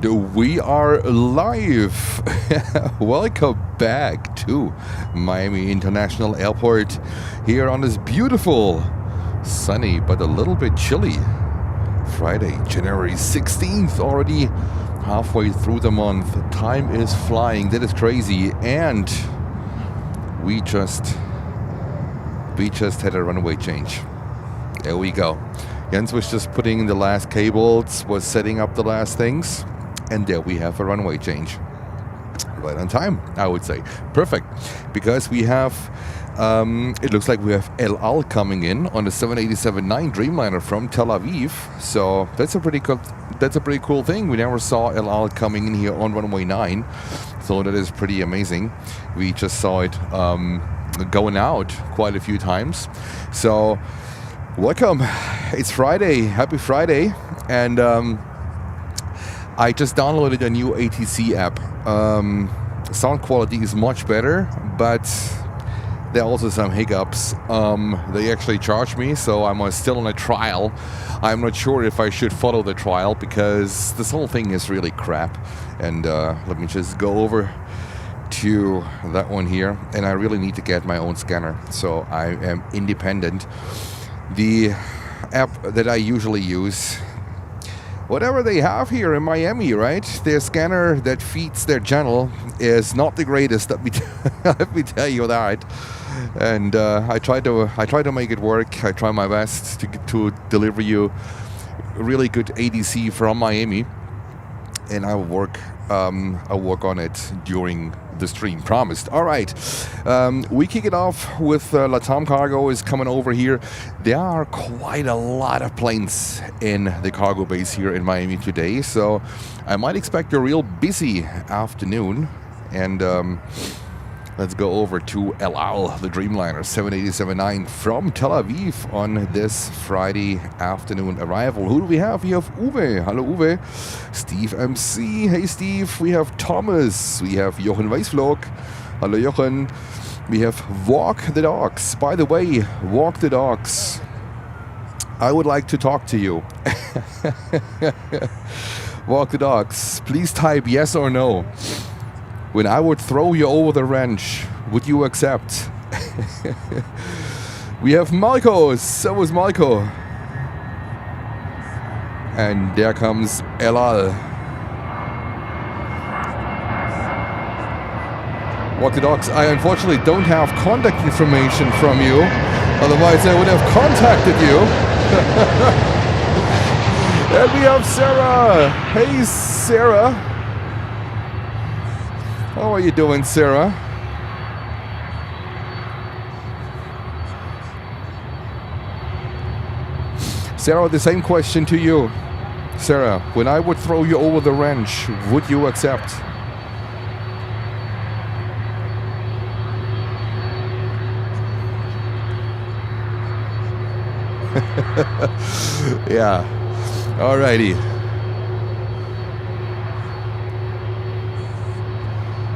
And we are live. Welcome back to Miami International Airport here on this beautiful, sunny, but a little bit chilly Friday, January 16th, already halfway through the month. Time is flying. That is crazy. And we just had a runway change. There we go. Jens was just putting in the last cables, was setting up the last things, and there we have a runway change. Right on time, I would say. Perfect. Because we have, it looks like we have El Al coming in on the 787-9 Dreamliner from Tel Aviv. So that's a pretty cool thing. We never saw El Al coming in here on runway 9. So that is pretty amazing. We just saw it going out quite a few times. So welcome. It's Friday. Happy Friday. And I just downloaded a new ATC app. Sound quality is much better, but there are also some hiccups. They actually charged me, so I'm still on a trial. I'm not sure if I should follow the trial because this whole thing is really crap. And let me just go over to that one here. And I really need to get my own scanner, so I am independent. The app that I usually use, whatever they have here in Miami, right? Their scanner that feeds their channel is not the greatest. Let me tell you that. And I try to make it work. I try my best to deliver you really good ADC from Miami, and I'll work on it during the stream, promised. All right, we kick it off with LATAM Cargo is coming over here. There are quite a lot of planes in the cargo base here in Miami today, so I might expect a real busy afternoon. And let's go over to El Al, the Dreamliner 787-9 from Tel Aviv on this Friday afternoon arrival. Who do we have? We have Uwe. Hello, Uwe. Steve MC. Hey, Steve. We have Thomas. We have Jochen Weisflog. Hello, Jochen. We have Walk the Dogs. By the way, Walk the Dogs, I would like to talk to you. Walk the Dogs, please type yes or no. When I would throw you over the wrench, would you accept? We have Marco. Servus, Marco. And there comes El Al. Walk the Dogs. I unfortunately don't have contact information from you. Otherwise, I would have contacted you. And we have Sarah. Hey, Sarah. How are you doing, Sarah? Sarah, the same question to you. Sarah, when I would throw you over the wrench, would you accept? Yeah. Alrighty.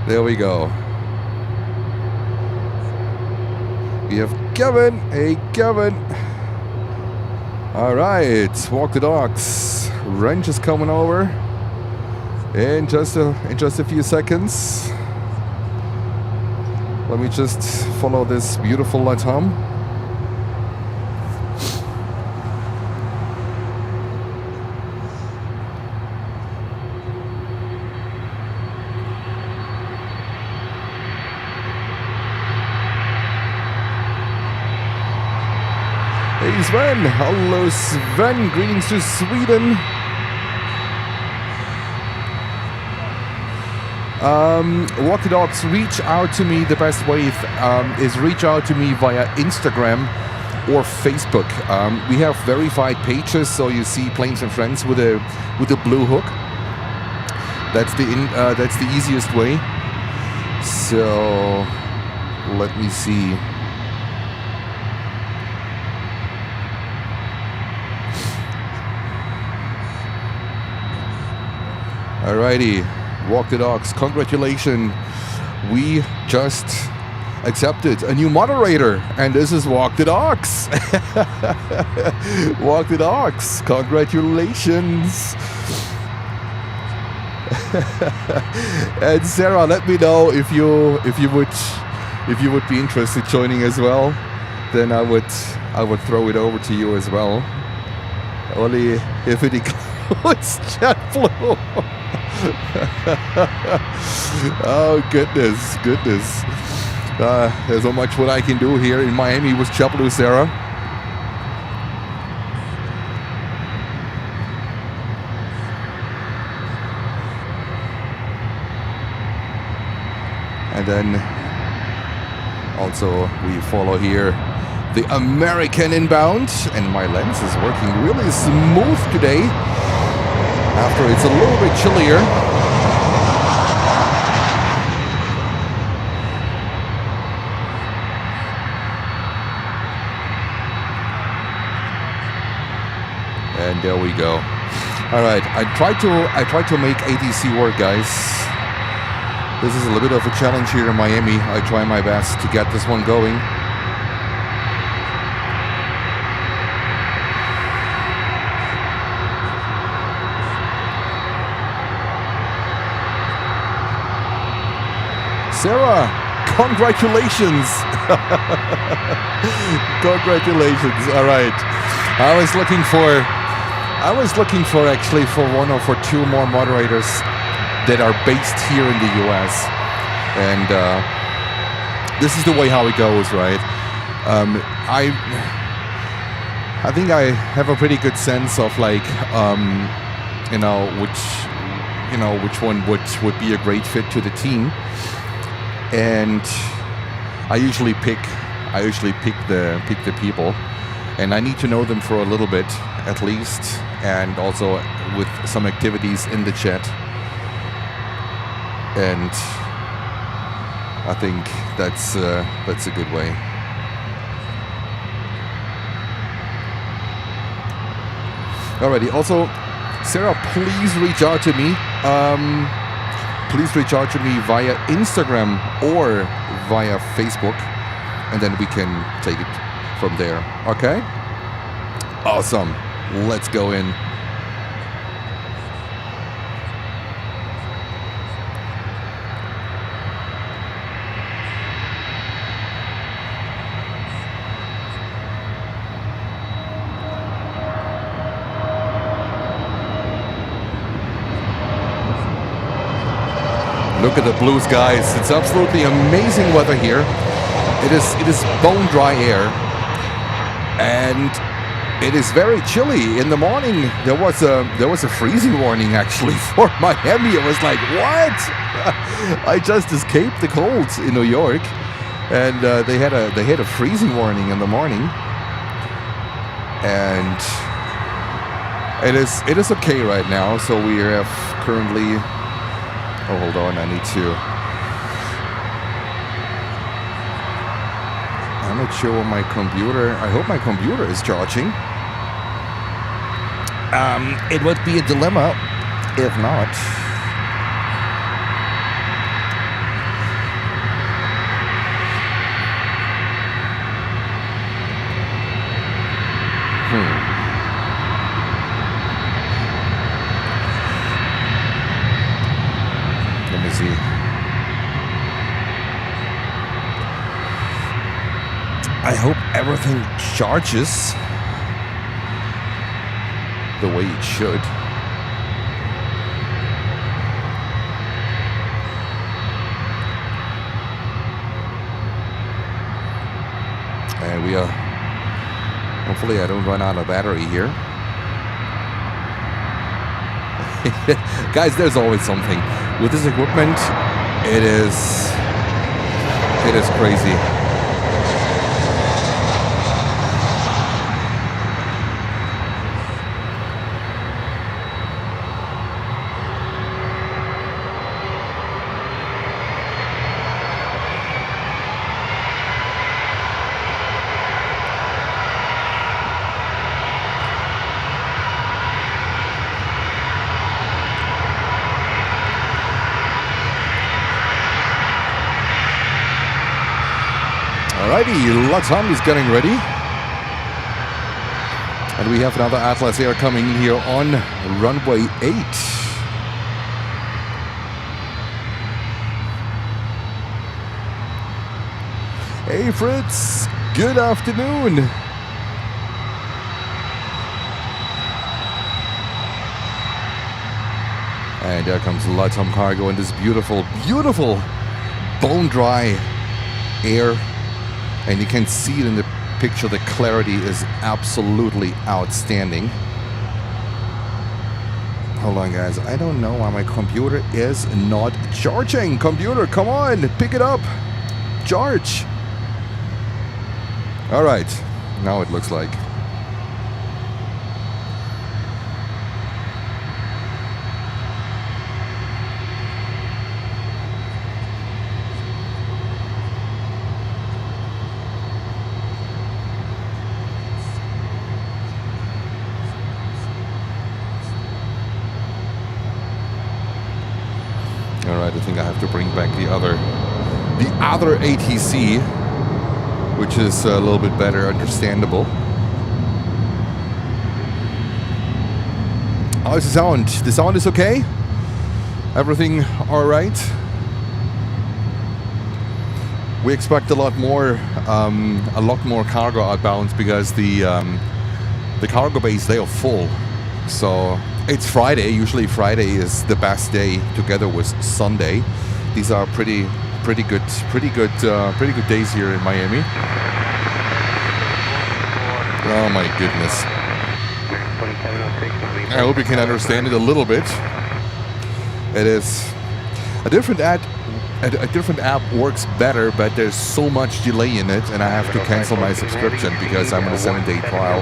There we go. We have Kevin. Hey, Kevin. All right. Walk the Dogs. Wrench is coming over in just a few seconds. Let me just follow this beautiful LATAM. Hey Sven, hello Sven, greetings to Sweden. Walk the Dogs, reach out to me. The best way is reach out to me via Instagram or Facebook. We have verified pages, so you see Planes and Friends with a blue hook. That's the easiest way. So let me see. Alrighty, Walk the Dogs, congratulations. We just accepted a new moderator, and this is Walk the Dogs. Walk the Dogs, congratulations. And Sarah, let me know if you would be interested joining as well. Then I would throw it over to you as well. Only if it includes JetBlue. Oh goodness. There's not much what I can do here in Miami with JetBlue, Sarah. And then also we follow here the American inbound, and my lens is working really smooth today after it's a little bit chillier. And there we go. All right, I tried to make ATC work, guys. This is a little bit of a challenge here in Miami. I try my best to get this one going. Sarah, congratulations. Congratulations. All right. I was looking for actually for one or for two more moderators that are based here in the US, and this is the way how it goes, right? I think I have a pretty good sense of like which one would be a great fit to the team, and I usually pick the people, and I need to know them for a little bit at least, and also with some activities in the chat. And I think that's a good way. Alrighty. Also, Sarah, please reach out to me. Please reach out to me via Instagram or via Facebook, and then we can take it from there. Okay? Awesome. Let's go in. Look at the blue skies. It's absolutely amazing weather here. It is bone dry air, and it is very chilly. In the morning there was a freezing warning actually for Miami. I was like, what? I just escaped the cold in New York, and they had a freezing warning in the morning, and it is okay right now. So we have currently. Oh, hold on, I need to... I'm not sure what my computer... I hope my computer is charging. It would be a dilemma if not. I hope everything charges the way it should. And we are... Hopefully I don't run out of battery here. Guys, there's always something. With this equipment, it is crazy. Alrighty, Latam is getting ready. And we have another Atlas Air coming in here on runway 8. Hey Fritz, good afternoon. And there comes Lightom Cargo in this beautiful, beautiful bone dry air. And you can see it in the picture, the clarity is absolutely outstanding. Hold on guys, I don't know why my computer is not charging. Computer, come on, pick it up. Charge. All right, now it looks like. All right, I think I have to bring back the other ATC, which is a little bit better understandable. How's the sound? The sound is okay? Everything all right? We expect a lot more cargo outbound because the cargo bays, they are full. So it's Friday. Usually Friday is the best day together with Sunday. These are pretty good days here in Miami. Oh my goodness. I hope you can understand it a little bit. It is a different app works better, but there's so much delay in it, and I have to cancel my subscription because I'm on a 7-day trial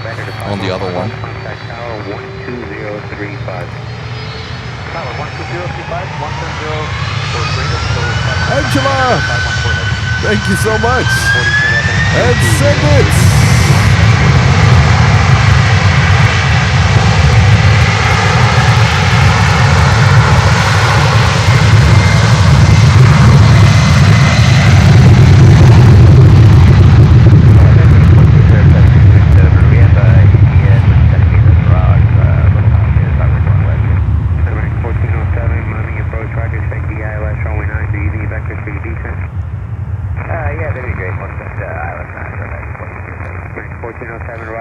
on the other one. Angela, thank you so much. And send it.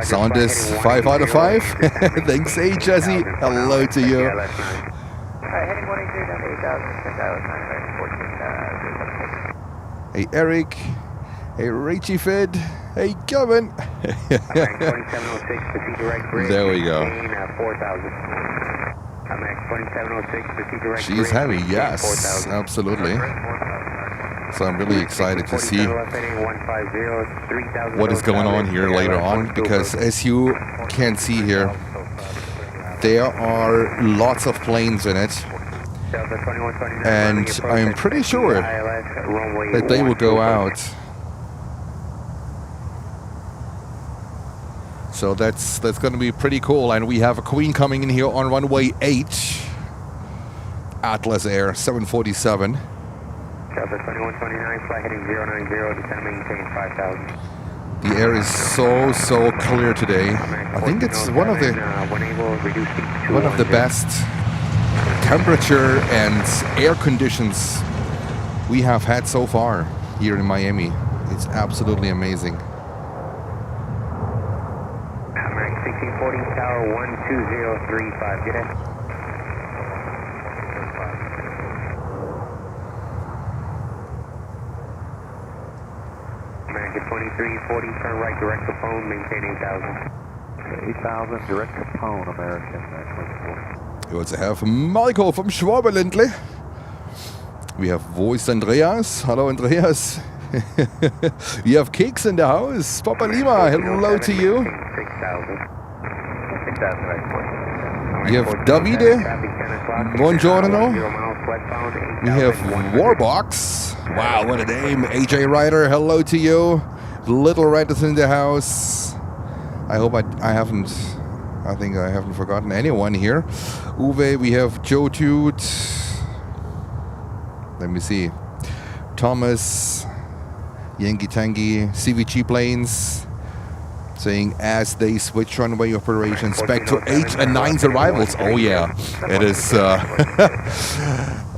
Sound is 5 out of 5. Thanks, hey Jesse. Hello to you. Hey Eric. Hey Rachie Fid. Hey Kevin. There we go. She's heavy, yes, absolutely. So I'm really excited to see what is going on here later on, because as you can see here, there are lots of planes in it, and I'm pretty sure that they will go out. So that's going to be pretty cool. And we have a Queen coming in here on runway 8, Atlas Air 747. Delta 2129, flight heading 090, descend maintain 5,000. The air is so clear today. I think it's one of the best temperature and air conditions we have had so far here in Miami. It's absolutely amazing. American 1640, tower 12035, get in. American 2340, turn right, direct Capone, maintain 8,000. 8,000, direct Capone, American 24. We also have Marco from Schwaberländle. We have voiced Andreas. Hello, Andreas. We have Kicks in the house. Papa Lima, hello to you. 6,000. We have Davide. Buongiorno. We have Warbox. Wow, what a name. AJ Ryder, hello to you. Little Red is in the house. I hope I think I haven't forgotten anyone here. Uwe, we have Joe Toot. Let me see. Thomas, Yankee Tangy, CVG Planes, saying as they switch runway operations back to 8 and 9's arrivals. Oh yeah, it is.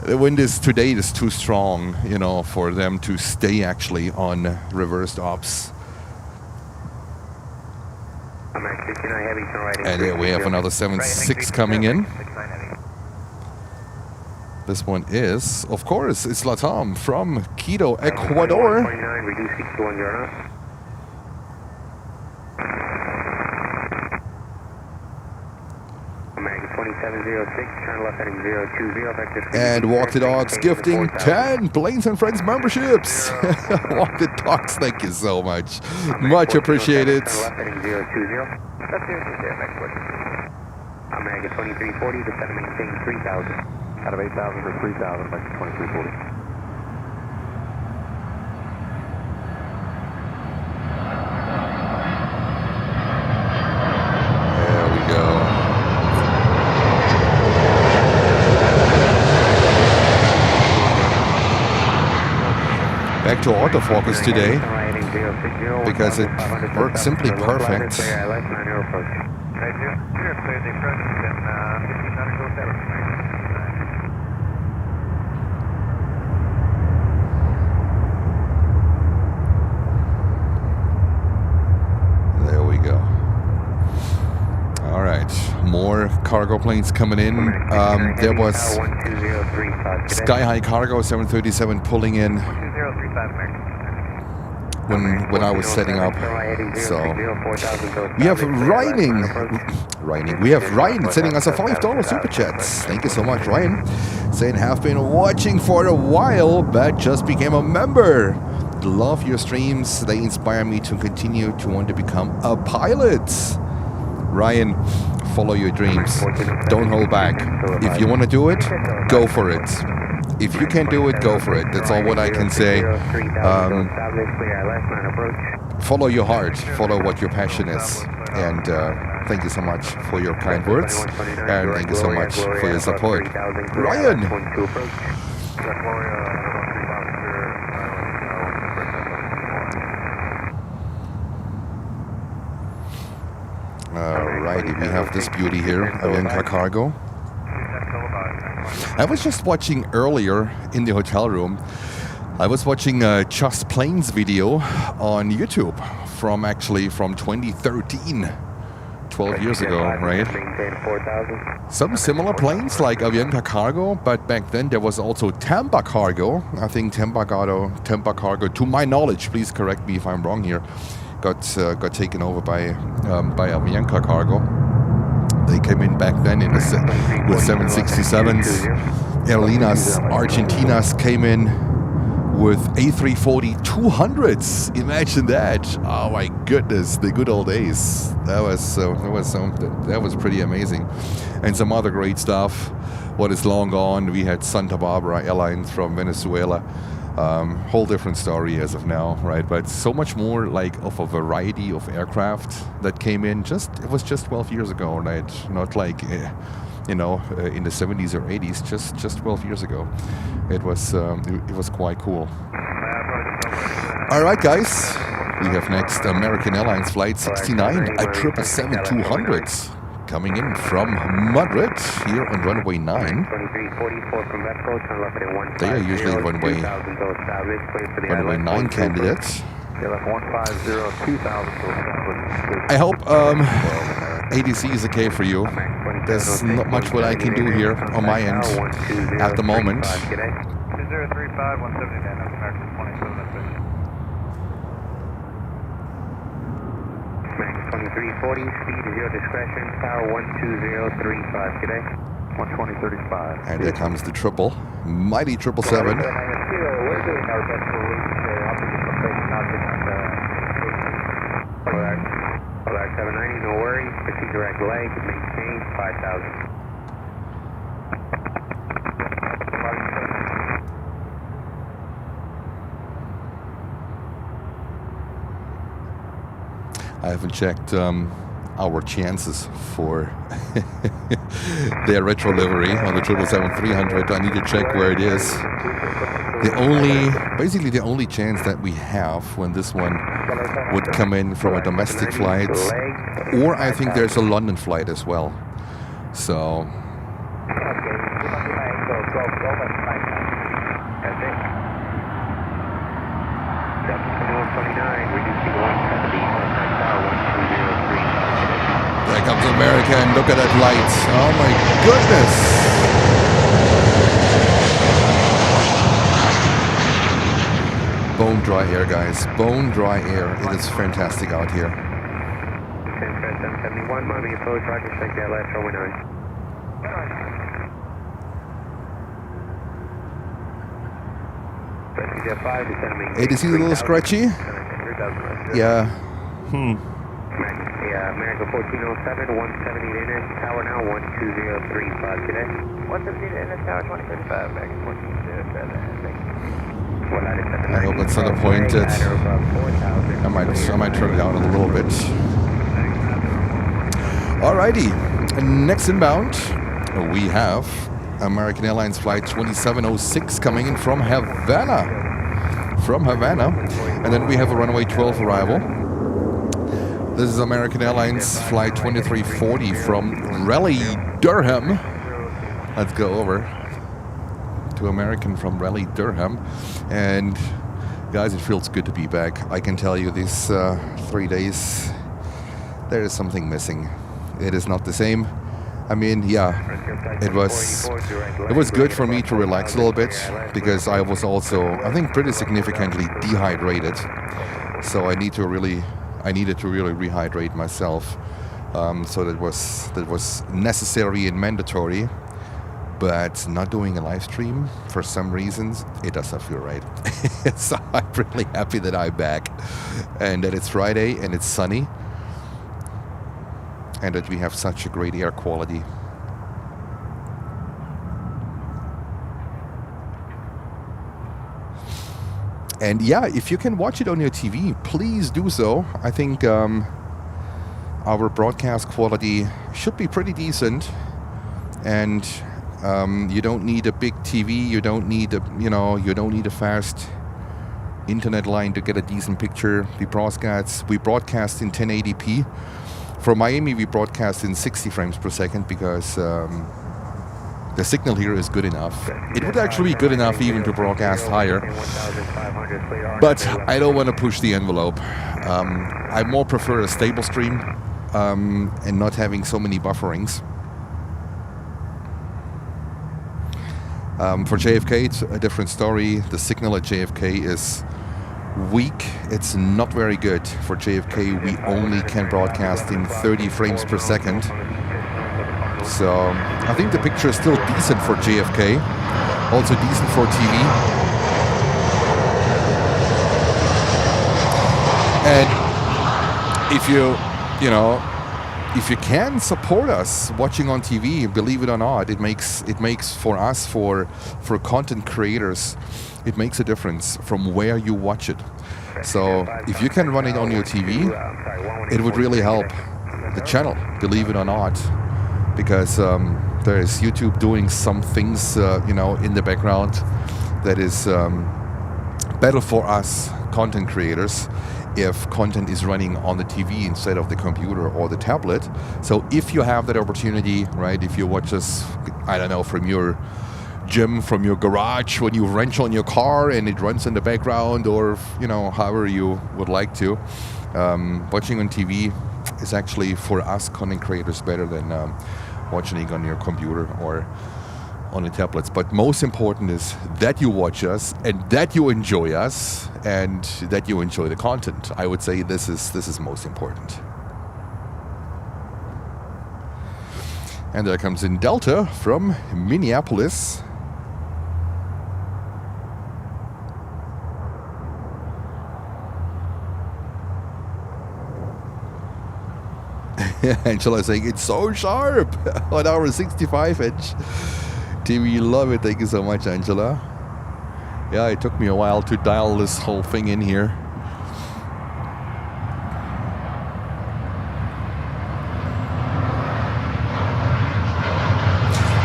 The wind is today is too strong, you know, for them to stay actually on reversed ops. And here we have another 7.6 coming in. This one is, of course, it's Latam from Quito, Ecuador. And Walk the Dogs gifting 10 Planes and Friends memberships. Walk the Dogs, thank you so much. Much appreciated. American 2340, descend and maintain 3,000. Out of 8,000 for 3,000, back to 2340. There we go. Back to autofocus today because it works simply perfect. There we go. All right, more cargo planes coming in. There was Sky High Cargo 737 pulling in when I was setting up. So we have Ryan sending us a $5 super chat. Thank you so much, Ryan. Saying, have been watching for a while, but just became a member. Love your streams. They inspire me to continue to want to become a pilot. Ryan, follow your dreams. Don't hold back. If you want to do it, go for it. If you can do it, go for it. That's all what I can say. Follow your heart. Follow what your passion is. And thank you so much for your kind words. And thank you so much for your support. Ryan! Alrighty, we have this beauty here, Avianca Cargo. I was just watching earlier in the hotel room, I was watching Just Planes video on YouTube from 2013, 12 years ago, right? Some similar planes like Avianca Cargo, but back then there was also Tampa Cargo. I think Tampa Cargo, to my knowledge, please correct me if I'm wrong here, got taken over by Avianca Cargo. They came in back then with 767s. Aerolíneas Argentinas came in with A340-200s. Imagine that! Oh my goodness, the good old days. That was pretty amazing, and some other great stuff. What is long gone? We had Santa Barbara Airlines from Venezuela. Whole different story as of now, right? But so much more like of a variety of aircraft that came in. It was just 12 years ago, right? Not like in the 70s or 80s. Just 12 years ago. It was quite cool. All right, guys. We have next American Airlines Flight 69 at 777-200 coming in from Madrid here on runway 9. They are usually runway 9 candidates. I hope ADC is okay for you. There's not much what I can do here on my end at the moment. 2340, speed 0 discretion, tower 12035, today. 12035. And here comes the triple, mighty 777. Black 790, no worries. 50 direct leg, maintain 5,000. I haven't checked our chances for their retro livery on the 777-300. I need to check where it is. Basically the only chance that we have when this one would come in from a domestic flight, or I think there's a London flight as well. So reducing 170, contact tower 1203. There comes America, and look at that light. Oh my goodness. Bone dry air, guys. Bone dry air. It is fantastic out here. 771, Miami approach, roger, check that last runway 9. It is a little scratchy. Yeah. America 1407, 170 to NS tower now, 12035 today. 170 to NS tower, 2035, America 1407. I hope that's not appointed. I might turn it down a little bit. Alrighty. Next inbound, we have American Airlines flight 2706 coming in from Havana. And then we have a runway 12 arrival. This is American Airlines flight 2340 from Raleigh, Durham. Let's go over to American from Raleigh, Durham. And guys, it feels good to be back. I can tell you these 3 days, there is something missing. It is not the same. I mean, yeah, it was good for me to relax a little bit because I was also, I think, pretty significantly dehydrated. So I needed to really rehydrate myself. So that was necessary and mandatory. But not doing a live stream for some reasons, it does not feel right. So I'm really happy that I'm back and that it's Friday and it's sunny. And that we have such a great air quality. And yeah, if you can watch it on your TV, please do so. I think our broadcast quality should be pretty decent. And you don't need a big TV. You don't need a fast internet line to get a decent picture. We broadcast in 1080p. For Miami, we broadcast in 60 frames per second because the signal here is good enough. It would actually be good enough even to broadcast higher. But I don't want to push the envelope. I more prefer a stable stream and not having so many bufferings. For JFK, it's a different story. The signal at JFK is weak. It's not very good. For JFK, we only can broadcast in 30 frames per second. So I think the picture is still decent for JFK, also decent for TV. And if you can support us watching on TV, believe it or not, it makes for us, for content creators, it makes a difference from where you watch it. So if you can run it on your TV, it would really help the channel, believe it or not, because there is YouTube doing some things, in the background that is better for us content creators if content is running on the TV instead of the computer or the tablet. So if you have that opportunity, right, if you watch us, I don't know, from your gym, from your garage, when you wrench on your car and it runs in the background, or however you would like to, watching on TV is actually for us content creators better than watching it on your computer or on the tablets. But most important is that you watch us and that you enjoy us and that you enjoy the content. I would say this is most important. And there comes in Delta from Minneapolis. Angela saying it's so sharp on our 65-inch TV. Love it. Thank you so much, Angela. Yeah, it took me a while to dial this whole thing in here.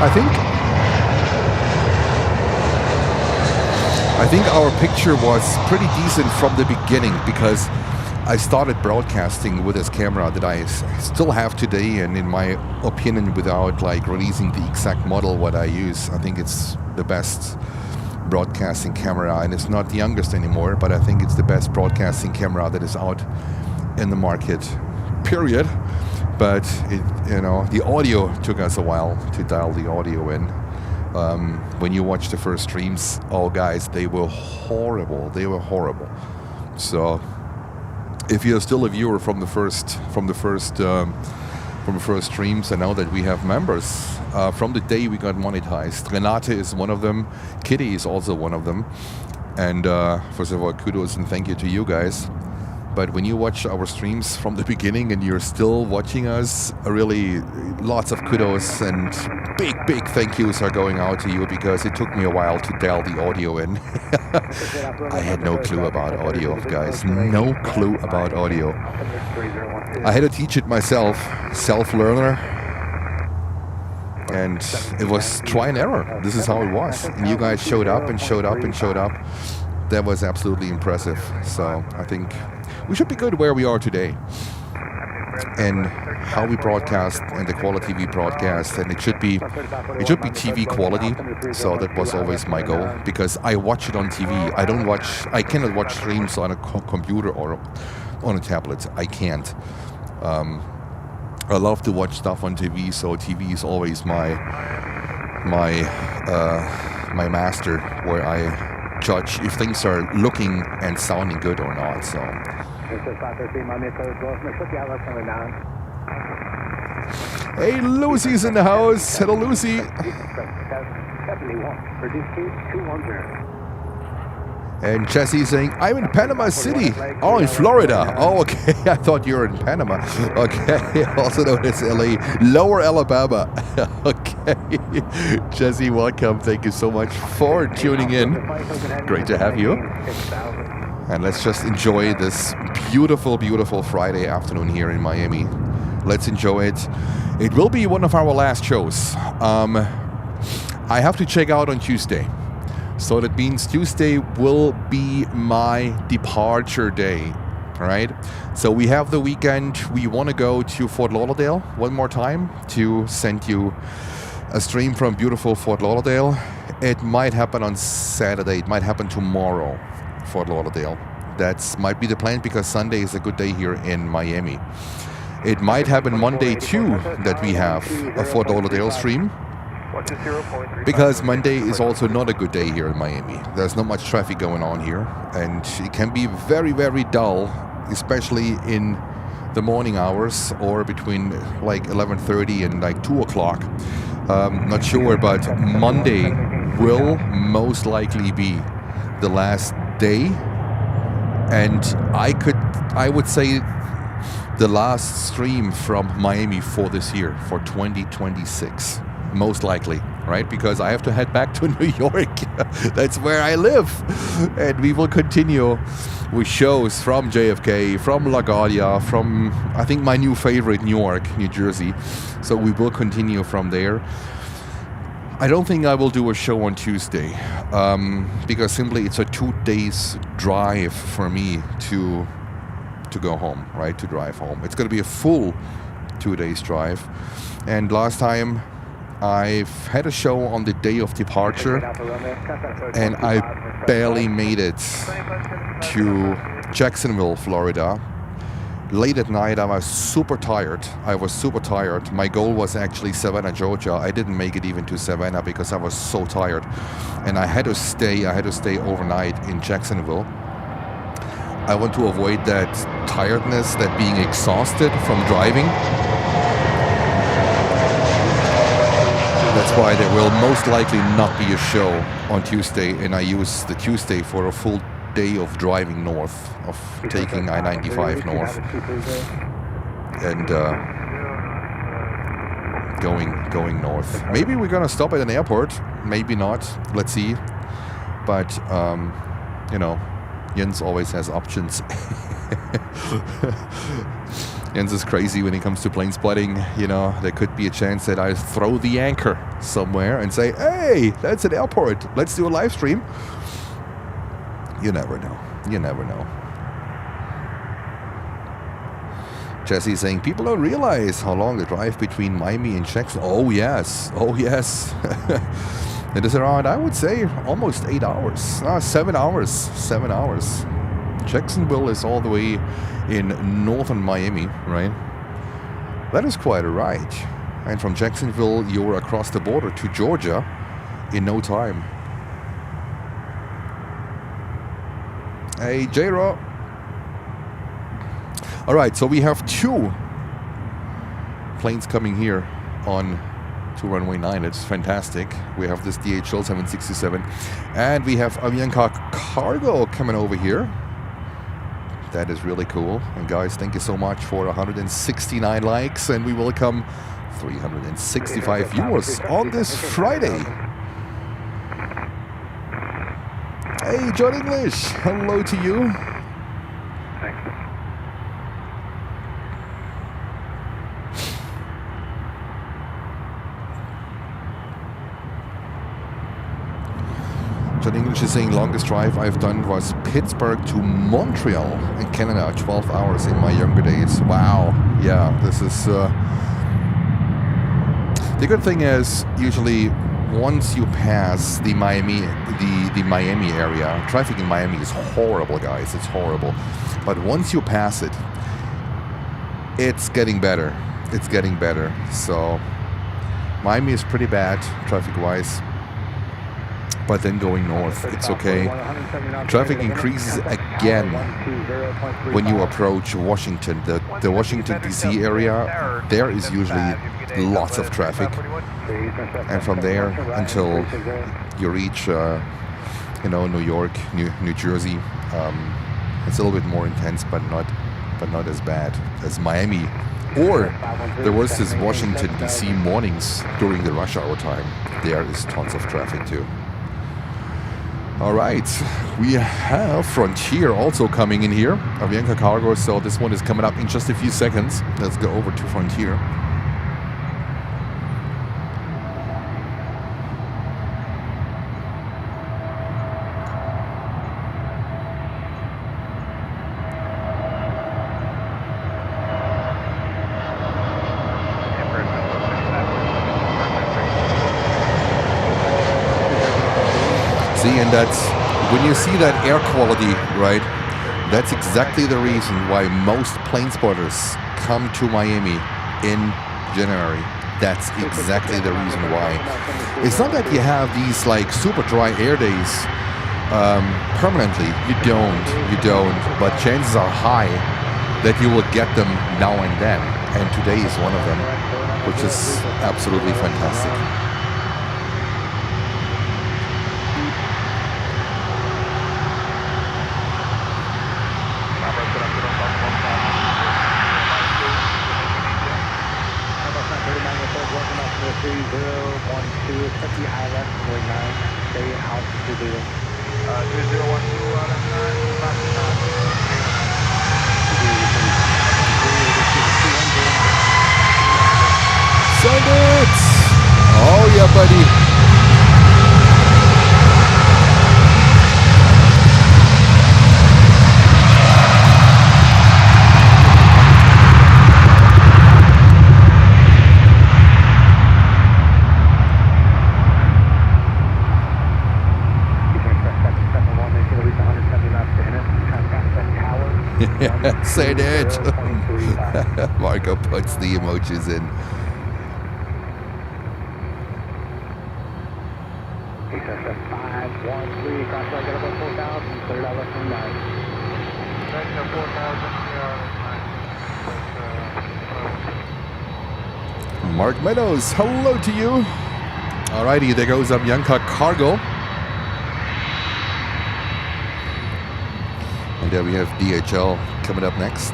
I think our picture was pretty decent from the beginning because I started broadcasting with this camera that I still have today, and in my opinion, without releasing the exact model what I use, I think it's the best broadcasting camera, and it's not the youngest anymore, but I think it's the best broadcasting camera that is out in the market, period. But the audio took us a while to dial the audio in. When you watch the first streams, oh guys, they were horrible. So if you're still a viewer from the first streams, and now that we have members from the day we got monetized, Renate is one of them, Kitty is also one of them, and first of all, kudos and thank you to you guys. But when you watch our streams from the beginning and you're still watching us, really lots of kudos and big thank yous are going out to you, because it took me a while to dial the audio in. I had no clue about audio, guys. No clue about audio. I had to teach it myself, self-learner. And it was try and error. This is how it was. And you guys showed up and showed up and showed up. That was absolutely impressive. So I think we should be good where we are today, and how we broadcast and the quality we broadcast, and it should be TV quality. So that was always my goal, because I watch it on TV. I cannot watch streams on a computer or on a tablet. I can't. I love to watch stuff on TV, so TV is always my master, where I judge if things are looking and sounding good or not. So hey, Lucy's in the house. Hello, Lucy. And Jesse saying, I'm in Panama City. Oh, in Florida. Oh, okay. I thought you were in Panama. Okay. Also known as LA. Lower Alabama. Okay. Jesse, welcome. Thank you so much for tuning in. Great to have you. And let's just enjoy this beautiful, beautiful Friday afternoon here in Miami. Let's enjoy it. It will be one of our last shows. I have to check out on Tuesday. So that means Tuesday will be my departure day, right? So we have the weekend. We want to go to Fort Lauderdale one more time to send you a stream from beautiful Fort Lauderdale. It might happen on Saturday. It might happen tomorrow, Fort Lauderdale. That might be the plan, because Sunday is a good day here in Miami. It might happen Monday too, that we have a Fort Lauderdale stream, because Monday is also not a good day here in Miami. There's not much traffic going on here, and it can be very, very dull, especially in the morning hours, or between like 11:30 and like 2 o'clock. Not sure, but Monday will most likely be the last day, and I would say the last stream from Miami for this year, for 2026. Most likely, right? Because I have to head back to New York. That's where I live. And we will continue with shows from JFK, from LaGuardia, from, I think, my new favorite, Newark, New Jersey. So we will continue from there. I don't think I will do a show on Tuesday, because simply it's a 2 days drive for me to go home, right? To drive home. It's going to be a full 2 days drive. And last time, I've had a show on the day of departure, and I barely made it to Jacksonville, Florida. Late at night, I was super tired. My goal was actually Savannah, Georgia. I didn't make it even to Savannah because I was so tired, and I had to stay overnight in Jacksonville. I want to avoid that tiredness, that being exhausted from driving. That's why there will most likely not be a show on Tuesday, and I use the Tuesday for a full day of driving north, of taking I-95 north, and going north. Maybe we're gonna stop at an airport, maybe not. Let's see. But Jens always has options. Jens is crazy when it comes to plane spotting. There could be a chance that I throw the anchor somewhere and say, hey, that's an airport. Let's do a live stream. You never know. Jesse is saying, people don't realize how long the drive between Miami and Jackson. Oh, yes. It is around, I would say, almost 8 hours. 7 hours. 7 hours. Jacksonville is all the way in northern Miami, right? That is quite a ride. And from Jacksonville, you're across the border to Georgia in no time. Hey, J-Ro. All right, so we have 2 planes coming here on to runway 9. It's fantastic. We have this DHL 767 and we have Avianca Cargo coming over here. That is really cool. And guys, thank you so much for 169 likes, and we welcome 365 viewers on this Friday. Hey, John English, hello to you. Thanks. John English is saying longest drive I've done was Pittsburgh to Montreal in Canada, 12 hours in my younger days. Wow. Yeah, this is... The good thing is, usually once you pass the Miami area, traffic in Miami is horrible, guys. It's horrible. But once you pass it, it's getting better. It's getting better. So Miami is pretty bad traffic-wise. But then going north, it's okay. Traffic increases again when you approach Washington. The Washington, D.C. area, there is usually lots of traffic. And from there until you reach, New York, New Jersey, it's a little bit more intense, but not as bad as Miami. Or there was this Washington, D.C. mornings during the rush hour time. There is tons of traffic too. All right, we have Frontier also coming in here, Avianca Cargo, so this one is coming up in just a few seconds. Let's go over to Frontier. See, and that's, when you see that air quality, right, that's exactly the reason why most plane spotters come to Miami in January. That's exactly the reason why. It's not that you have these like super dry air days permanently. You don't. But chances are high that you will get them now and then. And today is one of them, which is absolutely fantastic. Send it! Oh yeah, buddy. Say it. Marco puts the emojis in. Mark Meadows, hello to you. Alrighty, there goes Avianca Cargo. And there we have DHL coming up next.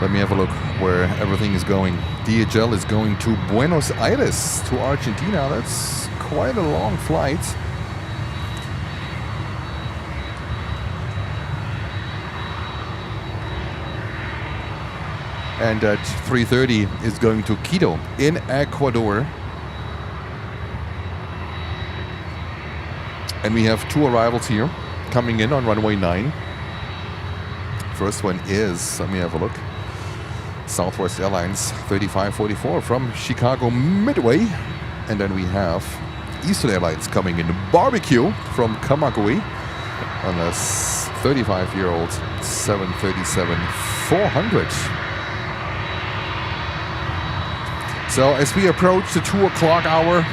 Let me have a look where everything is going. DHL is going to Buenos Aires, to Argentina. That's quite a long flight. And at 3:30 is going to Quito in Ecuador. And we have 2 arrivals here coming in on runway 9. First one is, let me have a look, Southwest Airlines 3544 from Chicago Midway. And then we have Eastern Airlines coming in. Barbecue from Kamagui on a 35-year-old 737-400. So as we approach the 2 o'clock hour,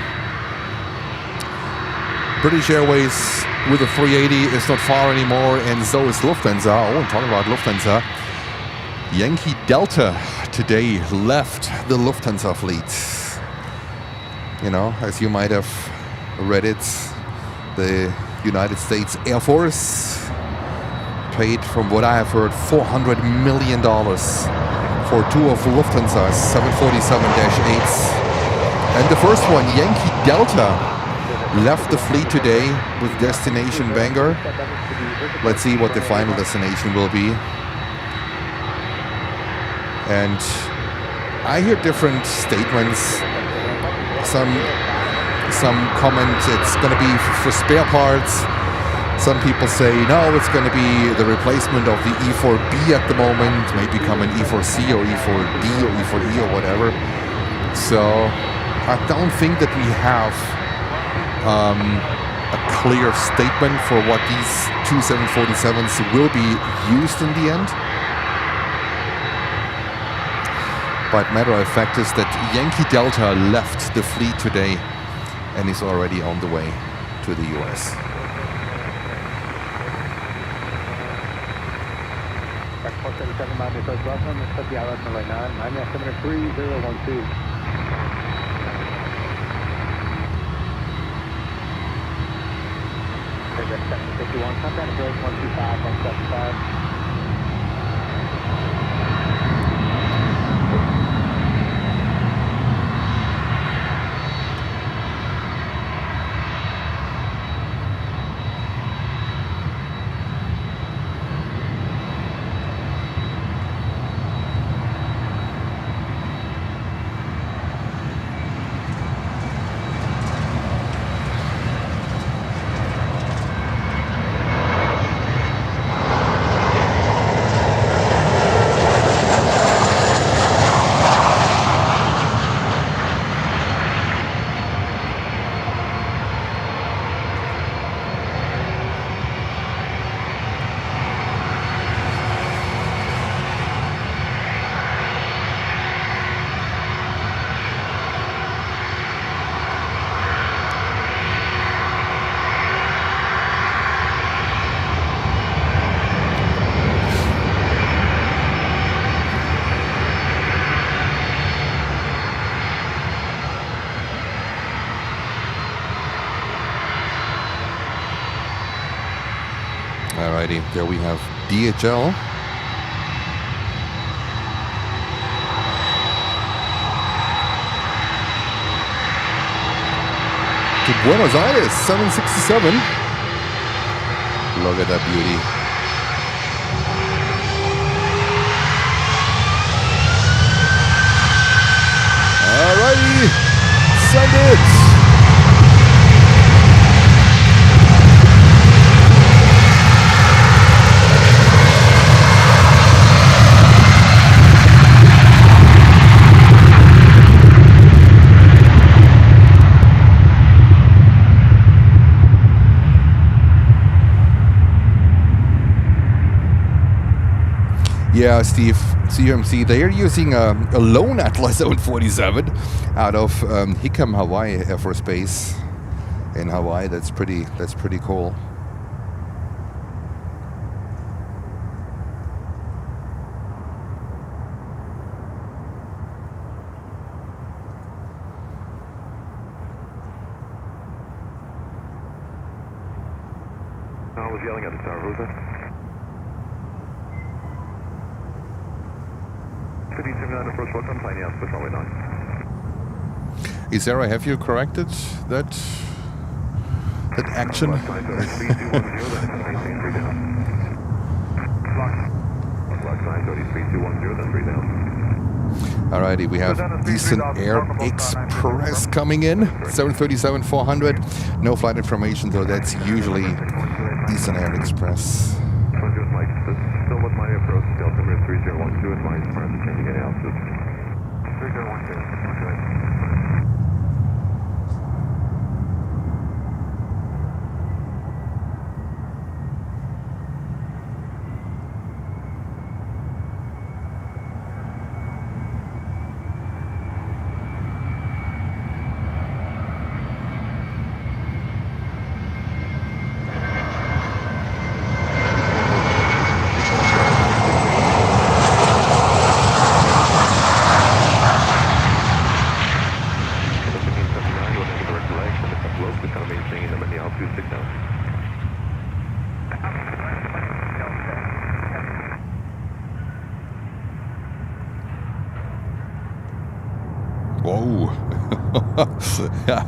British Airways with a 380 is not far anymore, and so is Lufthansa. Oh, and talking about Lufthansa, Yankee Delta today left the Lufthansa fleet. You know, as you might have read it, the United States Air Force paid, from what I have heard, $400 million for 2 of Lufthansa's 747-8s. And the first one, Yankee Delta, left the fleet today with destination Bangor. Let's see what the final destination will be. And I hear different statements. Some comment it's going to be for spare parts. Some people say no, it's going to be the replacement of the E4B at the moment, may become an E4C or E4D or E4E or whatever. So I don't think that we have a clear statement for what these two 747s will be used in the end. But matter of fact is that Yankee Delta left the fleet today and is already on the way to the US. Alrighty, there we have DHL. To Buenos Aires, 767. Look at that beauty. Alrighty, send it. Yeah, Steve, CMC, they are using a lone Atlas 747 out of Hickam, Hawaii Air Force Base in Hawaii. That's pretty cool. I was yelling at the tower, who's that? Approach, welcome, Pioneer, push runway 9. Isara, have you corrected that action? Alrighty, we have Eastern Air Express coming in, 737-400. No flight information, though that's usually Eastern Air Express. Still with my approach, Delta 3012 and my current changing at altitude. 3012, okay. Ooh. Yeah,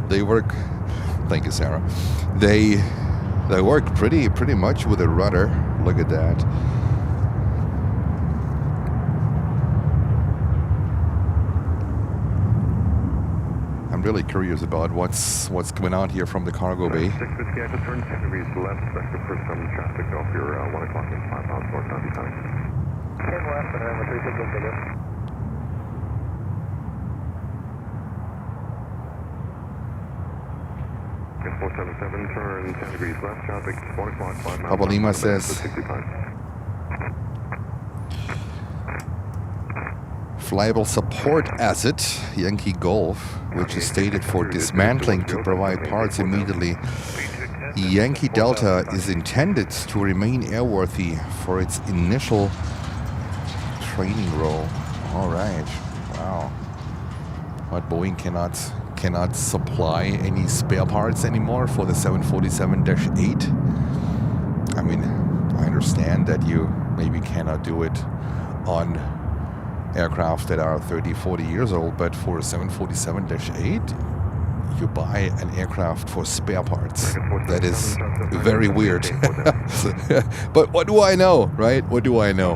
they work. Thank you, Sarah. They work pretty much with a rudder. Look at that. I'm really curious about what's going on here from the cargo bay. 650, I just turned 10 degrees left, expected for some traffic off your 1 o'clock and 5 miles northbound becoming. 10 left, and I'm 36 bigger. Get 477, turn 10 degrees left, traffic 1 o'clock, 5 miles. Papa Lima says, 65. flyable support asset, Yankee Golf, which is stated for dismantling to provide parts immediately. Yankee Delta is intended to remain airworthy for its initial training role. All right, wow. But Boeing cannot supply any spare parts anymore for the 747-8. I mean, I understand that you maybe cannot do it on aircraft that are 30, 40 years old, but for a 747-8, you buy an aircraft for spare parts. That is very weird. But what do I know, right? What do I know?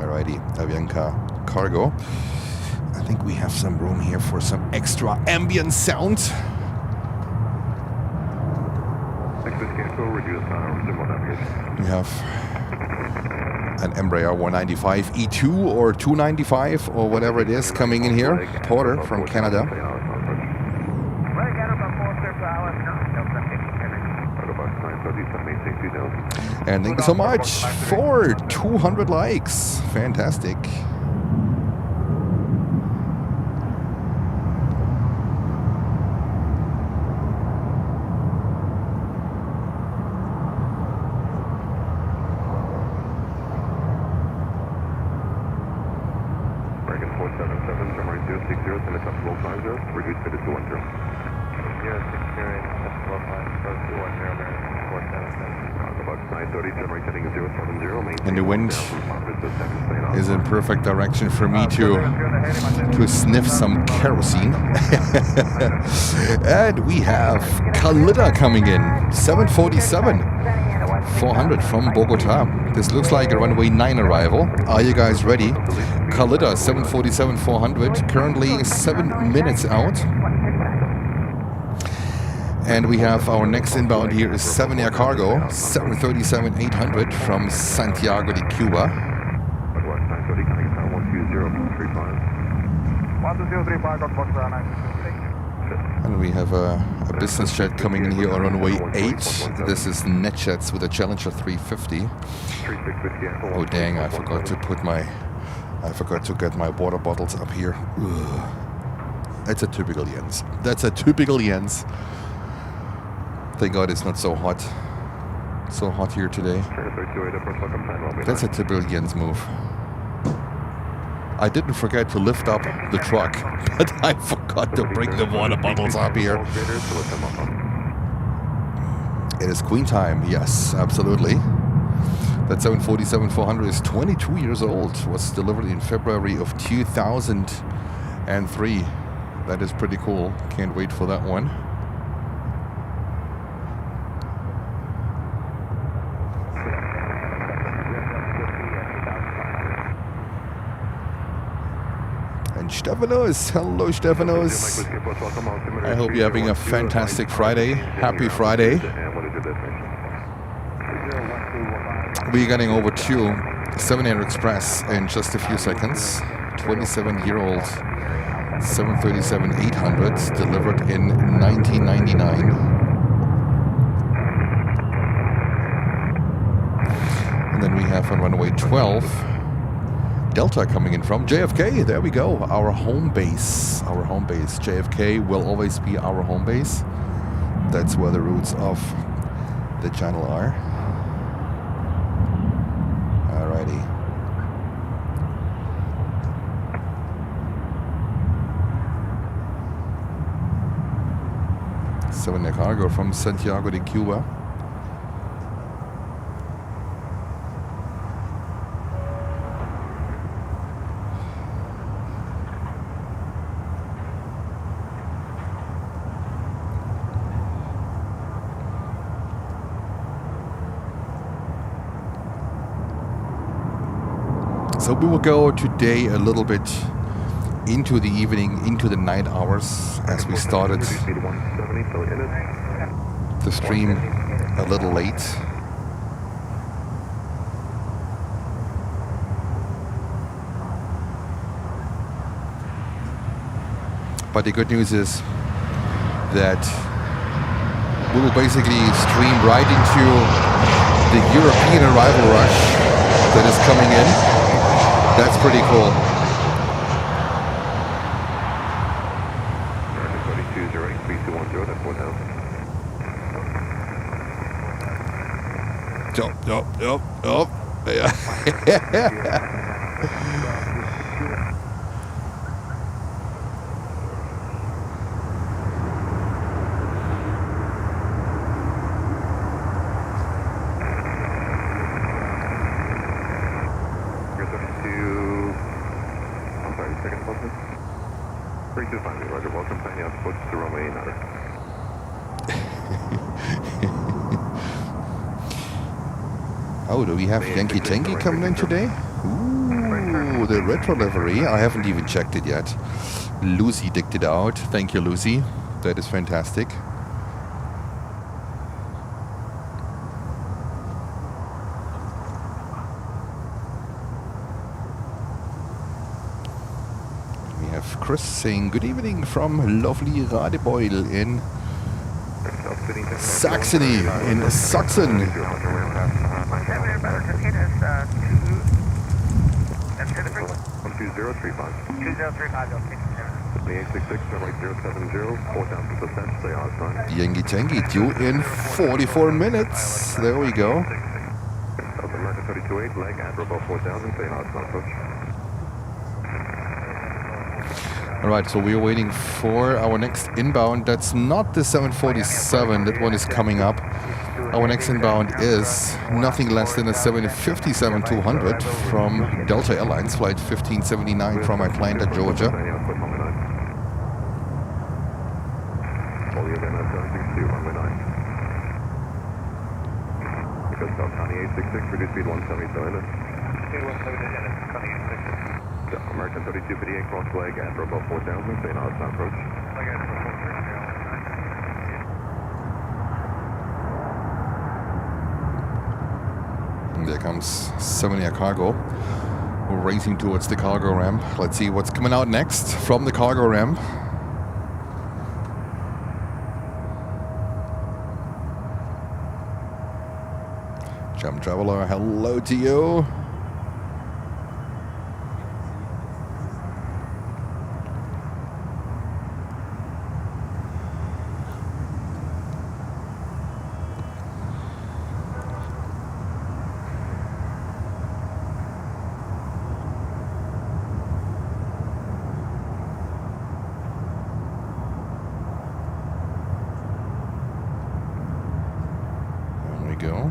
Alrighty, Avianca cargo. I think we have some room here for some extra ambient sound. We have an Embraer 195 E2 or 295 or whatever it is coming in here. Porter from Canada. And thank you so much for 200 likes. Fantastic. And the wind is in perfect direction for me to sniff some kerosene. And we have Kalida coming in, 747-400 from Bogota. This looks like a runway 9 arrival. Are you guys ready? Kalida 747-400, currently 7 minutes out. And we have our next inbound here is 7 Air Cargo, 737-800 from Santiago de Cuba. And we have a business jet coming in here on runway 8. This is NetJets with a Challenger 350. Oh dang, I forgot to get my water bottles up here. Ugh. That's a typical Jens. That's a typical Jens. Thank God it's not so hot. So hot here today. That's a typical Jens move. I didn't forget to lift up the truck, but I forgot to bring the water bottles up here. It is Queen time, yes, absolutely. That 747-400 is 22 years old. Was delivered in February of 2003. That is pretty cool. Can't wait for that one. And Stefanos, hello Stefanos. I hope you're having a fantastic Friday. Happy Friday. We're getting over to 7 Air Express in just a few seconds. 27-year-old 737-800 delivered in 1999. And then we have on runway 12 Delta coming in from JFK. There we go, our home base. Our home base. JFK will always be our home base. That's where the roots of the channel are. Alrighty. Seven Air Cargo from Santiago de Cuba. So we will go today a little bit into the evening, into the night hours, as we started the stream a little late. But the good news is that we will basically stream right into the European arrival rush that is coming in. That's pretty cool. Yup. Yeah. Roger, welcome, signing out approach to Runway 9. Oh, do we have Yankee Tanky coming in today? Ooh, the retro livery. I haven't even checked it yet. Lucy dicked it out. Thank you, Lucy. That is fantastic. We have Chris saying good evening from lovely Radebeul in Saxony, in Saxon. Yankee Tanky due in 44 minutes. There we go. Alright, so we are waiting for our next inbound. That's not the 747, that one is coming up. Our next inbound is nothing less than a 757-200 from Delta Airlines, flight 1579 from Atlanta, Georgia. American 3258 cross flag at above 4000, say now it's not approach. And there comes 70 cargo. We're racing towards the cargo ramp. Let's see what's coming out next from the cargo ramp. Jump Traveler, hello to you. Go.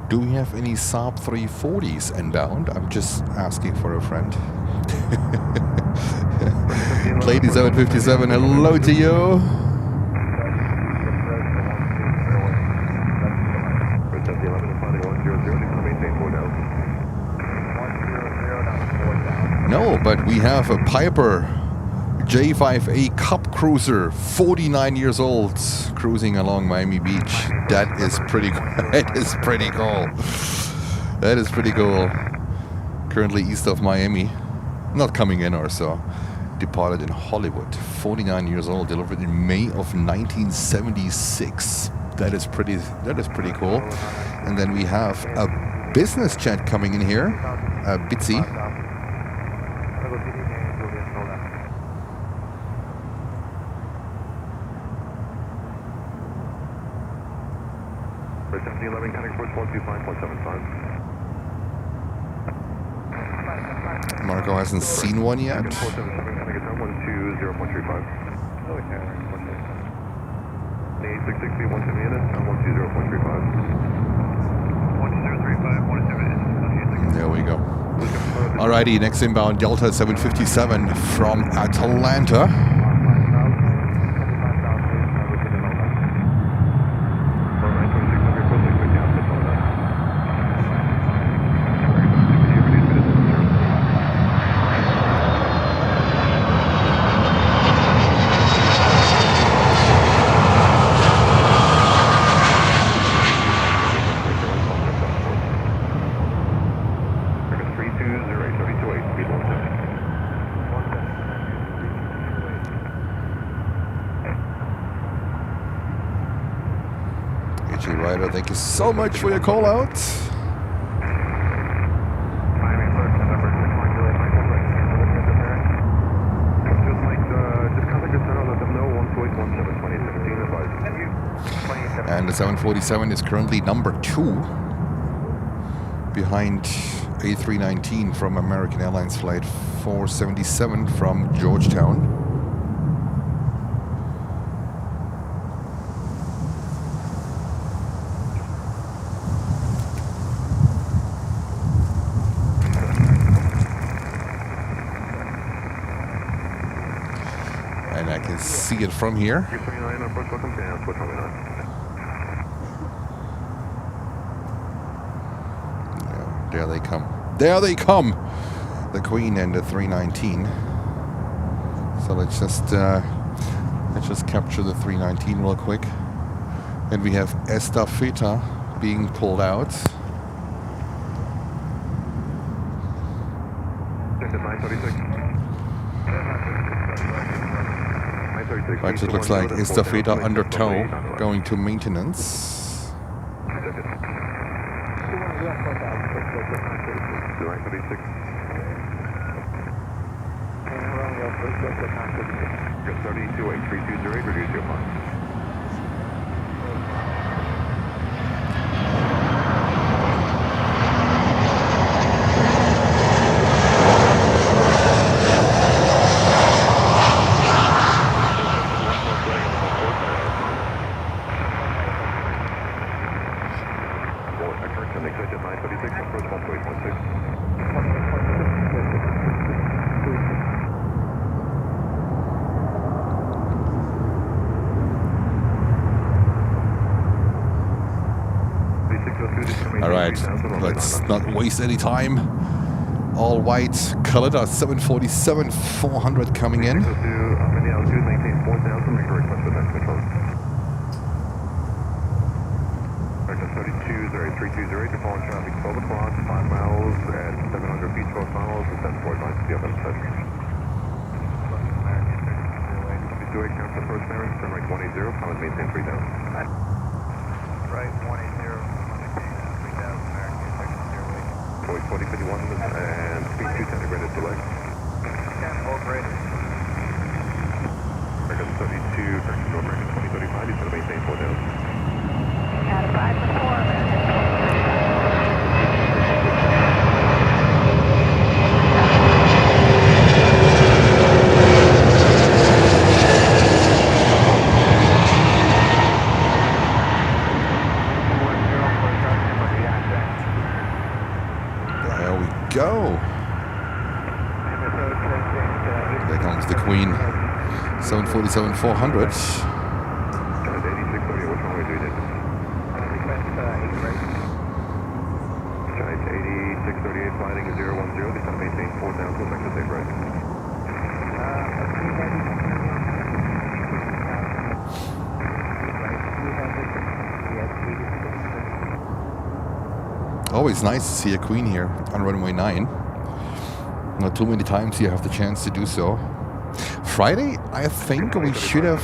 Do we have any Saab 340s inbound? I'm just asking for a friend. Lady 757, hello to you. No, but we have a Piper J5A Cup Cruiser, 49 years old, cruising along Miami Beach. That is pretty cool. That is pretty cool. That is pretty cool. Currently east of Miami. Not coming in or so. Departed in Hollywood. 49 years old, delivered in May of 1976. That is pretty cool. And then we have a business jet coming in here. Bitsy. Marco hasn't seen one yet. There we go. Alrighty, next inbound Delta 757 from Atlanta. Ryder, thank you so much for your call out. And the 747 is currently number 2 behind A319 from American Airlines flight 477 from Georgetown. And I can see it from here. Yeah, there they come. There they come! The Queen and the 319. So let's just capture the 319 real quick. And we have Estafeta being pulled out. Right, so it looks like Estafeta under tow, going to maintenance. Alright, let's not waste any time. All white, Kalita 747-400 coming in. Go. There comes the Queen. 747-400. Always nice to see a Queen here on runway 9. Not too many times you have the chance to do so. Friday, I think we should have...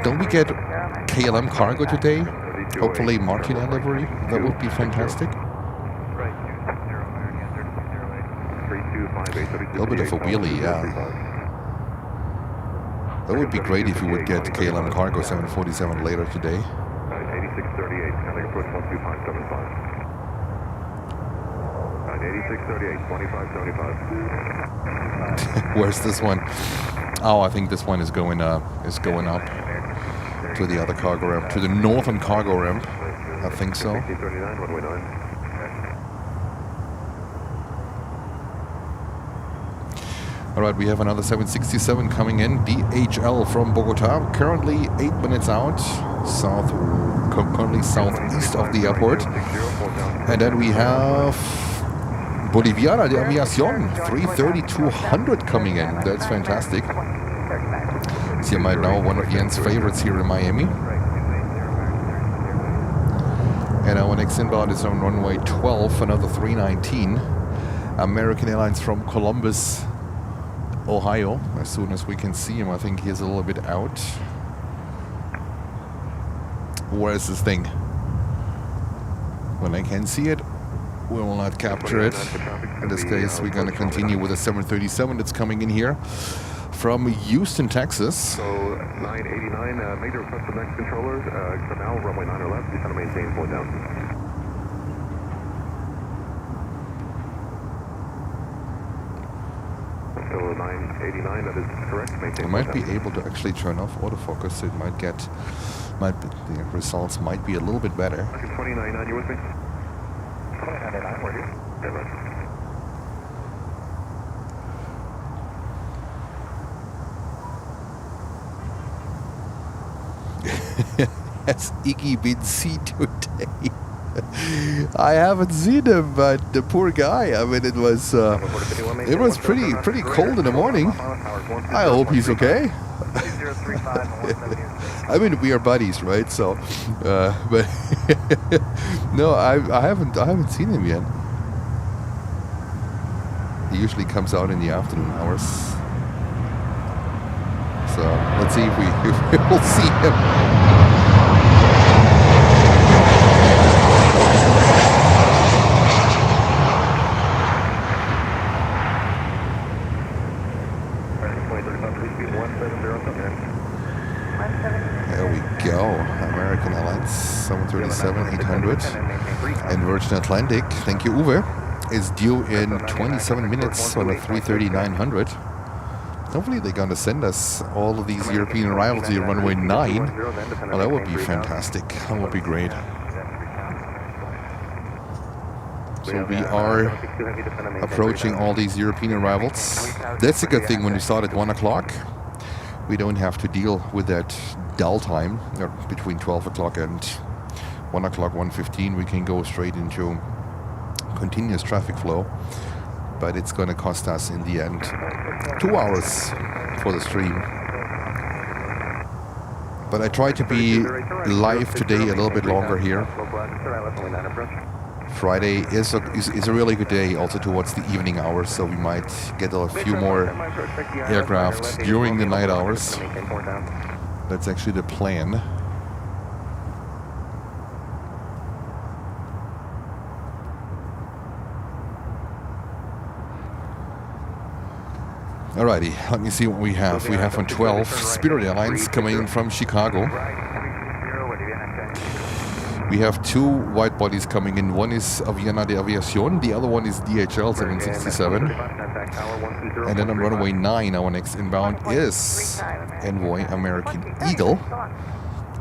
Don't we get KLM cargo today? Hopefully Martin livery. That would be fantastic. A little bit of a wheelie, yeah. That would be great if you would get KLM cargo 747 later today. 8638, coming approach 12575. 8638, 2575. Where's this one? Oh, I think this one is going up to the other cargo ramp, to the northern cargo ramp. I think so. 1639, runway 9. All right, we have another 767 coming in, DHL from Bogota, currently 8 minutes out, currently southeast of the airport. And then we have Boliviana de Aviation, 330-200 coming in. That's fantastic. As you might know, one of Jens' favorites here in Miami. And our next inbound is on runway 12, another 319. American Airlines from Columbus, Ohio. As soon as we can see him, I think he's a little bit out. Where is this thing? When I can see it, we will not capture it. In this case, we're going to continue with a 737 that's coming in here from Houston, Texas. So 989, major request from next controllers. For now, runway 9 or left, you trying to maintain point down. So 989, that is correct. Maintain. I might be able to actually turn off autofocus. It might get, the results might be a little bit better. 2099, you with me? 2099, where are you? Yeah, right. Has Iggy been seen today? I haven't seen him, but the poor guy. I mean, it was pretty cold in the morning. I hope he's okay. I mean, we are buddies, right? So, but no, I haven't seen him yet. He usually comes out in the afternoon hours. So let's see if we will see him. There we go. American Airlines 737-800 and Virgin Atlantic. Thank you, Uwe. Is due in 27 minutes on a 330-900. Hopefully they're going to send us all of these European arrivals to runway 9. Well, that would be fantastic. That would be great. So we are approaching all these European arrivals. That's a good thing when you start at 1 o'clock. We don't have to deal with that dull time between 12 o'clock and 1 o'clock, 1:15. We can go straight into continuous traffic flow. But it's going to cost us in the end 2 hours for the stream. But I try to be live today a little bit longer here. Friday is a really good day also towards the evening hours, so we might get a few more aircraft during the night hours. That's actually the plan. Alrighty, let me see what we have. We have on 12 Spirit Airlines coming in from Chicago. We have 2 wide bodies coming in. One is Aviana de Aviation, the other one is DHL 767. And then on runway 9, our next inbound is Envoy American Eagle,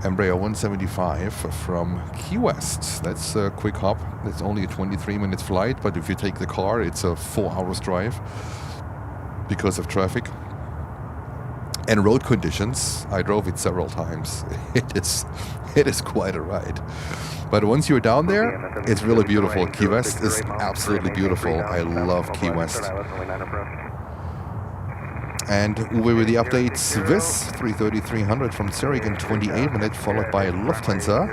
Embraer 175 from Key West. That's a quick hop. It's only a 23-minute flight, but if you take the car, it's a 4 hours drive because of traffic and road conditions. I drove it several times. It is quite a ride. But once you're down there, it's really beautiful. Key West is absolutely beautiful. I love Key West. And Uwe with the updates. This 330-300 from Zurich in 28 minutes, followed by Lufthansa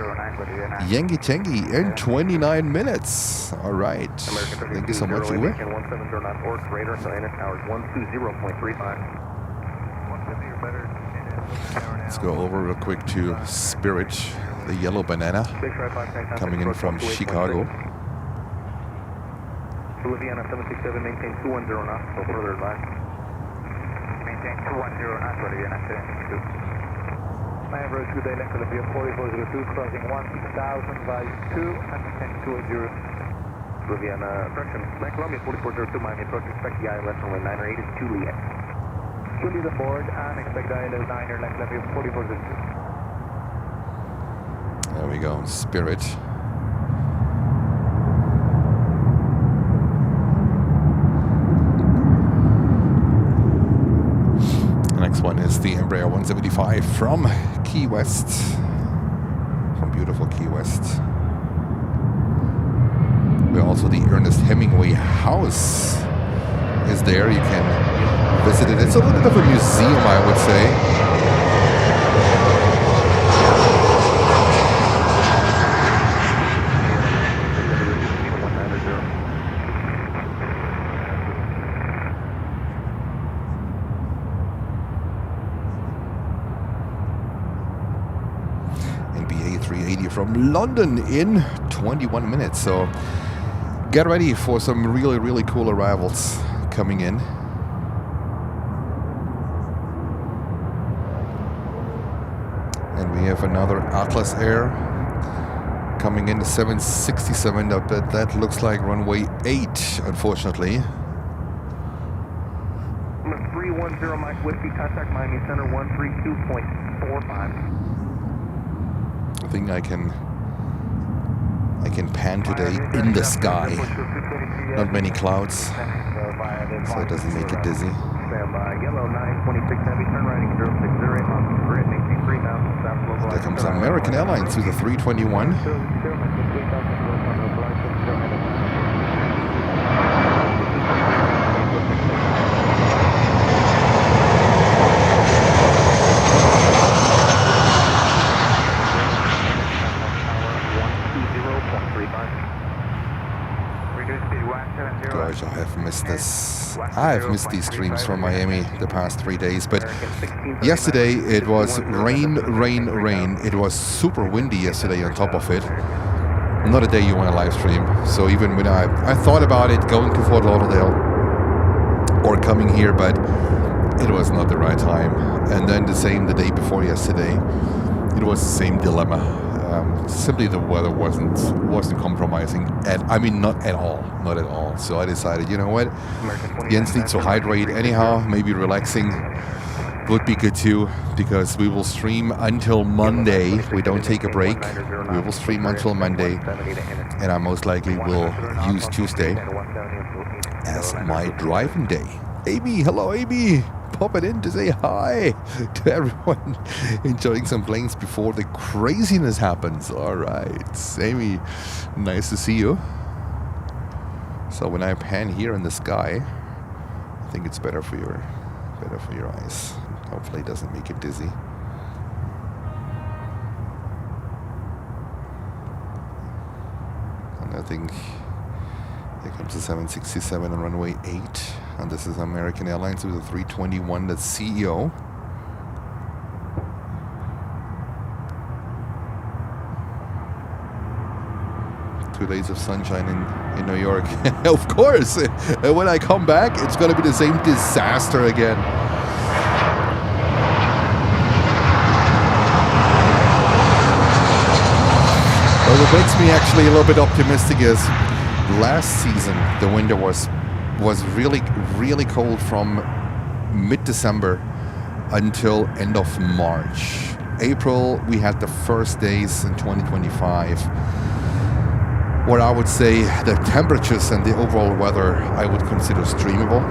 Yankee Tangy in 29 minutes. All right. Thank you so much, Uwe. Let's go over real quick to Spirit, the yellow banana, coming in from Chicago. Louisiana 767, maintain 210 knots, so further advise. Maintain 210 knots, ready, and accident 2. My average good day length will be 4402, crossing 1000 by 2, and maintain 280. Louisiana, correction, Mac Columbia 4402, Miami approach, expect the ILS runway 9 is Juliet. Juliet aboard, and expect the ILS 9 length level 4402. There we go, Spirit. is the Embraer 175 from Key West, from beautiful Key West. Where also the Ernest Hemingway house is there. You can visit it. It's a little bit of a museum, I would say. NBA 380 from London in 21 minutes. So get ready for some really, really cool arrivals coming in. And we have another Atlas Air coming in, the 767. That looks like runway 8, unfortunately. 310 Mike Whiskey, contact Miami Center 132.45. I think I can pan today in the sky. Not many clouds, so it doesn't make it dizzy. There comes American Airlines with the 321. Gosh, I have missed this. I have missed these streams from Miami the past 3 days, but yesterday it was rain. It was super windy yesterday on top of it. Not a day you want to live stream. So even when I thought about it, going to Fort Lauderdale or coming here, but it was not the right time. And then the same the day before yesterday, it was the same dilemma. Simply the weather wasn't compromising not at all. So I decided, you know what, Jens needs to hydrate anyhow. Maybe relaxing would be good too, because we will stream until Monday. We don't take a break. We will stream until Monday, and I most likely will use Tuesday as my driving day. Amy, hello Amy. Popping in to say hi to everyone enjoying some planes before the craziness happens. All right, Amy, nice to see you. So when I pan here in the sky, I think it's better for your eyes. Hopefully it doesn't make it dizzy. And I think here comes the 767 on runway 8. And this is American Airlines with a 321, that's CEO. Two days of sunshine in New York. Of course! When I come back, it's going to be the same disaster again. Well, what makes me actually a little bit optimistic is last season the winter was really cold from mid-December until end of March. April, we had the first days in 2025 where I would say the temperatures and the overall weather I would consider streamable.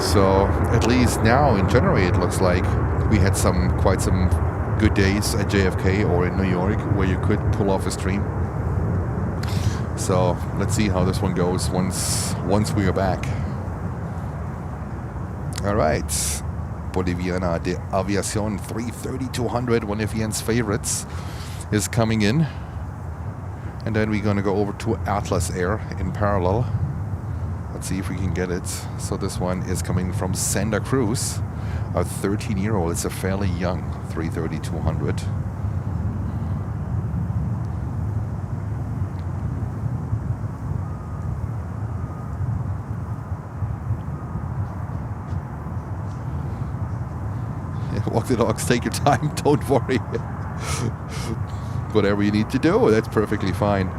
So at least now in January it looks like we had quite some good days at JFK or in New York where you could pull off a stream. So let's see how this one goes once we are back. All right, Boliviana de Aviation 330-200, one of Jens' favorites, is coming in. And then we're going to go over to Atlas Air in parallel. Let's see if we can get it. So this one is coming from Santa Cruz, a 13-year-old. It's a fairly young 330-200. Walk the dogs, take your time, don't worry. Whatever you need to do, that's perfectly fine.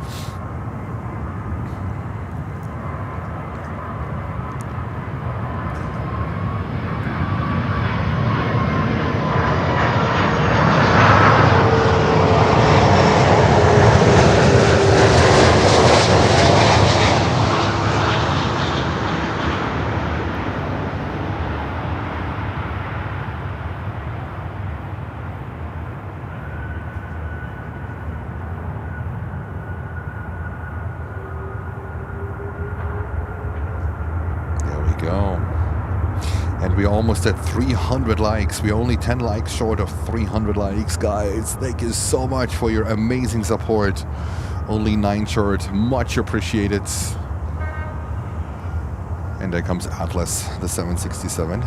we're almost at 300 likes. We're only 10 likes short of 300 likes, guys. Thank you so much for your amazing support. Only 9 short, much appreciated. And there comes Atlas, the 767.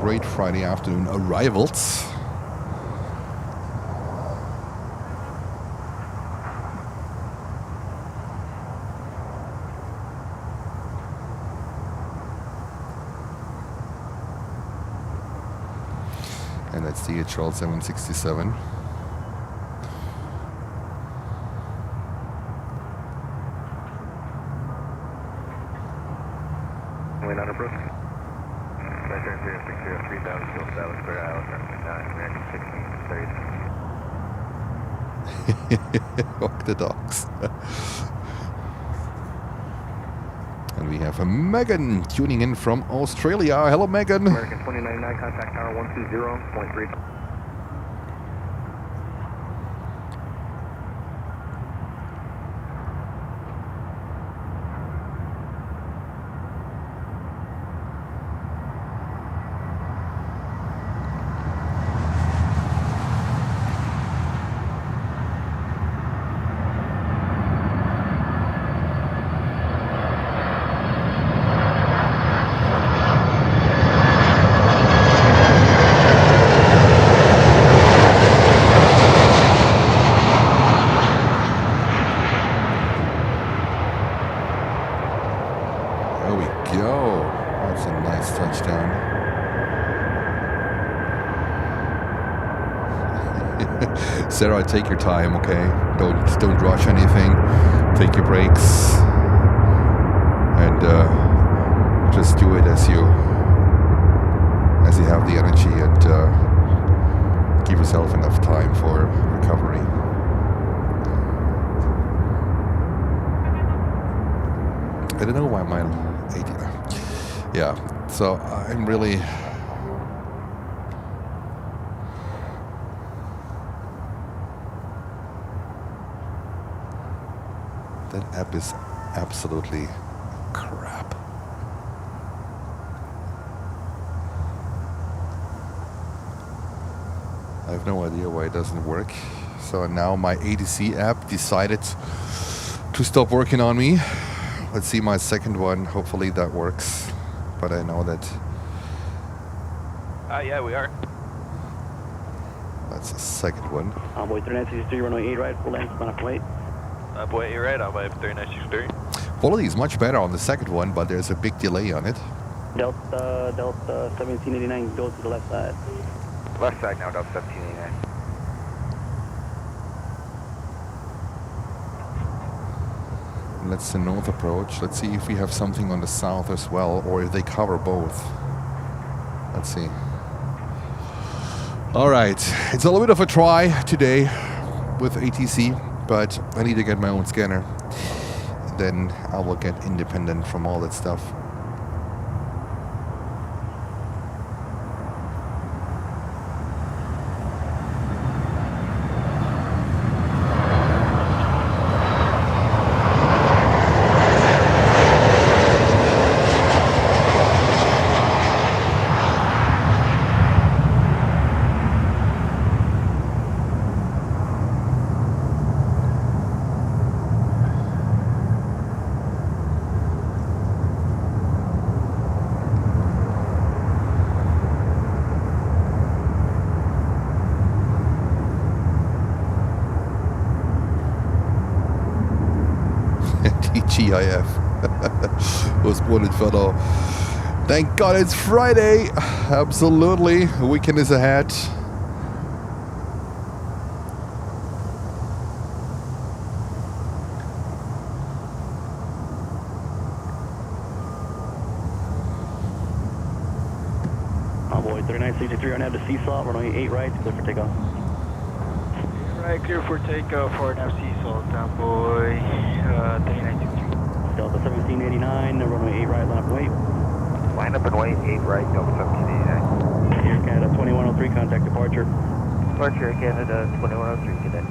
Great Friday afternoon arrivals. And that's the DHL 767. Wind on approach. 3000 fuel status clear Island, American 1630. Walk the dogs. And we have a Megan tuning in from Australia. Hello, Megan. American 299, contact tower 120.3. Sarah, take your time, okay? Don't rush anything. Take your breaks, and just do it as you have the energy, and give yourself enough time for recovery. I don't know why my 80. Yeah, so I'm really. That app is absolutely crap. I have no idea why it doesn't work. So now my ADC app decided to stop working on me. Let's see my second one. Hopefully that works. But I know that... yeah, we are. That's the second one. Boy 3963, runway 8 right, full length, on a wait. Boy, you're right, I'll 3963. Quality is much better on the second one, but there's a big delay on it. Delta 1789, go to the left side. Left side now, Delta 1789. And that's the north approach. Let's see if we have something on the south as well, or if they cover both. Let's see. All right, it's a little bit of a try today with ATC, but I need to get my own scanner. Then I will get independent from all that stuff. GIF was one fellow. Thank God it's Friday. Absolutely. The weekend is ahead. Boy, 3963 on the C slot, runway 8 right, clear for takeoff. Right, clear for takeoff for an FC Salt, boy, 3963. Delta 1789, runway 8 right, line up and wait. Line up and wait, 8 right, Delta 1789. Air Canada 2103, contact departure. Departure Canada 2103 today.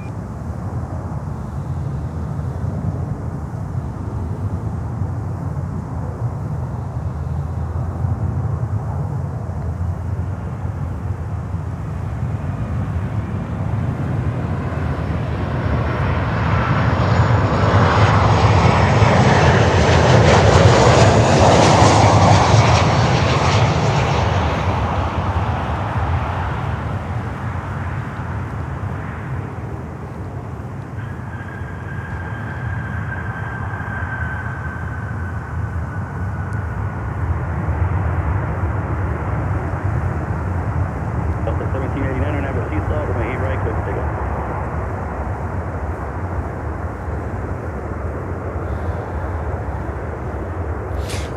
Delta 1789 on C slot, runway 8 right, clear for takeoff.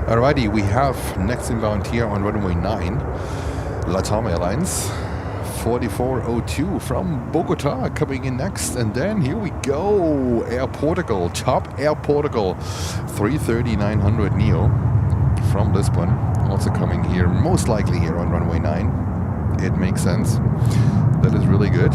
Alrighty, we have next inbound here on runway 9, LATAM Airlines, 4402 from Bogota coming in next, and then here we go, Air Portugal, top Air Portugal, 330-900 Neo from Lisbon, also coming here, most likely here on runway 9. It makes sense. That is really good.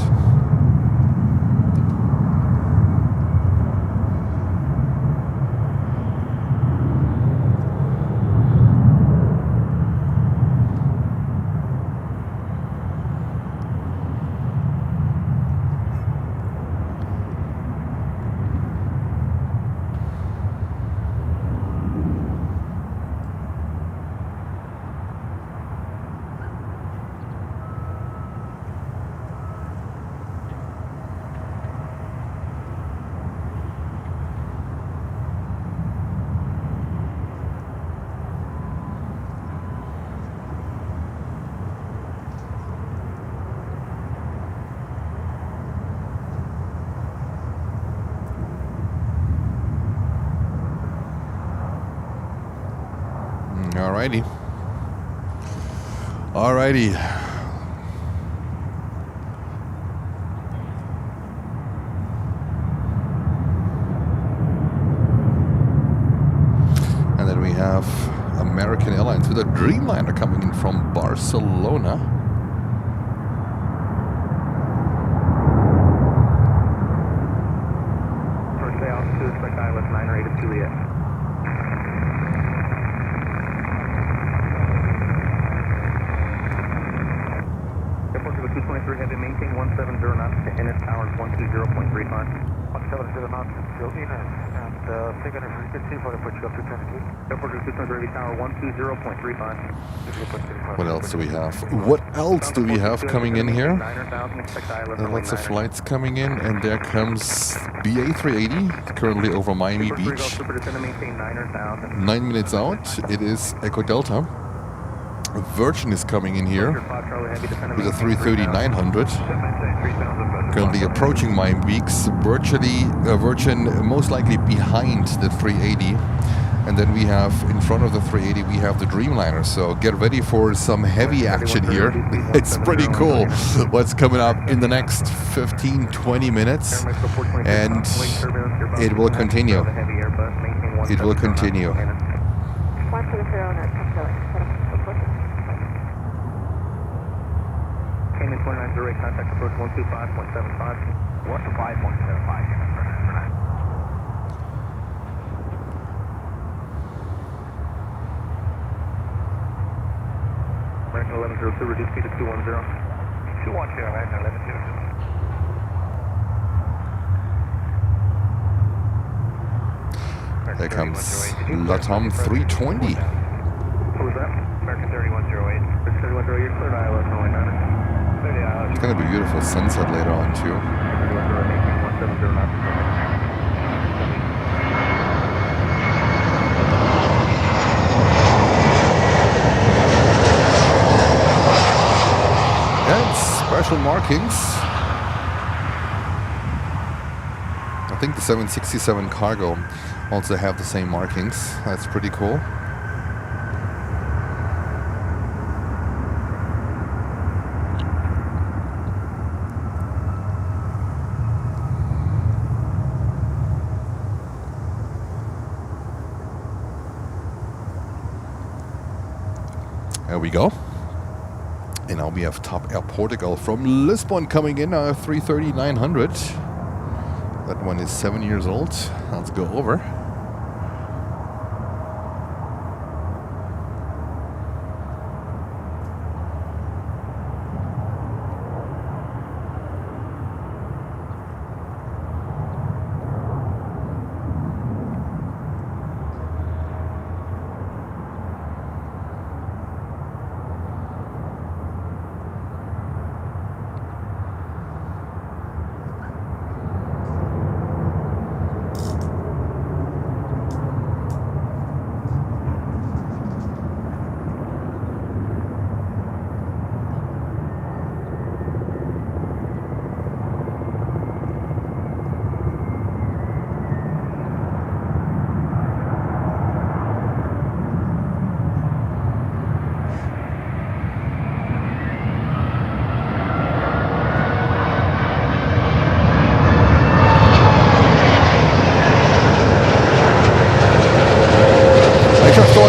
Alrighty. Alrighty. And then we have American Airlines with a Dreamliner coming in from Barcelona. First day altitude, expect ILS 9 to Juliet. Airport 223 heavy, maintain 170 knots to NS towers 120.35. 170 knots until Inner, and take on a frequency for the push up to 22. Airport 223 heavy tower 120.35. What else do we have? What else do we have coming in here? Lots of flights coming in, and there comes BA 380, currently over Miami Beach. 9 minutes out, it is Echo Delta. Virgin is coming in here with a 330-900. Currently approaching Miami Beach, Virgin most likely behind the 380. And then we have, in front of the 380, we have the Dreamliner. So get ready for some heavy action here. It's pretty cool what's coming up in the next 15-20 minutes. And it will continue. It will continue. Cayman 2908, contact approach 125.75. 125.75. American 1102, reduce speed to 210. 210, American 1102. There comes LATAM 320. Who was that? American 3108. 3108, you're cleared ILS 9. It's going to be beautiful sunset later on too. And special markings. I think the 767 cargo also have the same markings. That's pretty cool. There we go. And now we have Top Air Portugal from Lisbon coming in, 330-900. That one is 7 years old. Let's go over.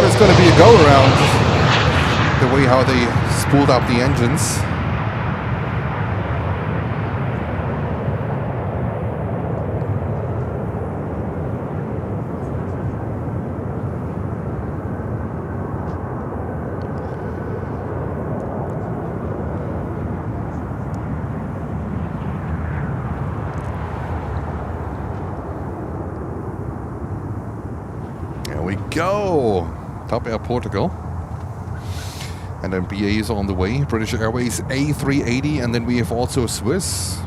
It's going to be a go around the way how they spooled up the engines. There we go. Top Air Portugal. And then BA is on the way. British Airways A380. And then we have also Swiss.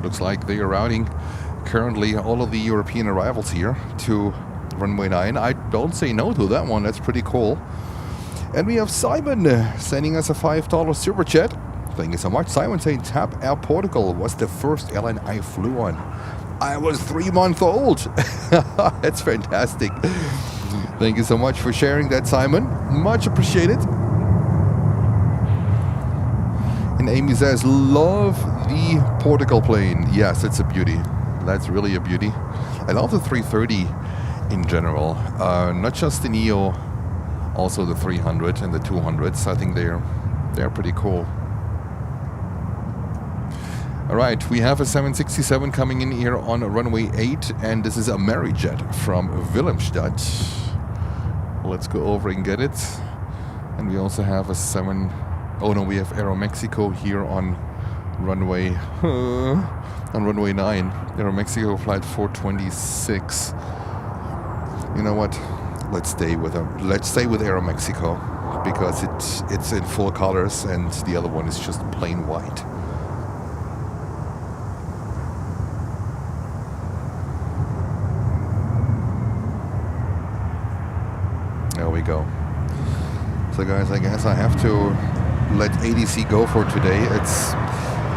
Looks like they are routing currently all of the European arrivals here to runway 9. I don't say no to that one. That's pretty cool. And we have Simon sending us a $5 super chat. Thank you so much. Simon saying Top Air Portugal was the first airline I flew on. I was 3 months old. That's fantastic. Thank you so much for sharing that, Simon. Much appreciated. And Amy says, love the Portugal plane. Yes, it's a beauty. That's really a beauty. I love the 330 in general. Not just the Neo, also the 300 and the 200s. I think they're pretty cool. All right, we have a 767 coming in here on runway 8, and this is a Amerijet from Wilhelmstad. Let's go over and get it. And we also have a we have Aeromexico here on runway 9. Aeromexico flight 426. You know what? Let's stay with Aeromexico because it's in full colors and the other one is just plain white. There we go. So guys, I guess I have to let ADC go for today. It's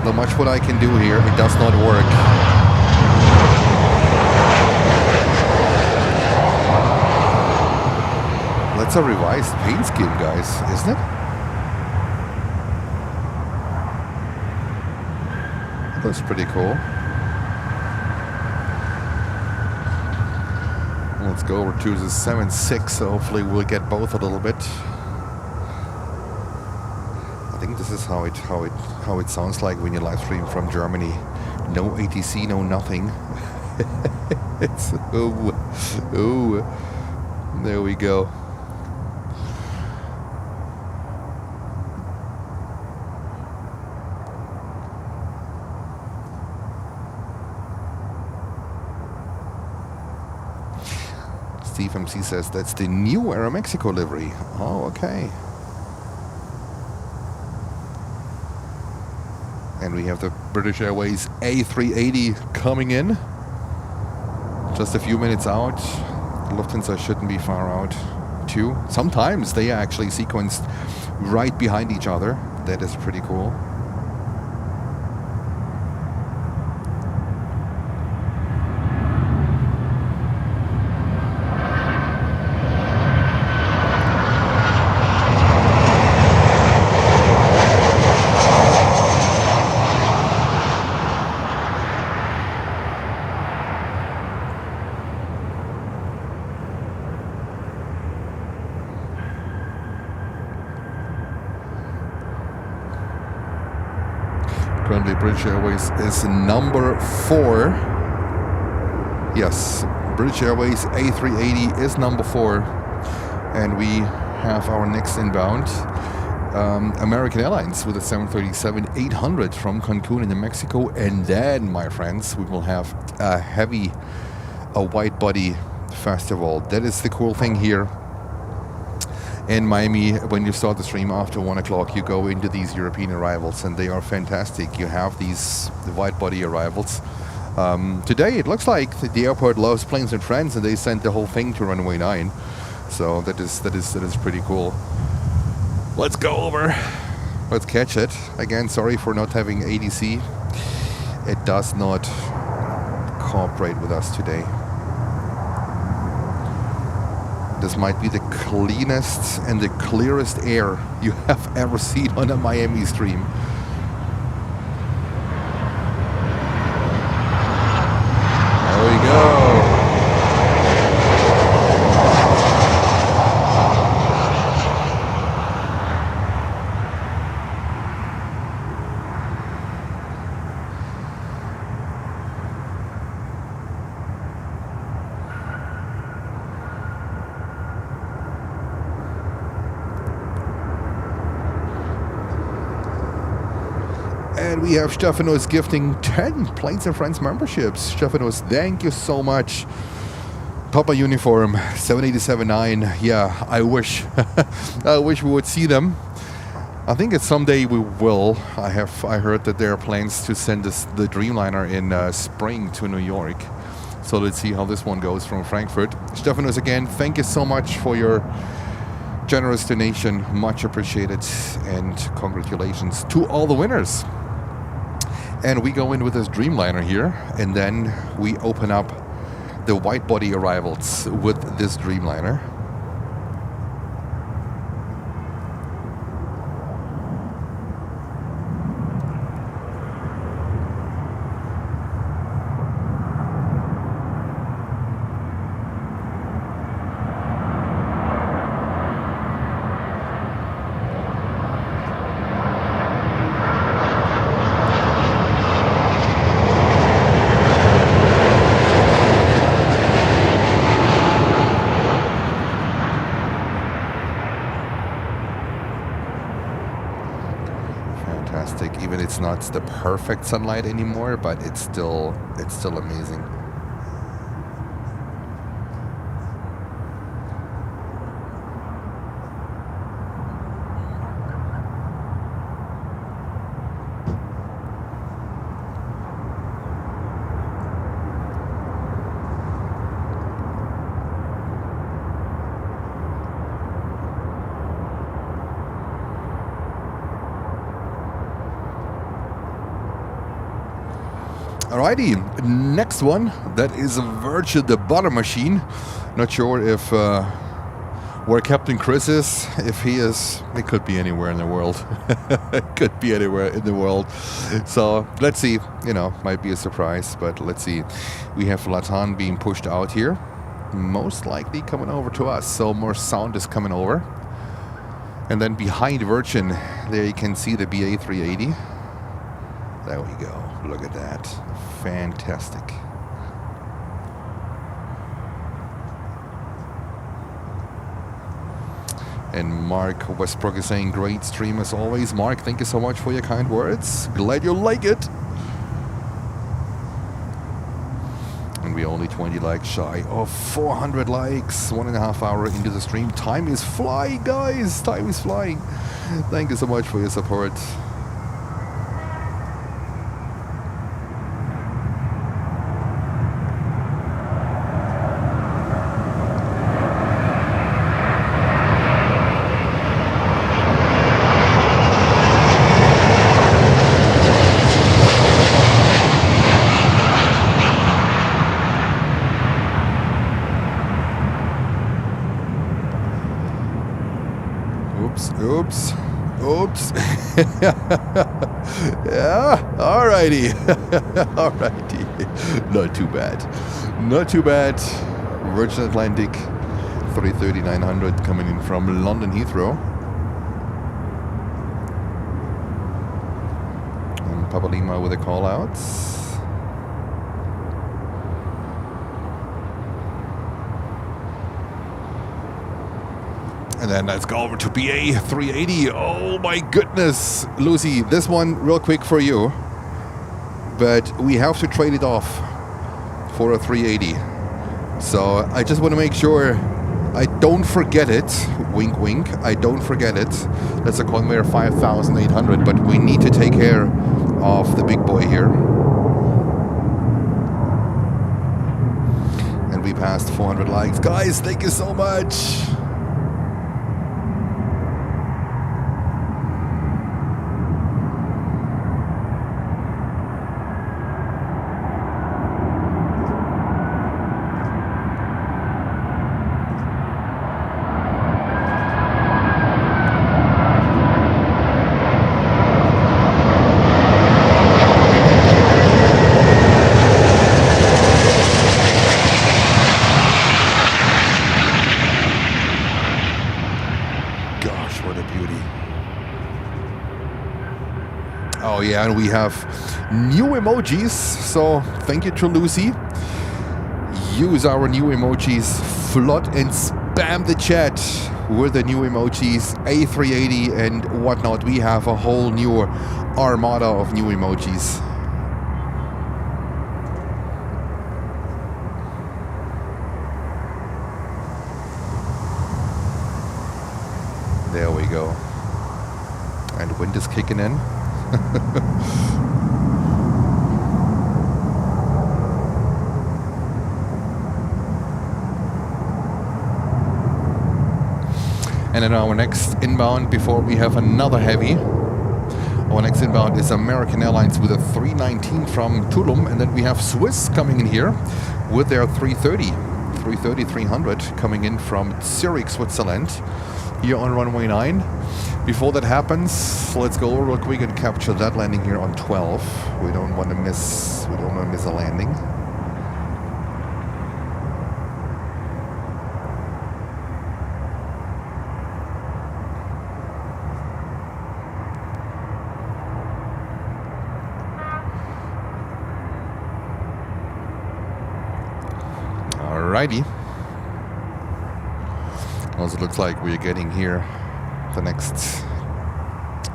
not much what I can do here. It does not work. That's a revised paint scheme, guys, isn't it? That's pretty cool. Let's go over to the 7.6, so hopefully we'll get both a little bit. I think this is how it sounds like when you live stream from Germany. No ATC, no nothing. It's there we go. Steve MC says that's the new Aeromexico livery. Oh, okay. And we have the British Airways A380 coming in. Just a few minutes out. Lufthansa shouldn't be far out too. Sometimes they are actually sequenced right behind each other. That is pretty cool. Currently, British Airways is number 4. Yes, British Airways A380 is number 4. And we have our next inbound. American Airlines with a 737-800 from Cancun in Mexico. And then, my friends, we will have a wide body festival. That is the cool thing here in Miami. When you start the stream after 1 o'clock, you go into these European arrivals, and they are fantastic. You have these wide body arrivals. Today, it looks like the airport loves planes and friends, and they sent the whole thing to runway 9. So that is pretty cool. Let's go over. Let's catch it. Again, sorry for not having ADC. It does not cooperate with us today. This might be the cleanest and the clearest air you have ever seen on a Miami stream. There we go. And we have Stefanos gifting 10 Planes and Friends memberships. Stefanos, thank you so much. Papa Uniform 787-9. Yeah, I wish I wish we would see them. I think it's someday we will. I heard that there are plans to send us the Dreamliner in spring to New York. So let's see how this one goes from Frankfurt. Stefanos, again, thank you so much for your generous donation. Much appreciated. And congratulations to all the winners. And we go in with this Dreamliner here, and then we open up the wide body arrivals with this Dreamliner. Even it's not the perfect sunlight anymore, but it's still amazing. Alrighty, next one, that is Virgin, the butter machine. Not sure if where Captain Chris is, if he is, it could be anywhere in the world. It could be anywhere in the world. So let's see, might be a surprise, but let's see. We have Latan being pushed out here, most likely coming over to us, so more sound is coming over. And then behind Virgin, there you can see the BA 380. There we go. Look at that. Fantastic. And Mark Westbrook is saying, great stream as always. Mark, thank you so much for your kind words. Glad you like it. And we're only 20 likes shy of 400 likes. 1.5 hours into the stream. Time is flying, guys. Time is flying. Thank you so much for your support. Oops. Yeah, alrighty. Alrighty. Not too bad. Virgin Atlantic 330-900 coming in from London Heathrow. And Papa Lima with the call outs. And then let's go over to BA 380. Oh my goodness. Lucy, this one real quick for you. But we have to trade it off for a 380. So I just want to make sure I don't forget it. Wink, wink. I don't forget it. That's a Convair 5800, but we need to take care of the big boy here. And we passed 400 likes. Guys, thank you so much. Oh yeah, and we have new emojis, so thank you to Lucy. Use our new emojis, flood and spam the chat with the new emojis, A380 and whatnot. We have a whole new armada of new emojis. There we go. And wind is kicking in. And then our next inbound before we have another heavy. Our next inbound is American Airlines with a 319 from Tulum, and then we have Swiss coming in here with their 330-300 coming in from Zurich, Switzerland, here on runway 9. Before that happens, let's go real quick and capture that landing here on 12. We don't want to miss a landing. Alrighty. Also looks like we're getting here the next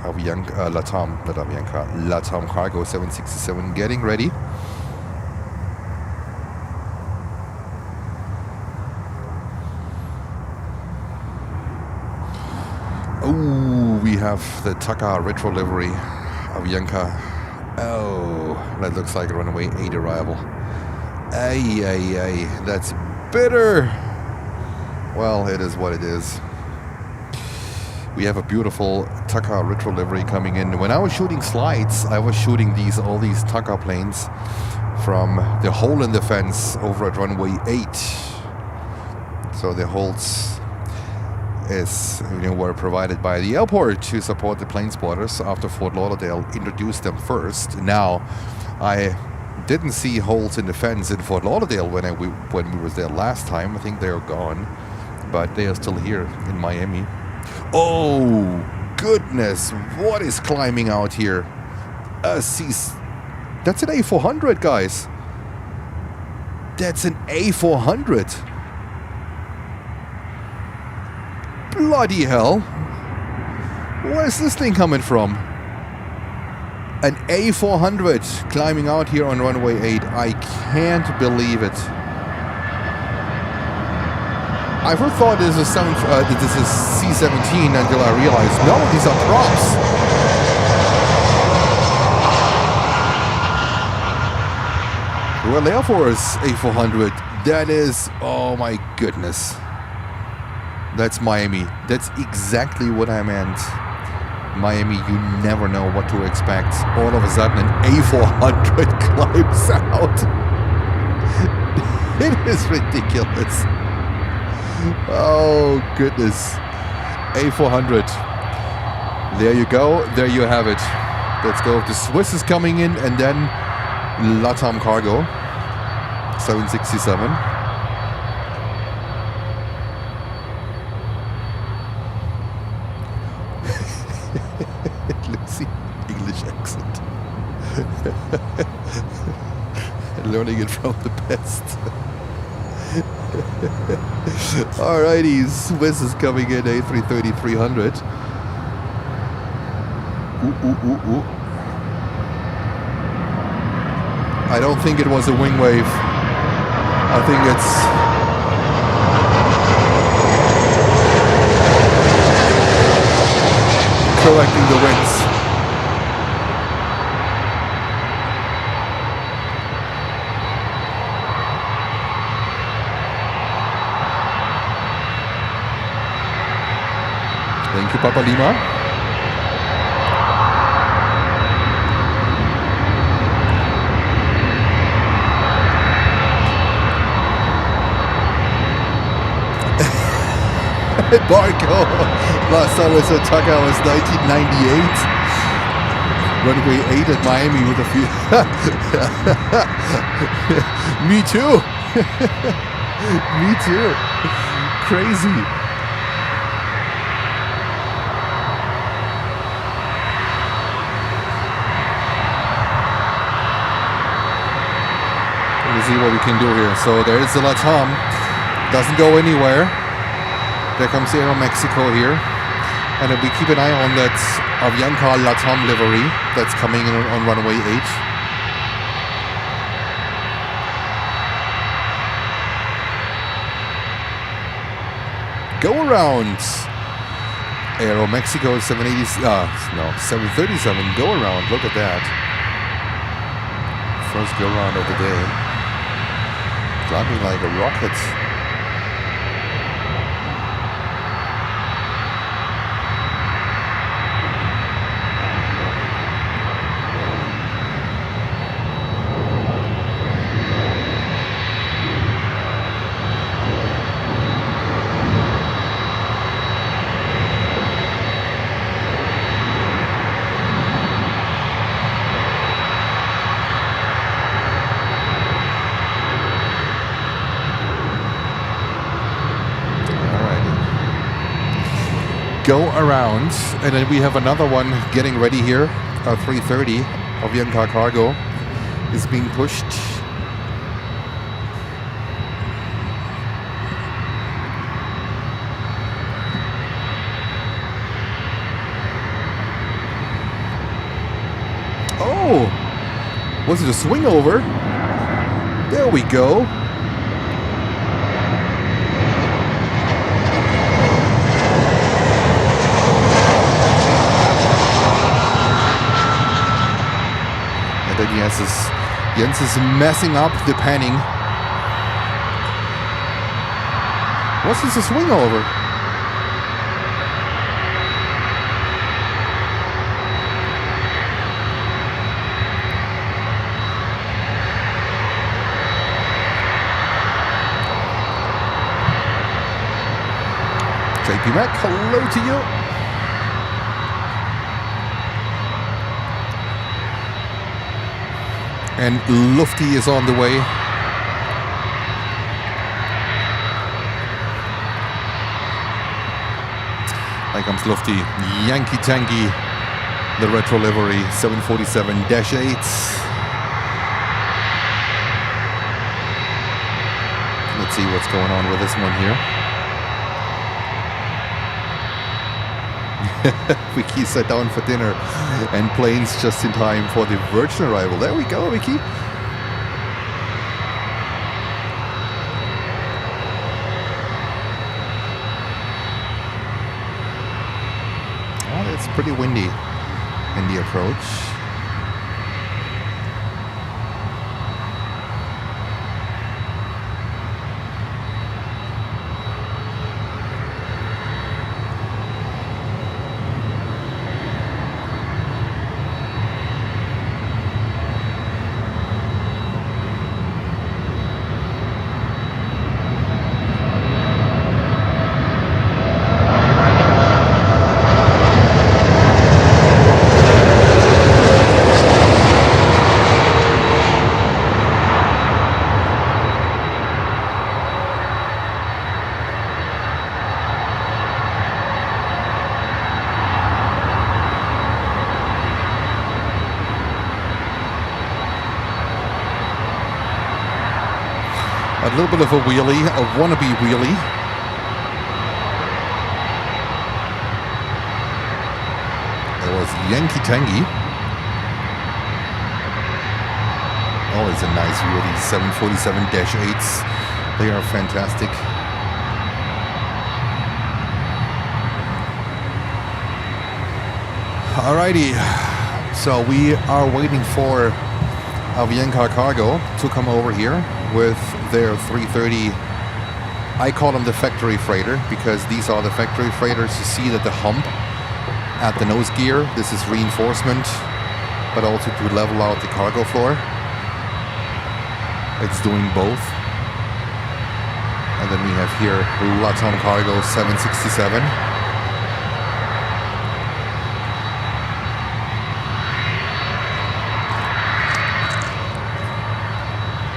LATAM cargo 767 getting ready. Oh, we have the Taka retro livery Avianca. Oh, that looks like a runway 8 arrival. Ay, that's bitter. Well, it is what it is. We have a beautiful Taka retro livery coming in. When I was shooting slides, I was shooting all these Taka planes from the hole in the fence over at runway 8. So the holes were provided by the airport to support the plane spotters after Fort Lauderdale introduced them first. Now, I didn't see holes in the fence in Fort Lauderdale when we were there last time. I think they are gone, but they are still here in Miami. Oh goodness, what is climbing out here? That's an A400, guys. That's an A400. Bloody hell. Where's this thing coming from? An A400 climbing out here on runway 8. I can't believe it. I first thought this is C-17 until I realized, no, these are props. Well, Air Force A400. That is, oh my goodness. That's Miami. That's exactly what I meant. Miami, you never know what to expect. All of a sudden, an A400 climbs out. It is ridiculous. Oh, goodness. A400. There you go. There you have it. Let's go. The Swiss is coming in, and then LATAM cargo. 767. Let's see. English accent. Learning it from the best. Alrighty, Swiss is coming in, A330-300. Ooh. I don't think it was a wing wave. I think it's... correcting the winds. Thank you, Papa Lima. Barco. Last time I saw Tucker was 1998. Runway 8 at Miami with a few. Me too. Me too. Crazy. Let's see what we can do here. So there is the Latam. Doesn't go anywhere. There comes Aero Mexico here. And we keep an eye on that Avianca Latam livery that's coming in on runway 8. Go around. Aero Mexico 737. Go around. Look at that. First go around of the day. Dropping like a rocket. Go around, and then we have another one getting ready here. 330 Avianca Cargo is being pushed. Oh, was it a swing over? There we go. Jens is messing up the panning. What's this a swing over? JP Mac, hello to you. And Lufty is on the way. Here comes Lufty. Yankee Tanky. The retro livery 747-8. Let's see what's going on with this one here. Vicky sat down for dinner and planes just in time for the Virgin arrival. There we go, Vicky. Oh, it's pretty windy in the approach. A little bit of a wheelie, a wannabe wheelie. It was Yankee Tangy. Always a nice wheelie. 747-8s. They are fantastic. Alrighty. So we are waiting for Avianca Cargo to come over here with their 330. I call them the factory freighter because these are the factory freighters. You see that the hump at the nose gear, this is reinforcement, but also to level out the cargo floor. It's doing both. And then we have here Latam Cargo 767.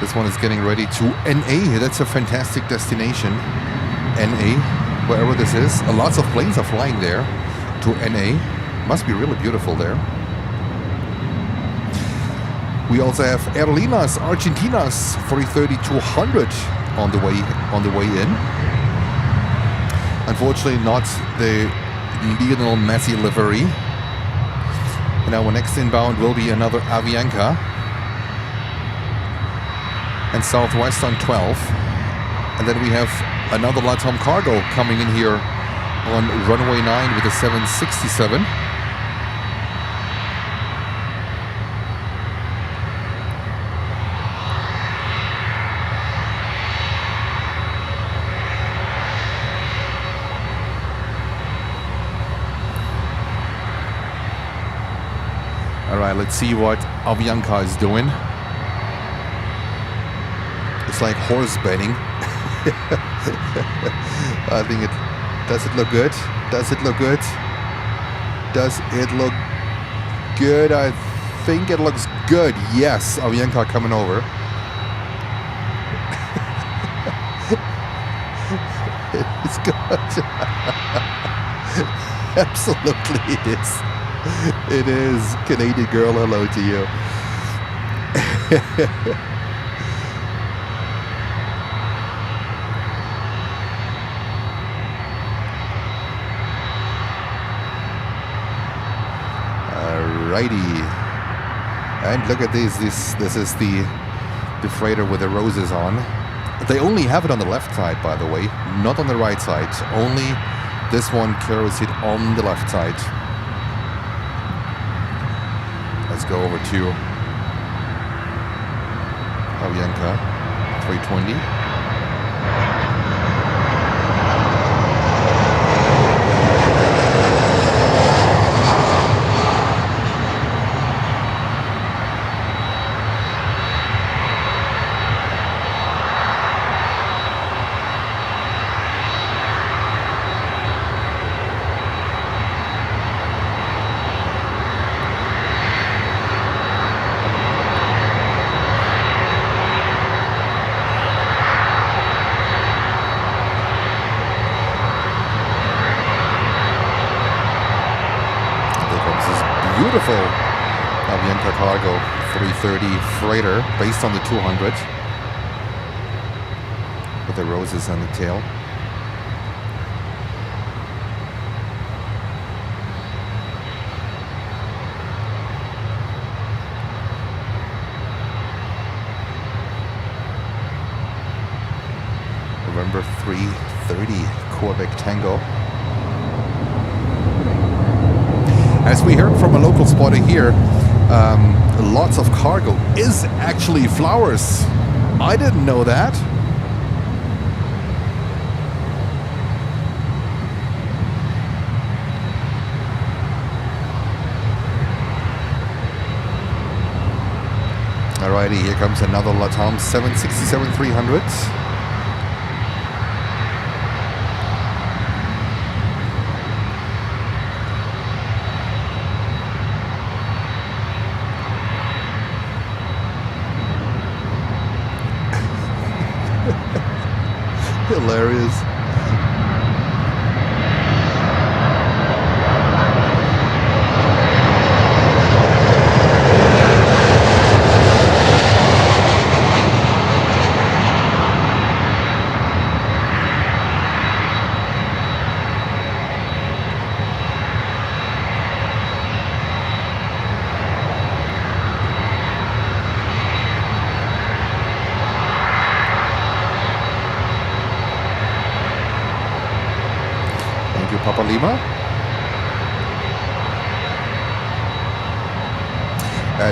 This one is getting ready to NA. That's a fantastic destination. NA, wherever this is. Lots of planes are flying there to NA. Must be really beautiful there. We also have Aerolíneas Argentinas 330-200 on the way in. Unfortunately, not the Lionel Messi livery. And our next inbound will be another Avianca. And Southwest on 12. And then we have another Latam Cargo coming in here on runway 9 with a 767. All right, let's see what Avianca is doing. It's like horse betting. I think it... Does it look good? Does it look good? Does it look good? I think it looks good. Yes, Avianca coming over. It's good. Absolutely it is. It is. Canadian girl, hello to you. Alrighty. And look at this. This is the freighter with the roses on. They only have it on the left side, by the way, not on the right side. Only this one carries it on the left side. Let's go over to Avianca 320. Beautiful Avianca Cargo 330 freighter based on the 200 with the roses on the tail. November 330 Quebec Tango. As we heard from a local spotter here, lots of cargo is actually flowers. I didn't know that. Alrighty, here comes another Latam 767-300. Hilarious.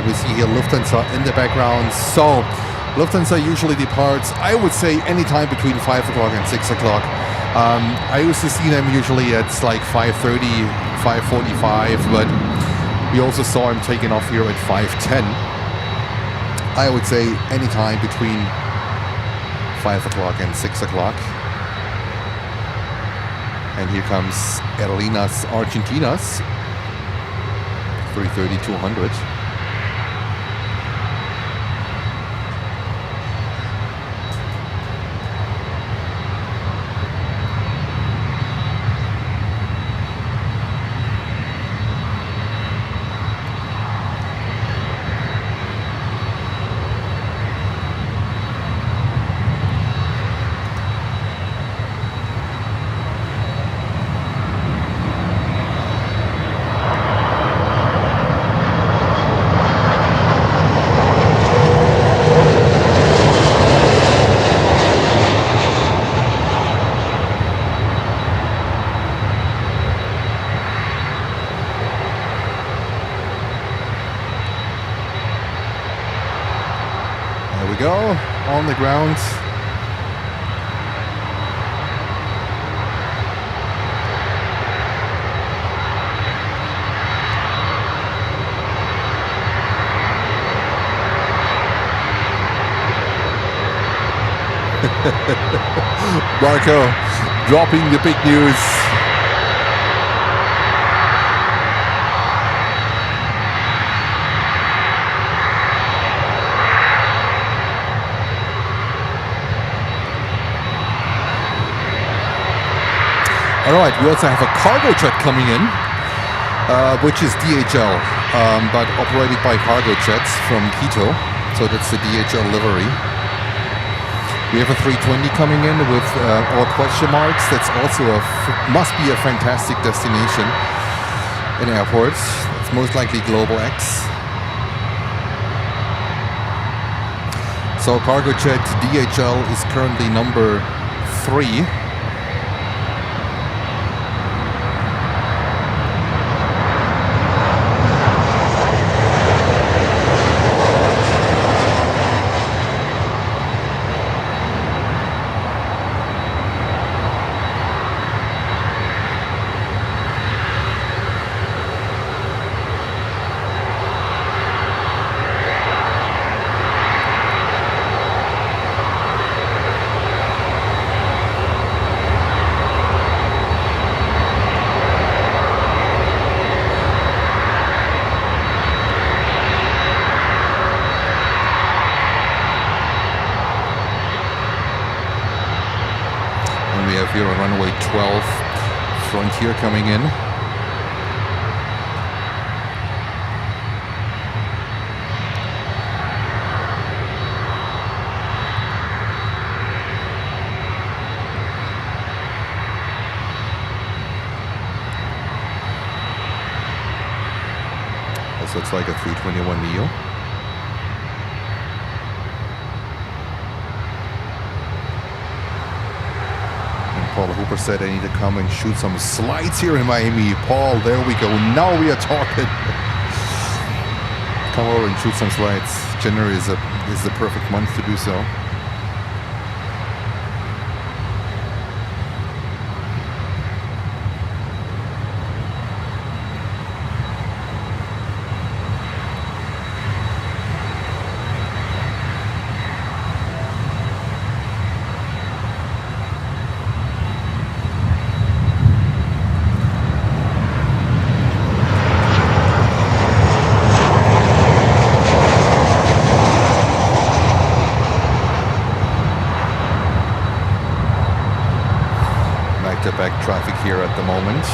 We see here Lufthansa in the background. So Lufthansa usually departs, I would say, anytime between 5 o'clock and 6 o'clock. I used to see them usually at like 5:30, 5:45, but we also saw him taking off here at 5:10. I would say anytime between 5 o'clock and 6 o'clock. And here comes Aerolíneas Argentinas, 330-200. Go on the ground. Marco dropping the big news. All right, we also have a cargo jet coming in, which is DHL, but operated by cargo jets from Quito. So that's the DHL livery. We have a 320 coming in with all question marks. That's also must be a fantastic destination in airports. It's most likely Global X. So cargo jet DHL is currently number 3. Here on runway 12, Frontier coming in. Also, it's like a 321 Neo. Paul Hooper said I need to come and shoot some slides here in Miami. Paul, there we go. Now we are talking. Come over and shoot some slides. January is the perfect month to do so. Back traffic here at the moment.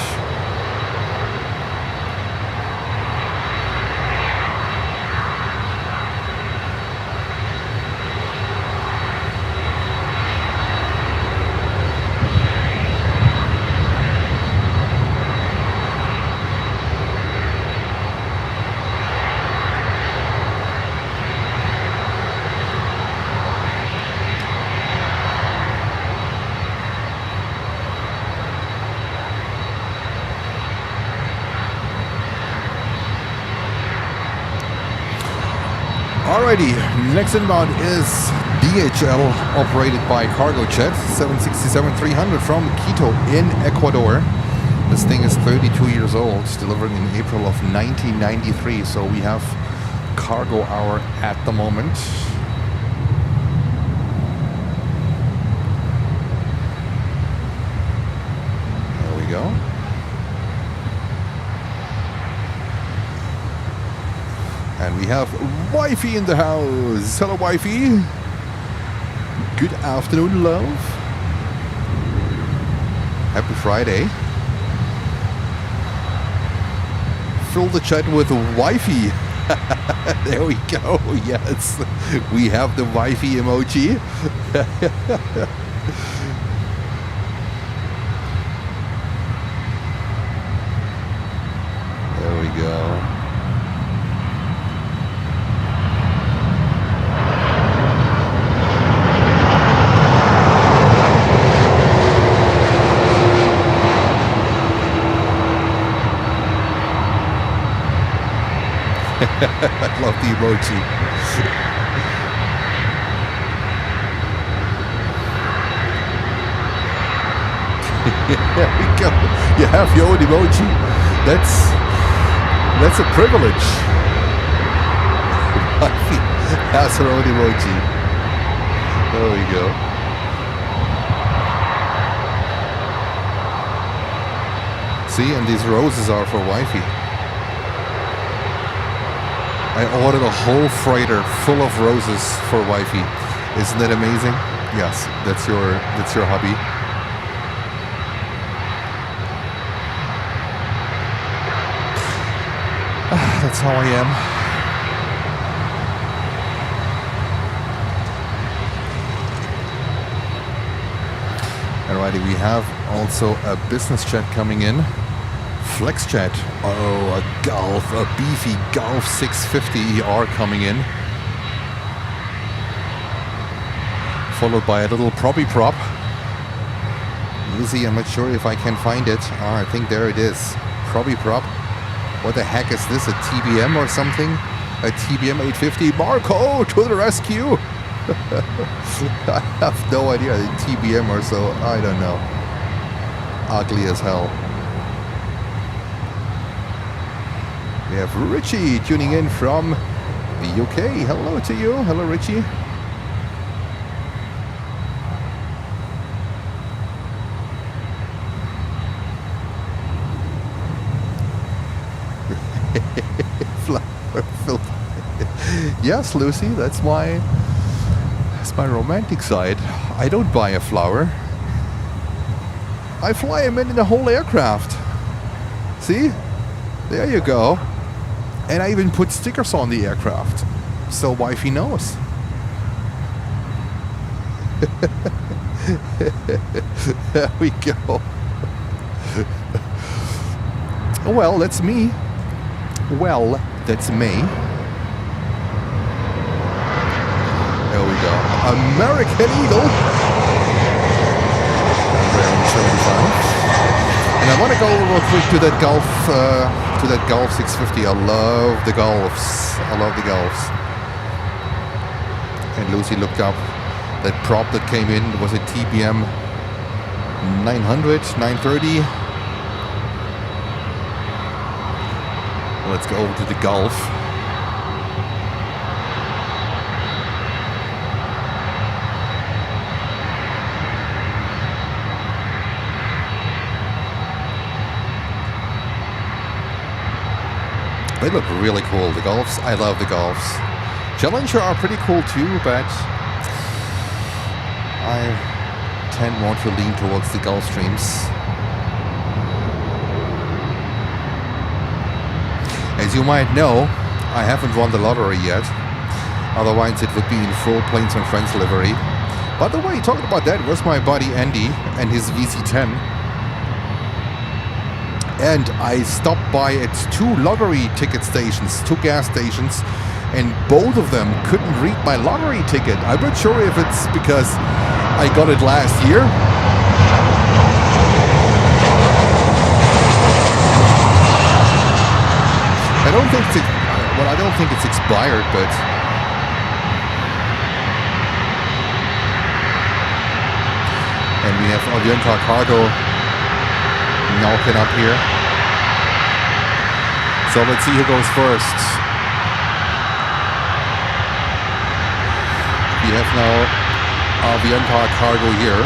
Alrighty, next inbound is DHL operated by Cargojet 767-300 from Quito in Ecuador. This thing is 32 years old, delivered in April of 1993, so we have cargo hour at the moment. There we go. And we have Wifey in the house. Hello, Wifey. Good afternoon, love. Happy Friday. Fill the chat with Wifey. There we go. Yes, we have the Wifey emoji. There we go. I love the emoji. There we go. You have your own emoji. That's a privilege. Wifey has her own emoji. There we go. See, and these roses are for Wifey. I ordered a whole freighter full of roses for Wifey. Isn't that amazing? Yes, that's your hobby. That's how I am. Alrighty, we have also a business jet coming in. Flex jet. Oh, a beefy Golf 650 ER coming in. Followed by a little proppy prop. Lucy, I'm not sure if I can find it. I think there it is. Proppy prop. What the heck is this? A TBM or something? A TBM 850? Marco, to the rescue! I have no idea. A TBM or so. I don't know. Ugly as hell. We have Richie tuning in from the UK. Hello to you. Hello, Richie. Flower filter. Yes, Lucy, that's my romantic side. I don't buy a flower. I fly him in the whole aircraft. See? There you go. And I even put stickers on the aircraft, so Wifey knows. There we go. Well, that's me. Well, that's me. There we go. American Eagle. Around 75. And I want to go real quick to that Golf 650. I love the Golfs. I love the Golfs. And Lucy looked up that prop that came in. It was a TBM 900, 930. Let's go over to the Golf. They look really cool, the Golfs. I love the Golfs. Challenger are pretty cool too, but I tend more to lean towards the Gulfstreams. As you might know, I haven't won the lottery yet. Otherwise it would be in full Planes and Friends livery. By the way, talking about that, was my buddy Andy and his VC10. And I stopped by at 2 lottery ticket stations, 2 gas stations, and both of them couldn't read my lottery ticket. I'm not sure if it's because I got it last year. I don't think it's expired, but And we have Aviation cargo knocking up here. So let's see who goes first. We have now Aviation cargo here.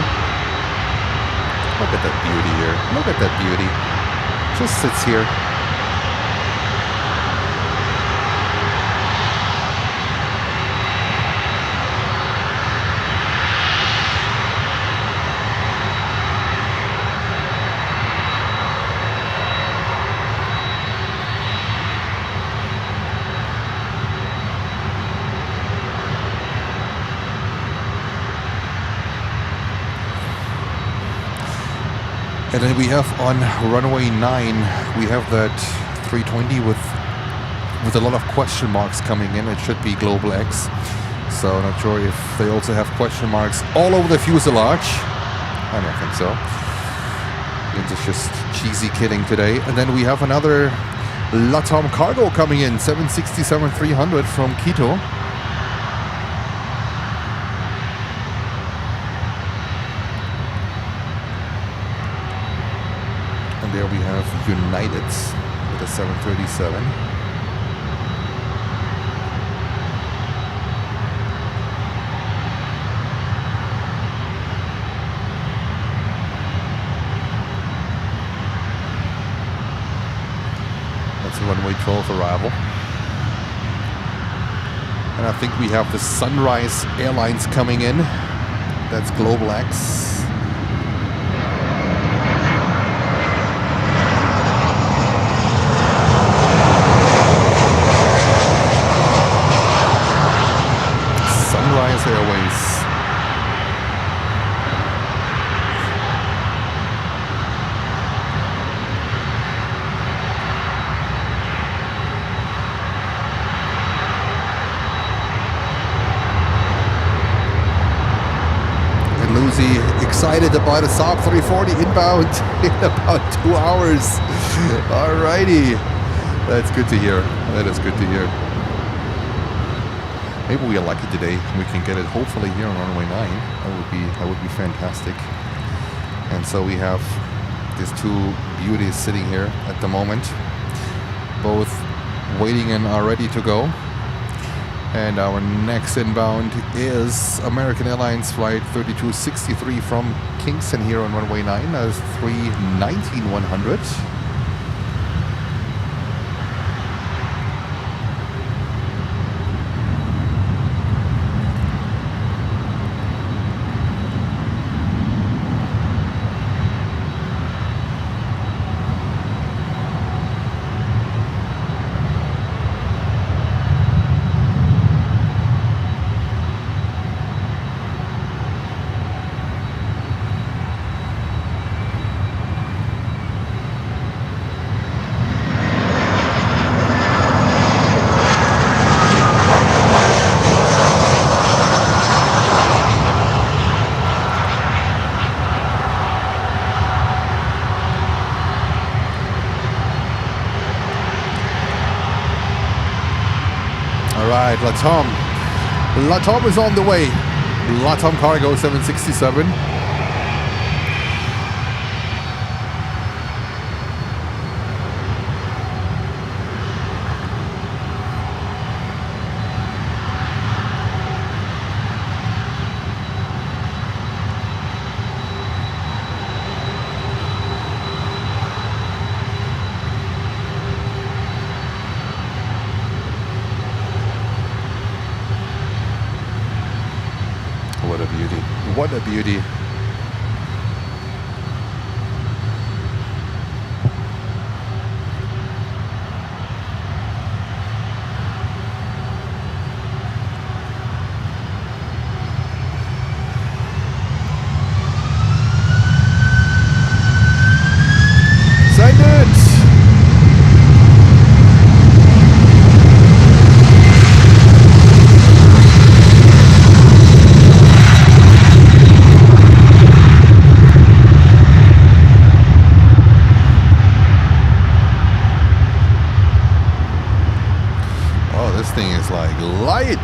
Look at that beauty here. Look at that beauty. Just sits here. And then we have on runway 9, we have that 320 with a lot of question marks coming in. It should be Global X. So not sure if they also have question marks all over the fuselage. I don't think so. It's just cheesy kidding today. And then we have another LATAM cargo coming in, 767-300 from Quito. There we have United with a 737. That's a runway 12 arrival. And I think we have the Sunrise Airlines coming in. That's Global X. Airways. And Lucy excited about a Saab 340 inbound in about 2 hours. Alrighty. That's good to hear. That is good to hear. Maybe we are lucky today. We can get it hopefully here on runway 9. That would be fantastic. And so we have these two beauties sitting here at the moment, both waiting and are ready to go. And our next inbound is American Airlines flight 3263 from Kingston here on runway 9. That is 319-100. Alright, LATAM is on the way. LATAM cargo 767. What a beauty. What a beauty. Send it! Thing is like light.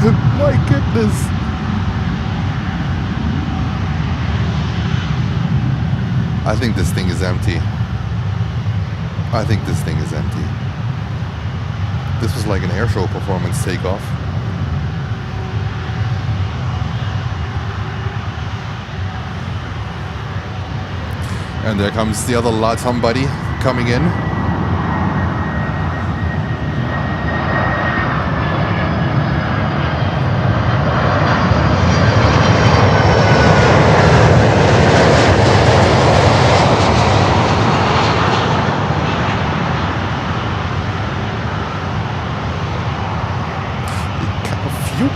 My goodness. I think this thing is empty. I think this thing is empty. This was like an airshow performance takeoff. And there comes the other Latam buddy coming in.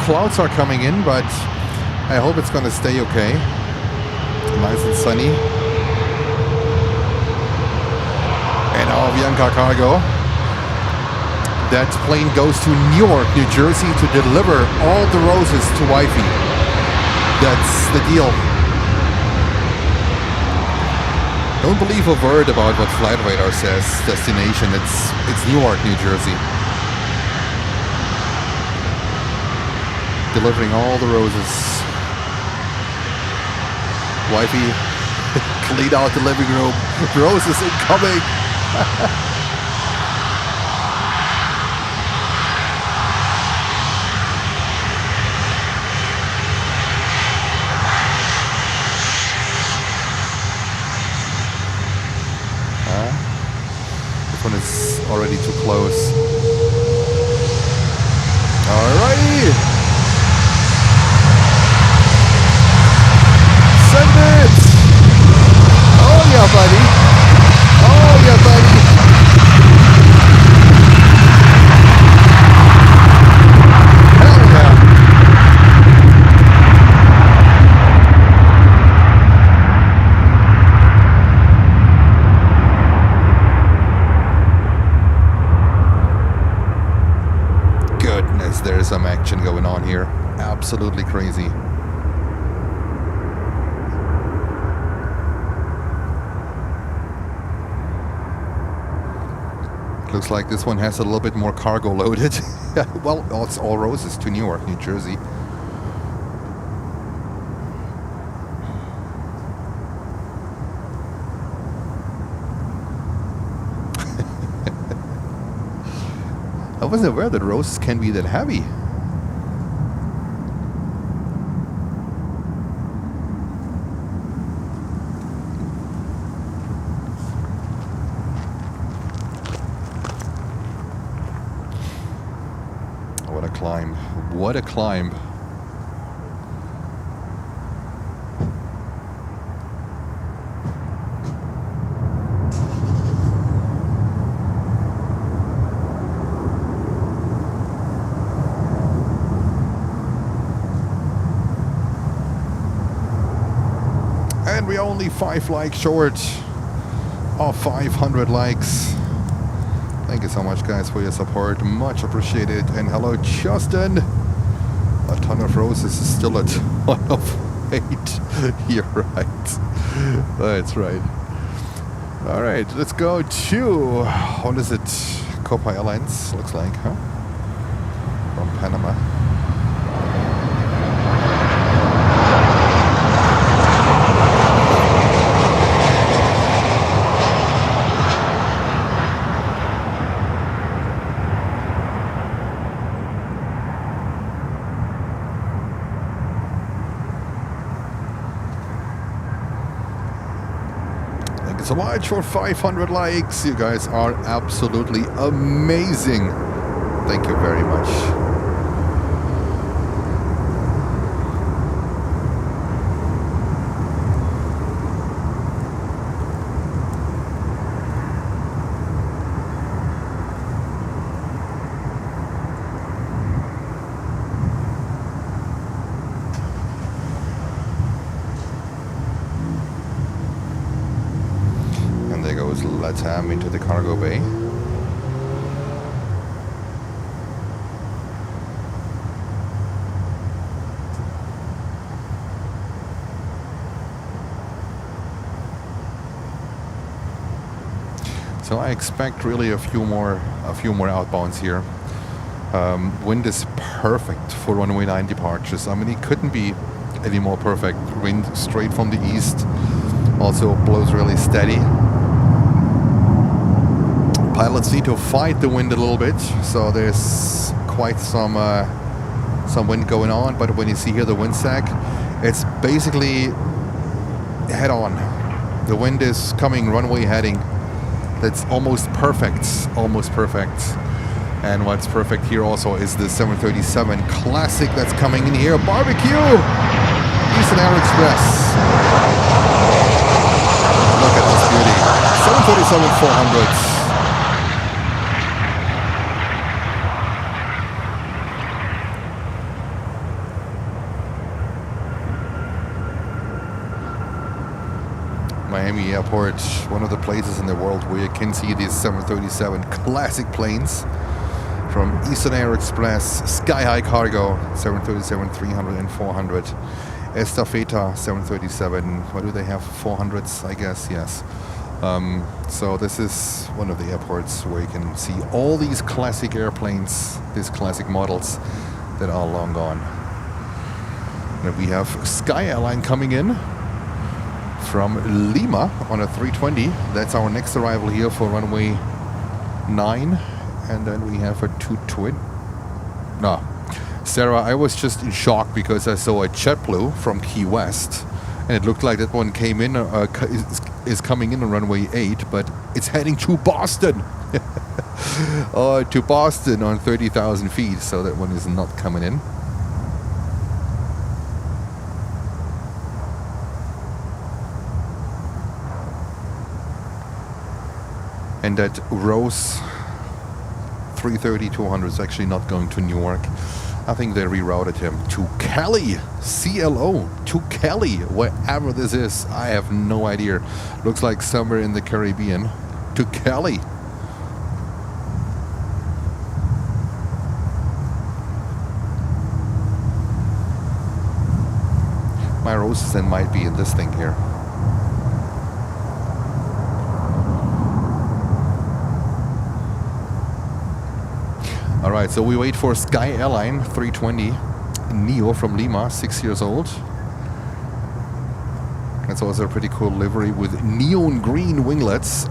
Clouds are coming in, but I hope it's going to stay okay. Nice and sunny. And Avianca cargo. That plane goes to Newark, New Jersey to deliver all the roses to wifey. That's the deal. Don't believe a word about what flight radar says. Destination, it's Newark, New Jersey. Delivering all the roses. Wifey, clean out the living room. Roses incoming. This one is already too close. Alrighty. Send it! Oh yeah, buddy! Oh yeah, buddy! Hell yeah! Goodness, there's some action going on here. Absolutely crazy. Looks like this one has a little bit more cargo loaded. Well, it's all roses to Newark, New Jersey. I wasn't aware that roses can be that heavy. What a climb. What a climb. And we're only 5 likes short of 500 likes. Thank you so much, guys, for your support. Much appreciated. And hello, Justin. A ton of roses is still a ton of weight. You're right. That's right. All right, let's go to, what is it? Copa Airlines, looks like, huh? From Panama. So much for 500 likes. You guys are absolutely amazing. Thank you very much. Latam into the cargo bay. So I expect really a few more outbounds here. Wind is perfect for runway 9 departures. I mean, it couldn't be any more perfect. Wind straight from the east, also blows really steady. Pilots need to fight the wind a little bit, so there's quite some wind going on. But when you see here the wind sack, it's basically head on. The wind is coming runway heading. That's almost perfect, almost perfect. And what's perfect here also is the 737 Classic that's coming in here. Barbecue! Eastern Air Express. Look at this beauty. 737-400s. Miami Airport, one of the places in the world where you can see these 737 Classic planes from Eastern Air Express, Sky High Cargo, 737-300 and 400, Estafeta 737, what do they have, 400s, I guess, yes. So this is one of the airports where you can see all these classic airplanes, these classic models that are long gone. And we have Sky Airline coming in from Lima on a 320. That's our next arrival here for runway 9. And then we have a 220. No, Sarah, I was just in shock because I saw a JetBlue from Key West, and it looked like that one came in, is coming in on runway 8, but it's heading to Boston. To Boston on 30,000 feet, so that one is not coming in. And that Rose 330-200 is actually not going to Newark. I think they rerouted him to Cali, CLO, to Cali, wherever this is. I have no idea. Looks like somewhere in the Caribbean. To Cali. My Roses then might be in this thing here. Alright, so we wait for Sky Airline 320 Neo from Lima, 6 years old. That's also a pretty cool livery with neon green winglets.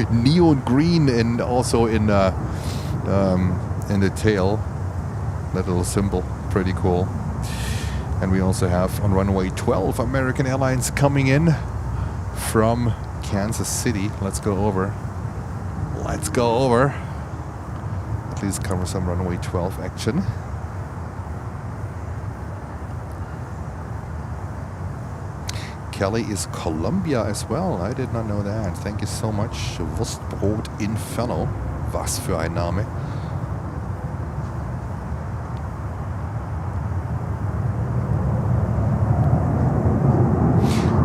Neon green and also in the tail. That little symbol, pretty cool. And we also have on runway 12 American Airlines coming in from Kansas City. Let's go over. Let's go over. At least cover some runway 12 action. Kelly is Colombia as well. I did not know that. Thank you so much. Wurstbrot Inferno. Was für ein Name.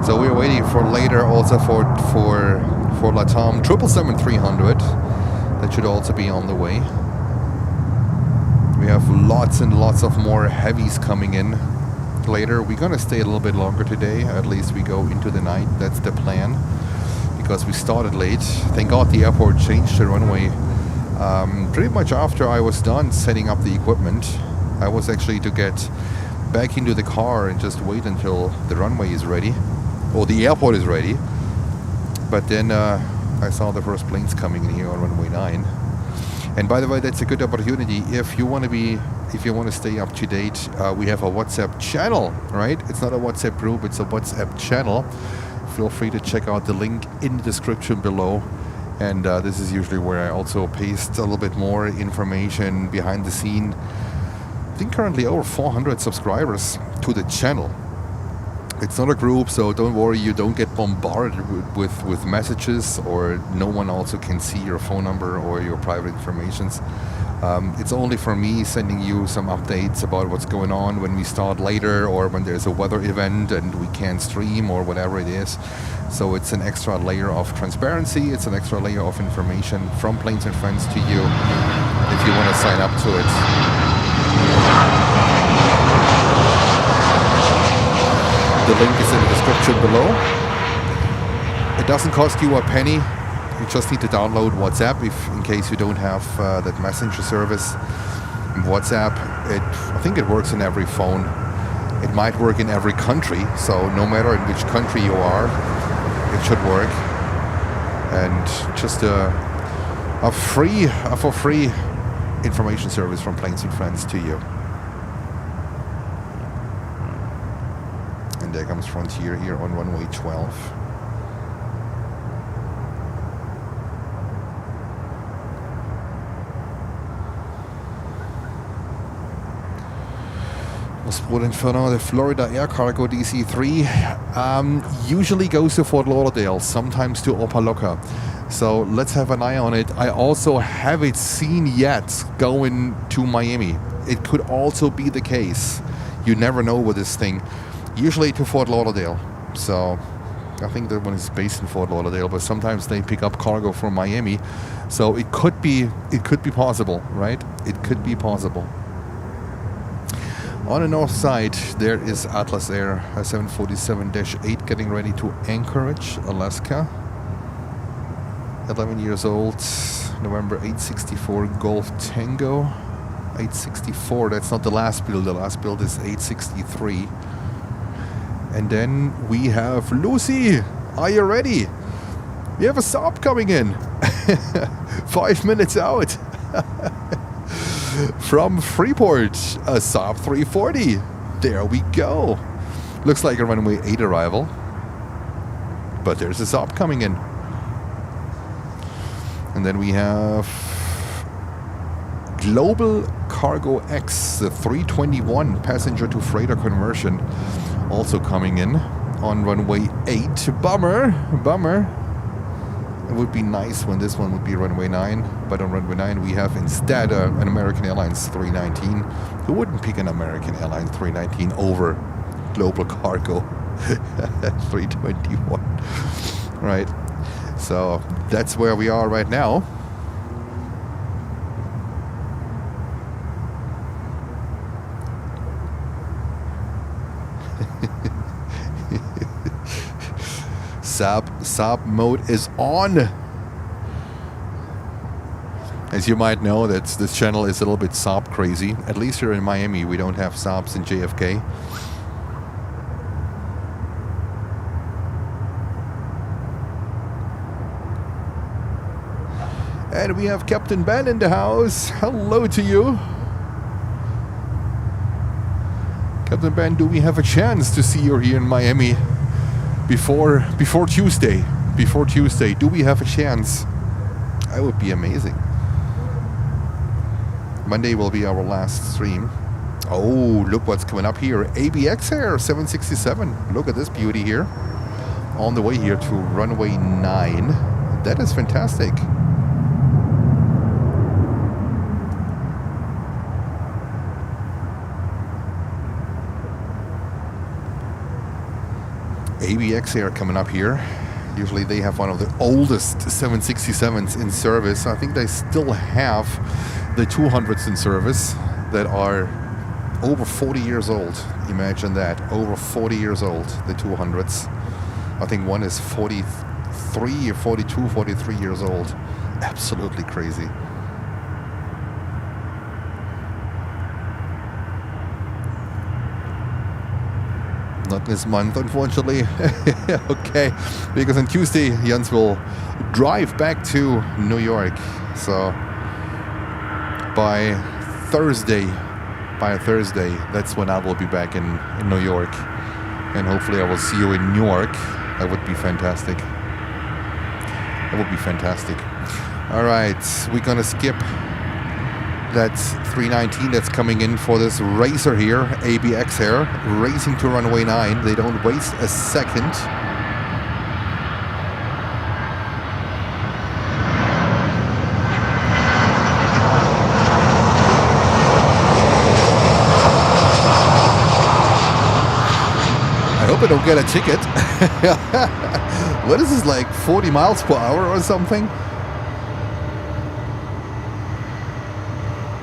So we're waiting for later also for LATAM 777-300. That should also be on the way. We have lots and lots of more heavies coming in later. We're gonna stay a little bit longer today. At least we go into the night. That's the plan. Because we started late. Thank God the airport changed the runway. Pretty much after I was done setting up the equipment, I was actually to get back into the car and just wait until the runway is ready. Or the airport is ready. But then I saw the first planes coming in here on runway 9. And by the way, that's a good opportunity if you want to stay up to date. We have a WhatsApp channel, right? It's not a WhatsApp group, it's a WhatsApp channel. Feel free to check out the link in the description below. And this is usually where I also paste a little bit more information behind the scene. I think currently over 400 subscribers to the channel. It's not a group, so don't worry, you don't get bombarded with messages, or no one also can see your phone number or your private informations. It's only for me sending you some updates about what's going on when we start later, or when there's a weather event and we can't stream, or whatever it is. So it's an extra layer of transparency, it's an extra layer of information from Planes and Friends to you if you want to sign up to it. The link is in the description below. It doesn't cost you a penny. You just need to download WhatsApp in case you don't have that messenger service. WhatsApp, I think it works in every phone. It might work in every country, so no matter in which country you are, it should work. And just a free information service from Planes and Friends to you. And there comes Frontier here on runway 12. Sport Inferno, the Florida Air Cargo DC-3 usually goes to Fort Lauderdale, sometimes to Opa-locka. So let's have an eye on it. I also haven't seen yet going to Miami. It could also be the case. You never know with this thing. Usually to Fort Lauderdale. So I think that one is based in Fort Lauderdale, but sometimes they pick up cargo from Miami. So it could be possible, right? It could be possible. On the north side, there is Atlas Air 747-8 getting ready to Anchorage, Alaska. 11 years old, November 864 Golf Tango. 864, that's not the last build. The last build is 863. And then we have Lucy. Are you ready? We have a Saab coming in. 5 minutes out. From Freeport, a Saab 340. There we go. Looks like a runway 8 arrival. But there's a Saab coming in. And then we have Global Cargo X, the 321 passenger to freighter conversion, also coming in on runway 8. Bummer. It would be nice when this one would be runway 9, but on runway 9 we have instead an American Airlines 319. Who wouldn't pick an American Airlines 319 over Global Cargo 321? Right. So that's where we are right now. Saab mode is on. As you might know, this channel is a little bit Saab crazy. At least here in Miami, we don't have Saabs in JFK. And we have Captain Ben in the house. Hello to you. Captain Ben, do we have a chance to see you here in Miami before Tuesday? Before Tuesday, do we have a chance? That would be amazing. Monday will be our last stream. Oh, look what's coming up here. ABX Air 767. Look at this beauty here. On the way here to runway 9. That is fantastic. ABX Air coming up here. Usually they have one of the oldest 767s in service. I think they still have the 200s in service that are over 40 years old. Imagine that, over 40 years old, the 200s. I think one is 43 or 42, 43 years old. Absolutely crazy. Not this month, unfortunately. Okay, because on Tuesday, Jens will drive back to New York. So by Thursday, that's when I will be back in New York. And hopefully I will see you in Newark. That would be fantastic. That would be fantastic. All right, we're gonna skip that 319 that's coming in for this racer here, ABX Air, racing to runway 9. They don't waste a second. I hope I don't get a ticket. What is this, like 40 miles per hour or something?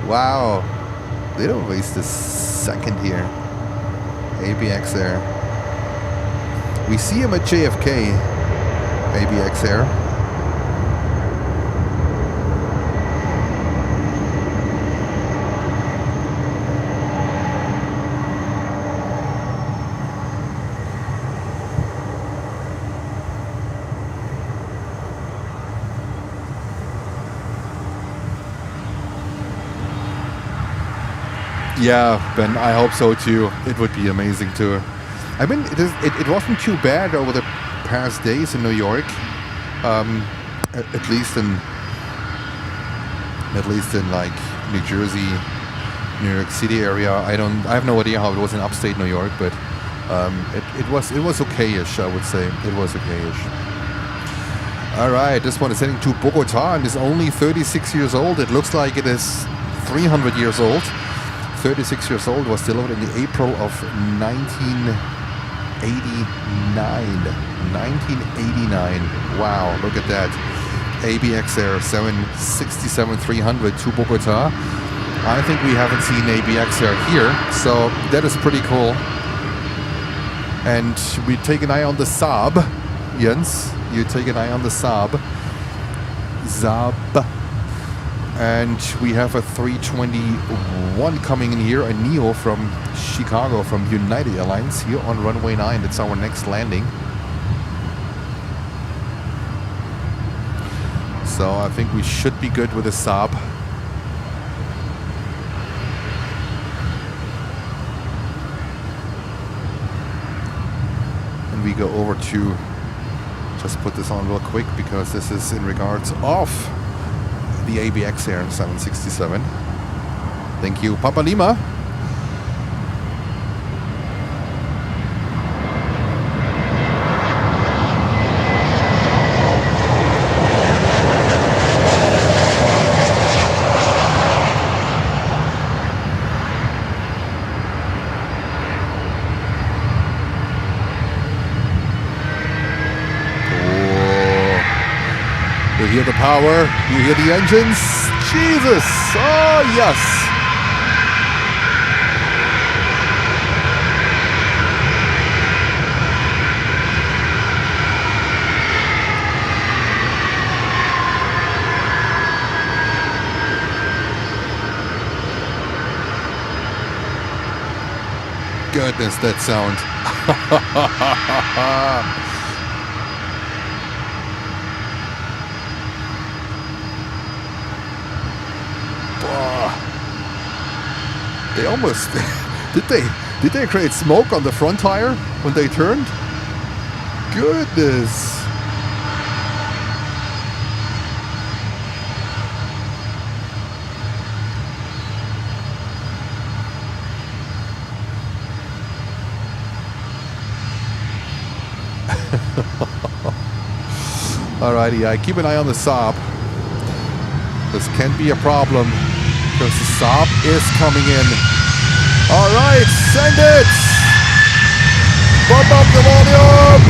Wow, they don't waste a second here. ABX Air. We see him at JFK, ABX Air. Yeah, Ben, I hope so too. It would be amazing too. I mean, it wasn't too bad over the past days in New York. At least in like New Jersey, New York City area. I have no idea how it was in upstate New York, but it was okayish, I would say. It was okayish. All right, this one is heading to Bogota and is only 36 years old. It looks like it is 300 years old. 36 years old, was delivered in the April of 1989. 1989. Wow, look at that. ABX Air 767-300 to Bogota. I think we haven't seen ABX Air here, so that is pretty cool. And we take an eye on the Saab. Jens, you take an eye on the Saab. And we have a 321 coming in here, a Neo from Chicago, from United Airlines, here on runway 9. That's our next landing. So I think we should be good with the Saab. And we go over to, just put this on real quick because this is in regards of the ABX Air 767. Thank you, Papa Lima. You hear the power, you hear the engines. Jesus! Oh, yes! Goodness, that sound. They almost did they create smoke on the front tire when they turned? Goodness. Alrighty, I keep an eye on the Saab. This can be a problem because the Saab is coming in. Alright, send it! Bump up the volume!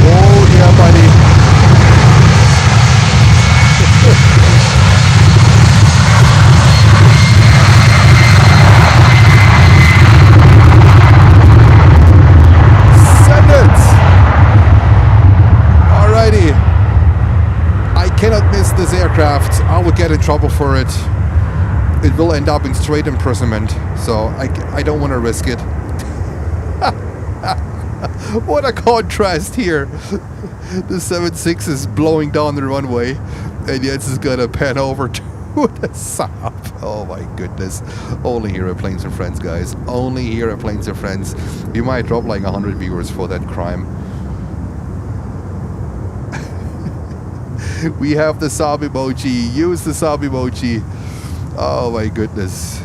Oh yeah, buddy. Send it! Alrighty. I cannot miss this aircraft. I will get in trouble for it. It will end up in straight imprisonment, so I don't want to risk it. What a contrast here. The 7.6 is blowing down the runway, and yet it's gonna pan over to the Saab. Oh my goodness. Only here at Planes and Friends, guys. Only here at Planes and Friends. We might drop like 100 viewers for that crime. We have the Saab emoji. Use the Saab emoji. Oh my goodness.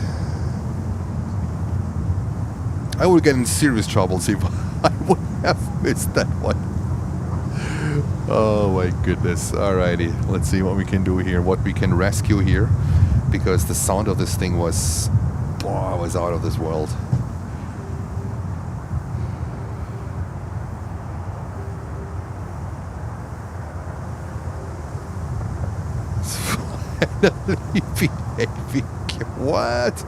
I would get in serious trouble if I would have missed that one. Oh my goodness. Alrighty. Let's see what we can do here. What we can rescue here. Because the sound of this thing was out of this world. What?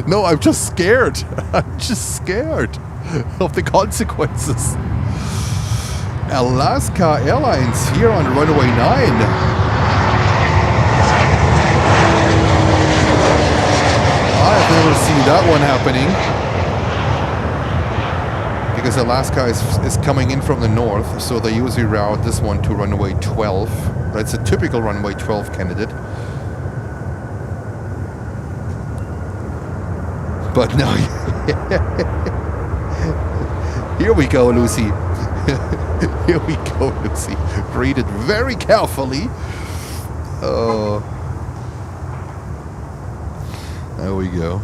No, I'm just scared. I'm just scared of the consequences. Alaska Airlines here on runway 9. I've never seen that one happening. Because Alaska is coming in from the north, so they usually route this one to runway 12. That's a typical runway 12 candidate. But now, here we go, Lucy. Here we go, Lucy. Read it very carefully. Oh, there we go.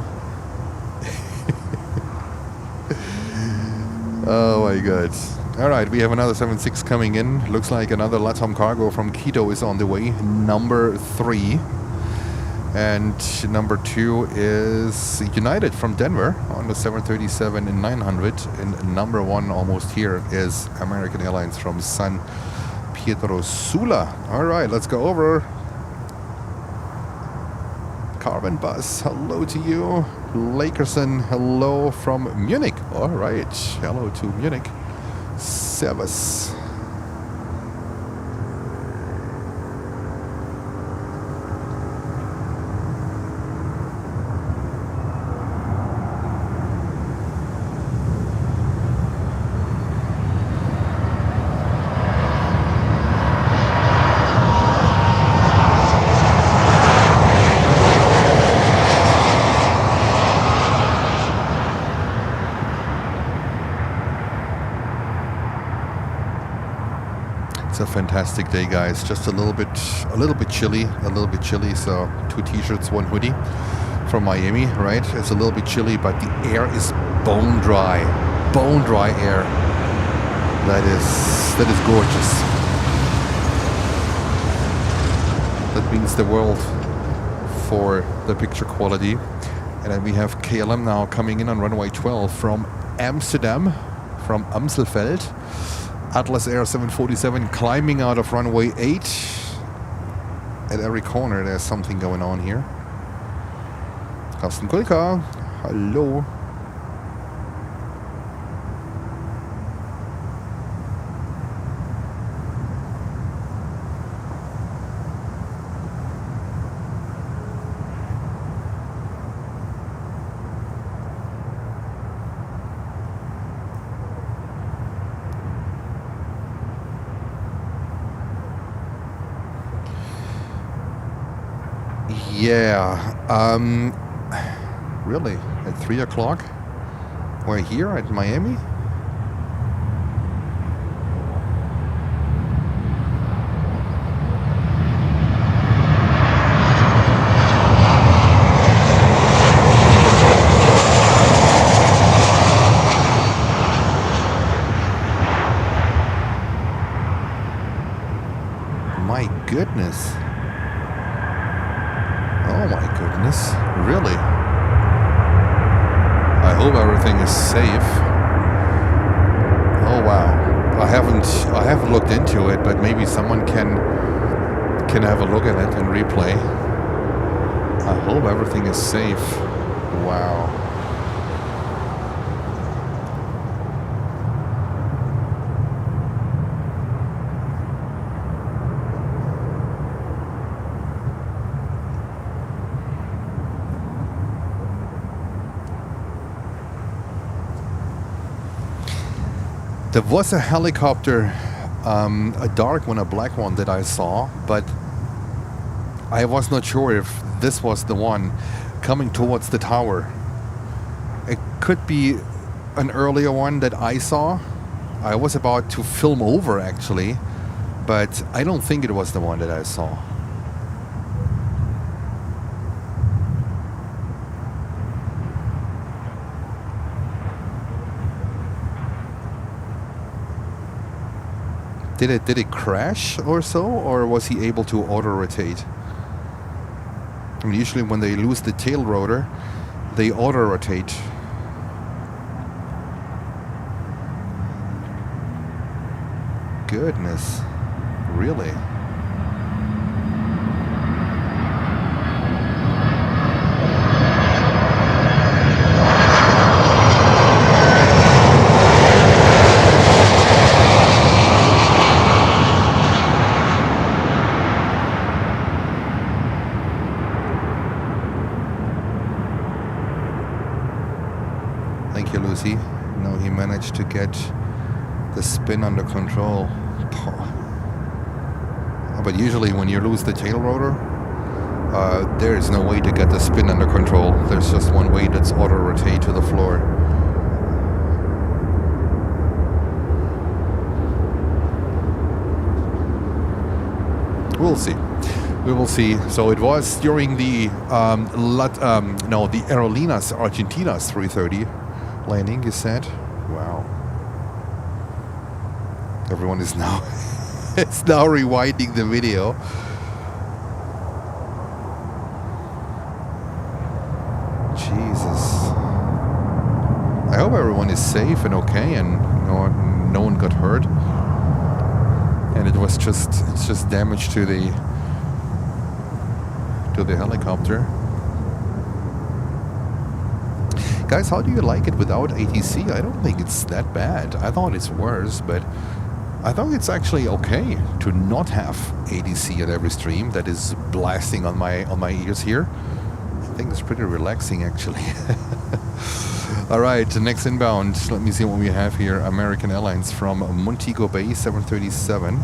Oh my God. All right, we have another 76 coming in. Looks like another LATAM cargo from Quito is on the way. Number 3. And number 2 is United from Denver on the 737 and 900. And number 1 almost here is American Airlines from San Pedro Sula. All right, let's go over. Carbon Bus, hello to you. Lakerson, hello from Munich. All right, hello to Munich. Servus. It's a fantastic day, guys. Just a little bit chilly, so 2 t-shirts, 1 hoodie from Miami, right? It's a little bit chilly, but the air is bone dry air. That is gorgeous. That means the world for the picture quality. And then we have KLM now coming in on runway 12 from Amsterdam, from Amstelveld. Atlas Air 747 climbing out of runway 8. At every corner there's something going on here. Carsten Kulka, hello. Yeah, really? At 3 o'clock? We're here at Miami? My goodness. Oh my goodness, really? I hope everything is safe. Oh wow. I haven't looked into it, but maybe someone can have a look at it and replay. I hope everything is safe. Wow. There was a helicopter, a dark one, a black one that I saw, but I was not sure if this was the one coming towards the tower. It could be an earlier one that I saw. I was about to film over actually, but I don't think it was the one that I saw. Did it crash or so, or was he able to auto-rotate? I mean, usually when they lose the tail rotor, they auto-rotate. Goodness, really? Lucy. No, he managed to get the spin under control. But usually when you lose the tail rotor, there is no way to get the spin under control. There's just one way, that's auto-rotate to the floor. We'll see. We will see. So it was during the the Aerolíneas Argentinas 330 landing, you said? Wow. Everyone is now it's now rewinding the video. Jesus. I hope everyone is safe and okay, and no one got hurt. And it's just damage to the helicopter. Guys, how do you like it without ATC? I don't think it's that bad. I thought it's worse, but I thought it's actually okay to not have ATC at every stream that is blasting on my ears here. I think it's pretty relaxing, actually. All right, next inbound. Let me see what we have here. American Airlines from Montego Bay, 737.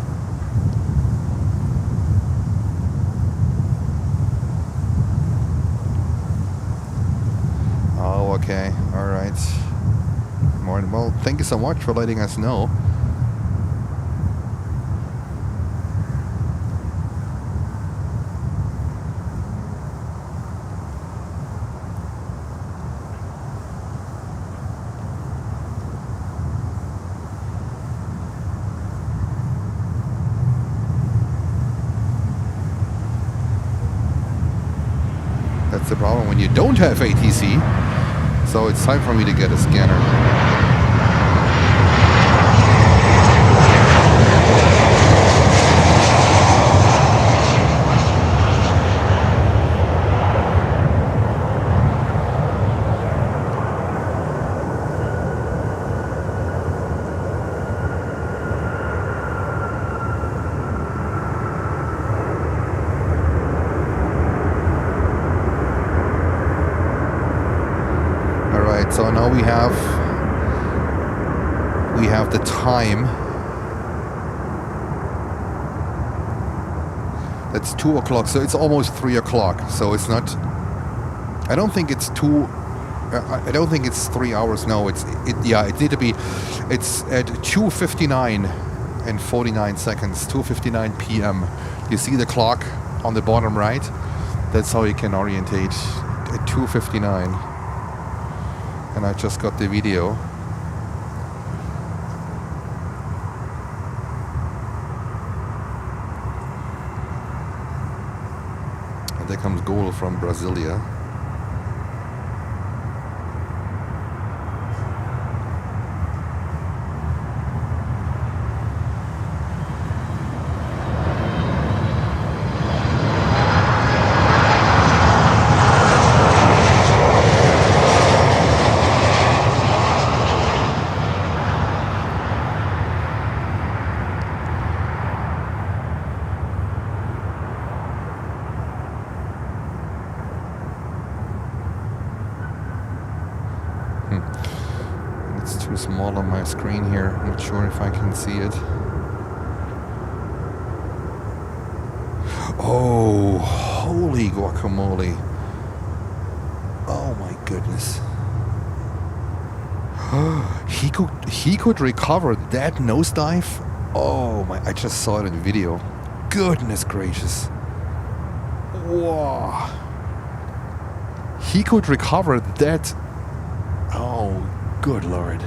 Oh, okay. All right. Morning. Well, thank you so much for letting us know. That's the problem when you don't have ATC. So it's time for me to get a scanner. So now we have the time. That's 2 o'clock, so it's almost 3 o'clock. So it's not. I don't think it's 2. I don't think it's 3 hours. No, yeah, it need to be. It's at 2:59 and 49 seconds. 2:59 p.m. You see the clock on the bottom right. That's how you can orientate at 2:59. And I just got the video. And there comes Gol from Brasilia. It's too small on my screen here. I'm not sure if I can see it. Oh, holy guacamole. Oh my goodness. He could recover that nosedive? Oh my, I just saw it in video. Goodness gracious. Wow. He could recover that. Oh, good Lord.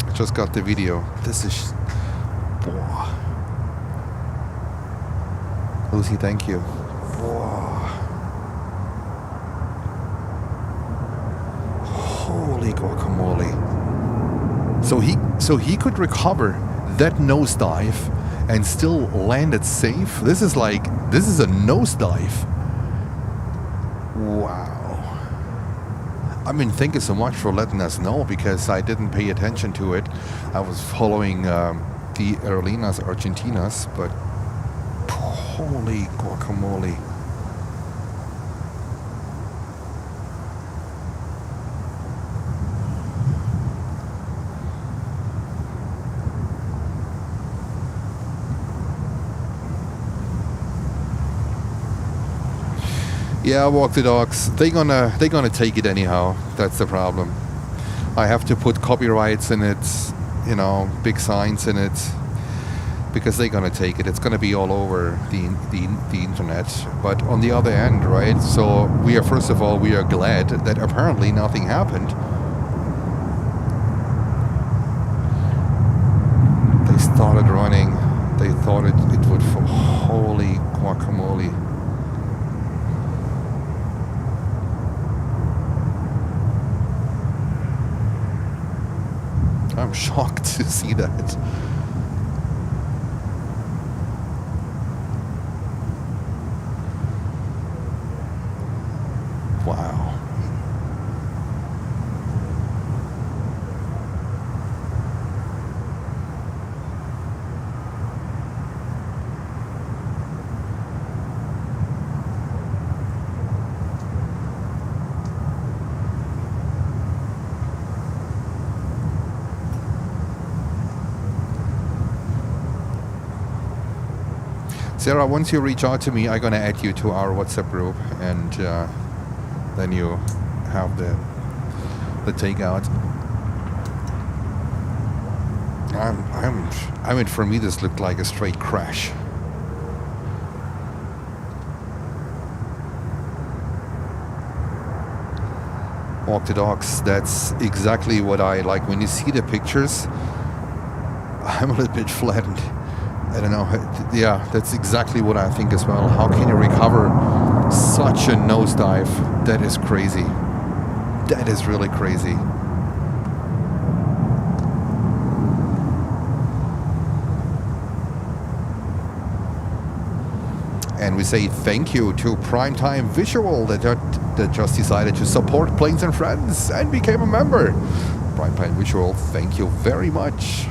I just got the video. This is... Whoa. Lucy, thank you. Whoa. Holy guacamole. So he could recover that nosedive and still land it safe? This is a nosedive. Wow. I mean, thank you so much for letting us know, because I didn't pay attention to it. I was following the Aerolíneas Argentinas, but holy guacamole. Yeah, walk the dogs. They're gonna take it anyhow. That's the problem. I have to put copyrights in it, you know, big signs in it, because they're gonna take it. It's gonna be all over the internet. But on the other end, right? So we are, first of all, we are glad that apparently nothing happened. They started running. They thought it would. Holy guacamole! I'm shocked to see that. Wow. Sarah, once you reach out to me, I'm gonna add you to our WhatsApp group, and then you have the takeout. I mean, for me, this looked like a straight crash. Walk the dogs. That's exactly what I like. When you see the pictures, I'm a little bit flattened. I don't know. Yeah, that's exactly what I think as well. How can you recover such a nosedive? That is crazy. That is really crazy. And we say thank you to Primetime Visual that just decided to support Planes and Friends and became a member. Primetime Visual, thank you very much.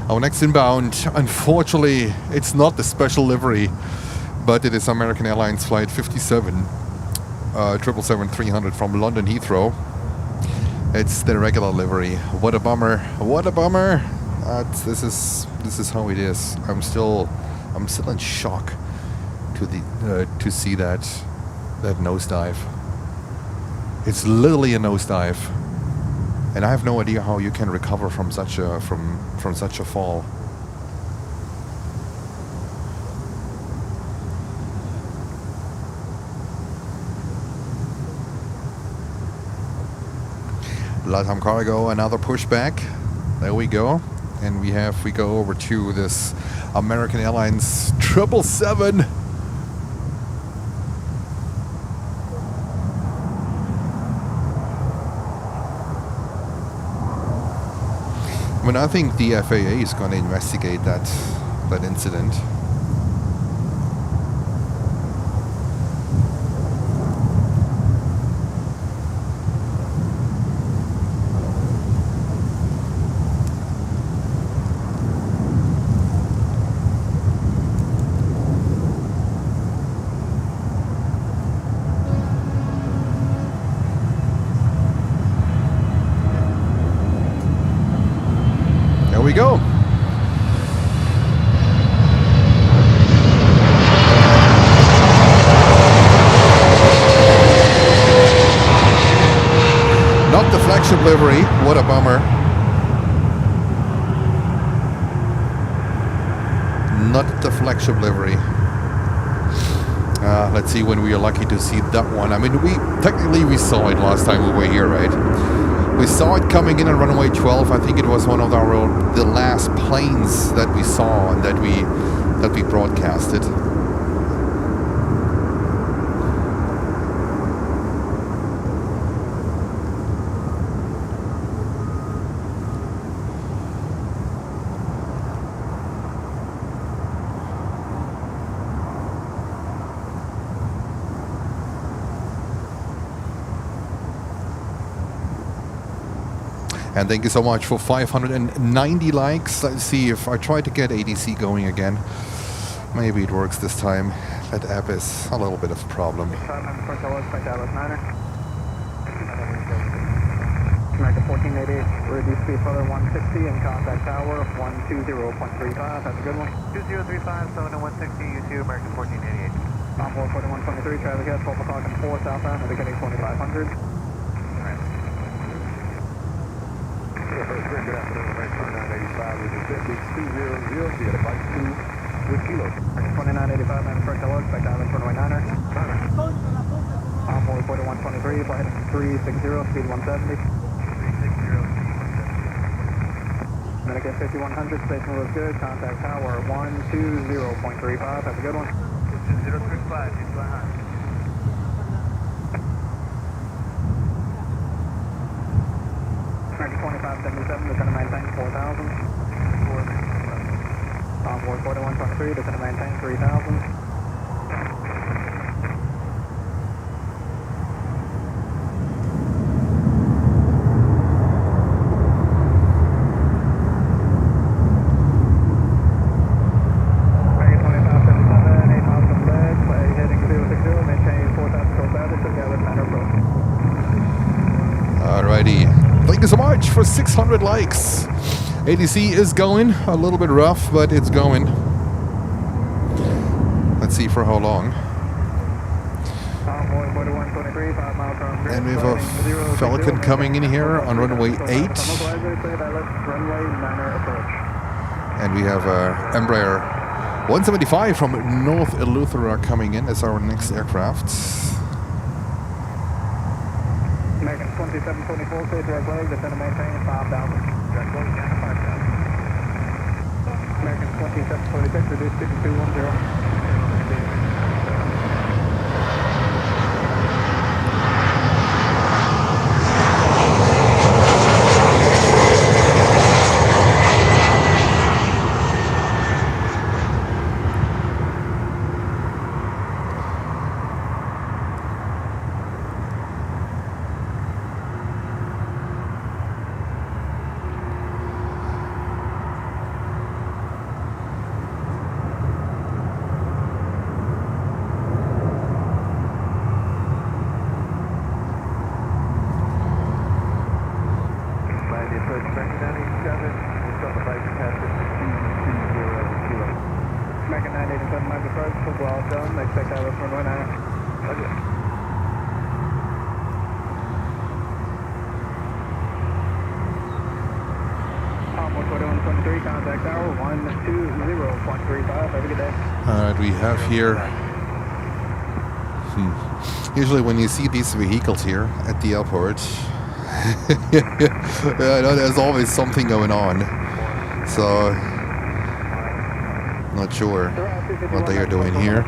Our next inbound, unfortunately, it's not the special livery, but it is American Airlines Flight 57, 777-300 from London Heathrow. It's the regular livery. What a bummer! What a bummer! This is how it is. I'm still in shock to see that nosedive. It's literally a nosedive. And I have no idea how you can recover from such a from such a fall. LATAM Cargo, another pushback. There we go. And we go over to this American Airlines 777. I mean, I think the FAA is going to investigate that incident. We go. Not the flagship livery. What a bummer. Not the flagship livery. Let's see when we are lucky to see that one. I mean, we saw it last time we were here, right? We saw it coming in on runway 12. I think it was one of the last planes that we saw and that we broadcasted. And thank you so much for 590 likes. Let's see if I try to get ADC going again. Maybe it works this time. That app is a little bit of a problem. American 1488, reduce speed further 160 and contact tower 120.35. Have a good one. 2035, 160, U2, American 1488. Envoy 4123, traffic at 12 o'clock and 4 southbound, indicating 2500. Good afternoon, American 985, this is Vic 200, you got a bite 2 with kilo. American 2985, manufactured hello, expect island runway 9er. Envoy 4123, flight heading 360, speed 170. 360, American 5100, station was good, contact tower 120.35, have a good one. 2035, it's behind. American 2577, descend to maintain 4000. Envoy 4123, descend to maintain 3000. Thank you so much for 600 likes. ADC is going a little bit rough, but it's going. Let's see for how long. And we have a Falcon coming in here on runway 8. And we have a Embraer 175 from North Eleuthera coming in as our next aircraft. American 2724, clear direct leg, descend to maintain 5,000. Direct leg, 5,000. American 2726, reduce speed to 210. American 987, might be first, well done, expect that from runway 9. Okay. Envoy 4123, contact tower 120.35, have a good day. Alright, we have here... Usually when you see these vehicles here at the airport, yeah, I know there's always something going on. So, not sure what they are doing here.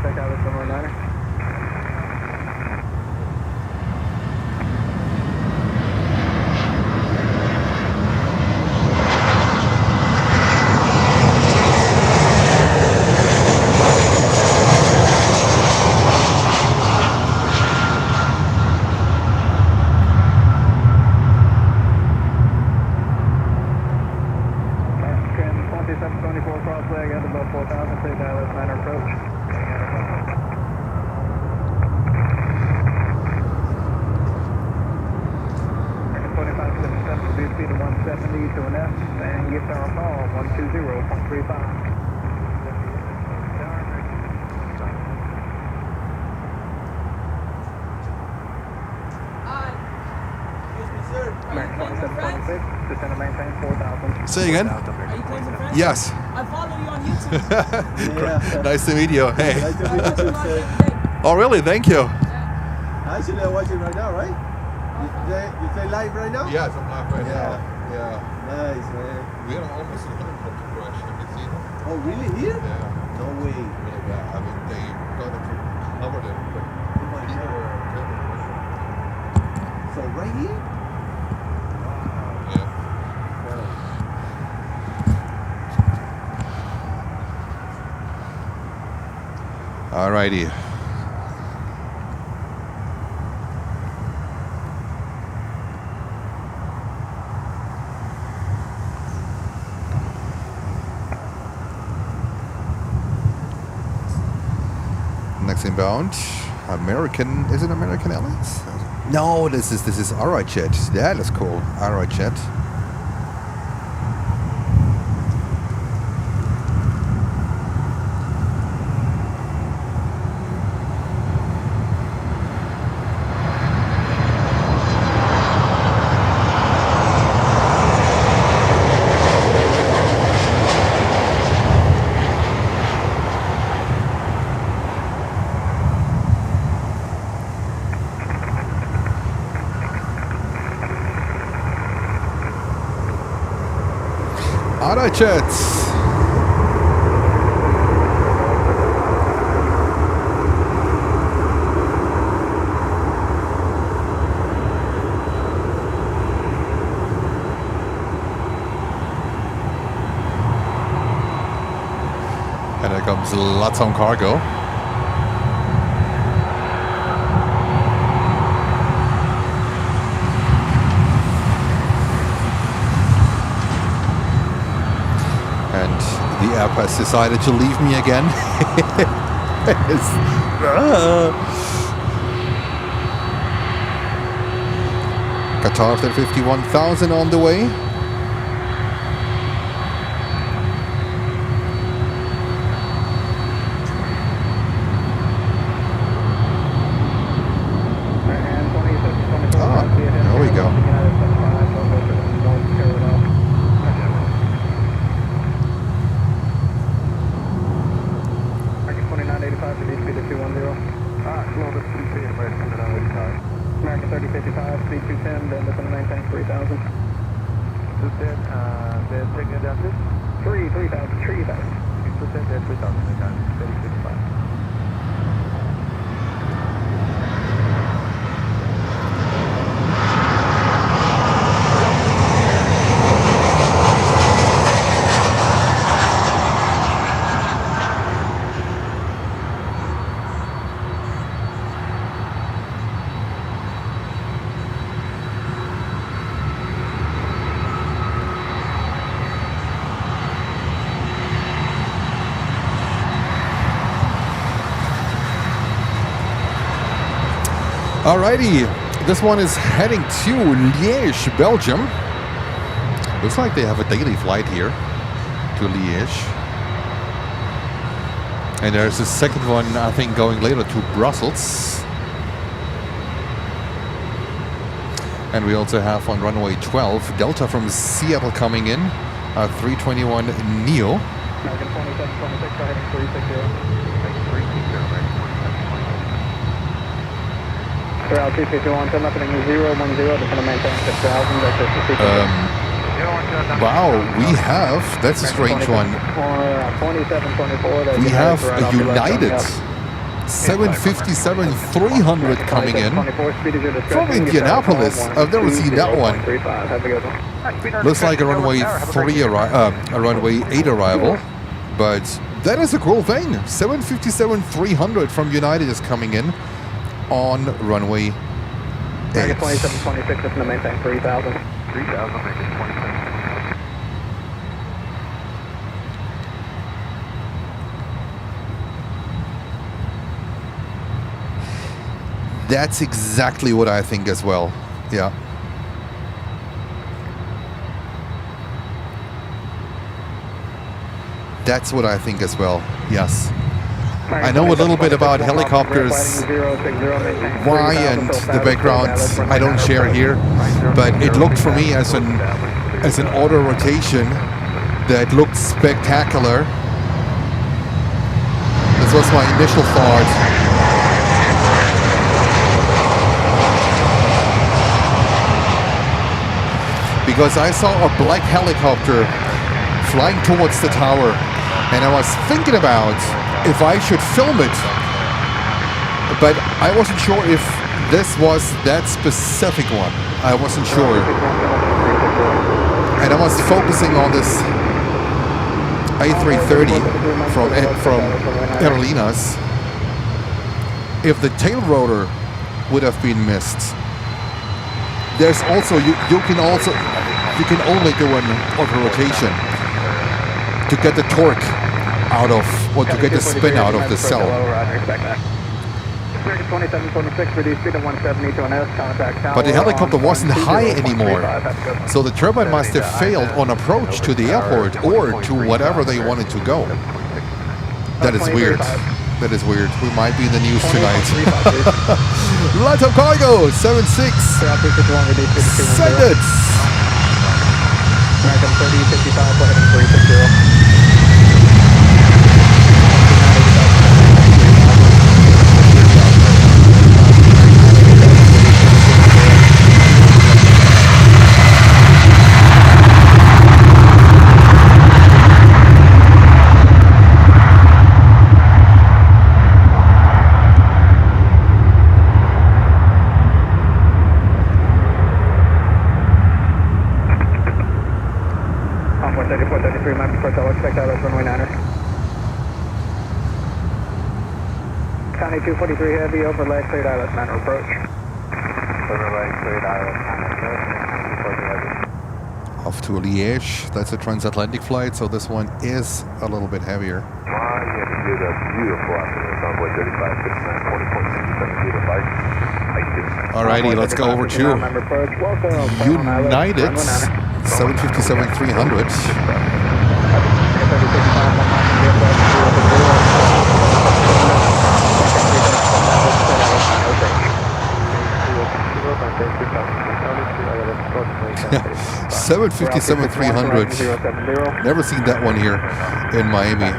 Say again? Are you close to friends? Yes. I follow you on YouTube. Nice to meet you. Hey. I watch you every day. Oh, really? Thank you. Actually, I'm watching right now, right? You play live right now? Yes, I'm live right Yeah. now. Yeah. Nice, man. We are almost in helicopter crash. Have you seen it? Oh, really? Here? Yeah. No way. Really bad. I mean, they got it covered it, but Oh my people God. were killed. So right here? Yeah. Alrighty. Next inbound, American, is it American Airlines? No, this is alright jet. That is cool. Alright jet. Alright jets. And there comes lots on cargo. The app has decided to leave me again. Qatar 51,000 on the way. There we go. American 3055, speed 210, then looking to maintain 3,000. They're taking it down to 3,000, 3,000. 6%, they're 3,000, they're down 3055. Alrighty, this one is heading to Liège, Belgium. Looks like they have a daily flight here to Liège. And there's a second one, I think, going later to Brussels. And we also have on runway 12, Delta from Seattle coming in, 321 Neo. American 2726, heading 360. Route 251, turn left heading 010, just going to maintain 6,000, that's it. Wow, we have, that's a strange one. 2724, We have a United 757-300 coming in from Indianapolis. I've never seen that one. Looks like a runway 8 arrival, but that is a cool thing. 757-300 from United is coming in on runway 8. 2726, just going to maintain 3,000. 3,000, make it 27. That's exactly what I think as well. Yeah. That's what I think as well. Yes. I know a little bit about helicopters, why and the background I don't share here, but it looked for me as an auto rotation that looked spectacular. This was my initial thought. Because I saw a black helicopter flying towards the tower, and I was thinking about if I should film it, but I wasn't sure if this was that specific one. I wasn't sure, and I was focusing on this A330 from Aerolíneas. If the tail rotor would have been missed, there's also you can only do an auto-rotation to get the torque out of, or to get the spin out of the cell. American 2726, reduce speed to 170 to an S, contact tower. But the helicopter on wasn't high 120.35. anymore. Have a good one. So the turbine must have failed on approach to the airport or to whatever they wanted to go. That is weird. That is weird. We might be in the news tonight. Lots of cargo, 76. Send it. American 3055, go ahead and 360. Runway 9er. County 243 heavy, overlay, cleared ILS 9er approach. Overlay, cleared ILS 9er. Off to Liège. That's a transatlantic flight, so this one is a little bit heavier. You have to do that beautiful afternoon. Runway 35, 69, 20.67 Alrighty, let's go over to United 757-300. Yeah, 757-300. Never seen that one here in Miami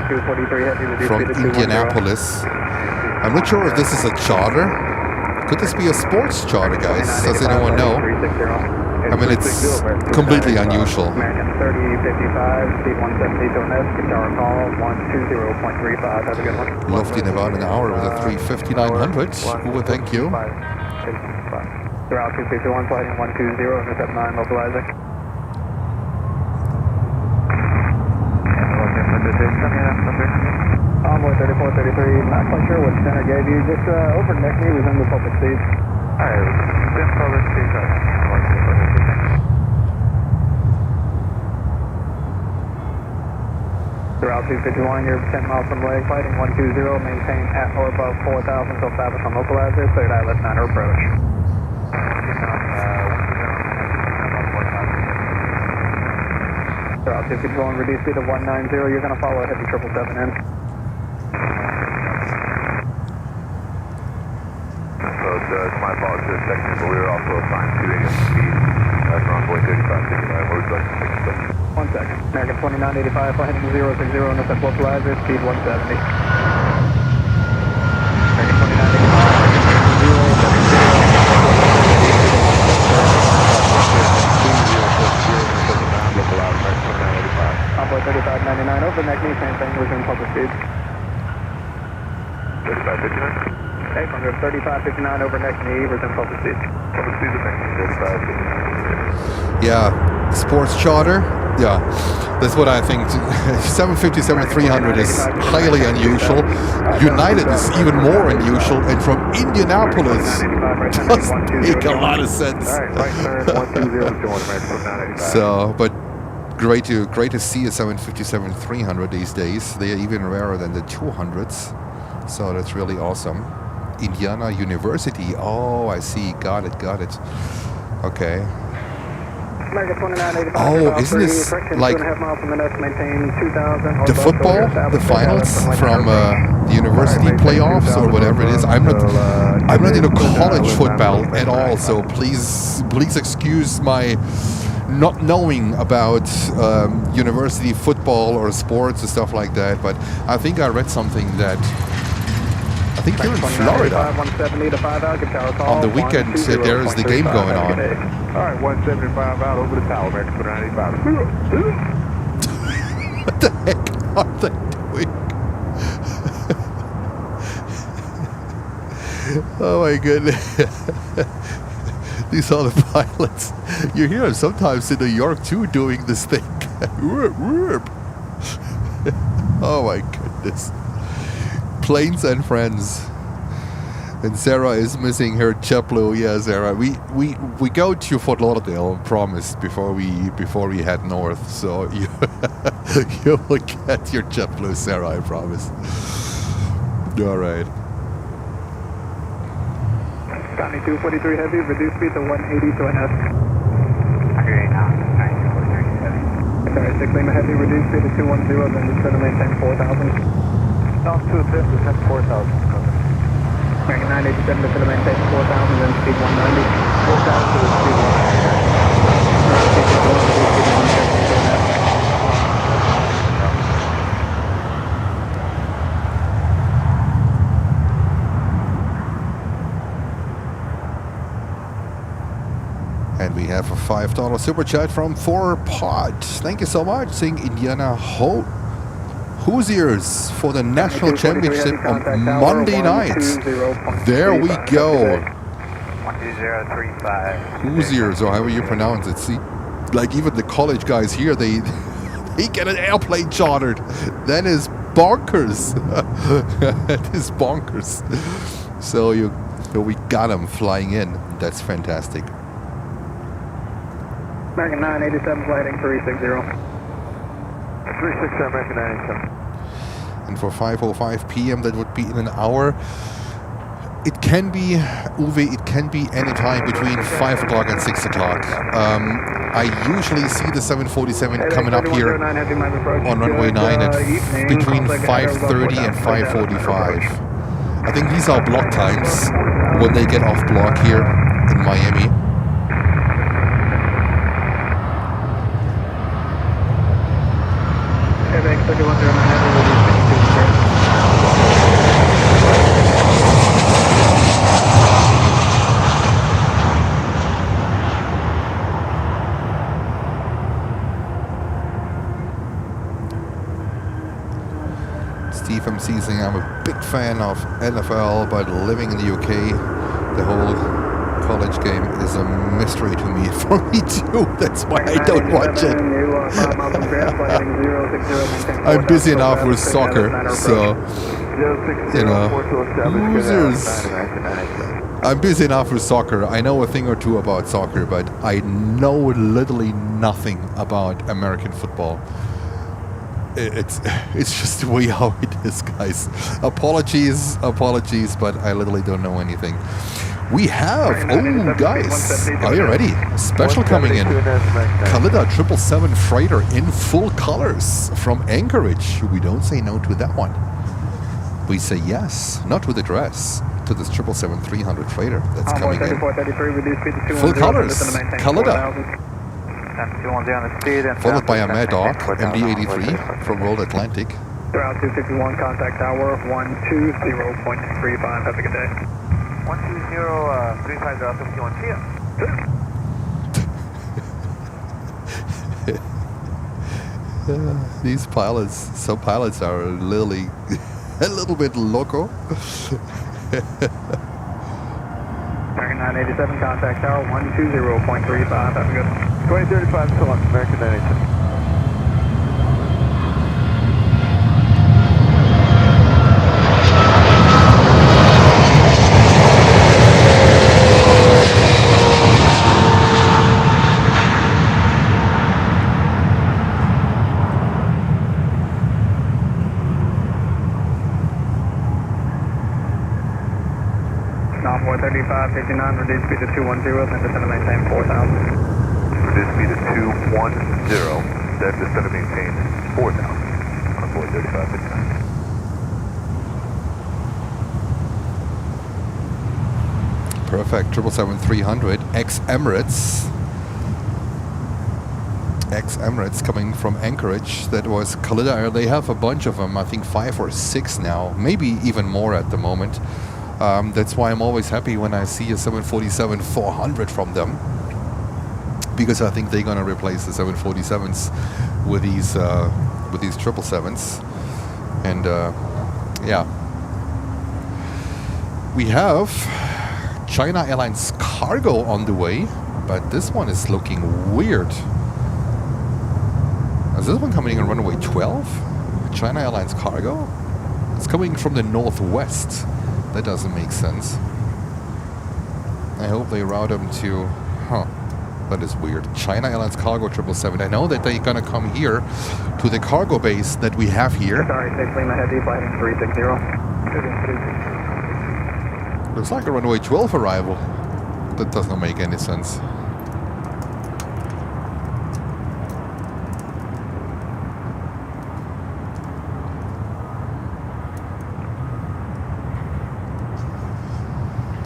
from Indianapolis. I'm not sure if this is a charter. Could this be a sports charter, guys? Does anyone know? I mean, it's completely unusual. American 3055, speed 170 to an S, tower call 120.35. Have a good one. Lofty in about an hour with a 350-900. Ooh, thank you. Throughout 251, flighting 120, intercept 9, mobilizing. Envoy 3433, not quite sure what center gave you. Just over next to me was in the public seat. Alright, in public seat. Throughout 251, you're 10 miles from leg, fighting 120, maintain at or above 4,000 until Fabus on localizer, cleared ILS 9er approach. Throughout 251, reduce speed to 190, you're going to follow a heavy 777 in. So it's my fault, it's just technical. We were also assigned 280 speed. That's Runway 35, 69. What would you like to take a second? 1 second. American 2985, flight heading 060, intercept localizer, speed 170. American 2985, Envoy 3599, over next knee, same thing, resume public speed. 3559? Okay, from there 3559 over next knee, resume public speed. Public speed is next 3559. Yeah, sports charter. Yeah, that's what I think. 757-300 is highly unusual. United is even more unusual, and from Indianapolis doesn't make a lot of sense. So, but great to see a 757-300 these days. They are even rarer than the 200s, so that's really awesome. Indiana University. Oh, I see. Got it. Okay. Oh, isn't this like the football, the finals from the university playoffs or whatever it is? I'm not into college football at all, so please excuse my not knowing about university football or sports and stuff like that. But I think I read something that I think here in Florida on the weekend there is the game going on. Alright, 175 out over the tower, American 2985. What the heck are they doing? Oh my goodness. These are the pilots. You hear them sometimes in New York too doing this thing. Oh my goodness. Planes and friends. And Sarah is missing her JetBlue. Yeah, Sarah. We go to Fort Lauderdale, promised, before we head north. So you you will get your JetBlue, Sarah. I promise. All right. County 243 heavy, reduce speed to 180 to NS. I hear you now. 9243 heavy. Sorry, 6 Lima heavy, reduce speed to 210, then descend to maintain 4,000. Down to this, descend 4,000. American 987, descend to maintain 4,000, then speed 190. 4,000 to speed 190. Speed 1, reduce speed to 170 to NS. And we have a $5 super chat from 4Pod. Thank you so much. Saying Indiana Hoosiers for the national championship on Monday night. There we go. 12035. Hoosiers, or however you pronounce it. See, like even the college guys here, they get an airplane chartered. That is bonkers. That is bonkers. So we got them flying in. That's fantastic. American 987 flighting 360. 360 American 987. And for 5:05 p.m. that would be in an hour. It can be, Uwe, it can be any time between 5 o'clock and 6 o'clock. I usually see the 747 coming up here on runway 9 at between 5:30 and 5:45. I think these are block times when they get off block here in Miami. Steve MC saying I'm a big fan of NFL, but living in the UK, the whole college game is a mystery to me. For me too. That's why I don't watch it. I'm busy enough with soccer, so you know, losers. I'm busy enough with soccer. I know a thing or two about soccer, but I know literally nothing about American football. It's just the way how it is, guys. Apologies, but I literally don't know anything. We have, oh guys, are you ready? Special coming in. Khalida 777 freighter in full colors from Anchorage. We don't say no to that one. We say yes, not with the dress, to this 777-300 freighter that's coming in. Full colors, Khalida. Followed by a Mad Dog, MD-83 from Roll Atlantic. Route 251, contact tower 120.35. Have a good day. 12035 51 here. These pilots, some pilots are literally a little bit loco. American 987, contact tower 120.35. Have a good one. 2035 so long, American 987. Now 435.59, reduce speed to 210, then descend to maintain 4,000. Reduce speed to 210, then descend to maintain 4,000 on 435.59. Perfect, 777-300, ex-Emirates coming from Anchorage. That was Khalida Air. They have a bunch of them, I think 5 or 6 now, maybe even more at the moment. That's why I'm always happy when I see a 747-400 from them, because I think they're gonna replace the 747s with these 777s. And yeah, we have China Airlines cargo on the way, but this one is looking weird. Is this one coming in runway 12? China Airlines cargo? It's coming from the northwest. That doesn't make sense. I hope they route them to... Huh. That is weird. China Airlines Cargo 777. I know that they're gonna come here to the cargo base that we have here. Sorry, 6 Lima Heavy, flighting 360. Looks like a runway 12 arrival. That does not make any sense.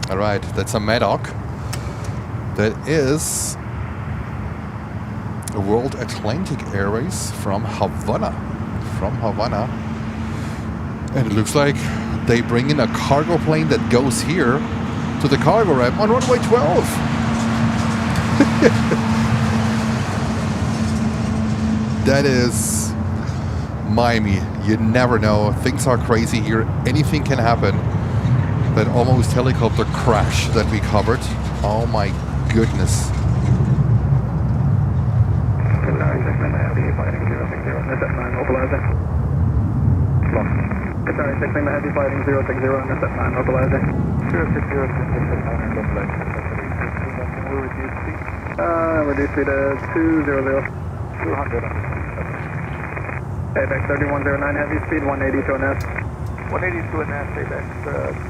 Alright, that's a Madoc. That is a World Atlantic Airways from Havana. And it looks like they bring in a cargo plane that goes here to the cargo ramp on runway 12. That is Miami. You never know. Things are crazy here. Anything can happen. That almost helicopter crash that we covered. Oh my goodness. Heavy fighting 060 and that's at 9 localizer. 060 reduce speed to 200. 200. AVEX 3109 heavy speed 180 to an S. 180 to an S, AVEX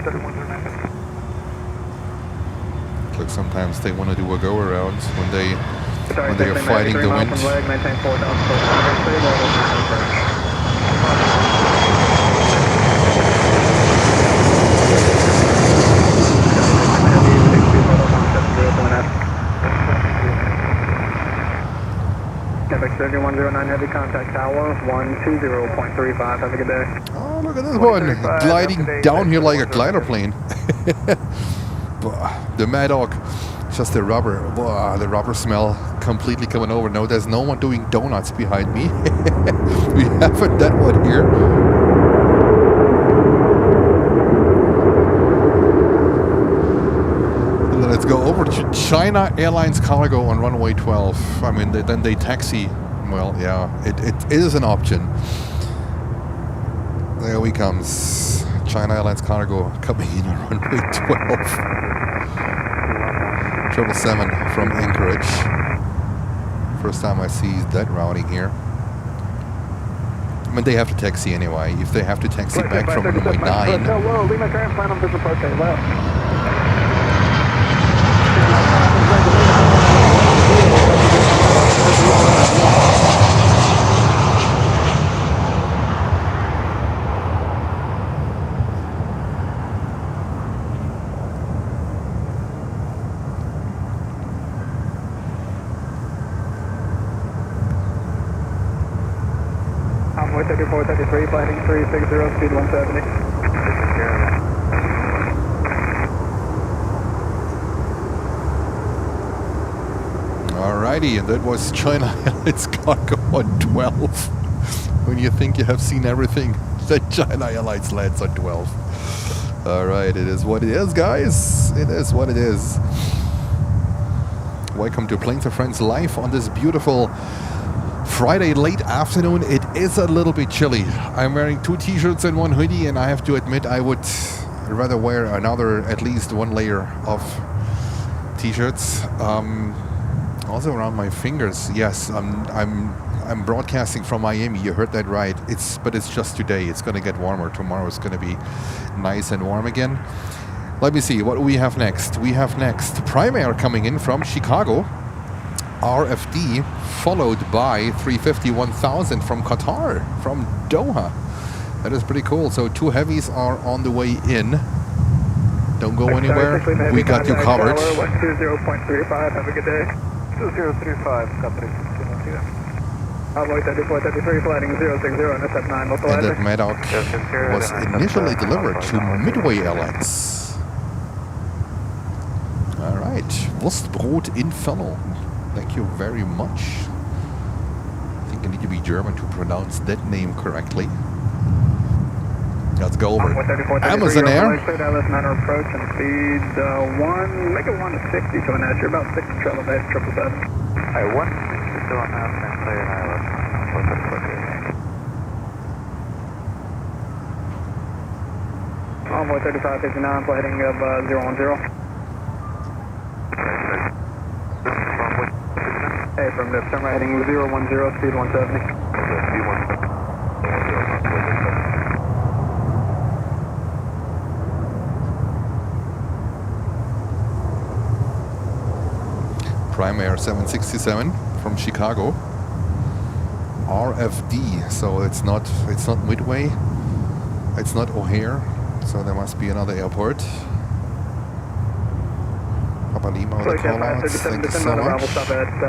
3109. Look, sometimes they want to do a go around when they are fighting the wind. Maintain 4,000. Aviation 3109 heavy contact tower 120.35. Have a good day. Oh, look at this one gliding down here like a glider plane. The Madoc, just the rubber. The rubber smell completely coming over. No, there's no one doing donuts behind me. We haven't that one here. Let's go over to China Airlines Cargo on runway 12. I mean, then they taxi. Well, yeah, it is an option. There he comes. China Airlines Cargo coming in on runway 12. 777 from Anchorage. First time I see that routing here. I mean, they have to taxi anyway. If they have to taxi back from runway 9. Whoa, leave my current plan on this approach. Left. Runway 3433, flighting 360, speed 170. Alrighty, and that was China Airlines Cargo on 12. When you think you have seen everything, then China Airlines lands on 12. Alright, it is what it is, guys. It is what it is. Welcome to Planes and Friends Live on this beautiful Friday late afternoon. It is a little bit chilly. I'm wearing 2 t-shirts and 1 hoodie, and I have to admit I would rather wear another, at least 1 layer of t-shirts. Also around my fingers. Yes, I'm broadcasting from Miami. You heard that right. But it's just today. It's going to get warmer. Tomorrow is going to be nice and warm again. Let me see. What do we have next? We have next Prime Air coming in from Chicago. RFD, followed by 350-1000 from Qatar, from Doha. That is pretty cool. So 2 heavies are on the way in. Don't go anywhere. We got you covered. 120.35. Have a good day. 2035, company. Runway 3433, flighting 060, and that's at 9 localizer. And that Madoc was initially delivered to Midway Airlines. All right, Wurstbrot in Funnel. Thank you very much. I think I need to be German to pronounce that name correctly. Let's go over. Amazon Air. Approach and speed 1, make it 160 to an S. You're about 6 travel base, 777. Hi, 160 to an S, and clear an ILS. Envoy 3559, flighting of 010. Hey, from the turn right heading 010, speed 170. Prime Air 767 from Chicago. RFD, so it's not Midway, it's not O'Hare, so there must be another airport. Papa Lima with the call outs. Thank you so much. Stop at 10,000.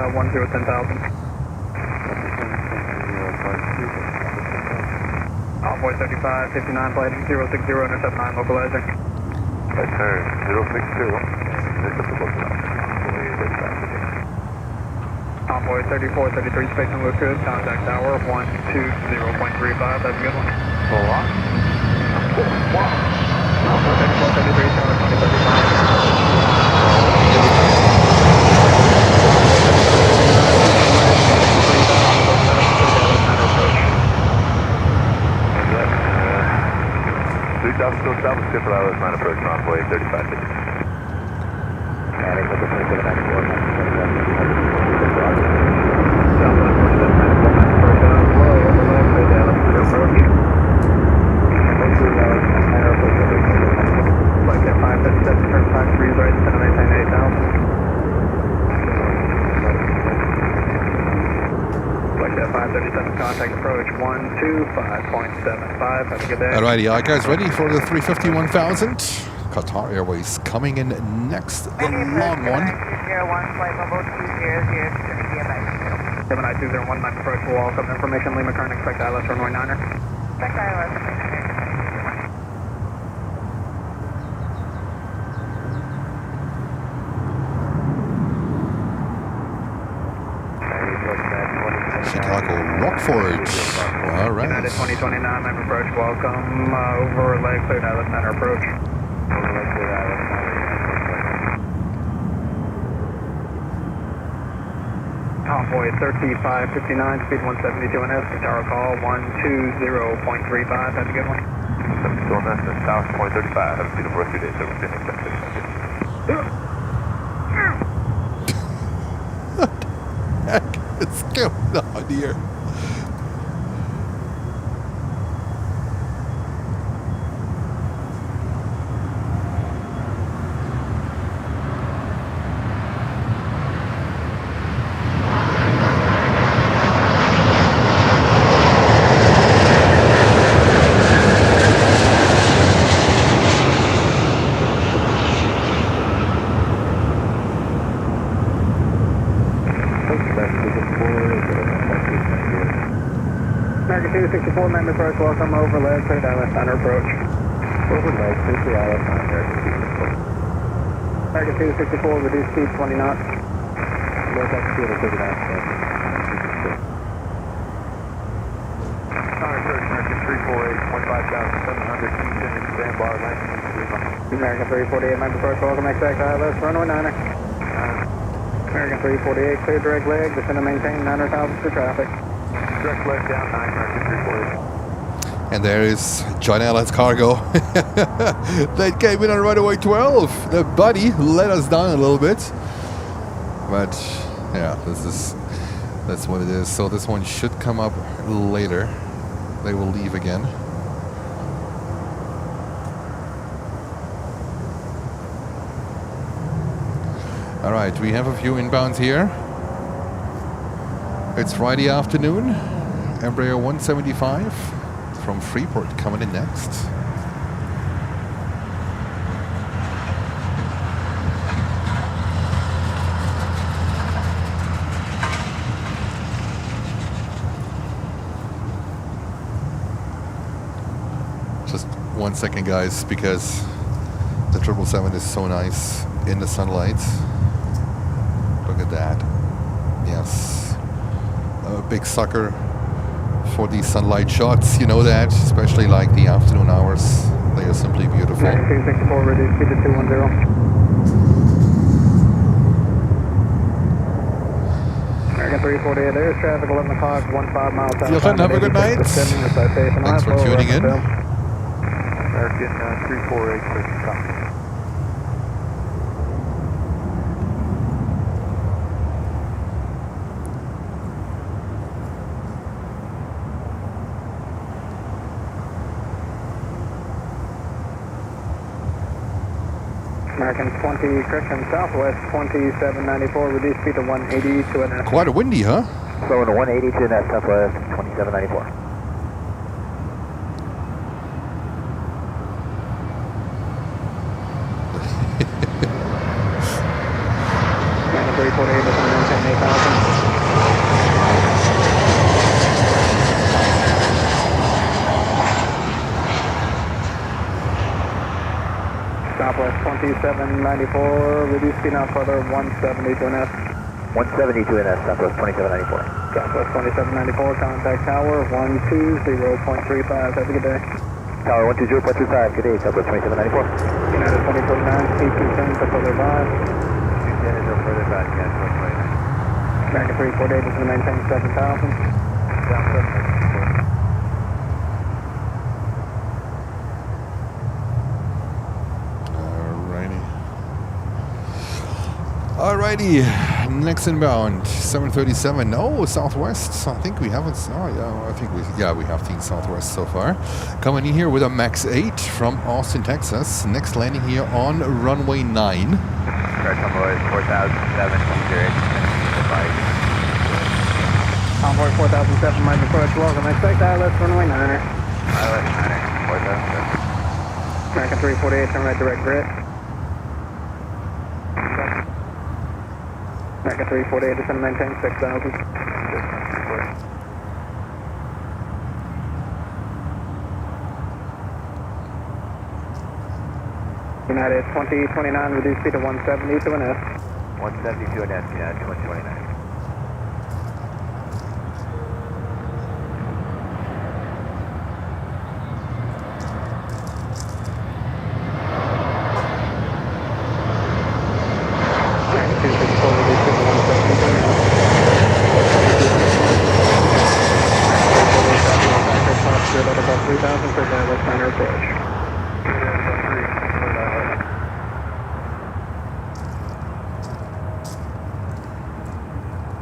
Envoy 35, 59, flight 060, intercept 9, localizer. Turn 060, intercept localizer. Envoy 34, 33, space and look good, contact tower 120.35, that's a good one. Full on. Wow. Envoy 34, 33, tower 2035. Still south, skip for Island 9 approach, runway 35. Like that 557, turn 53 right, center maintain 8,000. Like that 537, contact approach 125.75. Have a good day. Alrighty, are you guys ready for the 351,000? Qatar Airways coming in next, the long one. 01, flight level 200 to DMX. 79201, night approach, will welcome information, Lima current, expect ILS runway 9er. Expect ILS. Chicago, Rockford. All right. United 2029, night approach, welcome, over leg cleared ILS 9er approach. Envoy 3559, speed 172 and S, tower call 120.35, that's a good one. 72 on S, south, point 35, have a beautiful rest of your day, 7 Heck, it's going on here. American 264, member approach, welcome, over leg cleared ILS 9er approach. Over leg cleared ILS 9er. American 264, reduce speed 20 knots. Low altitude, cleared ILS American 348, 25,700, Houston, standby, 19 American 348, member approach, welcome, expect ILS runway 9er. American 348, clear direct leg, descend and maintain 900,000 for traffic. direct leg down 9, American 348. And there is John Allen's cargo. That came in on runway 12. The buddy let us down a little bit. But yeah, that's what it is. So this one should come up later. They will leave again. All right, we have a few inbounds here. It's Friday afternoon. Embraer 175 from Freeport coming in next. Just 1 second, guys, because the 777 is so nice in the sunlight. Look at that. Yes. A big sucker for these sunlight shots, you know that, especially like the afternoon hours. They are simply beautiful. 264, reduce speed to 210. American 348, there's traffic, 11 o'clock, 15 miles out. Jochen, have a good night. Thanks for tuning in. American 348, copy. American 20, correction, Southwest 2794, reduce speed to 180 to an S. Quite a windy, huh? Slowing to 180 to an S, Southwest 2794. 348 to maintain 8,000. Southwest 2794, reduce speed now further 170 to an S. 170 to an S, Southwest 2794. Southwest 2794, contact tower 120.35. Have a good day. Tower 120.35, good day, Southwest 2794. United 2049, speed 210 to further advise. 210 to further advise, yeah, 2049. American 348 is to maintain 7,000. Down 7,000. Alrighty, next inbound, 737. Oh, Southwest. I think we haven't. Oh, yeah. I think we have seen Southwest so far. Coming in here with a Max 8 from Austin, Texas. Next landing here on runway 9. Correct, runway 4007. Convoy 4007, might approach. Welcome. Expect ILS runway 9er. ILS 9er, 4007. American 348, turn right direct grid. American 348, just going to maintain 6,000. United 2029, reduce speed to 170 to an S. 170 to an S, United 2029.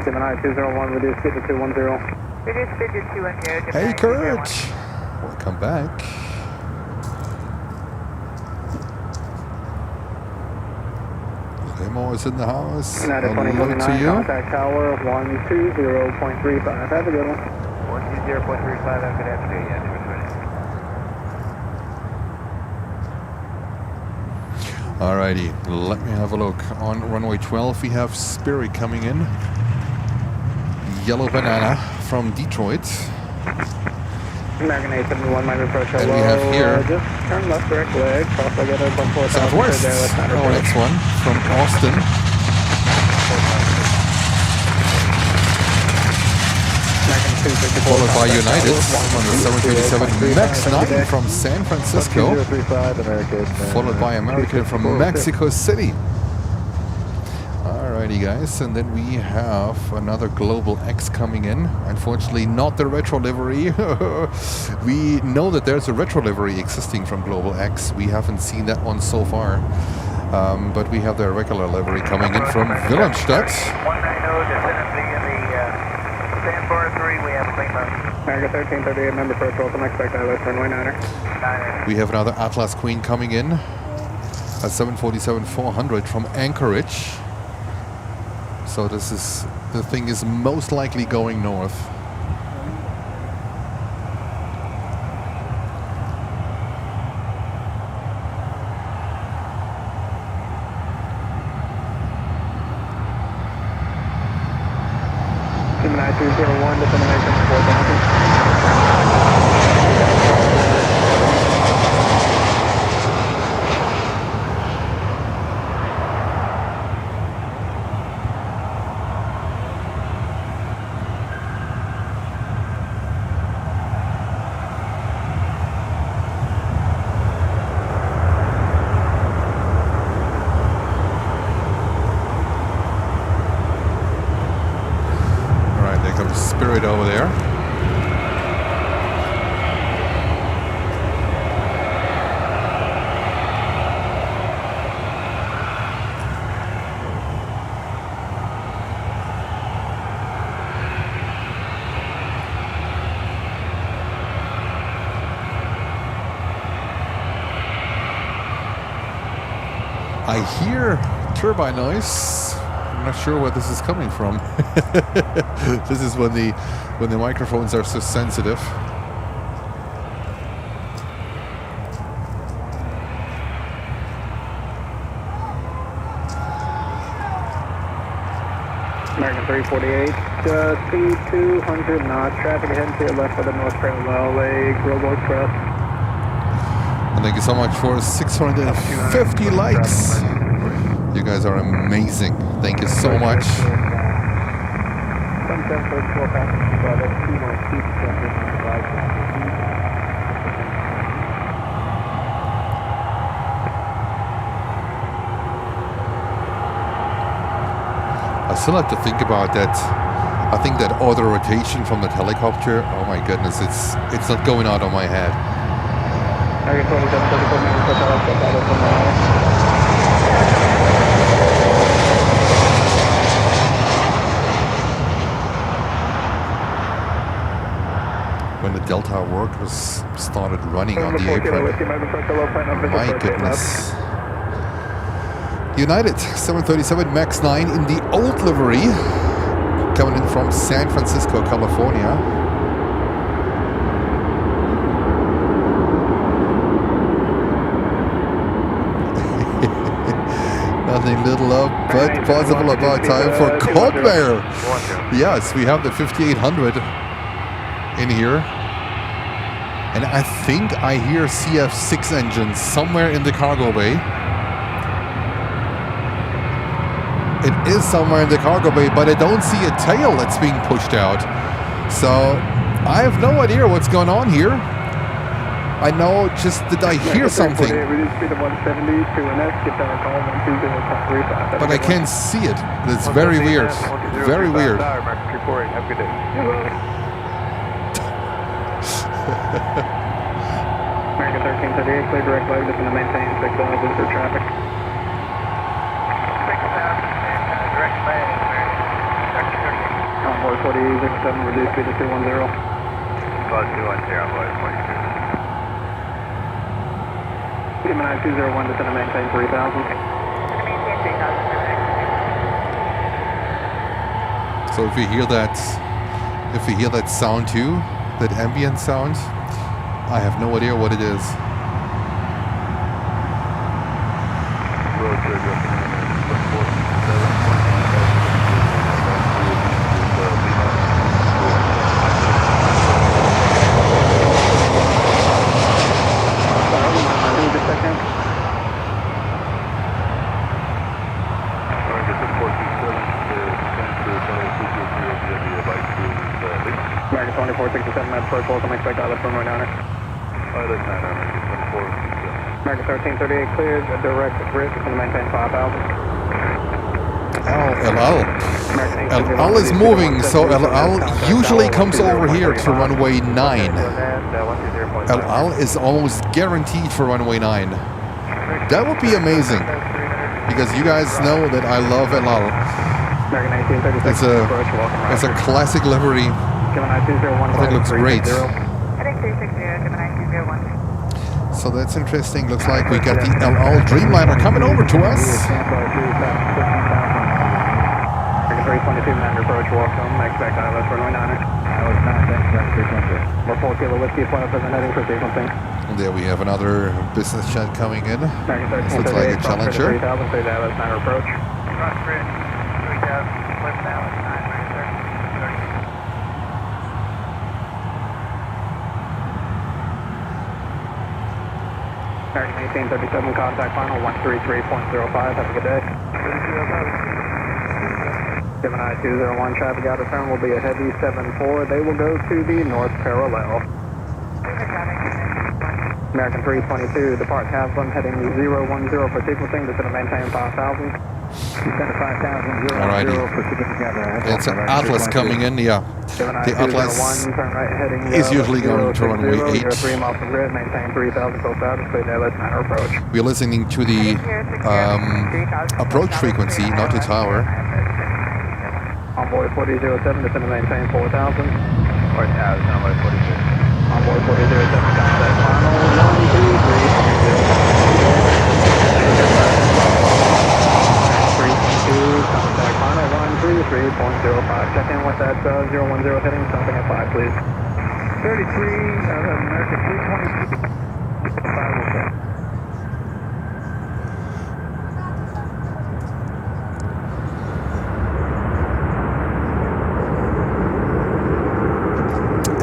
Gemini 201, reduce speed to 210. Reduce speed to 210. Hey, Kurt. Welcome back. Limo is in the house. United Hello 2029, to you. contact tower 120.35. Have a good one. 120.35, have a good afternoon. Yeah, 220. Alrighty, let me have a look. On runway 12, we have Spirit coming in. Yellow Banana from Detroit. American 871, might approach. And we have here just turn left direct leg, cross leg at 4,000. Southwest, our next one from Austin. Followed by United on the 737 MAX 9 from San Francisco. Followed by American from Mexico City. Alrighty guys, and then we have another Global X coming in. Unfortunately not the retro livery. We know that there's a retro livery existing from Global X. We haven't seen that one so far. But we have the regular livery coming in from Wilhelmstadt. 190, definitely in the Sandbar 3, we have clean up. America 1338, member first, welcome, expect ILS runway 9er. We have another Atlas Queen coming in. A 747-400 from Anchorage. So the thing is most likely going north. Gemini 201, destination 4,000. Spirit over there. I hear turbine noise. I'm not sure where this is coming from. This is when the microphones are so sensitive. American 348, speed 200 knots, traffic ahead to your left for the north parallel, a Global Express. And thank you so much for 650 likes. You guys are amazing. Thank you so much. I still have to think about that. I think that auto rotation from that helicopter. Oh my goodness, it's not going out of my head. When the Delta work was started running on the apron. My goodness. United 737 MAX 9 in the old livery, coming in from San Francisco, California. Nothing little up but possible about time for conveyor. Yes, we have the 5800 in here. And I think I hear CF6 engines somewhere in the cargo bay. It is somewhere in the cargo bay, but I don't see a tail that's being pushed out. So I have no idea what's going on here. I know just that I hear something, but I can't see it. It's very weird. Very weird. American 1338, clear direct leg, looking to maintain 6,000 through traffic. 6,000, direct leg, American 1338. Envoy 4067, reduce speed to 210. Close 210, Envoy 42. Gemini 201, descend to maintain 3,000. Maintain 3,000. So if you hear that sound too, that ambient sound, I have no idea what it is. American 2467, Med Approach, welcome, expect ILS runway 9er. ILS 9er, American 2467. American 1338 cleared, direct grid, going to maintain 5,000. El Al is moving, so El Al usually comes over here to runway 9. El Al is almost guaranteed for runway 9. That would be amazing, because you guys know that I love El Al. It's a classic livery. I think it looks great. So that's interesting. Looks like we got the El Al Dreamliner coming over to us. 322 man approach, welcome, expect ILS runway 9er. ILS 9, thanks, 322. We're 4 kilo whiskey, point present heading for sequencing. And there we have another business jet coming in. This looks like a Challenger. 3000, say the ILS 9er approach. Cross bridge, 3000, flip ILS 9, right there. American 1837, contact final 133.05, have a good day. Gemini 201, traffic out of turn will be a heavy 7-4. They will go to the north parallel. American 322, depart Haslam, heading 010 for sequencing, descend to maintain 5,000. Alrighty. It's an Atlas coming in, yeah. The Atlas is usually going to runway 8. We're listening to the approach frequency, not the tower. Envoy 4007, descend to maintain 4,000. 4,000, Envoy 46. Envoy 4007, contact final 123. 33.05. Check in with that 010 heading, stopping at 5, please. 33, American 322. 5, okay.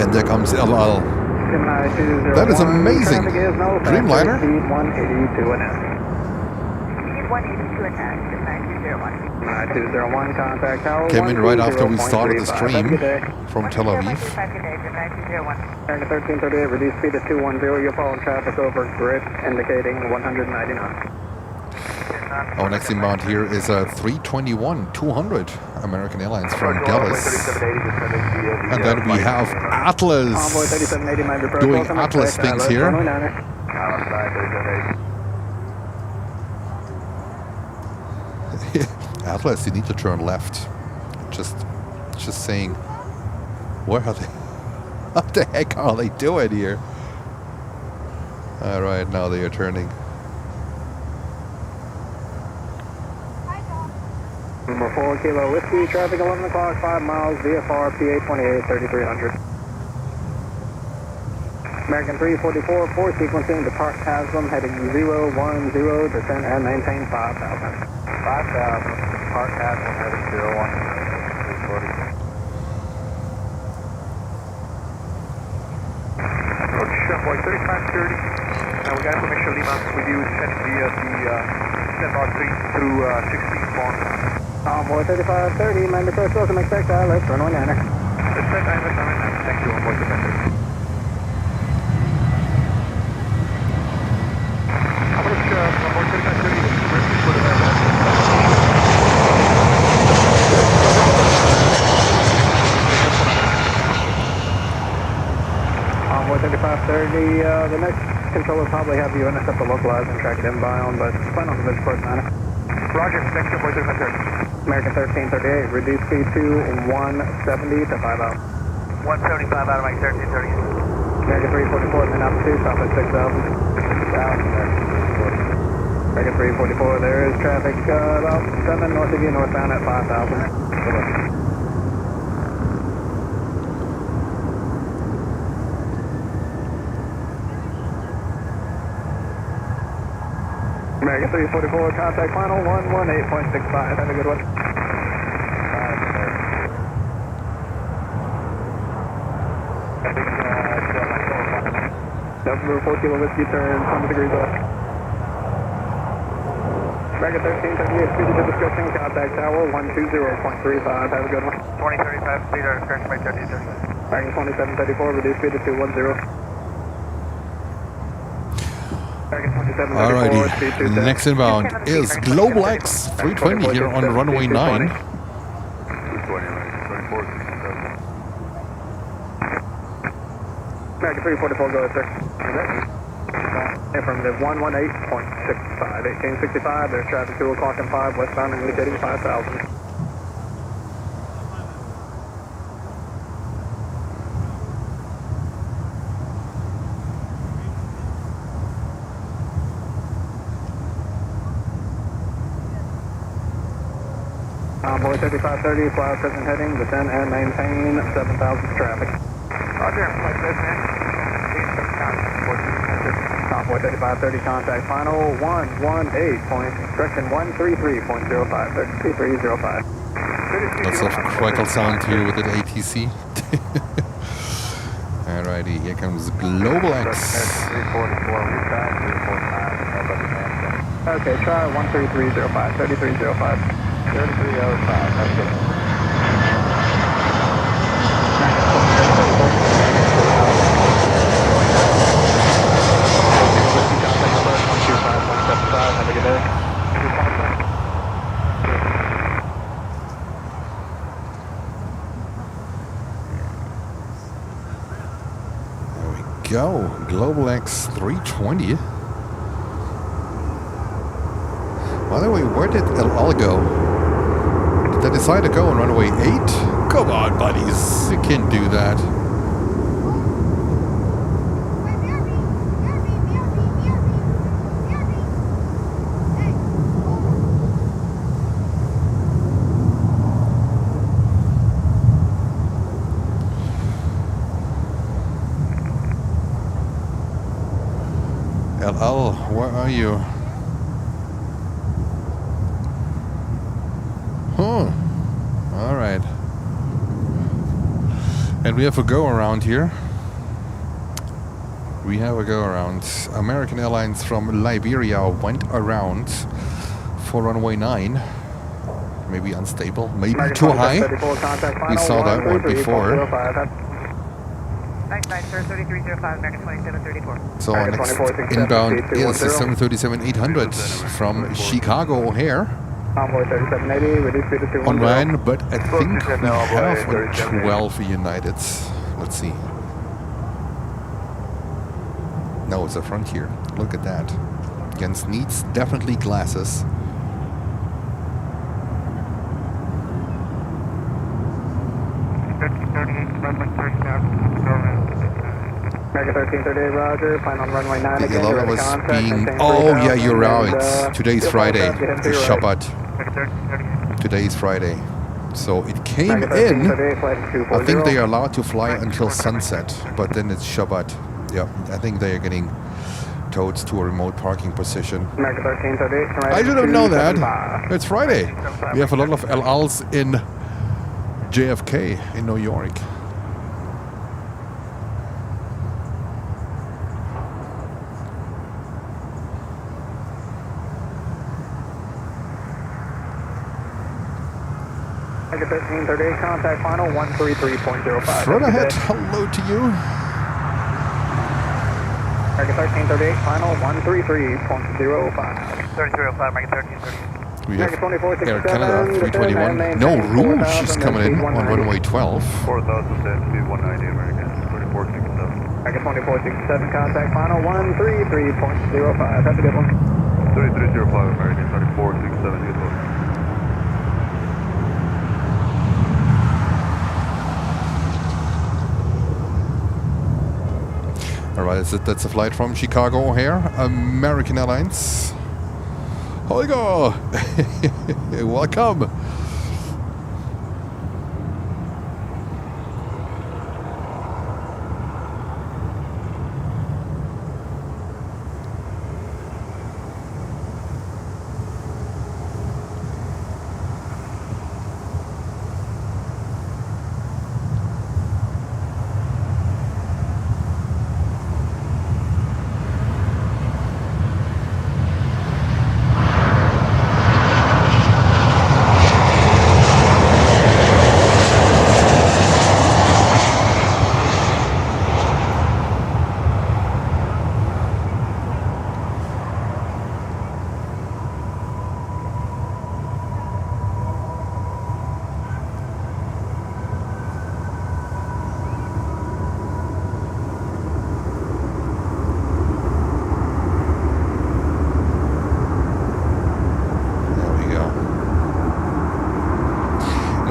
And there comes LL. That is amazing. Dreamliner. Speed 182 and S. Speed 182 and S, 9201. 9201, contact tower. Came in right after we started the stream from Tel Aviv. American 1338, reduce speed to 210. You're following traffic over grid, indicating 199. Our next inbound here is a 321-200 American Airlines from Dallas. And then we have Atlas doing Atlas things here. Atlas, you need to turn left. Just saying, where are they? What the heck are they doing here? All right, now they are turning. Number 4 Kilo Whiskey, traffic 11 o'clock, 5 miles, VFR PA 28, 3300. American 344, 4 sequencing, depart Haslam, heading 010, descend and maintain 5,000. 5,000, depart Haslam, heading 010, 340. Approach Runway 3530. We got information Lima with you, sending via the Sendbar 3 through 16 form. Envoy 3530, man, request welcome, expect let's run on enter. Expect let's run on enter. Thank you, Envoy 3530. Approach Envoy 3530, request for the Envoy 3530, the next controller probably have you intercept the localize and track it inbound, but plan on the bridge course manner. Roger, next Envoy 3530. American 1338, reduce speed to 170 to 5 out. 175 out of my 1330. American 344, then altitude, stop at 6,000. 6,000, American 344, there is traffic about 7 north of you, northbound at 5,000. American 344, contact final 118.65. Have a good one. Number 4 Kilo Whiskey, turn 20 degrees left. American 1338, speed to discussion, contact tower 120.35. Have a good one. 2035, speed to discussion by 30. American 2734, reduce speed to 210. Alrighty, next inbound is Global X 320 here on runway 9. American 344, go ahead, sir. Affirmative, 118.65, 1865, there's traffic 2 o'clock and 5, westbound indicating 5,000. Envoy 3530, fly present heading, descend and maintain 7,000 traffic. Roger, flight present. Envoy 3530, contact final 118. Correction 133.05, 3305. Lots of crackle sound here with the ATC. Alrighty, here comes Global X. Okay, try 13305, 3305. 3305, that's good. Have a good day. There we go. Global X 320. By the way, where did LL go? Did they decide to go on runway 8? Come on, buddies. You can't do that. LL, where are you? Huh. All right. And we have a go around here. We have a go around. American Airlines from Liberia went around for runway 9. Maybe unstable, maybe too high. We saw that one before. Nice, sir, 3305, American 2734. So our next inbound is the 737-800 from Chicago O'Hare. Convoy 3780, reduce speed to 210. On RAN, but I think we have on 12 United. Let's see. No, it's a Frontier. Look at that. Jens needs definitely glasses. American 1338, roger. Plan on runway 9 The again. 11 was being... Oh, yeah, you're right. Today's Friday. The Shabbat. Today's Friday. So it came in. I think they are allowed to fly until sunset, but then it's Shabbat. Yeah, I think they are getting towed to a remote parking position. American 1338. I didn't know that. It's Friday. We have a lot of LLs in JFK in New York. American 1338, contact final 133.05. Front ahead, hello to you. American 1338, final 133.05. 3305, American 1338. We have Air Canada 321. No, Rouge is coming in on runway 12. 4000 speed 190 American 2467. American 2467, contact final 133.05. That's a good one. 3305 American 2467, good one. All right, that's a flight from Chicago O'Hare, American Airlines. Holger, welcome.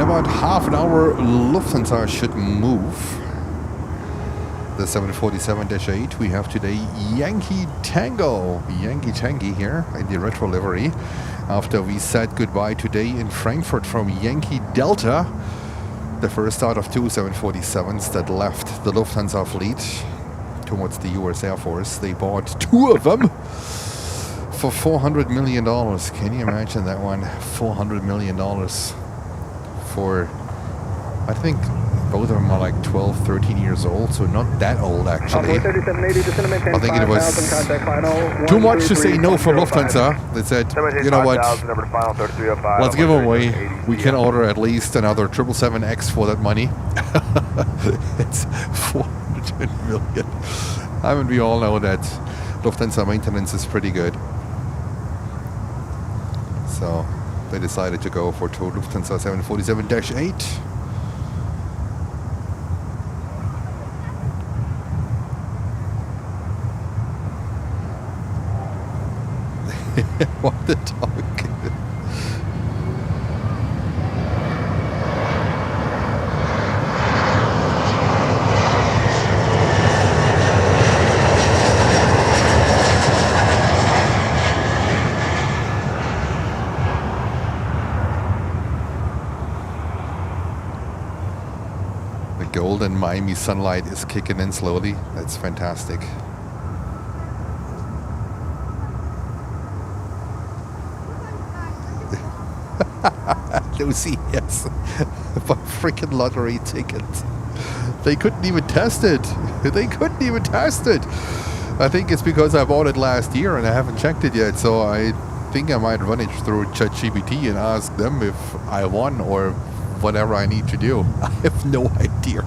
About half an hour, Lufthansa should move. The 747-8 we have today, Yankee Tango here in the retro livery. After we said goodbye today in Frankfurt from Yankee Delta, the first out of two 747s that left the Lufthansa fleet towards the US Air Force. They bought two of them for $400 million. Can you imagine that one? $400 million. For, I think both of them are like 12, 13 years old, so not that old actually. I think it was too much to say no for Lufthansa. They said, you know what, let's give them away. We can order at least another 777X for that money. It's $400 million. I mean, we all know that Lufthansa maintenance is pretty good. So they decided to go for two Lufthansa 747-8. What the dog? Golden Miami sunlight is kicking in slowly. That's fantastic. Lucy, yes. By freaking lottery ticket. They couldn't even test it. They couldn't even test it. I think it's because I bought it last year and I haven't checked it yet. So I think I might run it through ChatGPT and ask them if I won or whatever I need to do. I have no idea.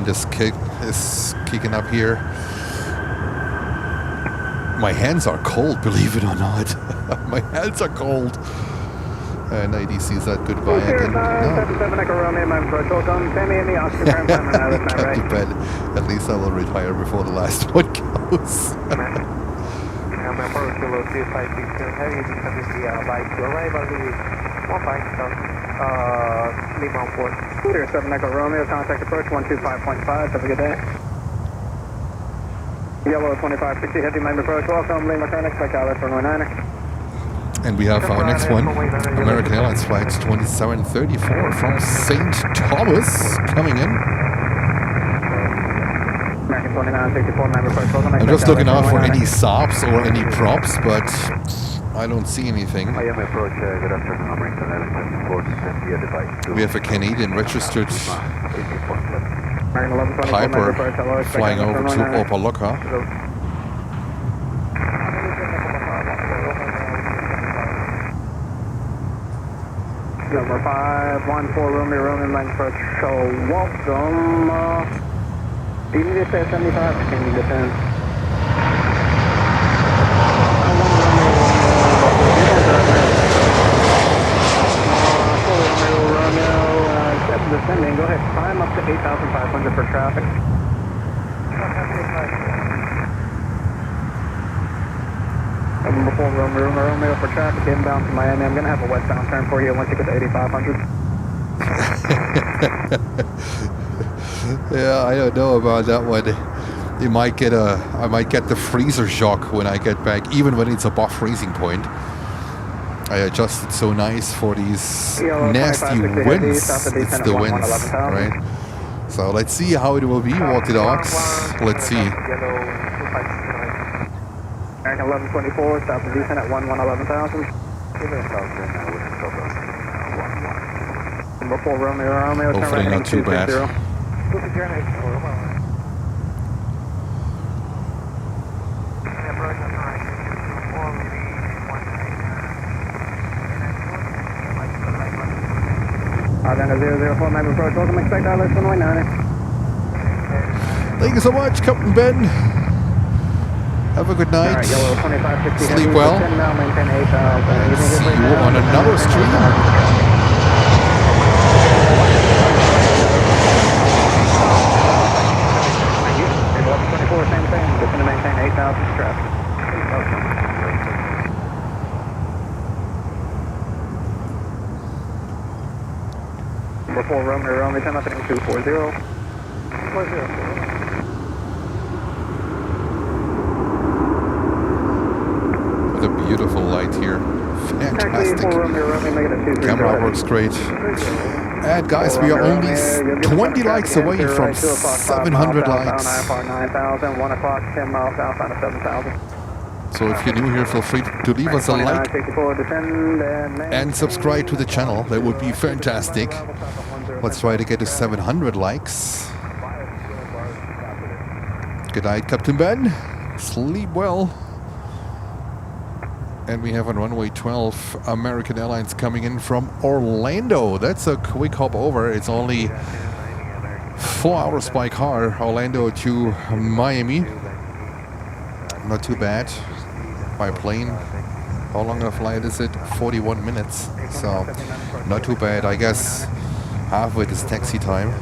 This kick is kicking up here. My hands are cold, believe it or not. My hands are cold. And ADC said goodbye again. No. Too bad. At least I will retire before the last one goes. Lima on board. 07 Echo Romeo, contact approach 125.5. Have a good day. Yellow 2560, heavy main approach. Welcome, Lima Mechanics, back out for 109er. And we have our next one, American Airlines flight 2734 from St. Thomas coming in. American 2964, main approach. Welcome. I'm just looking out for any SOPs or any props, but I don't see anything. Miami approach, good afternoon, American Airlines. We have a Canadian registered Piper flying over to Opaloka. Number 514 Romeo line approach. So welcome. Do you need to stay at 75? Can you descend? Descending, go ahead, climb up to 8,500 for traffic. Before Romeo for traffic inbound to Miami. I'm going to have a westbound turn for you once you get to 8,500. Yeah, I don't know about that one. You might get I might get the freezer shock when I get back, even when it's above freezing point. I adjusted so nice for these nasty winds. It's the winds, right? So let's see how it will be. Walk the dogs. Let's see. American 1124, stop and descent at 11,000. Before Romeo, hopefully not too bad. Ardenna 004, main approach, welcome, expect ILS 119. Thank you so much, Captain Ben. Have a good night. Right, yellow 2560, sleep well. Now maintain 8,000. And see you on another stream. In 1124, same thing, just going to maintain 8,000 traffic. Before Romeo, 10 nothing 240. 40. What a beautiful light here. Fantastic. Camera works great. And guys, we are only 20 likes away from 700 likes. 1 o'clock, 10 miles outside of 7,000. So if you're new here, feel free to leave us a like and subscribe to the channel. That would be fantastic. Let's try to get to 700 likes. Good night, Captain Ben. Sleep well. And we have on runway 12 American Airlines coming in from Orlando. That's a quick hop over. It's only 4 hours by car, Orlando to Miami. Not too bad. By plane. How long a flight is it? 41 minutes. So not too bad. I guess half of it is taxi time.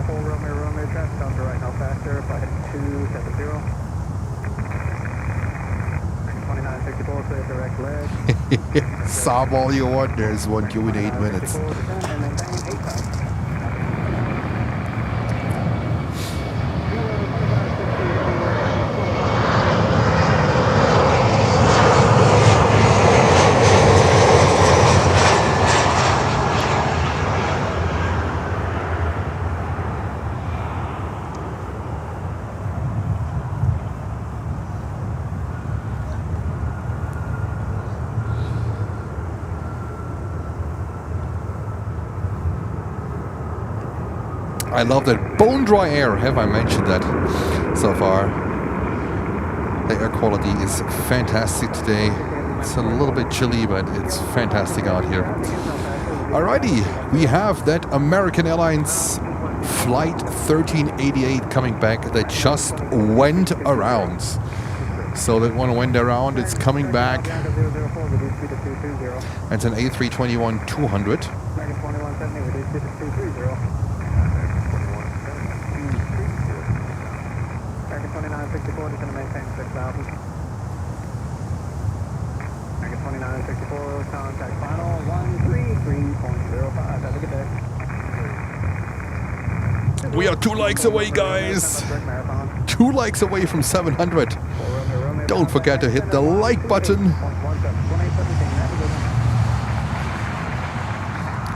Romeo, traffic on right now faster, flight 270. 2964, clear direct leg. Sob all you want, there's one due in 8 minutes. And maintain 8,000. I love that bone dry air. Have I mentioned that so far? The air quality is fantastic today. It's a little bit chilly, but it's fantastic out here. Alrighty, we have that American Airlines flight 1388 coming back that just went around. So that one went around, it's coming back. It's an A321-200. Contact final 133.05. Have a good day. We are 2 likes away, guys. 2 likes away from 700. Don't forget to hit the like button.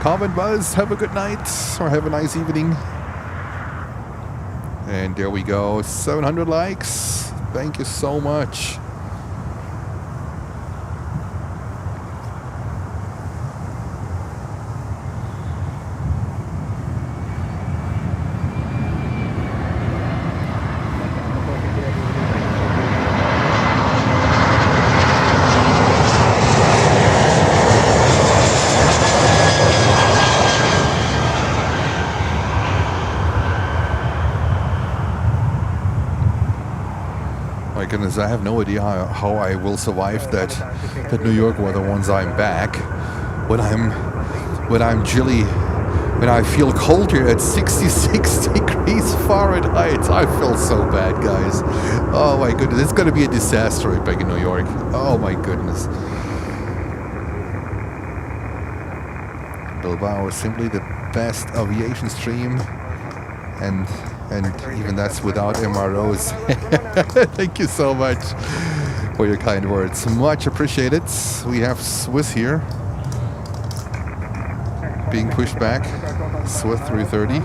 Comment, buzz. Have a good night or have a nice evening. And there we go. 700 likes. Thank you so much. Goodness, I have no idea how I will survive that New York weather once I'm back. When I'm chilly, when I feel cold here at 66 degrees Fahrenheit, I feel so bad, guys. Oh my goodness, it's going to be a disaster right back in New York. Oh my goodness. Bilbao is simply the best aviation stream, and even that's without MROs. Thank you so much for your kind words. Much appreciated. We have Swiss here being pushed back. Swiss 330.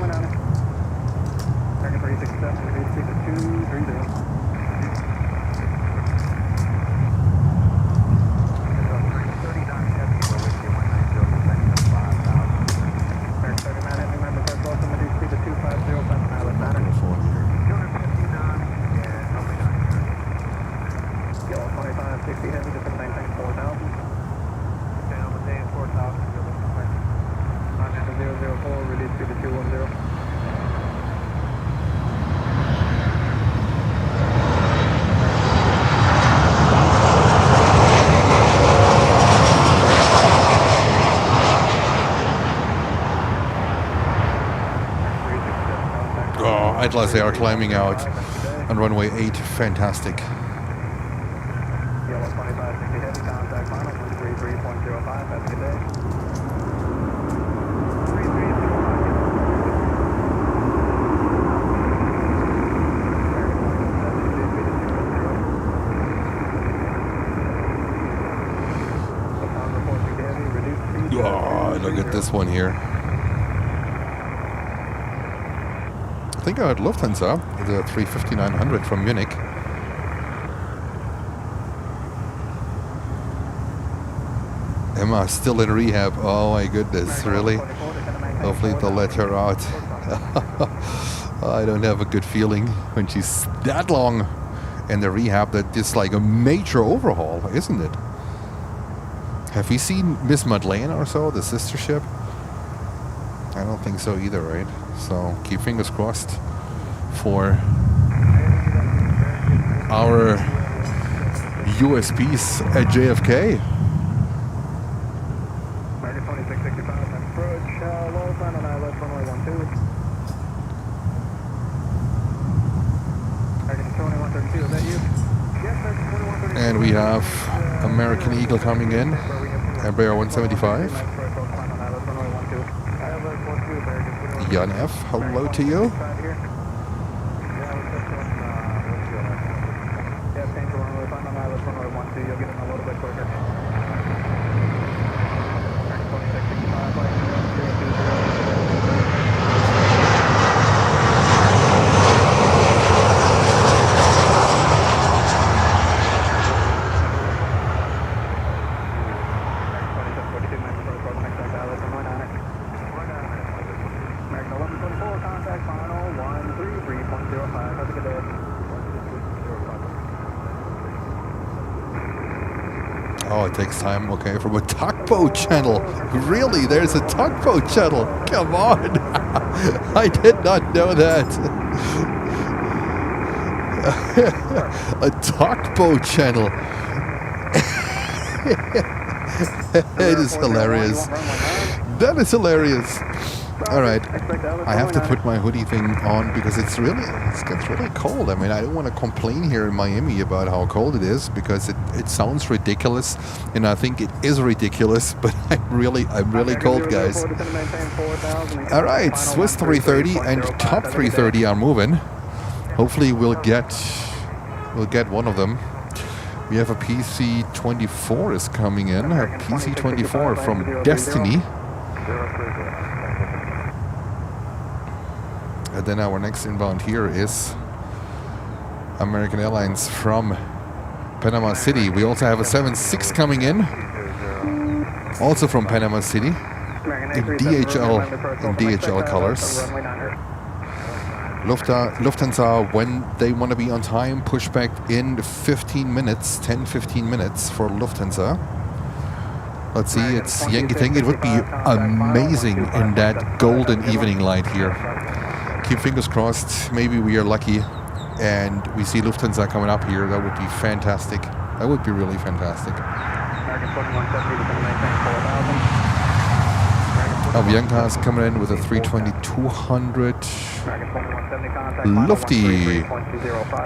Atlas, they are climbing out on runway 8. Fantastic. Oh, look at this one here. I think I had Lufthansa, the 350-900 from Munich. Emma still in rehab. Oh my goodness, really? Hopefully they'll let her out. I don't have a good feeling when she's that long in the rehab. That it's like a major overhaul, isn't it? Have we seen Miss Madeleine or so, the sister ship? I don't think so either, right? So keep fingers crossed for our USPs at JFK. And then we have American Eagle coming in, Embraer 175. Jan F, hello to you. Oh, it takes time. Okay, from a tugboat channel. Really? There's a tugboat channel? Come on. I did not know that. A tugboat channel. It is hilarious. That is hilarious. All right, I have to put my hoodie thing on because it gets really cold. I mean, I don't want to complain here in Miami about how cold it is because it sounds ridiculous, and I think it is ridiculous. But I'm really cold, guys. All right, Swiss 330 and Top 330 are moving. Hopefully, we'll get one of them. We have a PC-24 is coming in. A PC-24 from Destiny. And then our next inbound here is American Airlines from Panama City. We also have a 76 coming in, also from Panama City, in DHL colors. Lufthansa, when they want to be on time, push back in 15 minutes, 10-15 minutes for Lufthansa. Let's see, it's Yankee Tank. It would be amazing in that golden evening light here. Keep fingers crossed. Maybe we are lucky and we see Lufthansa coming up here. That would be fantastic. That would be really fantastic. Avianca's coming in with a 320-200.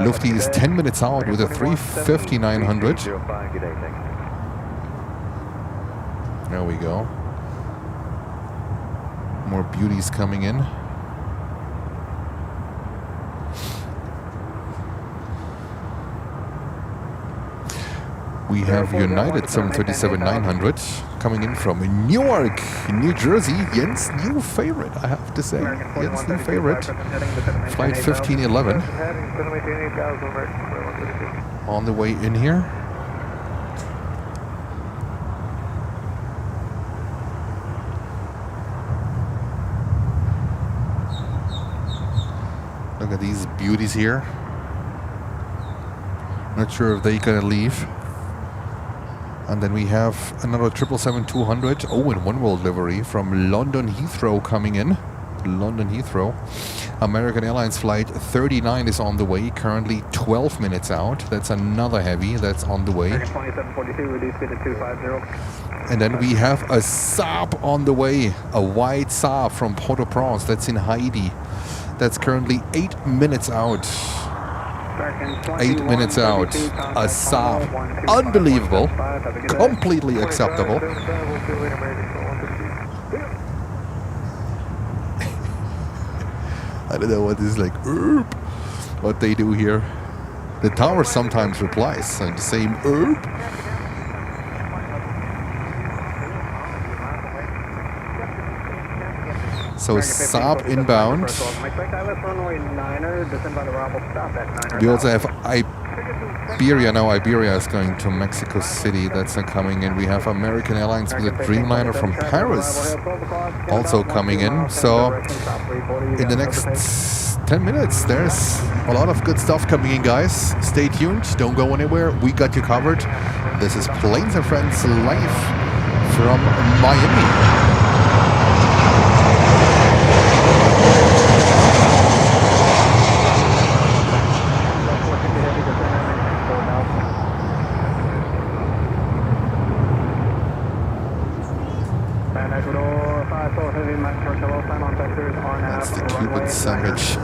Lufty is 10 minutes out with a 350-900. There we go. More beauties coming in. We have United 737-900 coming in from Newark, New Jersey. Jens' new favorite, I have to say. Jens' new favorite. Flight 1511. On the way in here. Look at these beauties here. Not sure if they're gonna leave. And then we have another 777-200, and one-world livery from London Heathrow coming in. London Heathrow. American Airlines flight 39 is on the way, currently 12 minutes out. That's another heavy that's on the way. And then we have a Saab on the way, a white Saab from Port-au-Prince. That's in Haiti. That's currently 8 minutes out. 8 minutes out. A Saab. Unbelievable. Completely acceptable. I don't know what this is like. What they do here. The tower sometimes replies the same So Saab inbound. We also have Iberia now. Iberia is going to Mexico City. That's coming in. We have American Airlines with a Dreamliner from Paris also coming in. So in the next 10 minutes, there's a lot of good stuff coming in, guys. Stay tuned. Don't go anywhere. We got you covered. This is Planes and Friends live from Miami. That's the Cuban sandwich.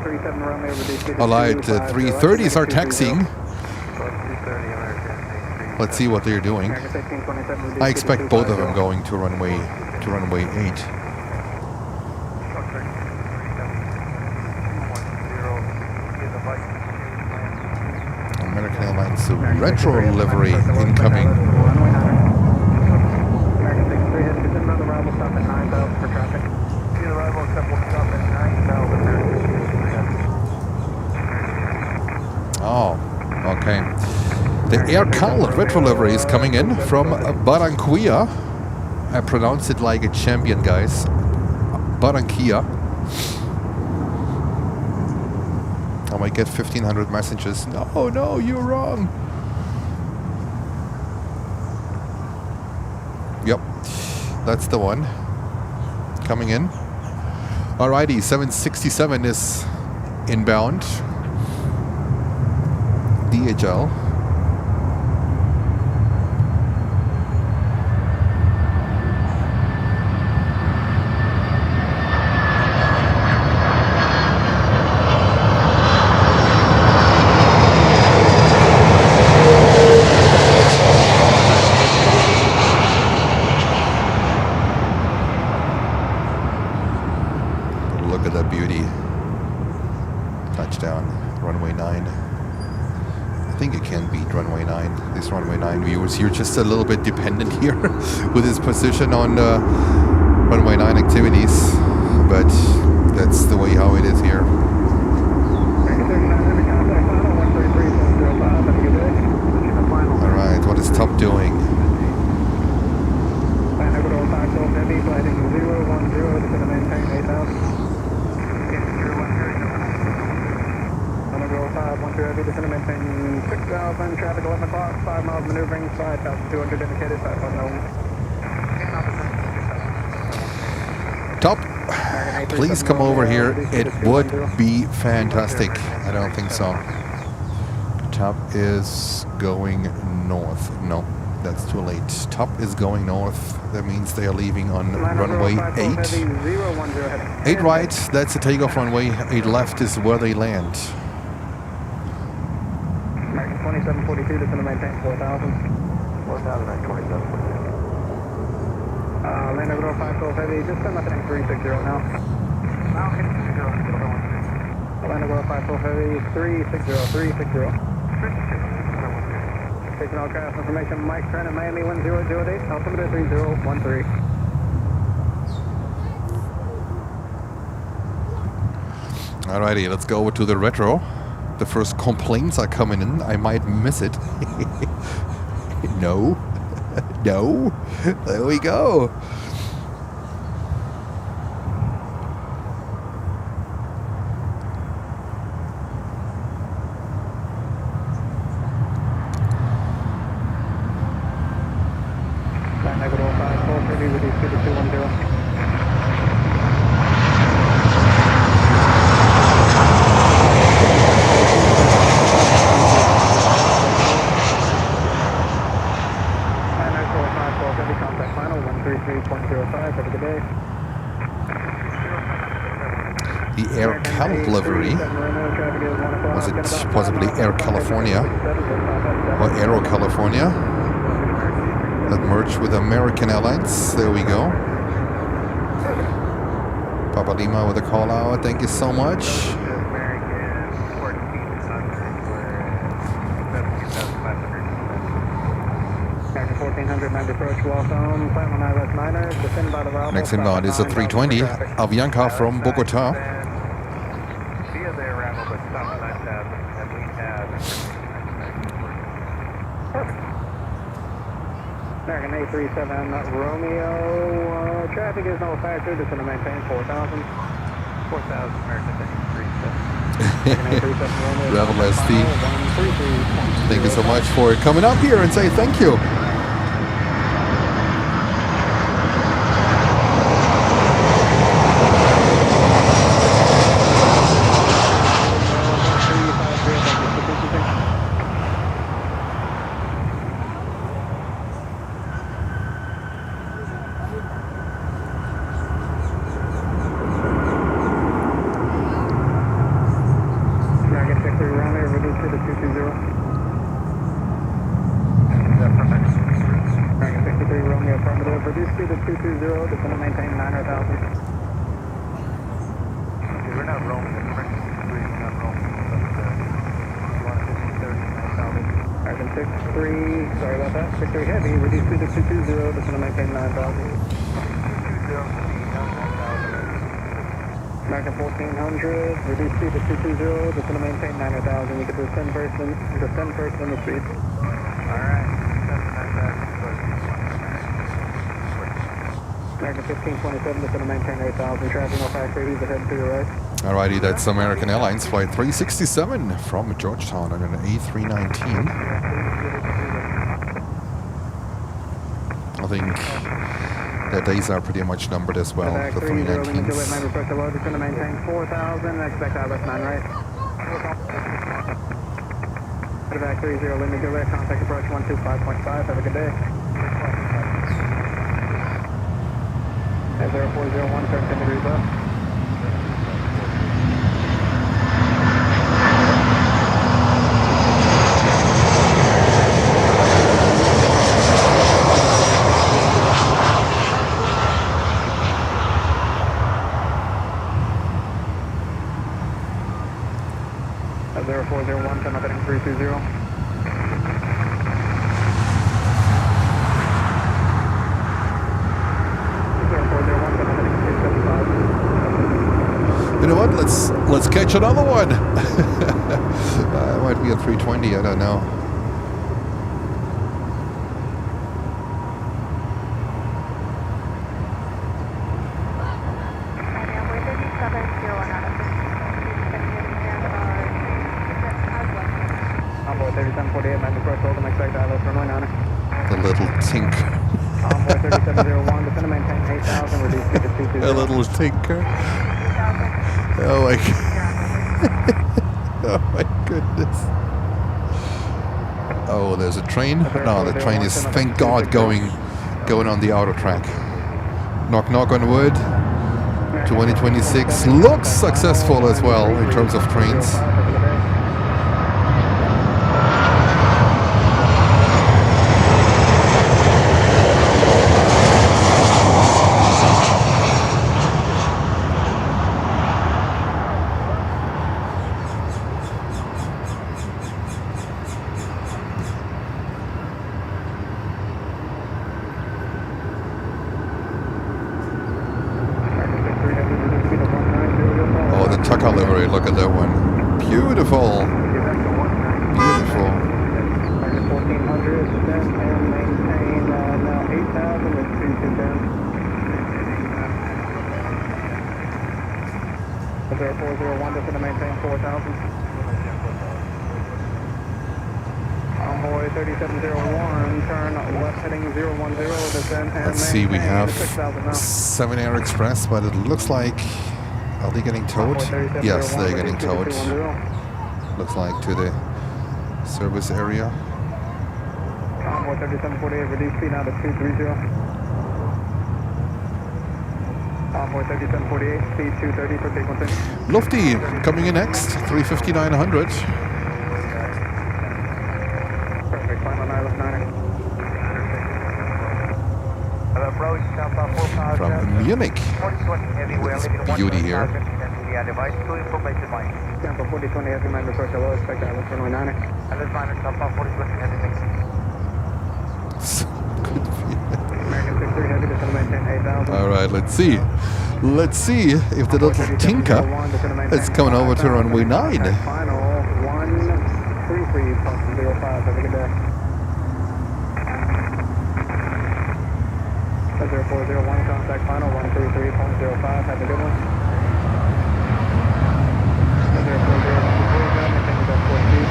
37 Romeo, reduced to All right, 330s are taxiing. Let's see what they're doing. I expect both of them going to runway 8. American Airlines retro livery incoming. American 63 heading to inbound arrival, stop at 9,000 for traffic. The arrival stop will stop at 9,000. Oh, okay. The Air Cal retro livery is coming in from Barranquilla. I pronounce it like a champion, guys. Barranquilla. I might get 1,500 messages. No, you're wrong. Yep, that's the one. Coming in. Alrighty, 767 is inbound. DHL. Look at that beauty. Touchdown, runway 9. I think it can beat runway 9. This runway 9 viewers here just a little bit dependent here with his position on runway 9 activities, but that's the way how it is here. All right, what is Top doing? Heavy, just going to maintain 6,000, traffic 11 o'clock, 5 miles maneuvering, 5,200 indicated, 510. Top, please come over here. It would be fantastic. I don't think so. Top is going north. No, that's too late. Top is going north. That means they are leaving on runway 8. 8 right, that's the takeoff runway. 8 left is where they land. 2742, just going to maintain 4,000. 4,000 at 2742. Land over 5 Gulf Heavy, just send nothing 360 now. Now hitting 30, land over 5 Gulf Heavy, 360. Taking all craft information, Mike Trent at Miami 1008, altimeter 3013. Alrighty, let's go over to the retro. The first complaints are coming in. I might miss it. No. No. There we go. Negative 5 Gulf Heavy, reduce to 210. The Air Cal livery. Was it possibly Air California or Aero California that merged with American Airlines? There we go. Papa Lima with a call out. Thank you so much. Next inbound is a 320 Avianca from Bogota. American 837 Romeo, traffic is no factor, just going to maintain 4,000. 4,000 American 837. Rebel SD. Thank you so much for coming up here and say thank you. descend and maintain 9,000. We're not roaming. We're not roaming. American 6-3, sorry about that. 6-3 heavy, reduce speed to 220, descend and maintain 9,000. American 1400, reduce speed to 220, descend and maintain 9,000. You can descend first in the speed. Alright. American 1527, descend and maintain 8,000. Traffic no factory, these ahead to your right. Alrighty, that's American Airlines Flight 367 from Georgetown on an A319. I think their days are pretty much numbered as well, the 319s. Descend and maintain 4,000, expect left 9 right. Medevac 30, limit direct, contact approach 125.5, have a good day. 0401, turn 10 degrees up. At 0401, turn up heading 320. You know what? Let's catch another one. It might be a 320. I don't know. Envoy 3748, man, approach Oldham, expect left runway 9. The little tinker. Envoy 3701, descend and maintain 8,000, reduce speed to 220. A little tinker. Oh my god. Oh my goodness. Oh, there's a train. No, the train is, thank God, going on the outer track. Knock knock on wood. 2026 looks successful as well in terms of trains. Livery, look at that one. Beautiful. Beautiful. 1400, descend and maintain now 8,000 with 2210. 0401, descend and maintain 4,000. Envoy 3701, turn left heading 010, descend and Let's see, we have 6,000 now. 7 Air Express, but it looks like, are they getting towed? Yes, they're getting towed. Looks like to the service area. Envoy 3748, reduce speed now to 230. Envoy 3748, speed 230 for frequency. Lufty coming in next, 35900. Perfect, final left 9. From Munich. It's beauty here. Tampa 4020 heavy man, approach hello, expect Atlas runway 9. So good feeling. American 63 heavy, descend and maintain 8,000. Alright, let's see. Let's see if the little tinker is coming over to runway 9. Final 133.05, have a good day. 0401, contact final 133.05, have a good one. 0401, maintain the best 4 speed.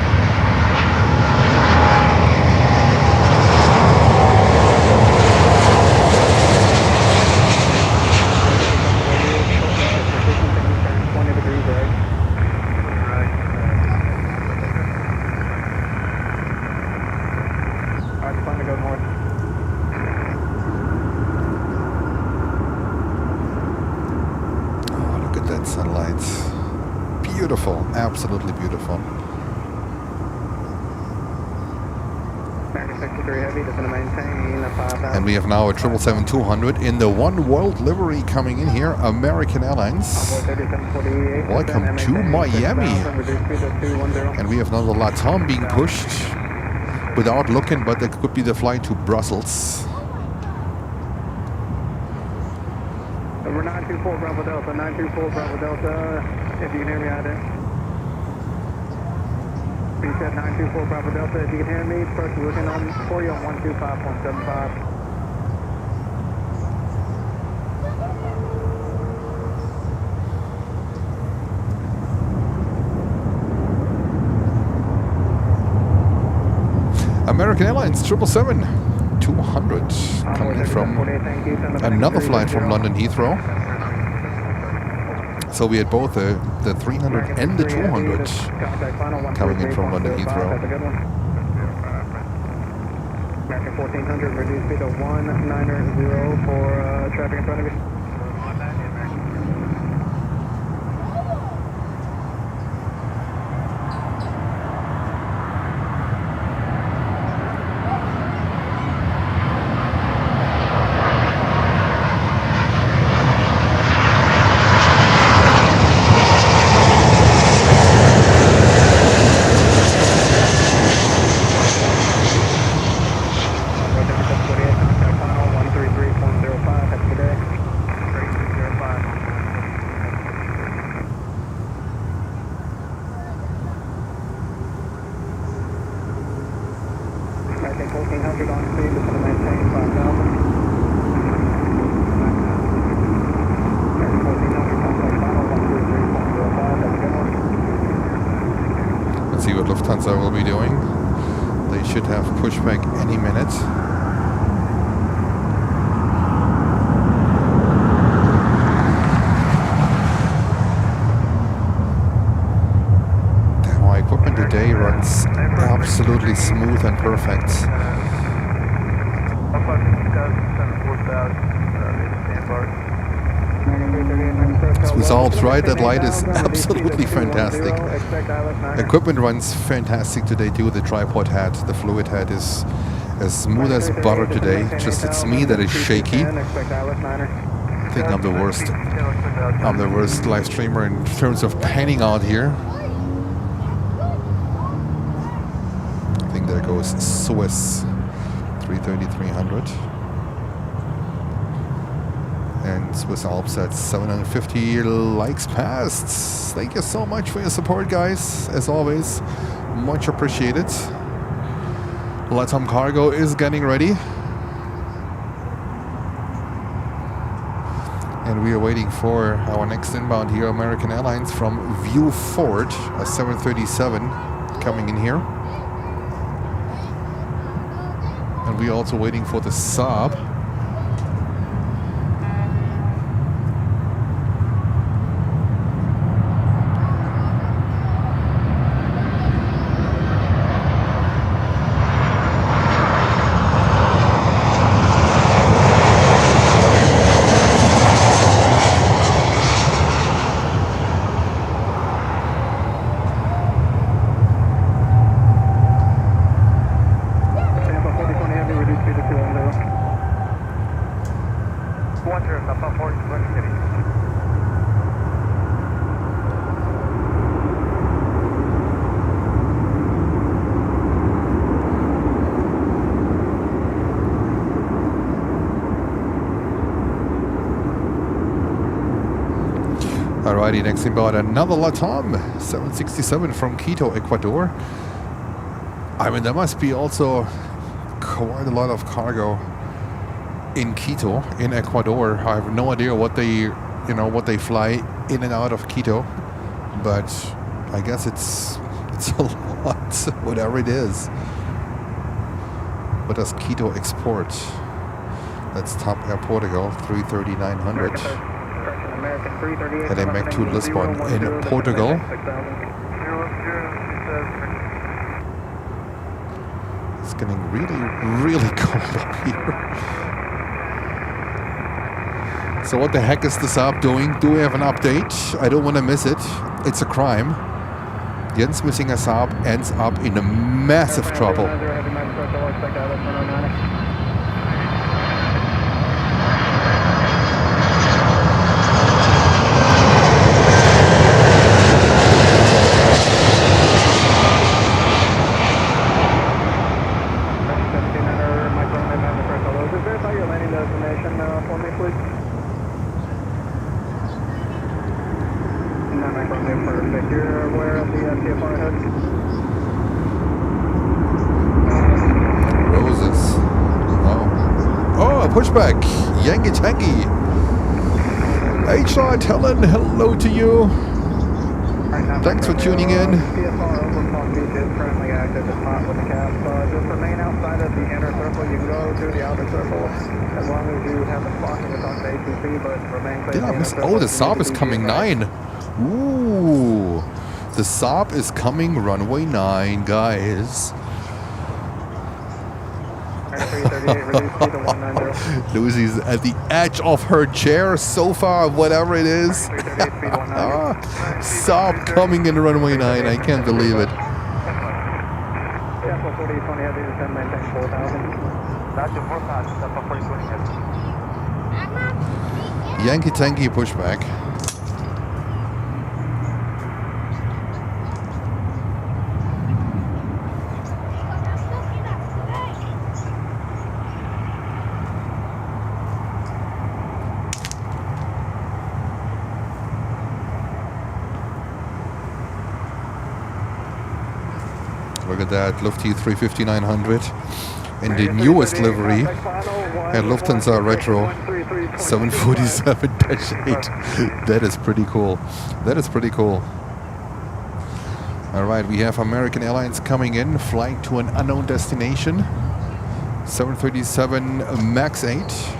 Beautiful, absolutely beautiful. American 63 Heavy, just going to maintain 5,000. And we have now a 777-200 in the One World livery coming in here, American Airlines. Welcome to Miami. And we have another LATAM being pushed without looking, but that could be the flight to Brussels. Number 924 Bravo Delta, 924 Bravo Delta, if you can hear me out there. You said 924 Bravo Delta, if you can hear me, first we're looking on for you on 125.75. American Airlines 777-200 coming from another flight from London Heathrow. So we had both the 300 and the 200 coming in from London Heathrow. American 1400, reduce speed to 190 for traffic in front of you. Lufthansa will be doing. They should have pushback any minute. Damn, my equipment today runs absolutely smooth and perfect. Swiss Alps, right? That light is absolutely fantastic. Equipment runs fantastic today too. The tripod head, the fluid head is as smooth as butter today. Just it's me that is shaky. I think I'm the worst. I'm the worst live streamer in terms of panning out here. I think there goes Swiss 330-300. And Swiss Alps at 750 likes passed. Thank you so much for your support, guys. As always, much appreciated. LATAM Cargo is getting ready. And we are waiting for our next inbound here, American Airlines from View Ford, a 737 coming in here. And we are also waiting for the Saab. Alrighty, next inbound, another LATAM 767 from Quito, Ecuador. I mean, there must be also quite a lot of cargo in Quito, in Ecuador. I have no idea what they fly in and out of Quito, but I guess it's a lot, whatever it is. What does Quito export? That's Top Air Portugal, 330-900. Heading back to Lisbon in Portugal. It's getting really, really cold up here. So what the heck is the Saab doing? Do we have an update? I don't want to miss it. It's a crime. Jens missing a Saab ends up in a massive trouble. Roses. Oh, a pushback. Yankee Tanky. HR Helen, hello to you. Thanks for tuning in. Currently active at top with the cap. Just remain outside of the inner circle. You can go through the outer circle as long as you have the clocking to talk to ATC, but remain clear. Did I miss? Oh, the Saab is coming 9. Ooh. The Saab is coming runway 9, guys. Lucy's at the edge of her chair, sofa, whatever it is. Saab coming in runway 9. I can't believe it. Yankee Tanky pushback. Look at that, Lufty 350-900 in the newest livery at Lufthansa Retro 747-8. That is pretty cool. That is pretty cool. All right, we have American Airlines coming in, flying to an unknown destination. 737 MAX 8.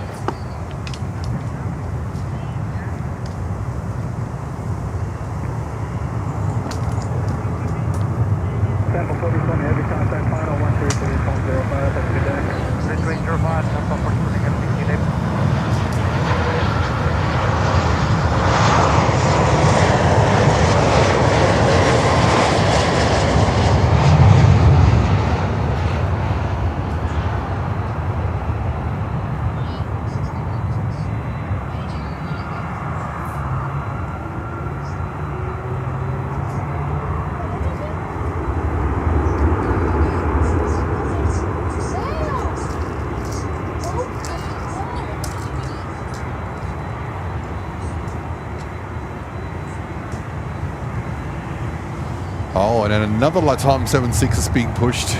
Oh, and then another Latam 76 is being pushed.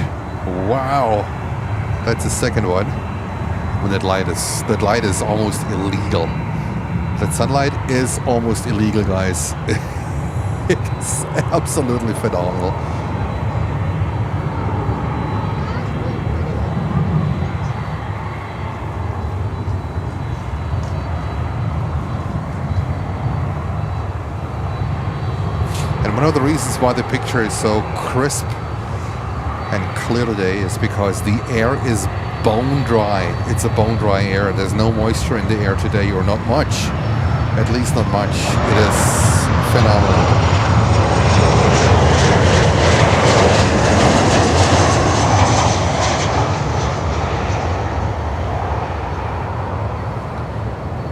Wow. That's the second one. When that light is almost illegal. That sunlight is almost illegal, guys. It's absolutely phenomenal. One of the reasons why the picture is so crisp and clear today is because the air is bone dry. It's a bone dry air. There's no moisture in the air today, or not much. At least not much. It is phenomenal.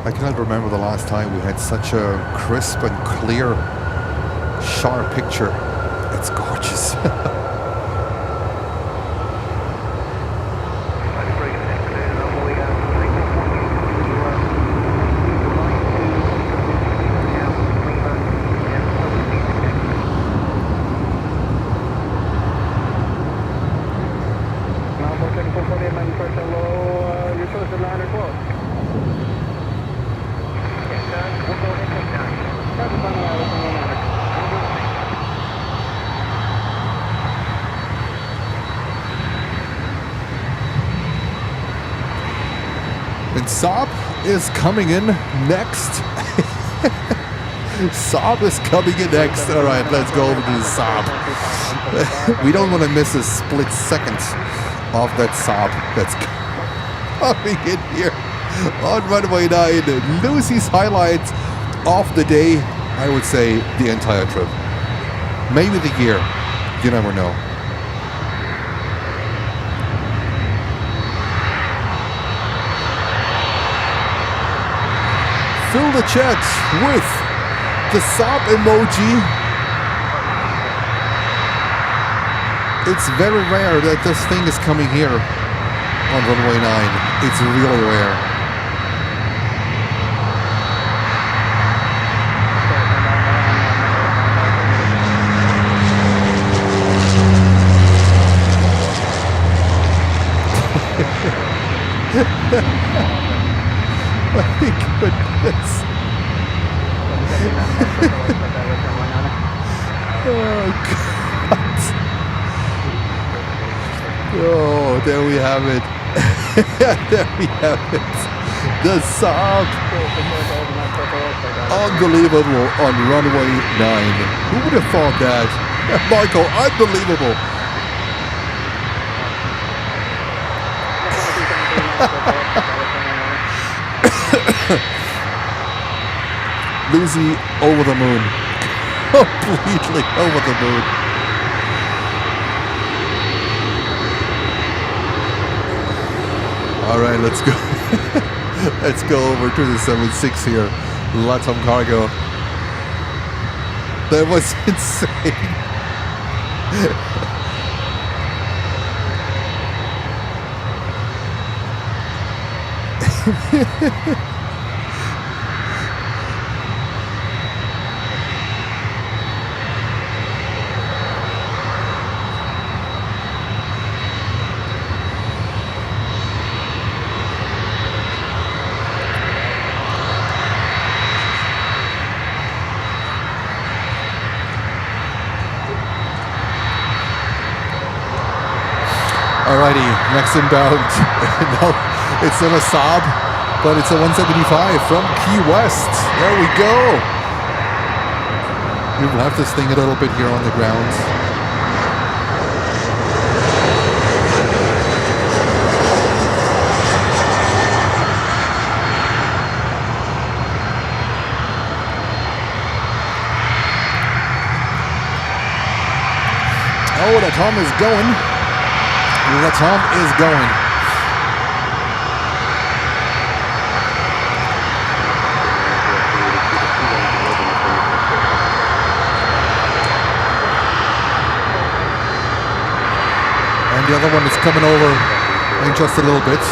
I cannot remember the last time we had such a crisp and clear sharp picture. It's gorgeous. Saab is coming in next. Saab is coming in next. All right, let's go over to the Saab. We don't want to miss a split second of that Saab that's coming in here on runway 9. Lucy's highlights of the day, I would say the entire trip. Maybe the year. You never know. Fill the chat with the sub emoji. It's very rare that this thing is coming here on runway 9. It's really rare. My goodness. Oh, God. Oh, there we have it. There we have it. The sub. Unbelievable on runway 9. Who would have thought that? Marco, unbelievable. Lucy over the moon. Completely over the moon. All right, let's go. Let's go over to the 76 here. Latam cargo. That was insane. Alrighty, next inbound. No, it's not a Saab, but it's a 175 from Key West. There we go. We'll have this thing a little bit here on the ground. Oh, the Tom is going. The Tom is going. And the other one is coming over in just a little bit.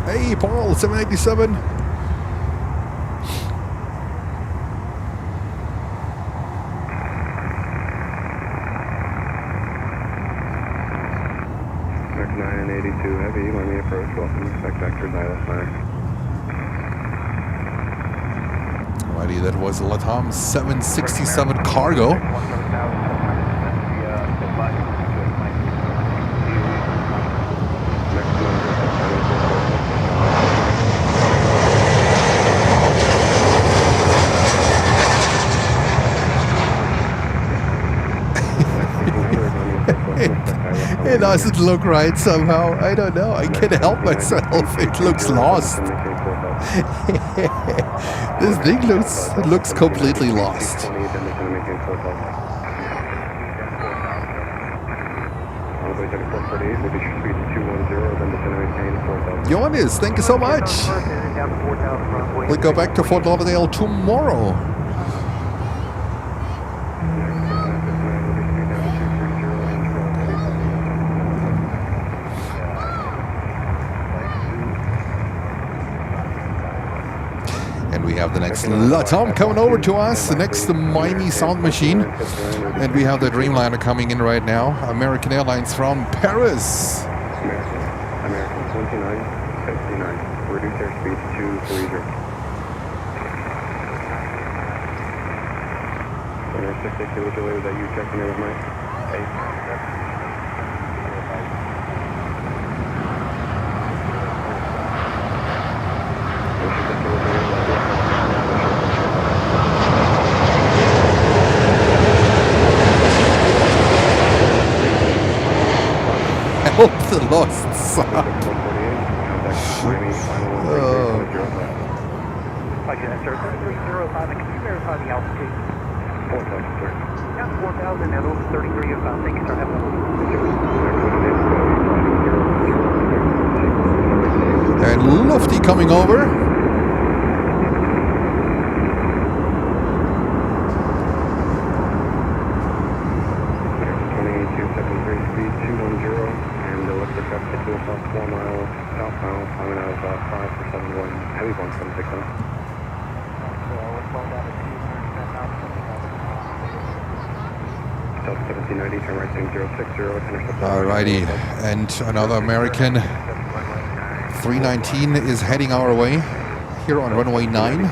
Hey, Paul, 787. Mac 9 and 82 heavy, let me approach, welcome, expect vector, ILS 9. Alrighty, that was Latam 767 cargo. It doesn't look right somehow. I don't know. I can't help myself. It looks lost. This thing looks completely lost. Johannes, thank you so much. We'll go back to Fort Lauderdale tomorrow. have the next LATAM coming over to us, the next Miami Sound Machine. And we have the Dreamliner coming in right now. American Airlines from Paris. American 2959. Reduce airspeed to 30. 60 kilo delay that you checking in with Mike. 8. Help the lost son. Roger that, sir. 3305, and can you verify the altitude? 4,000, sir. Yeah, 4,000, and over 3305. Thank you, sir. Have a And Lufty coming over. Speed 210, and the lift up to 4 miles southbound, coming out of 5471, heavy 176 on. Delta 1790, turn right heading 060, Alrighty, and another American 319 is heading our way here on runway 9.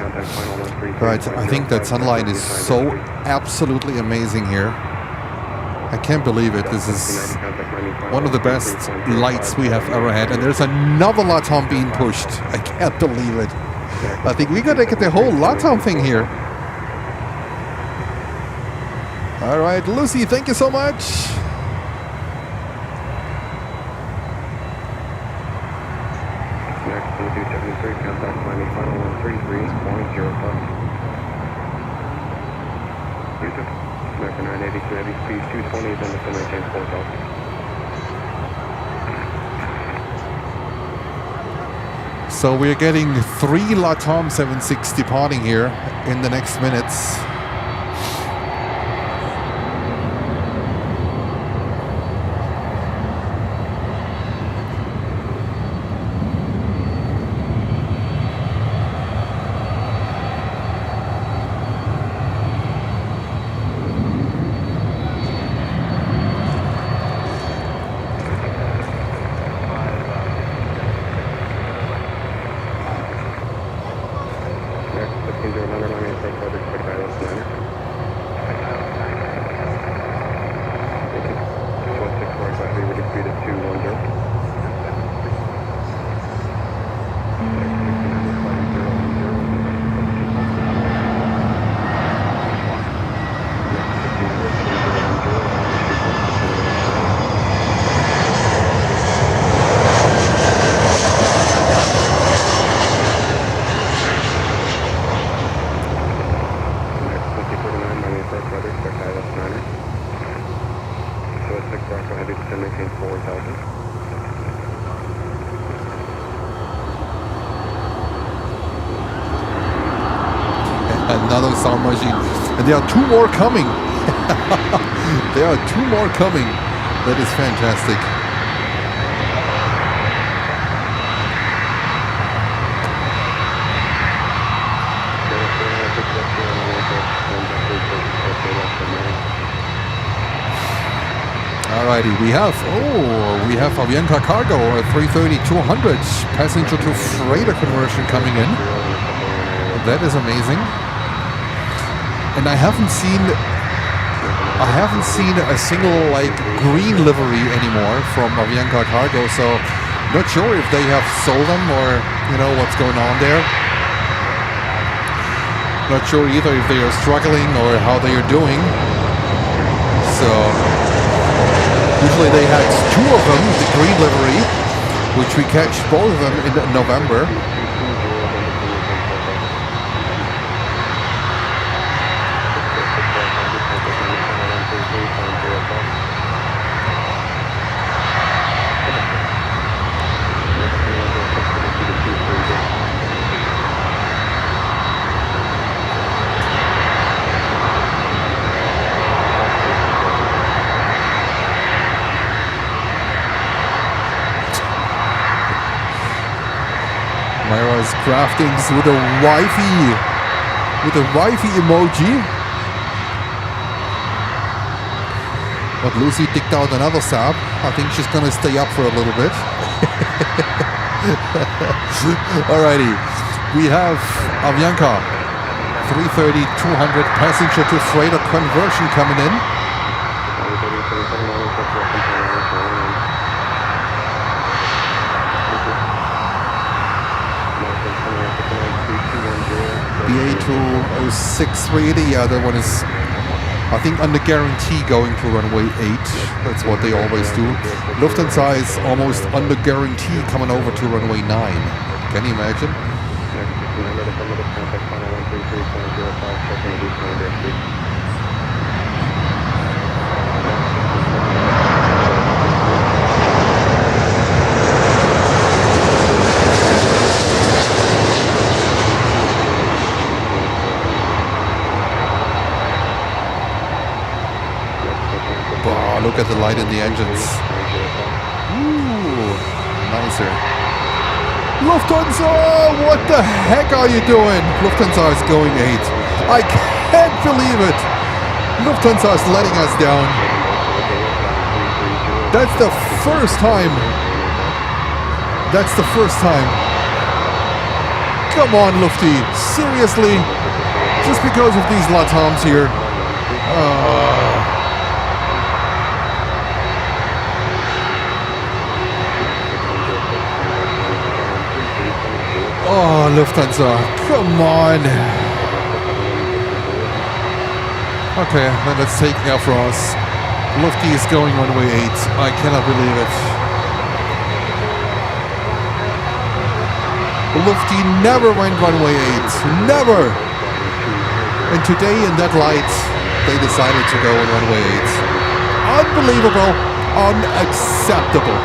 But I think that sunlight is so absolutely amazing here. I can't believe it. This is one of the best lights we have ever had. And there's another LATAM being pushed. I can't believe it. I think we gotta get the whole LATAM thing here. All right, Lucy, thank you so much. Next, 273, contact Miami, final 133.05. Houston. American 982, heavy speed 220, then the maintain 4,000. So we're getting 3 LATAM 76 departing here in the next minutes. Another sound machine, and there are 2 more coming. There are 2 more coming. That is fantastic. Alrighty, we have Avianca Cargo, a 330-200 passenger to freighter conversion coming in. That is amazing. And I haven't seen a single like green livery anymore from Avianca Cargo, so not sure if they have sold them or what's going on there. Not sure either if they are struggling or how they are doing. So usually they had 2 of them, the green livery, which we catch both of them in November. Myra's craftings with a wifey. with a wifey emoji. But Lucy dicked out another sub. I think she's gonna stay up for a little bit. Alrighty, we have Avianca 330-200 passenger to freighter conversion coming in. BA206 the other one is, I think, under guarantee going to runway 8. That's what they always do. Lufthansa is almost under guarantee coming over to runway 9. Can you imagine? Look at the light in the engines. Ooh, nicer. Lufthansa, what the heck are you doing? Lufthansa is going 8. I can't believe it. Lufthansa is letting us down. That's the first time. That's the first time. Come on, Lufty. Seriously? Just because of these Latams here. Oh, Lufthansa, come on. Okay, then let's take Air France. Lufty is going runway 8. I cannot believe it. Lufty never went runway 8. Never. And today in that light, they decided to go on runway 8. Unbelievable. Unacceptable.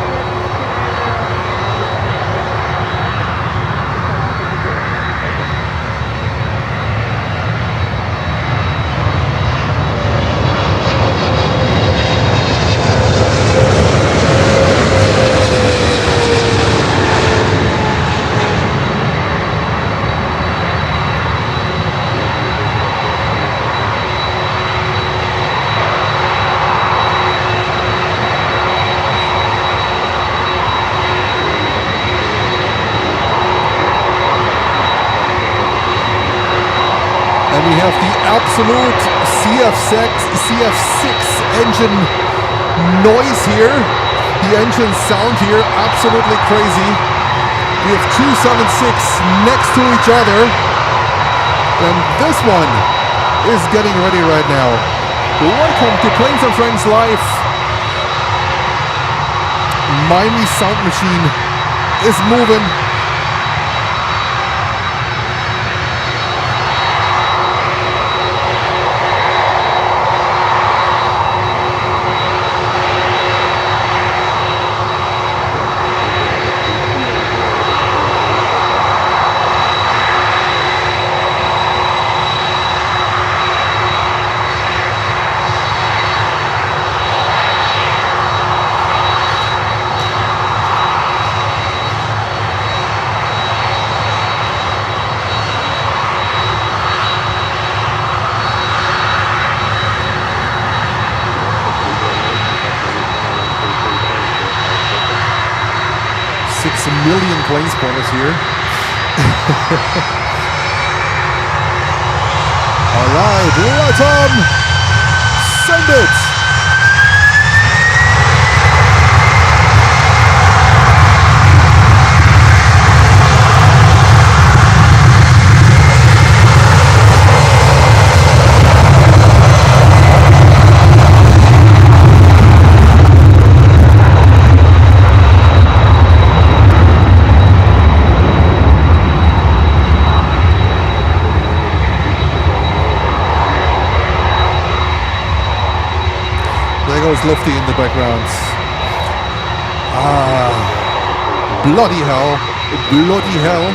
Absolute CF6 engine noise here. The engine sound here, absolutely crazy. We have 276 next to each other. And this one is getting ready right now. Welcome to Planes and Friends Live. Miami Sound Machine is moving. Million plane spotters here. All right, Latam, send it. There goes Lufty in the background. Bloody hell. Bloody hell.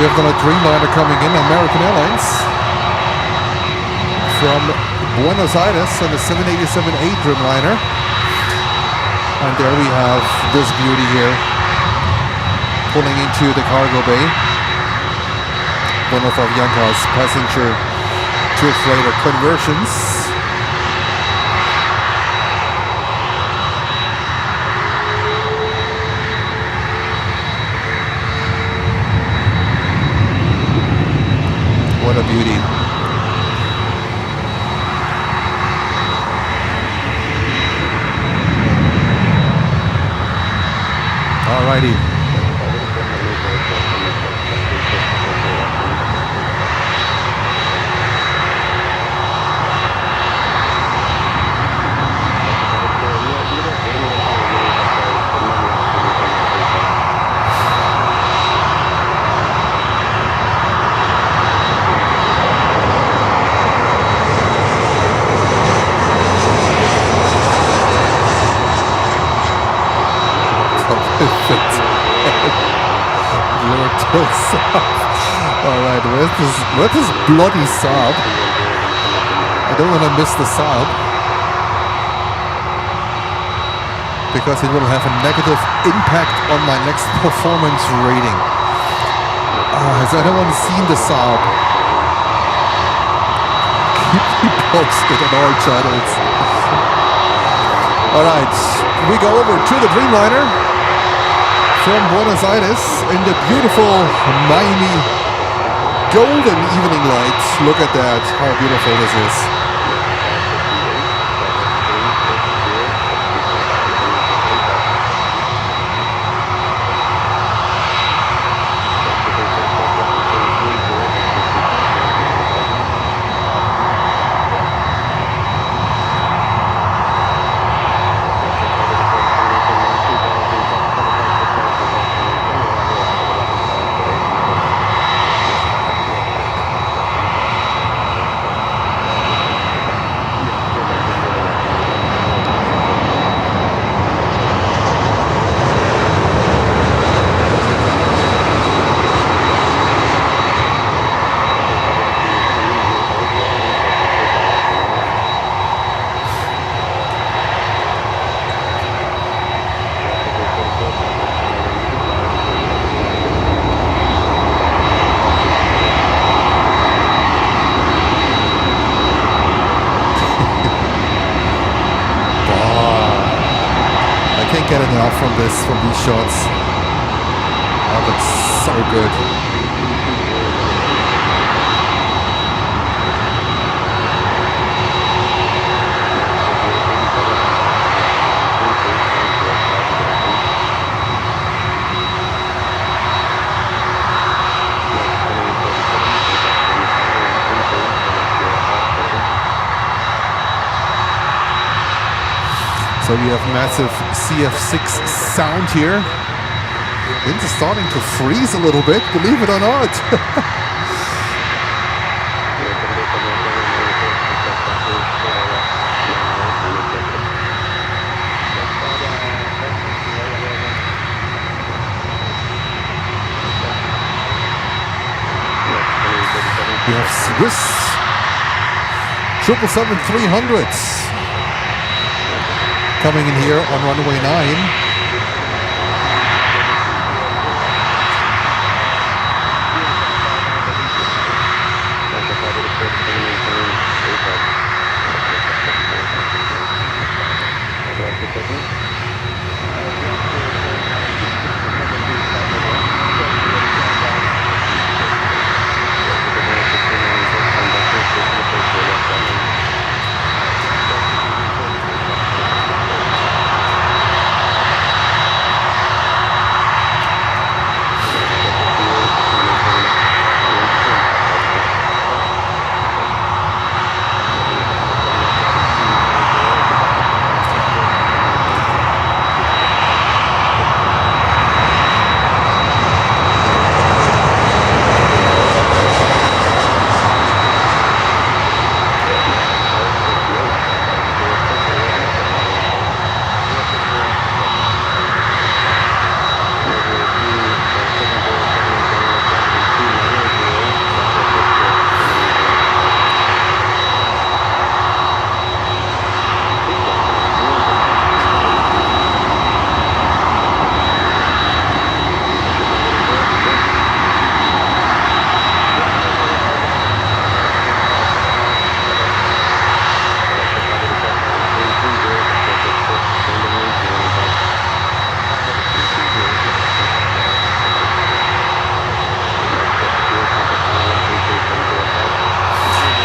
we have another Dreamliner coming in, American Airlines, from Buenos Aires on the 787-8 Dreamliner. And there we have this beauty here, pulling into the cargo bay. One of Avianca's passenger to freighter conversions. What a beauty. Alrighty. Alright, where's this bloody Saab? I don't want to miss the Saab, because it will have a negative impact on my next performance rating. Has anyone seen the Saab? Keep me posted on all channels. Alright, we go over to the Dreamliner from Buenos Aires in the beautiful Miami golden evening light. Look at that, how beautiful this is. Get enough from these shots. That looks so good. So we have massive CF6 sound here. Wind is starting to freeze a little bit, believe it or not. We have Swiss 777-300s coming in here on runway 9.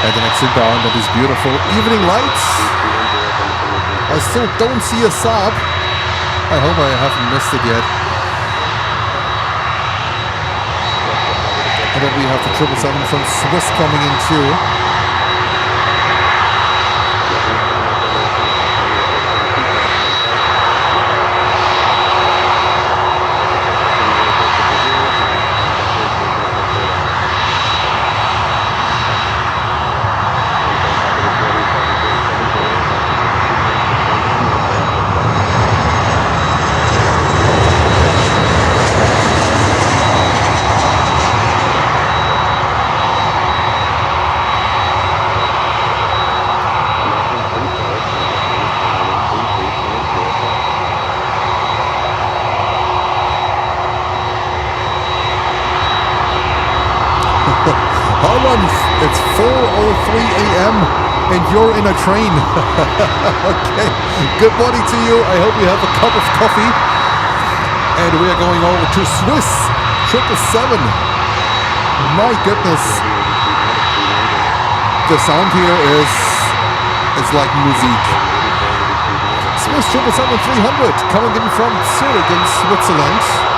And the next inbound, that is beautiful. Evening lights. I still don't see a Saab. I hope I haven't missed it yet. And then we have the 777 from Swiss coming in too. It's 4:03 a.m. and you're in a train. Okay, good morning to you. I hope you have a cup of coffee. And we are going over to Swiss 777. My goodness. The sound here is like music. Swiss 777-300 coming in from Zurich in Switzerland.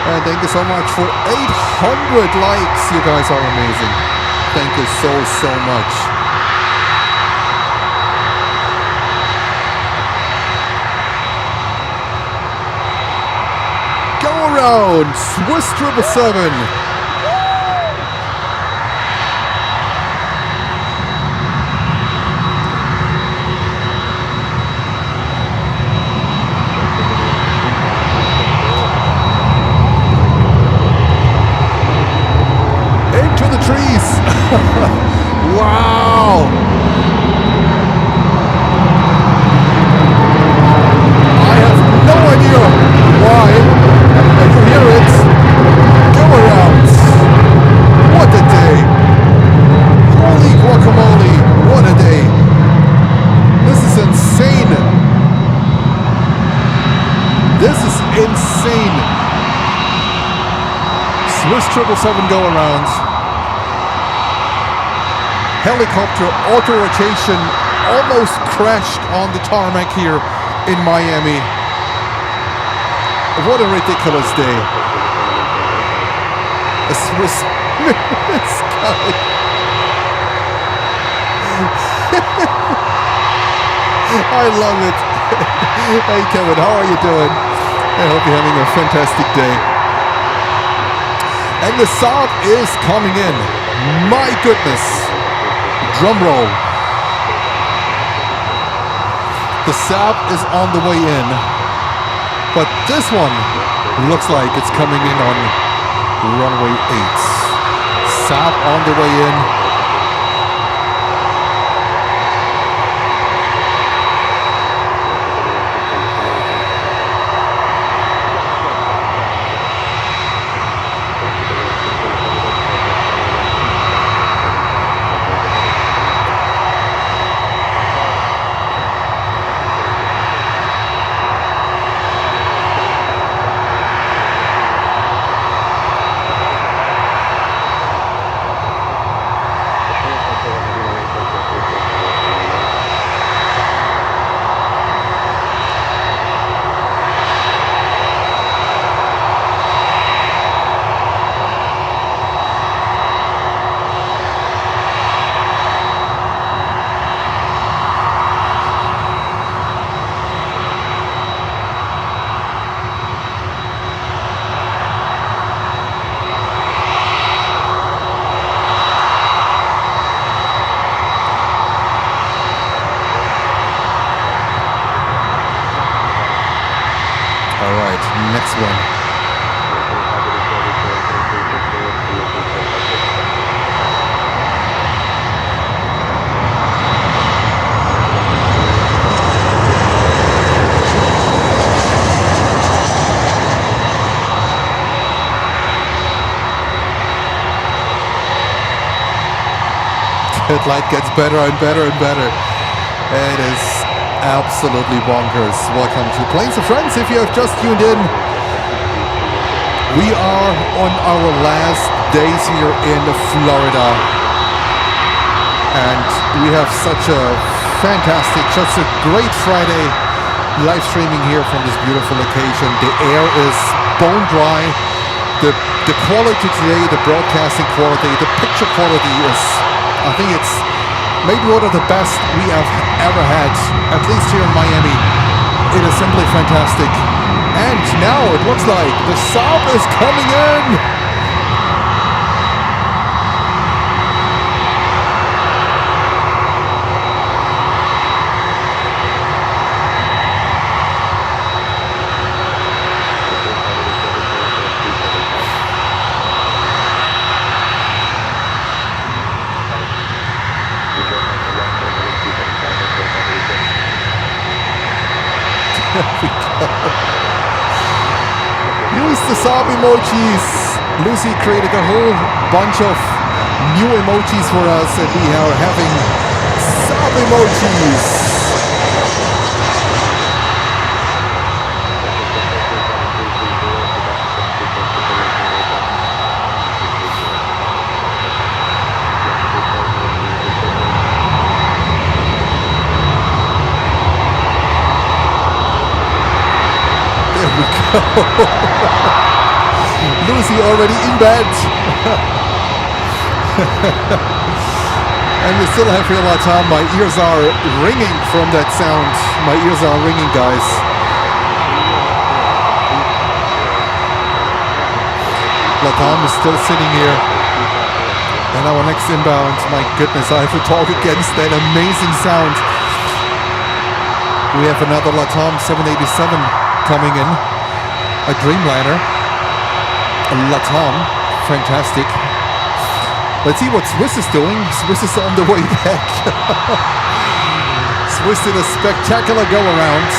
And thank you so much for 800 likes. You guys are amazing. Thank you so much. Go around, Swiss 777. Wow! I have no idea why. I can hear it. Go around. What a day. Holy guacamole. What a day. This is insane. This is insane. Swiss 777 go around. Helicopter Autorotation almost crashed on the tarmac here in Miami. What a ridiculous day. A Swiss sky. I love it. Hey Kevin, how are you doing? I hope you're having a fantastic day. And the Saab is coming in. My goodness. Drum roll. The Saab is on the way in, but this one looks like it's coming in on runway 8. Saab on the way in. Next one. That light gets better and better and better. It is absolutely bonkers. Welcome to Planes of Friends. If you have just tuned in, We are on our last days here in Florida, and we have such a fantastic, such a great Friday live streaming here from this beautiful location. The air is bone dry. The quality today, the broadcasting quality, the picture quality is, I think it's maybe one of the best we have ever had, at least here in Miami. It is simply fantastic. And now it looks like the Saab is coming in. Use the Saab emojis. Lucy created a whole bunch of new emojis for us, and we are having Saab emojis. Lucy already in bed. And we still have here Latam. My ears are ringing from that sound. My ears are ringing, guys. Latam is still sitting here. And our next inbound, my goodness, I have to talk against that amazing sound. We have another Latam 787 coming in. A Dreamliner, a Latam, fantastic. Let's see what Swiss is doing. Swiss is on the way back. Swiss did a spectacular go around.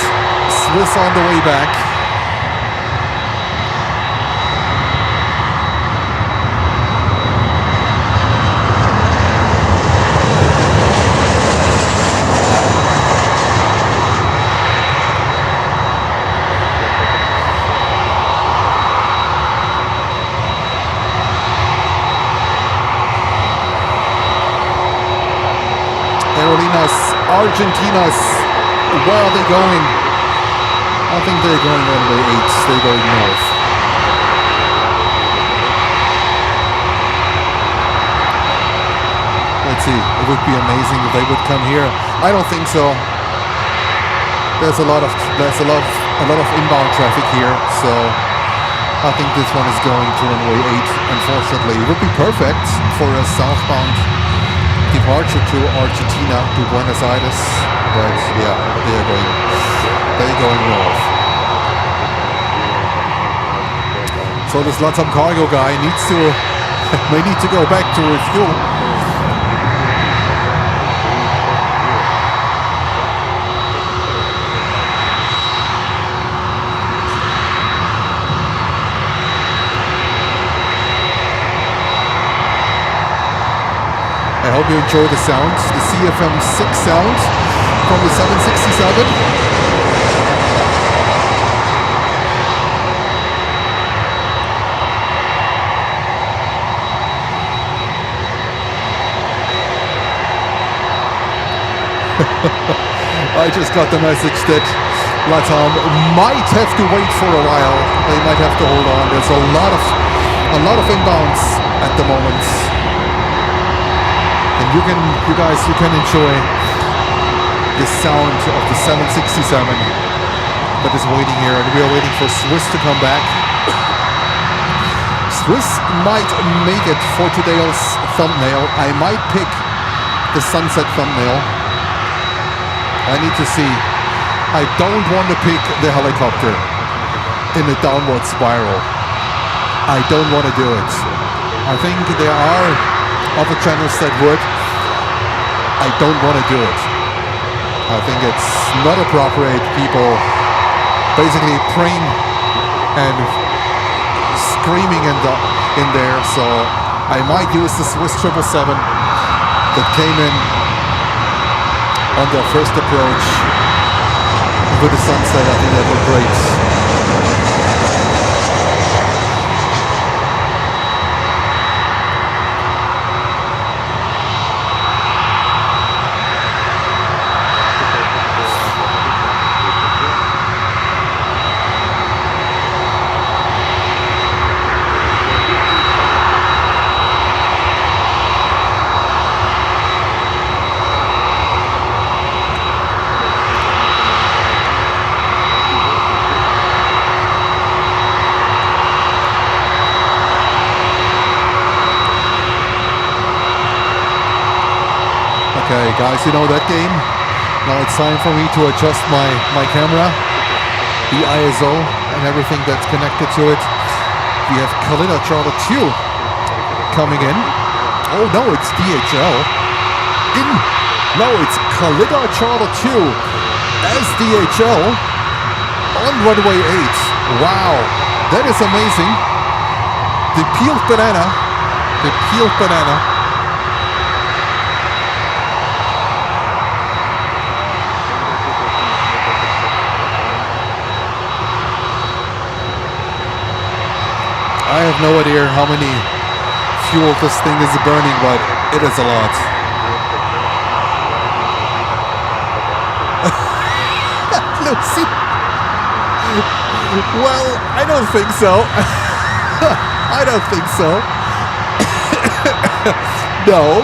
Swiss on the way back. Argentinas, where are they going? I think they're going runway 8, they're going north. Let's see, it would be amazing if they would come here. I don't think so. There's a lot of inbound traffic here, so I think this one is going to runway 8, unfortunately. It would be perfect for a southbound departure to Argentina, to Buenos Aires, but yeah, they're going north. So this Latam cargo guy may need to go back to refuel. I hope you enjoy the sound, the CFM6 sound from the 767. I just got the message that Latam might have to wait for a while. They might have to hold on. There's a lot of inbounds at the moment. And you can enjoy the sound of the 767 that is waiting here, and we are waiting for Swiss to come back. Swiss might make it for today's thumbnail. I might pick the sunset thumbnail. I need to see. I don't want to pick the helicopter in a downward spiral. I don't want to do it. I think there are other channels that would. I don't want to do it. I think it's not appropriate. People basically praying and screaming in there. So I might use the Swiss 777 that came in on their first approach with the sunset. I think that looked great. Guys, you know that game? Now it's time for me to adjust my camera, the ISO, and everything that's connected to it. We have Kalina Charlotte 2 coming in. Oh no, it's DHL. No, it's Kalina Charlotte 2 as DHL on runway 8. Wow, that is amazing. The peeled banana. I have no idea how many fuel this thing is burning, but it is a lot. Lucy. Well, I don't think so. I don't think so. No.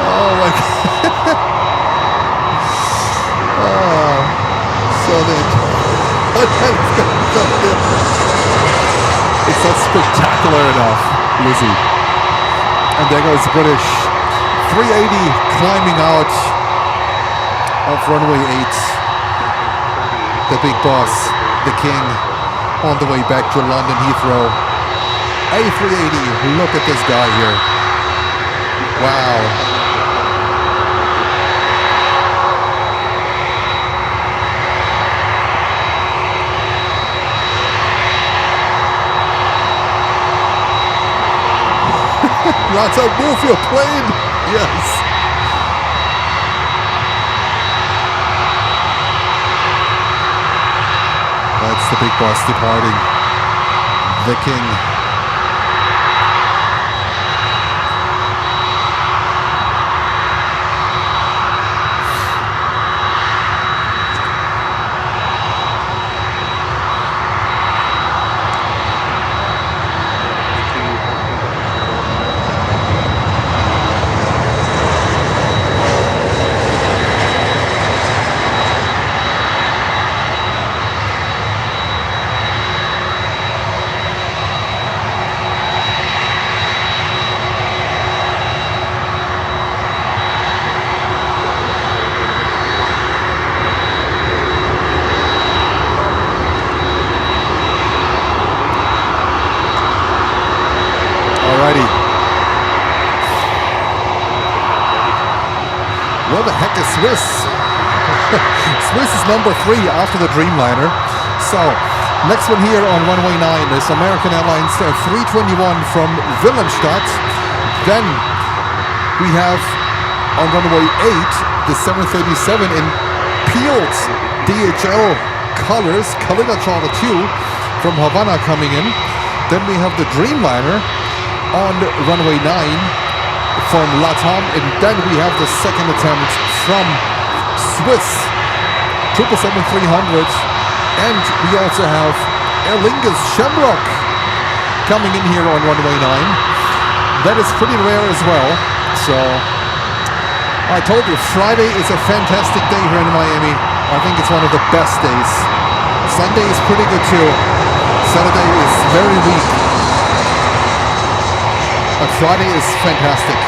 Oh my God. Oh, so then. It's not spectacular enough, Lucy. And there goes British 380 climbing out of runway 8. The big boss, the king, on the way back to London Heathrow. A380, look at this guy here. Wow. Lots of move your plane. Yes. That's the big boss departing. The king. Where the heck is Swiss? Swiss is number 3 after the Dreamliner. So, next one here on runway 9 is American Airlines 321 from Wilhelmstadt. Then we have on runway 8 the 737 in peeled DHL colors, Kalina Charlotte 2 from Havana coming in. Then we have the Dreamliner on runway 9 from LATAM, and then we have the second attempt from Swiss 777-300, and we also have Aer Lingus Shamrock coming in here on runway 9. That is pretty rare as well. So I told you, Friday is a fantastic day here in Miami. I think it's one of the best days. Sunday is pretty good too. Saturday is very weak. But Friday is fantastic.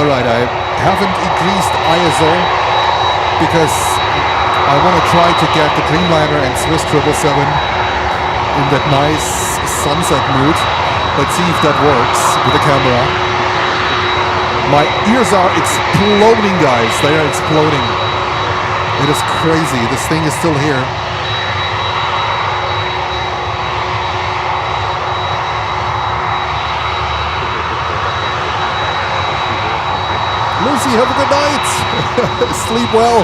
Alright, I haven't increased ISO because I want to try to get the Dreamliner and Swiss 777 in that nice sunset mood. Let's see if that works with the camera. My ears are exploding, guys. They are exploding. It is crazy. This thing is still here. Lucy, have a good night. Sleep well.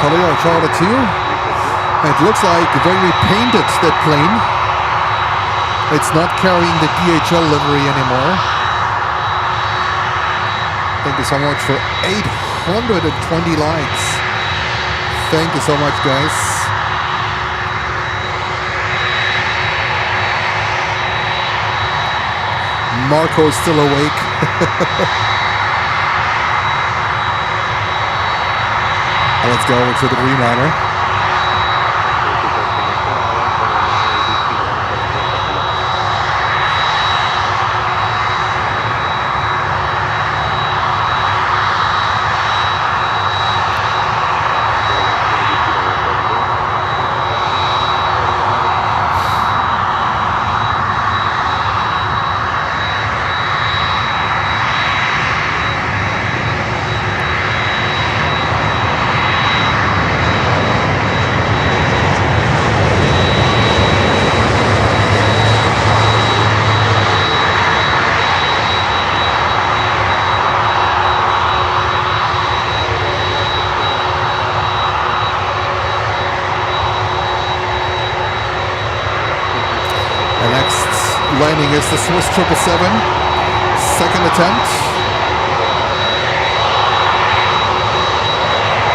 Kaleo Charlie 2. It looks like when we painted that plane, it's not carrying the DHL livery anymore. Thank you so much for 820 likes. Thank you so much, guys. Marco's still awake. Let's go to the Dreamliner. Landing is the Swiss 777, second attempt.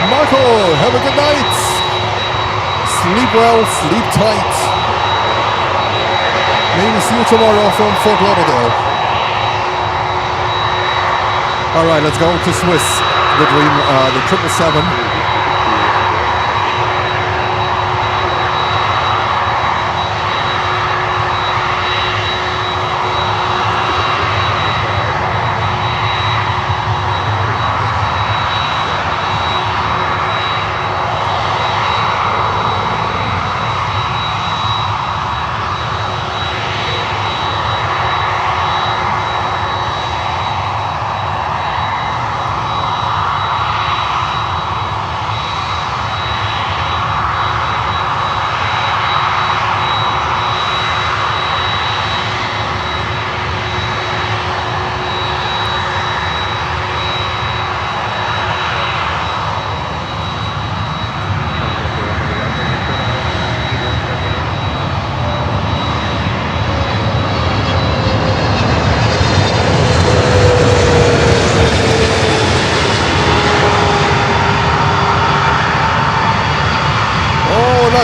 Marco, have a good night. Sleep well, sleep tight. Maybe see you tomorrow from Fort Lauderdale. All right, let's go to Swiss, the 777.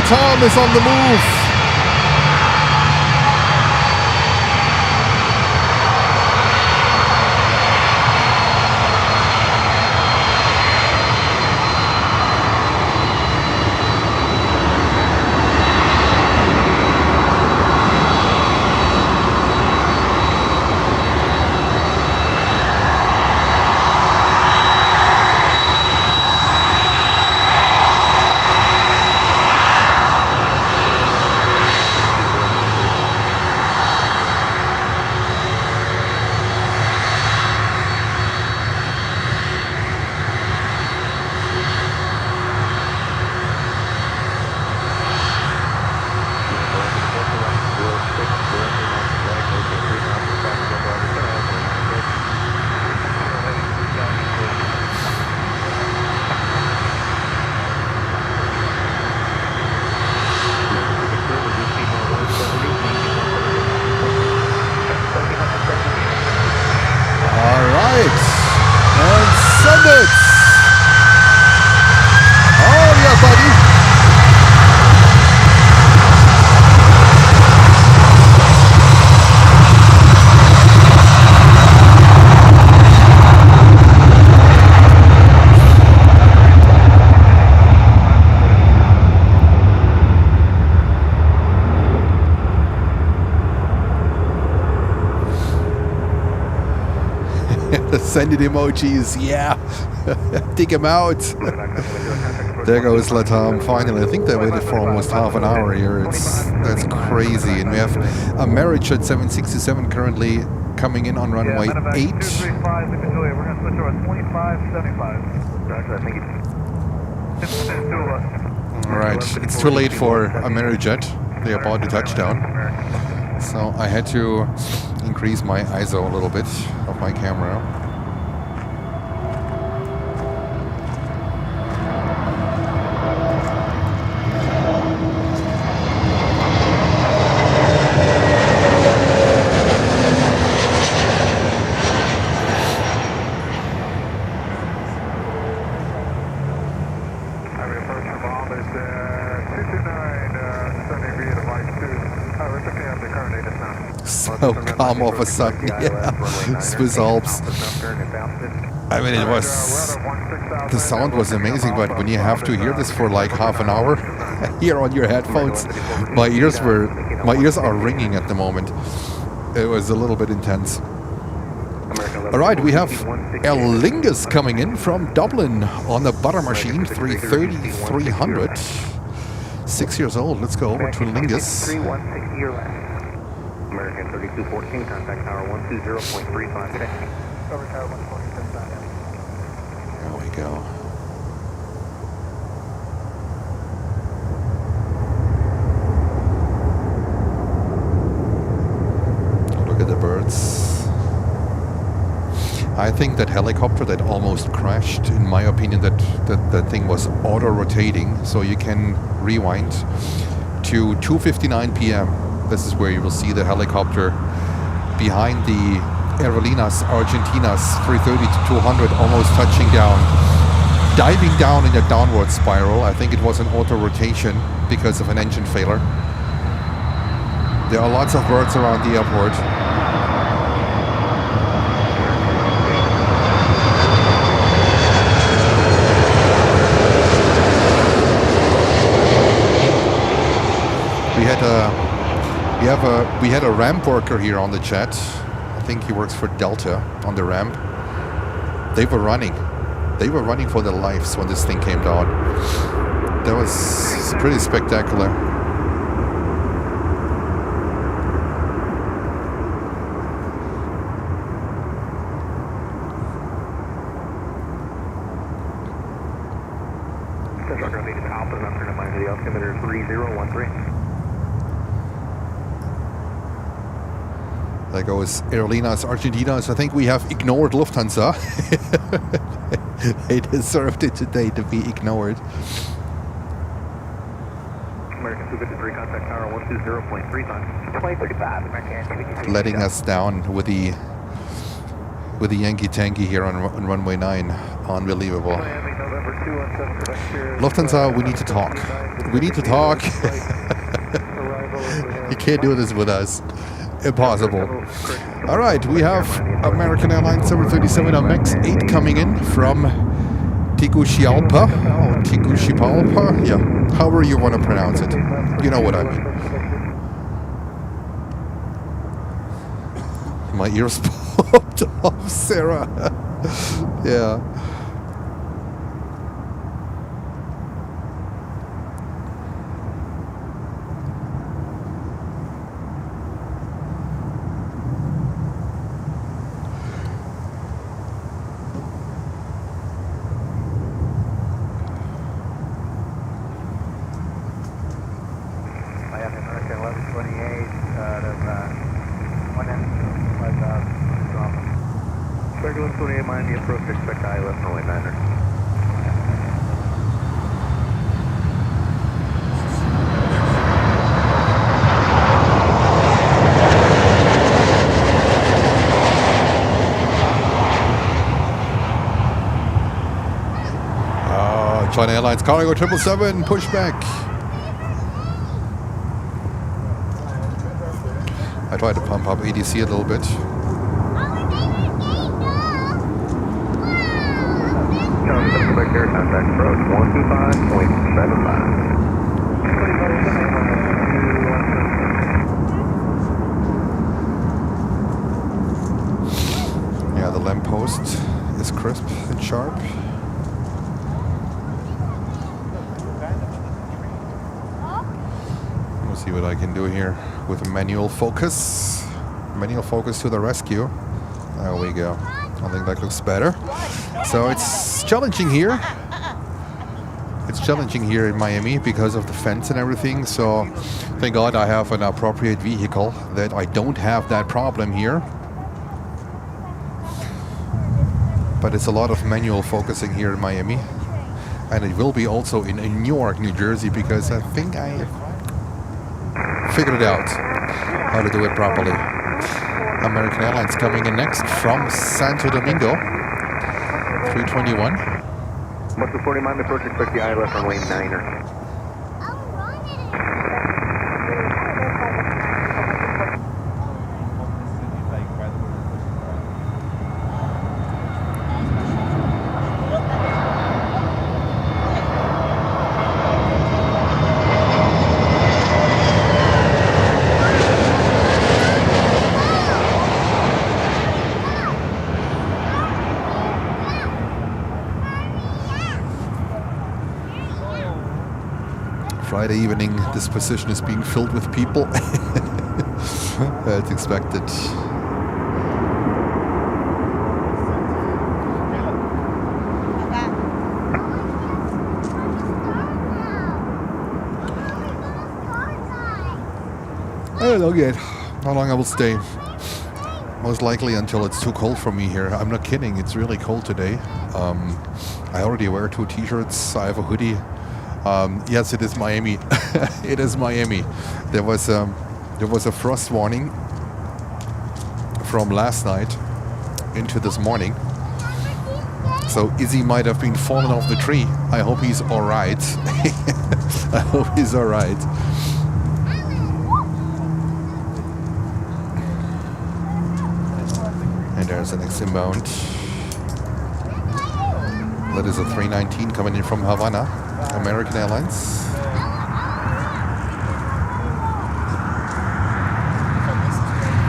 Tom is on the move. Send it emojis, yeah. Dig him out. There goes Latam. Finally, I think they waited for almost half an hour here. That's crazy. And we have a Marriage at 767 currently coming in on runway 8. We're going to switch over 2575. All right, it's too late for Amerijet. They are about to touchdown. So I had to increase my ISO a little bit of my camera. so calm all of a sudden. Yeah. Swiss Alps. I mean, it was, the sound was amazing, but when you have to hear this for like half an hour here on your headphones, my ears are ringing at the moment. It was a little bit intense. All right, we have Aer Lingus coming in from Dublin on the butter machine, 330-300. 6 years old. Let's go over to Lingus. American 3214, contact tower 120.356. Cover tower 147. There we go. Look at the birds. I think that helicopter that almost crashed, in my opinion, that thing was auto-rotating, so you can rewind to 2:59 p.m. This is where you will see the helicopter behind the Aerolíneas Argentinas 330 to 200, almost touching down, diving down in a downward spiral. I think it was an auto-rotation because of an engine failure. There are lots of birds around the airport. We had a ramp worker here on the jet. I think he works for Delta on the ramp. They were running for their lives when this thing came down. That was pretty spectacular. Altimeter 3013. There goes Aerolíneas Argentinas. I think we have ignored Lufthansa. They deserved it today to be ignored. American 253, contact tower 120.35. 2035, American. Letting us down with the Yankee Tanky here on runway 9. Unbelievable. Lufthansa, we need to talk. We need to talk. You can't do this with us. Impossible. All right, we have American Airlines 737 on Max 8 coming in from Tegucigalpa. Oh, Tegucigalpa? Yeah, however you want to pronounce it. You know what I mean. My ears popped off, Sarah. Yeah. China Airlines Cargo 777 pushback. I tried to pump up ADC a little bit. Contact approach 125.75. Yeah, the lamppost is crisp and sharp. See what I can do here with a manual focus. Manual focus to the rescue. There we go. I think that looks better. So it's challenging here. It's challenging here in Miami because of the fence and everything. So thank God I have an appropriate vehicle that I don't have that problem here. But it's a lot of manual focusing here in Miami. And it will be also in Newark, New Jersey, because I think I figured it out how to do it properly. American Airlines coming in next from Santo Domingo, 321. What's the 40 mind approach? Expect the ILS runway 9er. Friday evening, this position is being filled with people. It's expected. I don't know yet how long I will stay. Most likely until it's too cold for me here. I'm not kidding, it's really cold today. I already wear 2 t-shirts, I have a hoodie. Yes, it is Miami. It is Miami. There was a frost warning from last night into this morning. So Izzy might have been fallen off the tree. I hope he's alright. I hope he's alright. And there's the next inbound. That is a 319 coming in from Havana, American Airlines.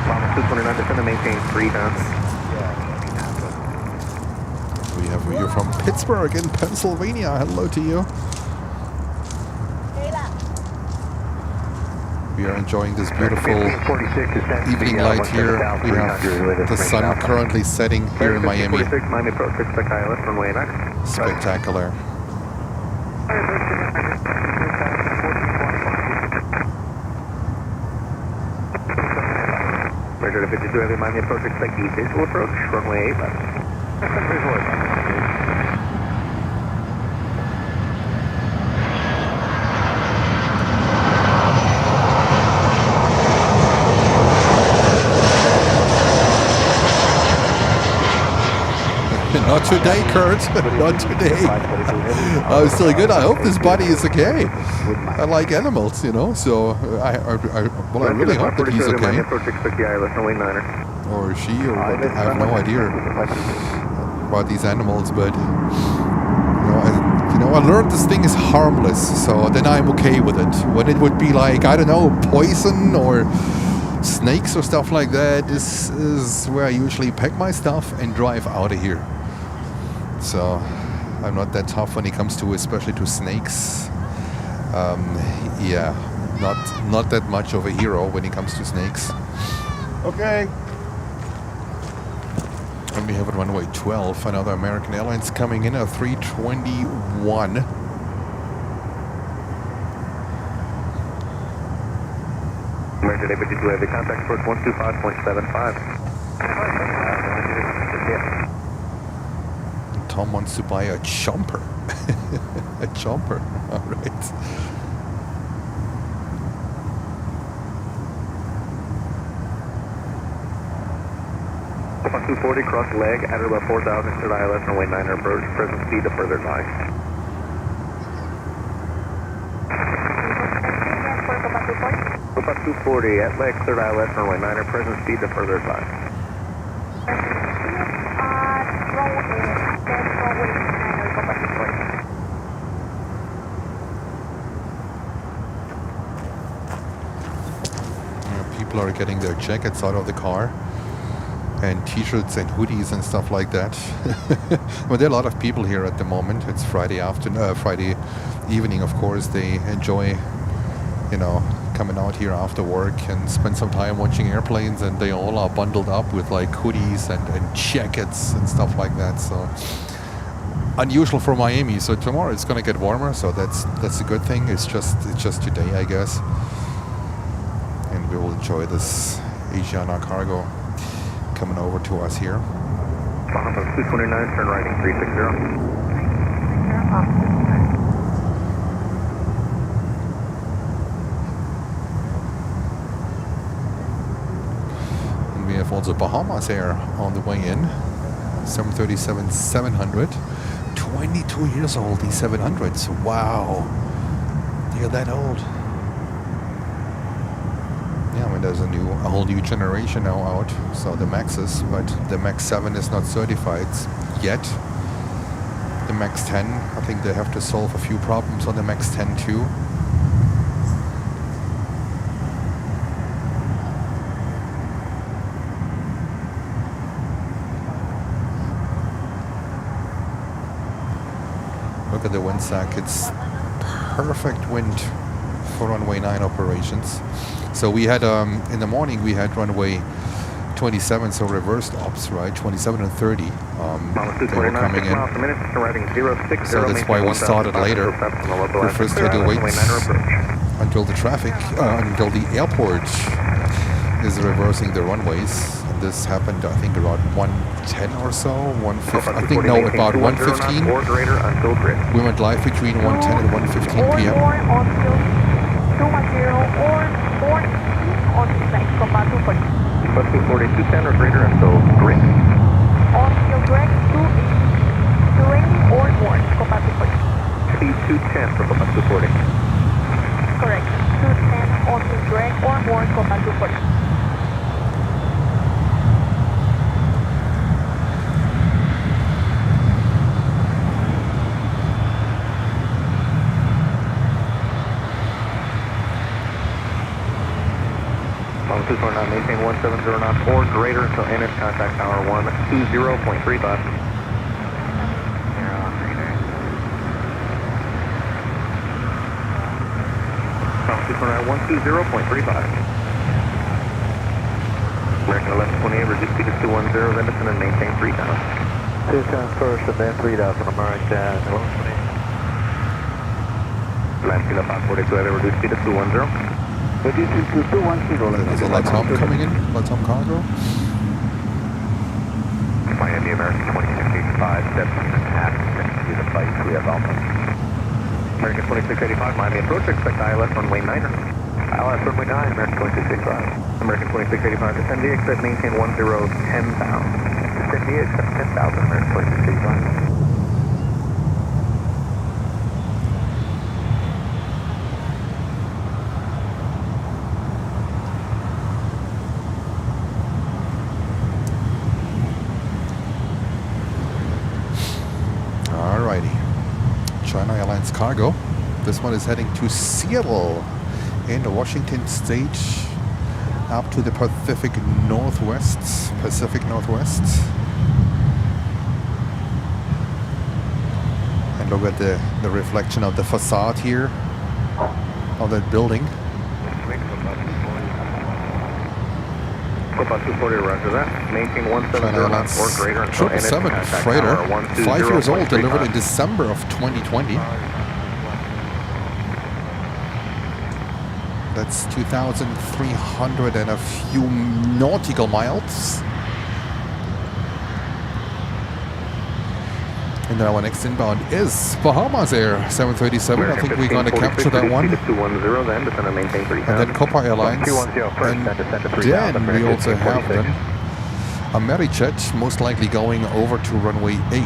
Lima 229, descend to maintain 3 knots. We have you from Pittsburgh in Pennsylvania. Hello to you. We are enjoying this beautiful evening light here. We have the sun currently setting here in Miami. Spectacular. Roger, 52 Heavy Miami approach, expect the visual approach, runway 8 left. Visual approach. Not today, Kurt. Not today. Oh, still good. I hope this buddy is okay. I like animals, you know. So I really hope that he's okay. Or she, or what, I have no idea about these animals, but I learned this thing is harmless. So then I'm okay with it. When it would be like, I don't know, poison or snakes or stuff like that, this is where I usually pack my stuff and drive out of here. So I'm not that tough when it comes to, especially to snakes. Yeah, not that much of a hero when it comes to snakes. Okay. And we have at runway 12 another American Airlines coming in at 321. American David, did you have the contact approach 125.75? Tom wants to buy a jumper. A jumper, all right. On 240, cross leg, at or about 4,000, should ILS, runway 9 approach, present speed to further line. About 240, at leg, cleared ILS, runway 9 present speed to further line. People are getting their jackets out of the car and t-shirts and hoodies and stuff like that. Well, there are a lot of people here at the moment. It's Friday afternoon, Friday evening, of course. They enjoy, coming out here after work and spend some time watching airplanes, and they all are bundled up with like hoodies and jackets and stuff like that. So unusual for Miami. So tomorrow it's gonna get warmer, so that's a good thing. It's just today, I guess. And we will enjoy this Asiana cargo coming over to us here. Bahamas 229, turn right 360. And we have also Bahamas Air on the way in. 737-700. 22 years old, these 700s. Wow. They're that old. Yeah, I mean, there's a whole new generation now out. So the Maxes, but the Max 7 is not certified yet. The Max 10, I think they have to solve a few problems on the Max 10 too. Look at the wind sack, it's perfect wind for runway 9 operations. So we had, in the morning, we had runway 27, so reversed ops, right? 27 and 30. They were coming in. So that's why we started later. We first had to wait until the traffic, until the airport is reversing the runways. And this happened, I think, around 1:10 or so, 1:15. I think, no, about 1:15. We went live between 1:10 and 1:15 p.m. On field 210 or on flight, combat 240. Bus 240, 210 or greater until green. On field direct 280 or more, combat 240. Speed 210 for Bus 240. Correct, 210 on field direct or more, combat 240. Pump 249, maintain 170 knots or greater until NS contact tower 120.35. Pump 249, 120.35. American 1128, reduce speed to 210, then descend and maintain 3000. 210 first and then 3000, American 1128. Land speed up 542, reduce speed to 210. Reducing to 210. Is it LATAM coming in? LATAM cargo? Miami American 2685, steps half, to the flight, we have Alpha. American 2685, Miami approach, expect ILS runway 9er. ILS runway 9, American 2685. American 2685, descend V, expect maintain 1010,000. Descend V, expect 10,000, American 2685. China Airlines cargo. This one is heading to Seattle in the Washington State up to the Pacific Northwest. And look at the reflection of the facade here of that building. About 240, roger that. Maintain 170 knots or greater until NS 777 contact freighter, tower 5 years old, 120.35. delivered in December of 2020. That's 2,300 and a few nautical miles. And then our next inbound is Bahamas Air 737. I think we're going to capture that one. And then Copa Airlines. And then we also have then a Amerijet, most likely going over to runway 8.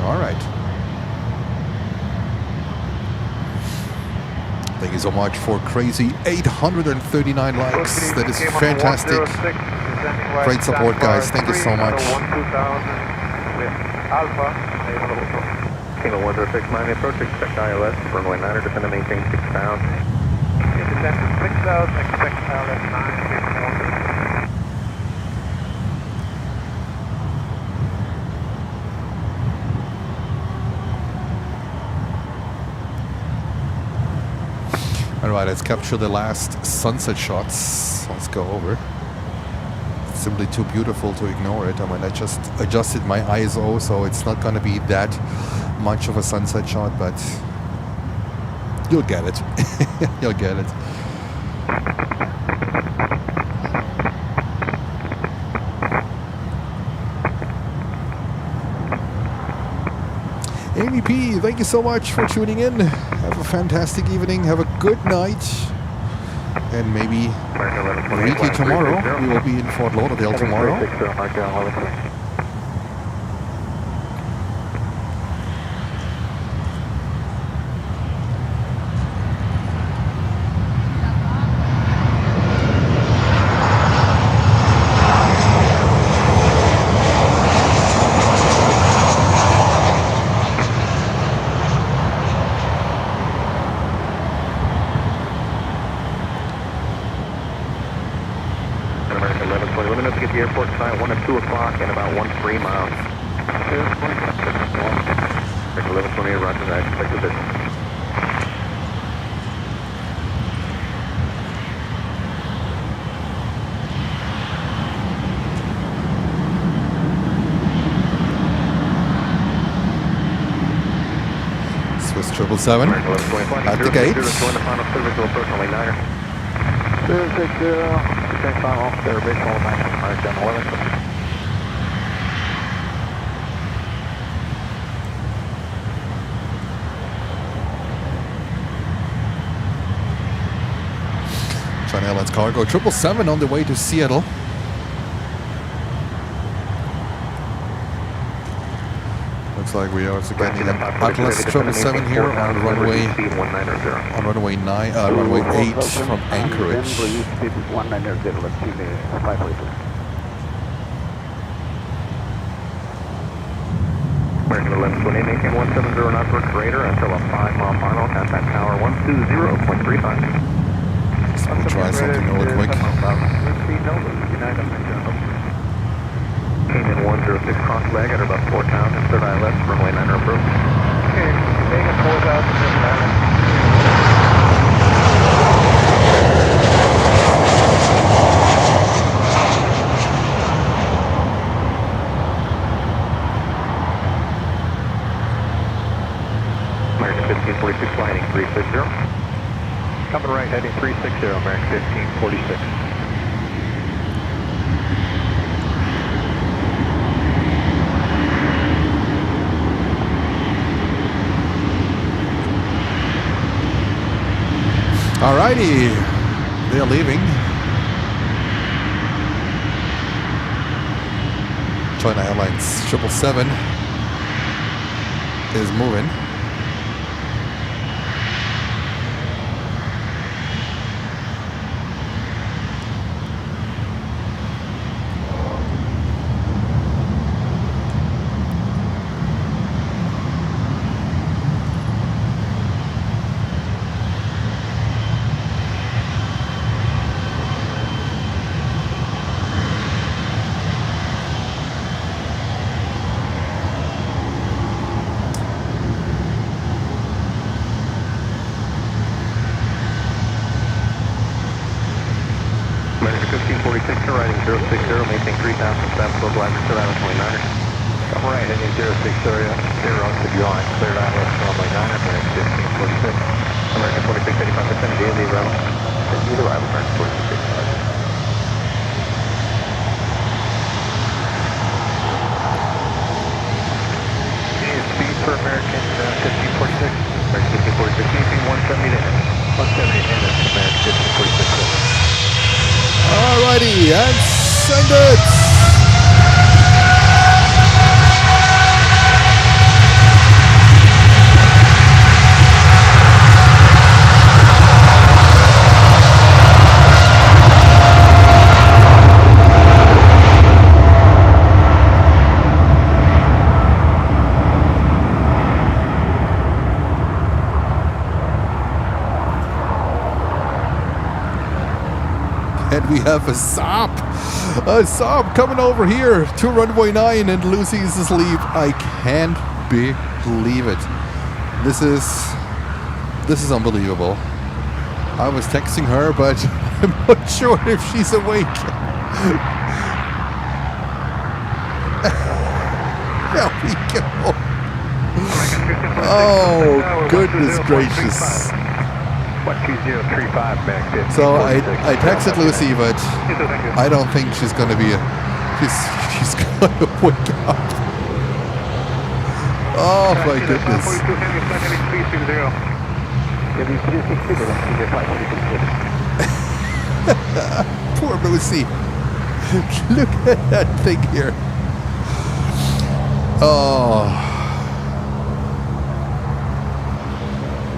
All right. Thank you so much for crazy 839 likes. That is fantastic. Great support, guys. Thank you so much. Alpha, Kilo 106, Miami approach, expect ILS, runway 9er, descend and maintain 6,000. Descend to 6,000, expect ILS 9. All right, let's capture the last sunset shots. Let's go over. Simply too beautiful to ignore it. I mean, I just adjusted my ISO, so it's not going to be that much of a sunset shot, but you'll get it. You'll get it. Amy P, thank you so much for tuning in. Have a fantastic evening. Have a good night. And maybe meet you tomorrow. We will be in Fort Lauderdale tomorrow. Airport tonight, 1 and 2 o'clock, and about 1 miles. 1128, roger that, expect the business. Atlas 777 at the gate. Going to final service to approach runway 9er. 060, return final, derivation all 9, American 11. China Airlines Cargo 777 on the way to Seattle. Looks like we are also getting an Atlas 777 here on runway 8 from Anchorage. American 11, 28, maintain 170 knots for greater until a 5-mile final, contact tower 120.35. We'll try something real quick. Came in 106 cross leg at about 4,000, third eye left, runway 9er approach. Okay, making 4,000, American 1546, heading 360. Coming right, heading 360, American 1546. Alrighty, they're leaving. China Airlines 777 is moving. Maintain 3,000, staff slow blind, clear out 29er. Come right, heading 060, 0 to join, clear out left runway 9er, American 1546. American 4685, daily arrival. Daily arrival, American 4685. Speed for American 1546, American 1546, maintain 170 to end. 170 to end, American 1546. Alrighty, and send it! And we have a Saab coming over here to runway 9 and Lucy is asleep. I can't believe it. This is unbelievable. I was texting her, but I'm not sure if she's awake. There we go. Oh, goodness gracious. 12035 back 50. So I texted Lucy, but I don't think she's gonna be she's gonna wake up. Oh my goodness. Poor Lucy. Look at that thing here. Oh.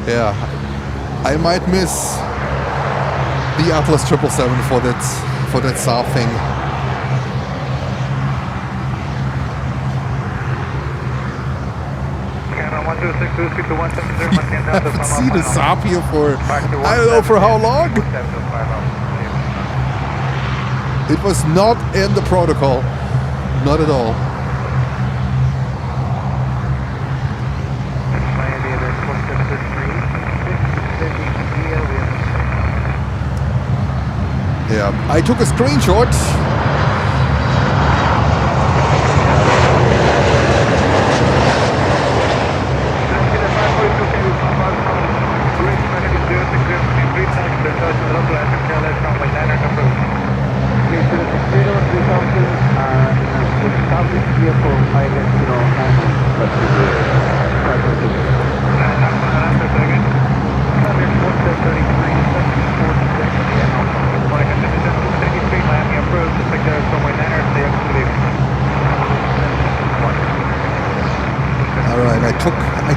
Yeah. I might miss the Atlas 777 for that Saab thing. I haven't seen a Saab here for I don't know for how long. It was not in the protocol, not at all. Yeah, I took a screenshot.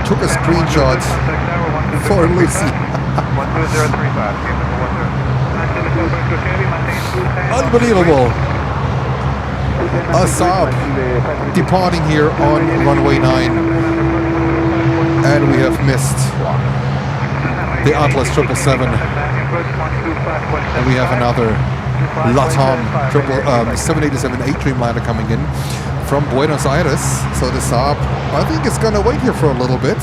took a screenshot for Lucy. 12035. Unbelievable. A Saab departing here on runway 9. And we have missed the Atlas 777. And we have another LATAM 787 Dreamliner coming in from Buenos Aires. So the Saab, I think it's gonna wait here for a little bit.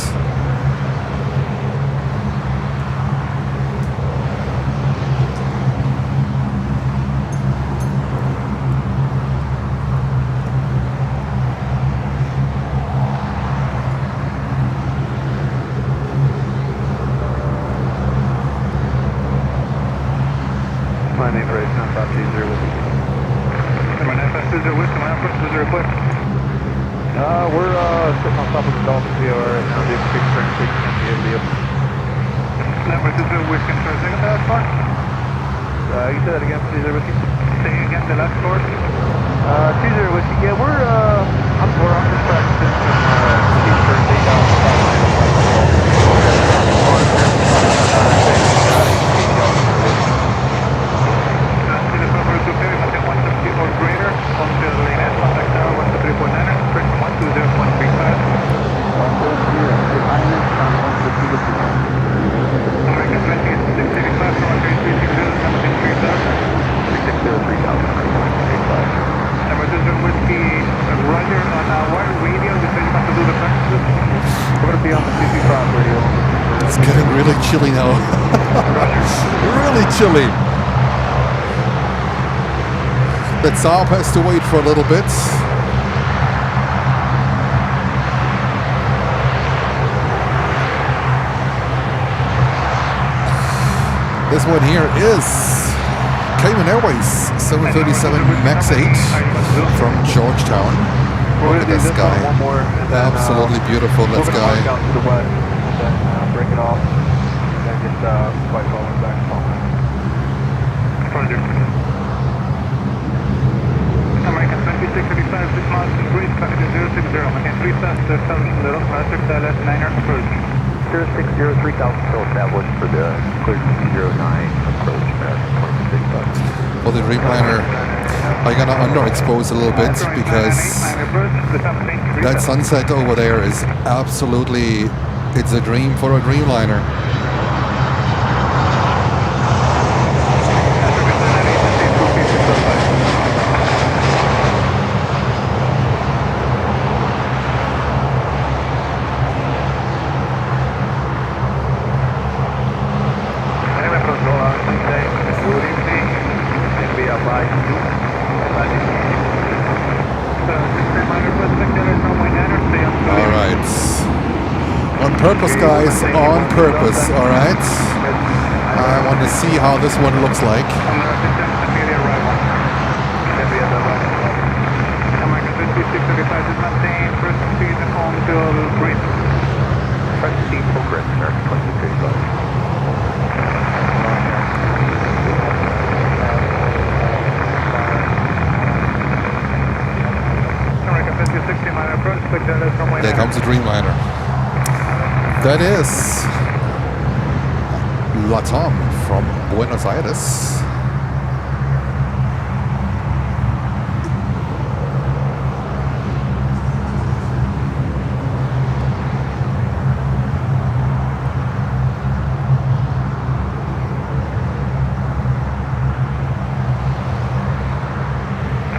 We're sitting on top of the Dolphin VOR right now, the big turn, big deal. Number 20 Whiskey, sorry, second to last part? You said that again, 20 Whiskey? Say again the last part? 20 Whiskey, yeah, we're on this track since big turn, takeoff, or greater, until the lane contact tower 123.9, press 120.35. American 20 is 685 from 360, 173000. Number 20 Whiskey, Roger, on what radio you said you want to do the practices? We're going to be on the 55 radio. It's getting really chilly now. Really chilly. That Saab has to wait for a little bit. This one here is Cayman Airways 737 MAX 8 from Georgetown. Look at this guy. Absolutely beautiful, this guy. Break it off and just quite rolling back home. American 2635, 6 miles to breeze, traffic is 060, American 3000, 6 LS 9 approach. 060, 3000 still established for the clear 09 approach, American 2635. For the Dreamliner, I'm gonna underexpose a little bit because that sunset over there is absolutely, it's a dream for a Dreamliner. Purpose, guys, on purpose, all right? I want to see how this one looks like. There comes the Dreamliner. That is LATAM from Buenos Aires.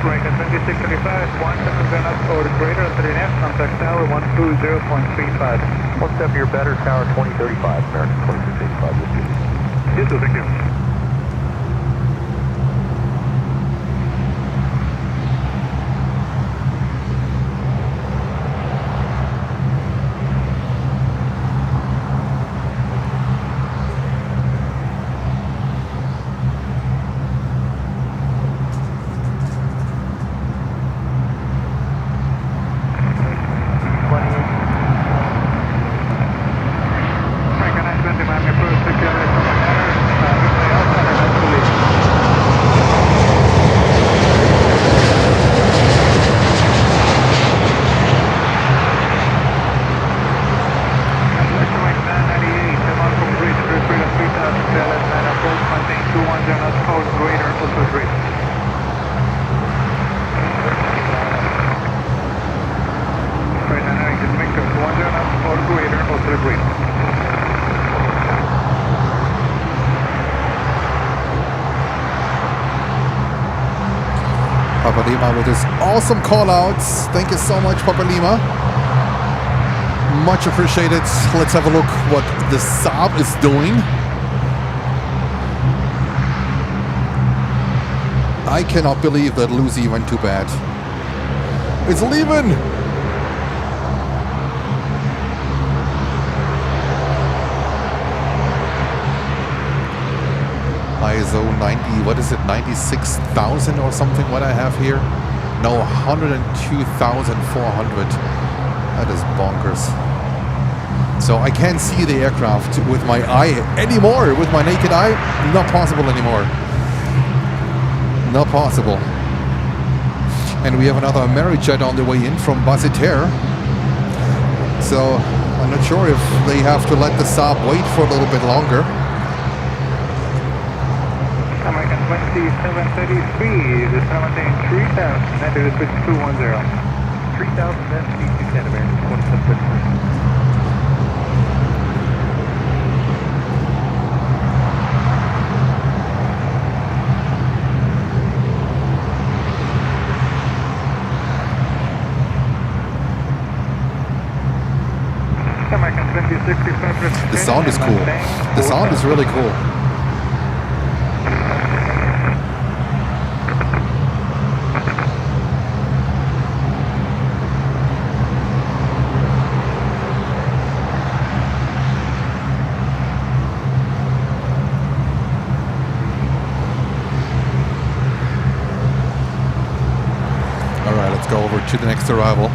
American 2635, 17 gun up or greater, 3F, contact tower 120.35. One step your better, tower 2035, American 2685, you too, thank you. Hotel Green. Papa Lima with his awesome call-outs. Thank you so much, Papa Lima. Much appreciated. Let's have a look what the Saab is doing. I cannot believe that Lucy went too bad. It's leaving! ISO 90, what is it, 96,000 or something what I have here? No, 102,400. That is bonkers. So I can't see the aircraft with my eye anymore, with my naked eye. Not possible anymore. Not possible. And we have another Amerijet on the way in from Basseterre. So I'm not sure if they have to let the Saab wait for a little bit longer. American 2733, this time I'm saying 3000, that is 210. 3000, that's D210, American 2733. The sound is cool. The sound is really cool. All right, let's go over to the next arrival.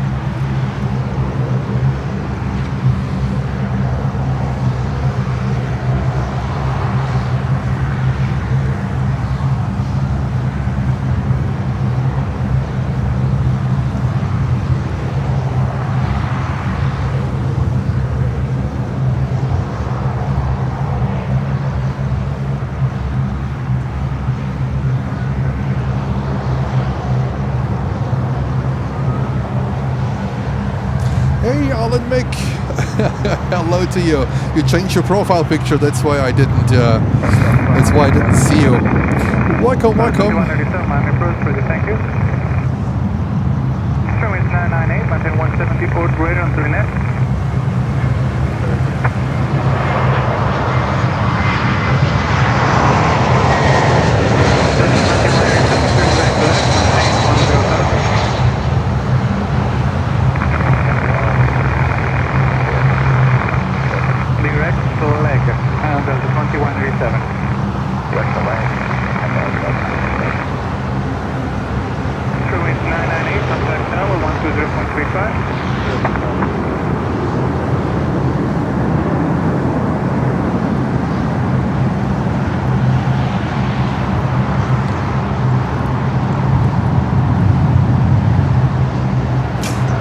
Mick, hello to you. You changed your profile picture. That's why I didn't. That's why I didn't see you. Welcome, welcome. Thank you. Show is 998, maintain 170 port radar until the net.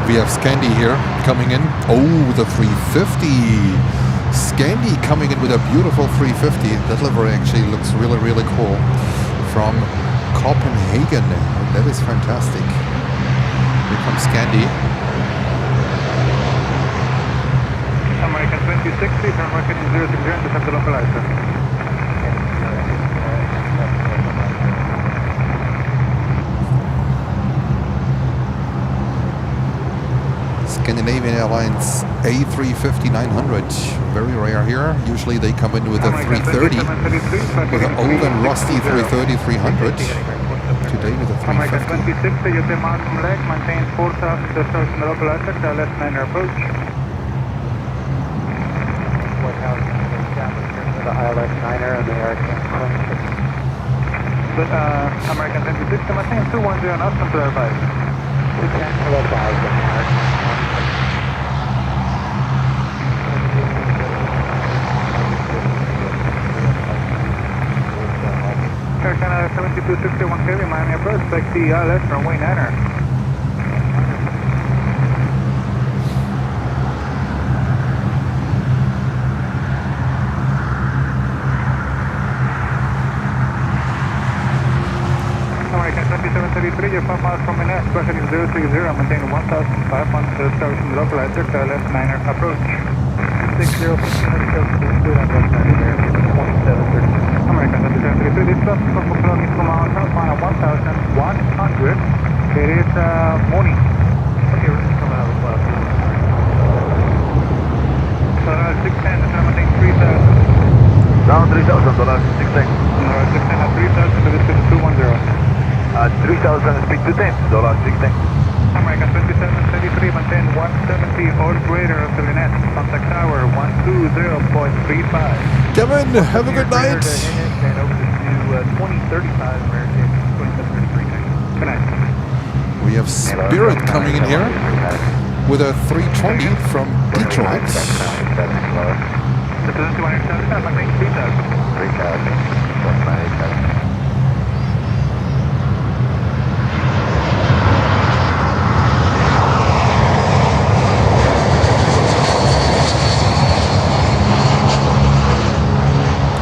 We have Scandi here coming in. Oh, the 350. Scandi coming in with a beautiful 350. That livery actually looks really, really cool. From Copenhagen. That is fantastic. Here comes Scandi. American 2060, American 060, just have the localizer. Scandinavian Airlines A350-900, very rare here. Usually they come in with a 330, with an old and rusty 330-300. Today with a 350. 2060, you take Malcolm Lake, maintain 4000 to approach the local aircraft, left 9 approach. The ILS 9er and the American 26. American 2060, maintain 210 knots until air 5. 210 kilo 5, American. Canada 7261 heavy, Miami approach, take the ILS runway 9er. American 2733, you're 5 miles from Minas, question is 030, maintain 1500 to start from the localizer, ILS 9er approach. American 2732, this bus is from Cologne to Mount final 1100. It is morning. Okay, we're just coming out of the cloud. Solar 610, the time 3000. Down 3000, dollar 610. Solar 610 at 3000 to the 210. 3000, speed 210, dollar 610. American 2733, maintain 170 or greater of the Linet. Contact tower 120.35. Kevin, have a good night. And over to 2035 American 2733. Good night. We have Spirit coming in here with a 320 from Detroit. The 270, maintain 3000.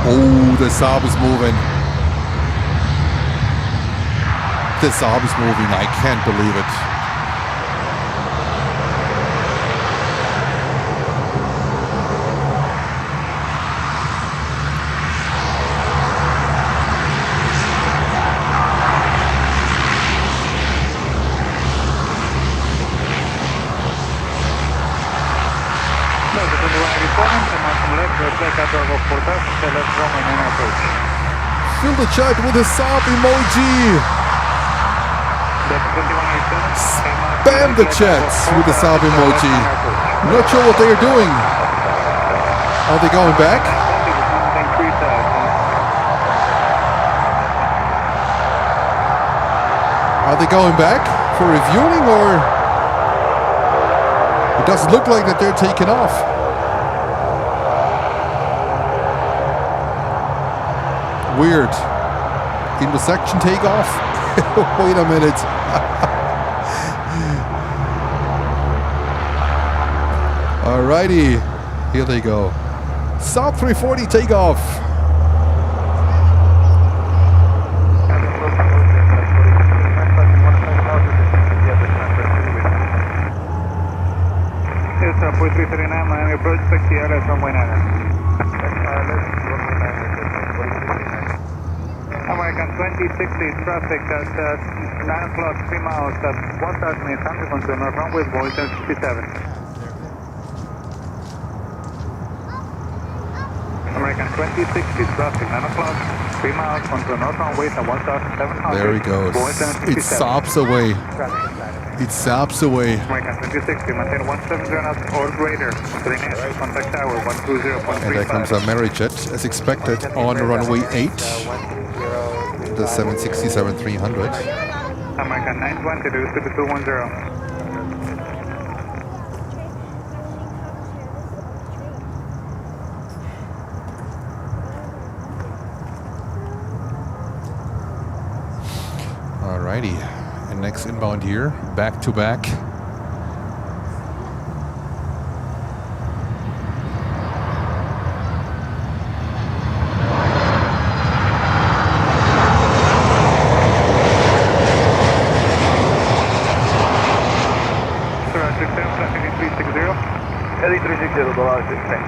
Oh, the Saab is moving. The Saab is moving. I can't believe it. Fill the chat with a Saab emoji. Spam the chats with the Saab emoji. Not sure what they are doing. Are they going back? Are they going back for refueling, or it doesn't look like that they're taking off? Weird. Intersection takeoff? Wait a minute. Alrighty. Here they go. Saab 340 takeoff. It's 4339, Miami approach, 60 LS, runway 9. American 2060 traffic at 9 o'clock, 3 miles at 1,800 on the north runway, Boeing 67. American 2060 traffic, 9 o'clock, 3 miles on the north runway at 1,700. There he goes. It sobs away. It sobs away. American 2060, maintain 170 knots or greater. Contact tower 120.35. And there comes a Amerijet, as expected, on runway 8. The 767-300. American 920 to 210. Alrighty. And next inbound here, back to back. Heading 360, dollar 610.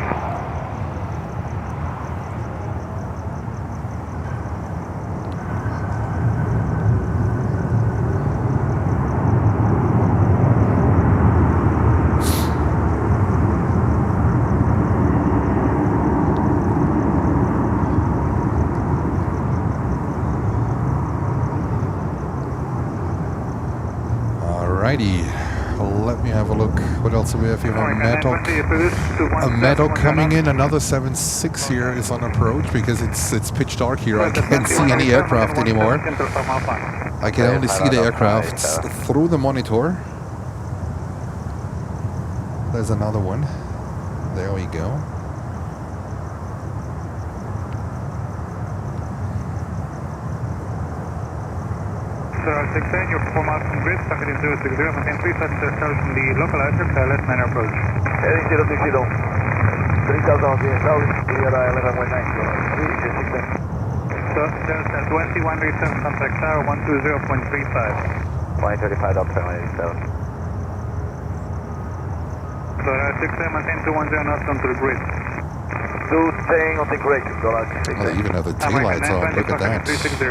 Alrighty. Let me have a look. What else do we have here? A Medoc coming in. Another 7.6 here is on approach because it's pitch dark here. I can't see any aircraft anymore. I can only see the aircraft through the monitor. There's another one. There we go. Sir, 610, your 4 miles from grid, stuck in 060, maintain 3 touch stars in the localizer, left 9 approach. Heading 060, 3000 on the south, clear runway 9, So, Delta 2137, contact tower 120.35. 135 up 787. maintain 210 knots onto the grid. 210 on the grid, dollar Oh, they even have the taillights on. Look at that. 360.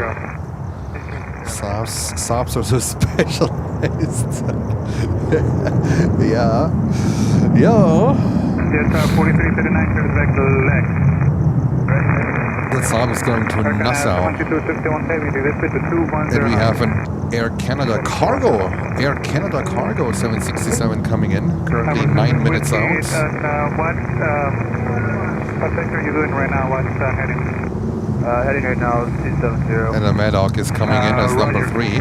Saabs are so specialized. Yeah. Yeah. Yes, 4339, turn back to left. The Saab is going to Nassau. And we have an Air Canada Cargo. Air Canada Cargo 767 coming in. Currently 9 minutes out. What sector are you doing right now? What's heading? Heading right now is 270. And the Maddock is coming in as number 3.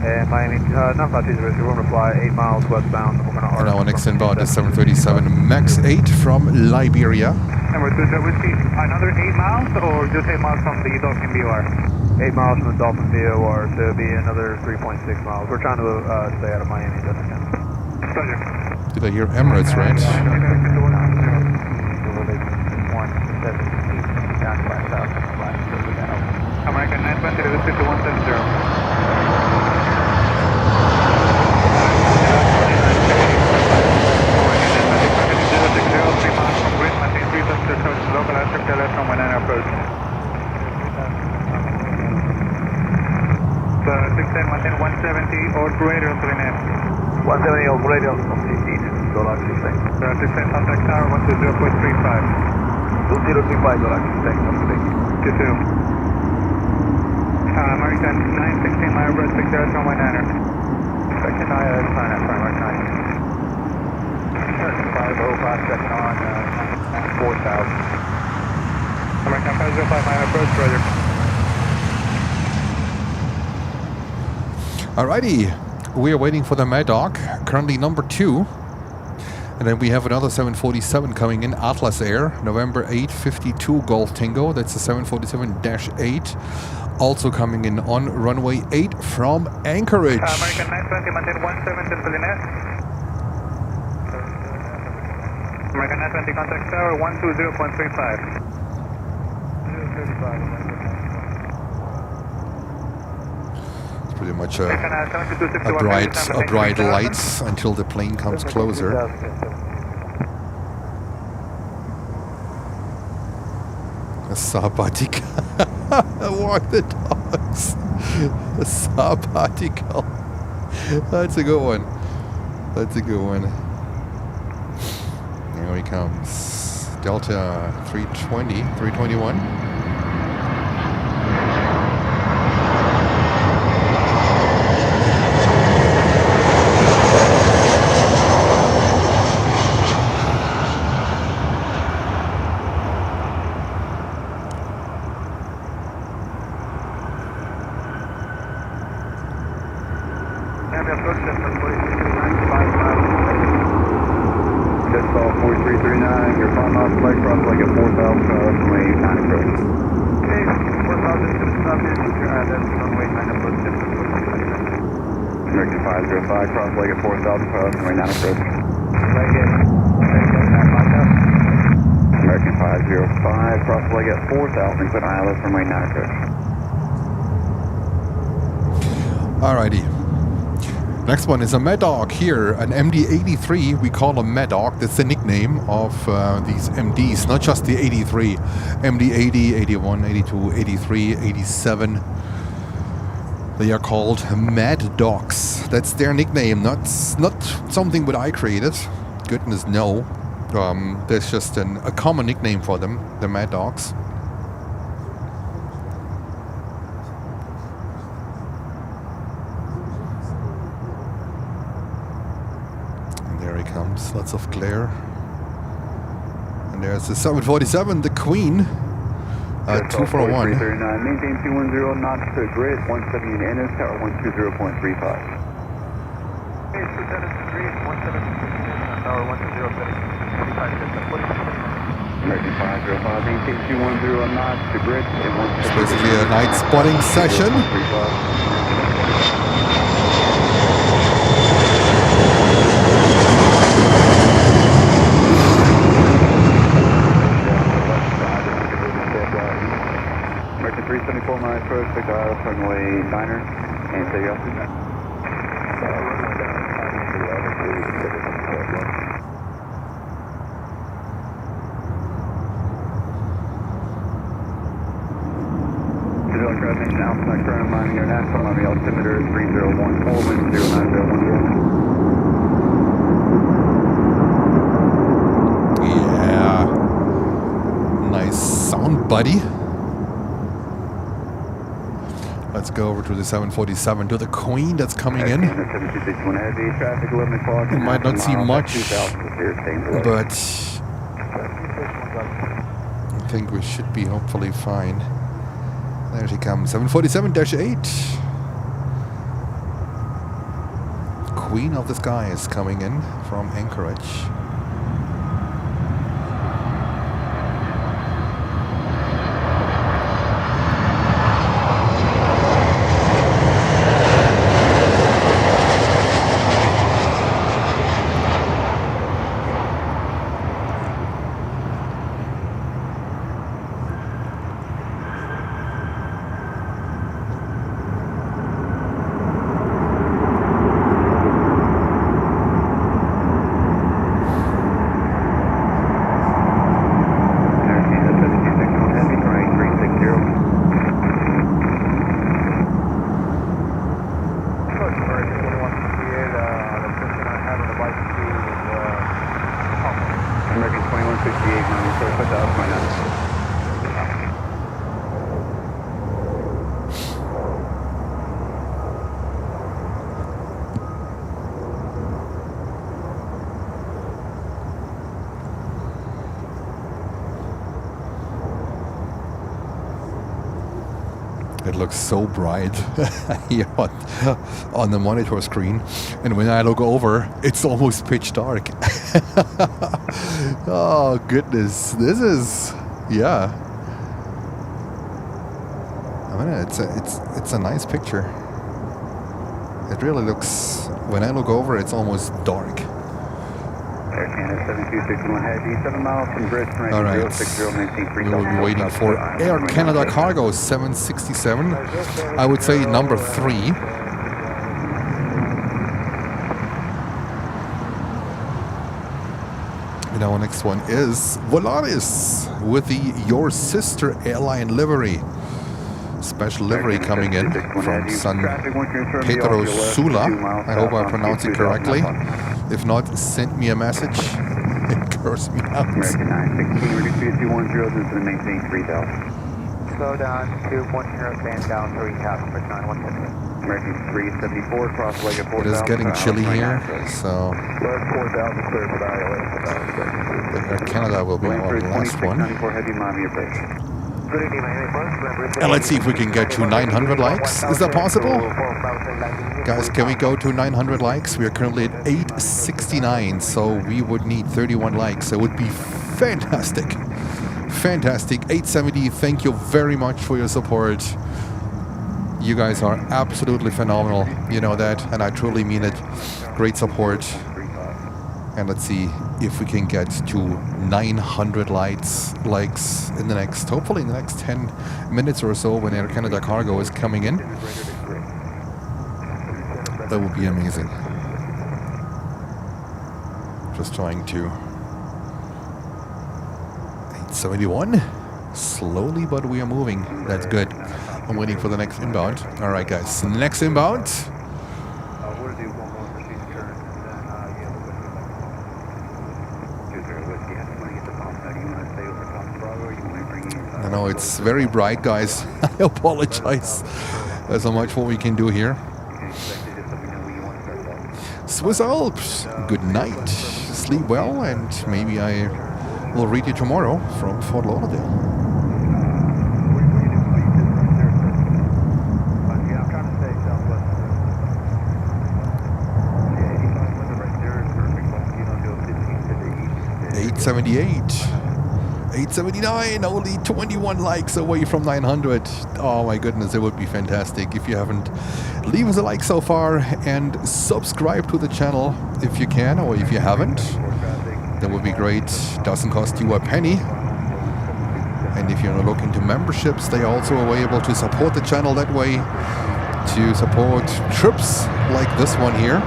And Miami, not about 200, we're going to fly 8 miles westbound. We're going to And our next inbound is 737 MAX 8 from Liberia. Number 2, so we see another 8 miles or just 8 miles from the Dolphin BOR? 8 miles from the Dolphin BOR, so it'll be another 3.6 miles. We're trying to stay out of Miami. Pleasure. Did I hear Emirates, right? American 920 to 5170. So 610, maintain 170 or greater on 39. 170 or greater on 15, dollar 16. So 610, contact tower 120.35. 2035, dollar 16, complete. 22. American 916, my abreast, 6 0 runway 9er. Section 9, sign up, American 9. American 505, second on 4000. American 505, my approach, roger. Alrighty, we are waiting for the Maddock, currently number 2. And then we have another 747 coming in, Atlas Air, November 852 Golf Tango. That's the 747-8. Also coming in on runway 8 from Anchorage. American 920, maintain 170 Billionaire. American 920, contact tower 120.35. 035. Pretty much a bright lights until the plane comes closer. A sabbatical. Walk the dogs. A sabbatical. That's a good one. That's a good one. Here he comes. Delta 320, 321. American 505, cross leg at 4,000, runway 9 approach. American 505, cross leg at 4,000, clear ILS, runway 9 approach. Alrighty. Next one is a Maddock here, an MD-83. We call a Maddock. That's the nickname of these MDs, not just the 83. MD-80, 81, 82, 83, 87. They are called Mad Dogs. That's their nickname, not something that I created. Goodness no. There's just a common nickname for them, the Mad Dogs. And there he comes, lots of glare. And there's the 747, the Queen. 241. 339, maintain 210 knots to grid, 170 in NS tower, 120.35. American 505, maintain 210 knots to grid, and 170. It's basically a night spotting session. American 374 mile approach, Victor Isles, runway 9er, and say yes. Aviation Alpha current Miami International, Miami altimeter 3014, wind 09010. Yeah. Nice sound, buddy. Let's go over to the 747, to the Queen that's coming in. You might not see much, but I think we should be hopefully fine. There she comes, 747-8. Queen of the Sky is coming in from Anchorage. It looks so bright here on the monitor screen, and when I look over, it's almost pitch dark. Oh goodness, this is, yeah. I mean, it's a nice picture. It really looks, when I look over, it's almost dark. Air Canada 7261 Heavy, 7 miles from bridge. All right, we will be waiting for Air Canada Cargo 767. I would say number 3. And our next one is Volaris with the Your Sister Airline livery. Special livery coming in from San Pedro Sula. I hope I pronounced it correctly. If not, send me a message and curse me out. American 916, reduce speed 210, this is going to maintain 3000. Slow down, 210, stand down, 3000, bridge 9150. American 374, cross leg at 4000. It is getting chilly here, so 4,000 clear for ILA. Air Canada will be our last one. 94 Heavy, Miami approach. And let's see if we can get to 900 likes. Is that possible? Guys, can we go to 900 likes? We are currently at 869, so we would need 31 likes. It would be fantastic. Fantastic. 870, thank you very much for your support. You guys are absolutely phenomenal. You know that, and I truly mean it. Great support. And let's see if we can get to 900 likes in the next, hopefully in the next 10 minutes or so when Air Canada Cargo is coming in. That would be amazing. Just trying to 871. Slowly, but we are moving. That's good. I'm waiting for the next inbound. All right, guys. Next inbound. I know it's very bright, guys. I apologize. There's not much what we can do here. Swiss Alps, good night. Sleep well, and maybe I will read you tomorrow from Fort Lauderdale. $879, only 21 likes away from 900. Oh my goodness, it would be fantastic. If you haven't, leave us a like so far and subscribe to the channel if you can, or if you haven't. That would be great. Doesn't cost you a penny. And if you're looking into memberships, they also are able to support the channel that way, to support trips like this one here.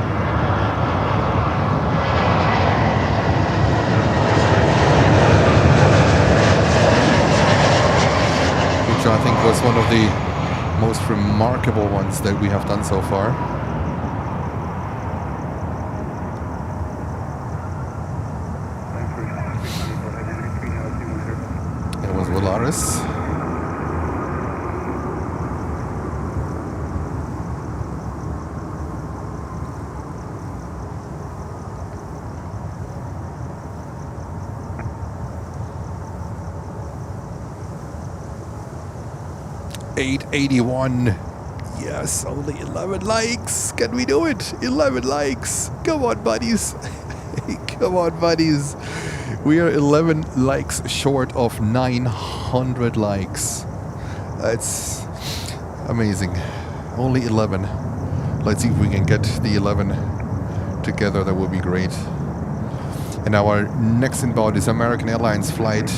I think was one of the most remarkable ones that we have done so far. It was Volaris. $881. Yes, only 11 likes. Can we do it? 11 likes. Come on, buddies. Come on, buddies. We are 11 likes short of 900 likes. That's amazing. Only 11. Let's see if we can get the 11 together. That would be great. And our next inbound is American Airlines flight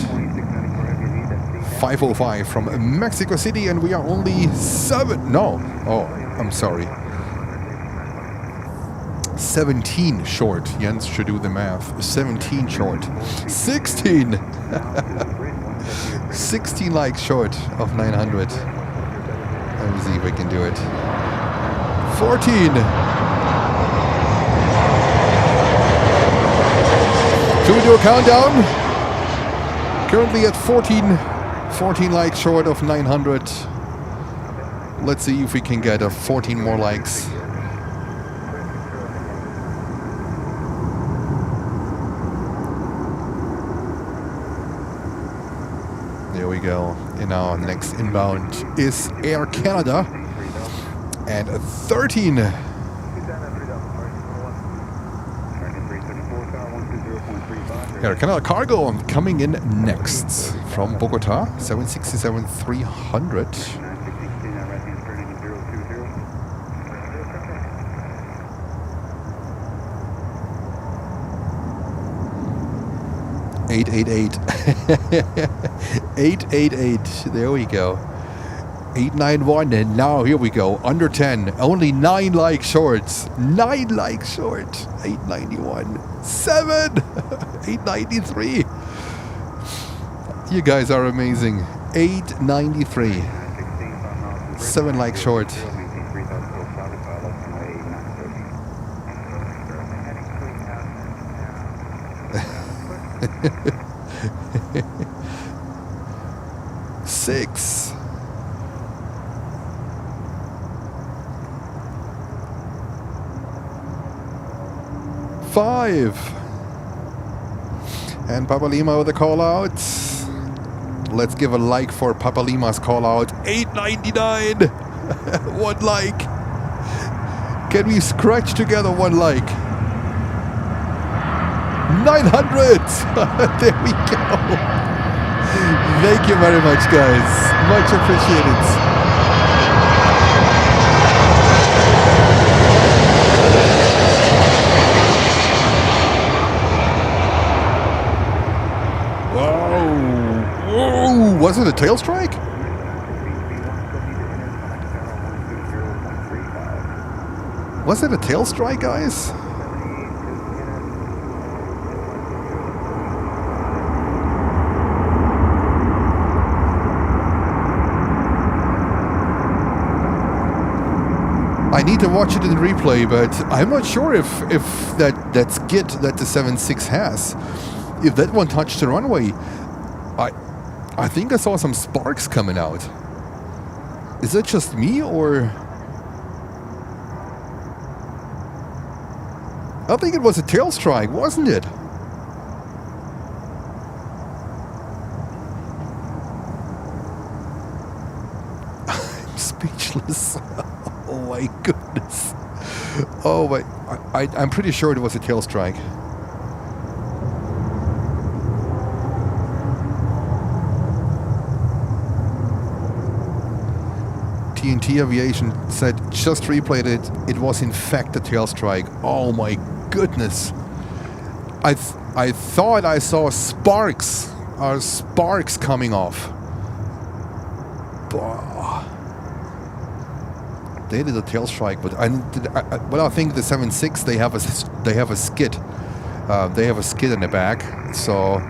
505 from Mexico City, and we are only 7. No. Oh, I'm sorry. 17 short. Jens should do the math. 17 short. 16. 16 likes short of 900. Let me see if I can do it. 14. Should we do a countdown? Currently at 14 likes short of 900. Let's see if we can get 14 more likes. There we go. And our next inbound is Air Canada. And 13. Air Canada Cargo coming in next from Bogota, 767-300. $888. 888. There we go. 891, and now here we go. Under 10. Only 9 likes short. 9 likes short. 891. 7. 893. You guys are amazing. 893. 7 likes short. Six. Five. And Papa Lima with a call out. Let's give a like for Papa Lima's call out. 899. 1 like. Can we scratch together 1 like? 900. There we go. Thank you very much, guys. Much appreciated. Whoa. Was it a tail strike? Was it a tail strike, guys? I need to watch it in replay, but I'm not sure if that skid that the 7.6 has, if that one touched the runway. I think I saw some sparks coming out. Is that just me, or? I think it was a tail strike, wasn't it? I'm speechless. Oh my goodness. Oh my. I'm pretty sure it was a tail strike. TNT Aviation said, just replayed it. It was in fact a tail strike. Oh my goodness. I thought I saw sparks coming off. They did a tail strike, but I think the 7.6 they have a skid. They have a skid in the back, so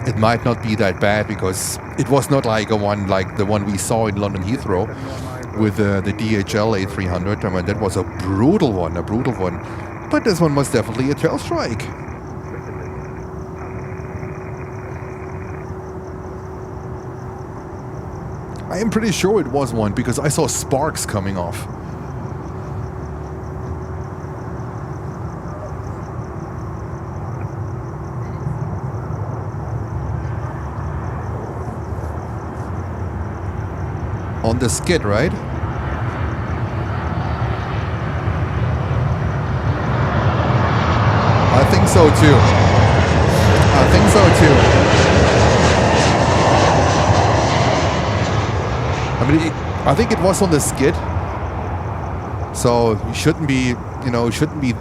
it might not be that bad because it was not like a one like the one we saw in London Heathrow. with the DHL A300. I mean, that was a brutal one. But this one was definitely a tail strike. I am pretty sure it was one because I saw sparks coming off. On the skid, right? I think so too. I mean, I think it was on the skid. So it shouldn't be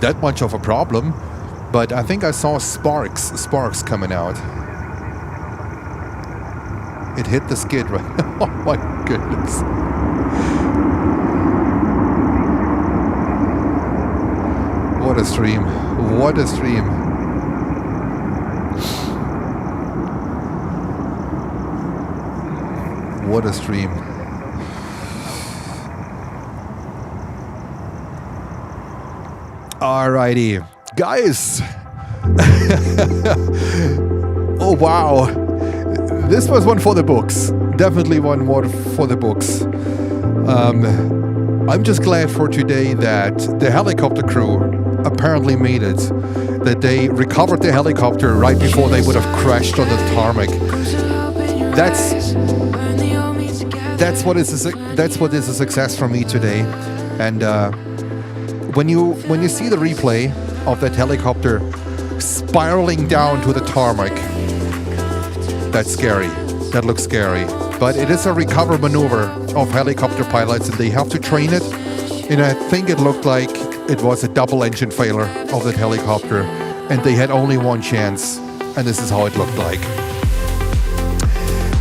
that much of a problem. But I think I saw sparks coming out. It hit the skid, right? Oh my goodness. What a stream. What a stream. What a stream. Alrighty. Guys. Oh wow. This was one for the books. Definitely one more for the books. I'm just glad for today that the helicopter crew apparently made it. That they recovered the helicopter right before they would have crashed on the tarmac. That's what is a success for me today. And when you see the replay of that helicopter spiraling down to the tarmac, that's scary. That looks scary. But it is a recover maneuver of helicopter pilots, and they have to train it. And I think it looked like it was a double engine failure of that helicopter, and they had only one chance, and this is how it looked like.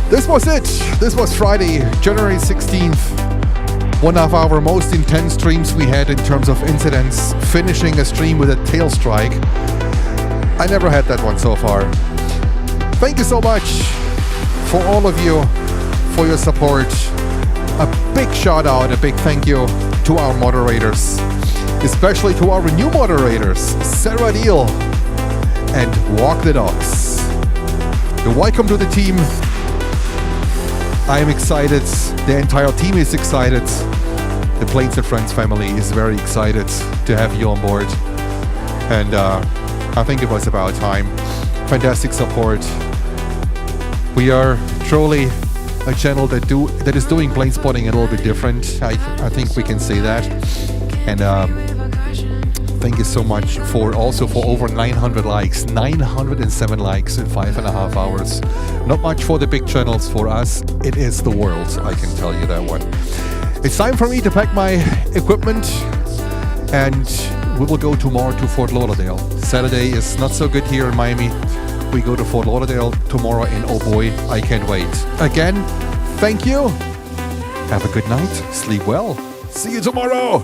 This was it. This was Friday, January 16th. One of our most intense streams we had in terms of incidents, finishing a stream with a tail strike. I never had that one so far. Thank you so much for all of you, for your support. A big shout out, a big thank you to our moderators, especially to our new moderators, Sarah Deal and Walk the Dogs. Welcome to the team. I am excited. The entire team is excited. The Planes and Friends family is very excited to have you on board. And I think it was about time. Fantastic support. We are truly a channel that is doing plane spotting a little bit different. I think we can say that. And thank you so much for over 900 likes, 907 likes in 5.5 hours. Not much for the big channels. For us, it is the world. I can tell you that one. It's time for me to pack my equipment, and we will go tomorrow to Fort Lauderdale. Saturday is not so good here in Miami. We go to Fort Lauderdale tomorrow, and oh boy, I can't wait. Again, thank you. Have a good night. Sleep well. See you tomorrow.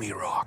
me roar.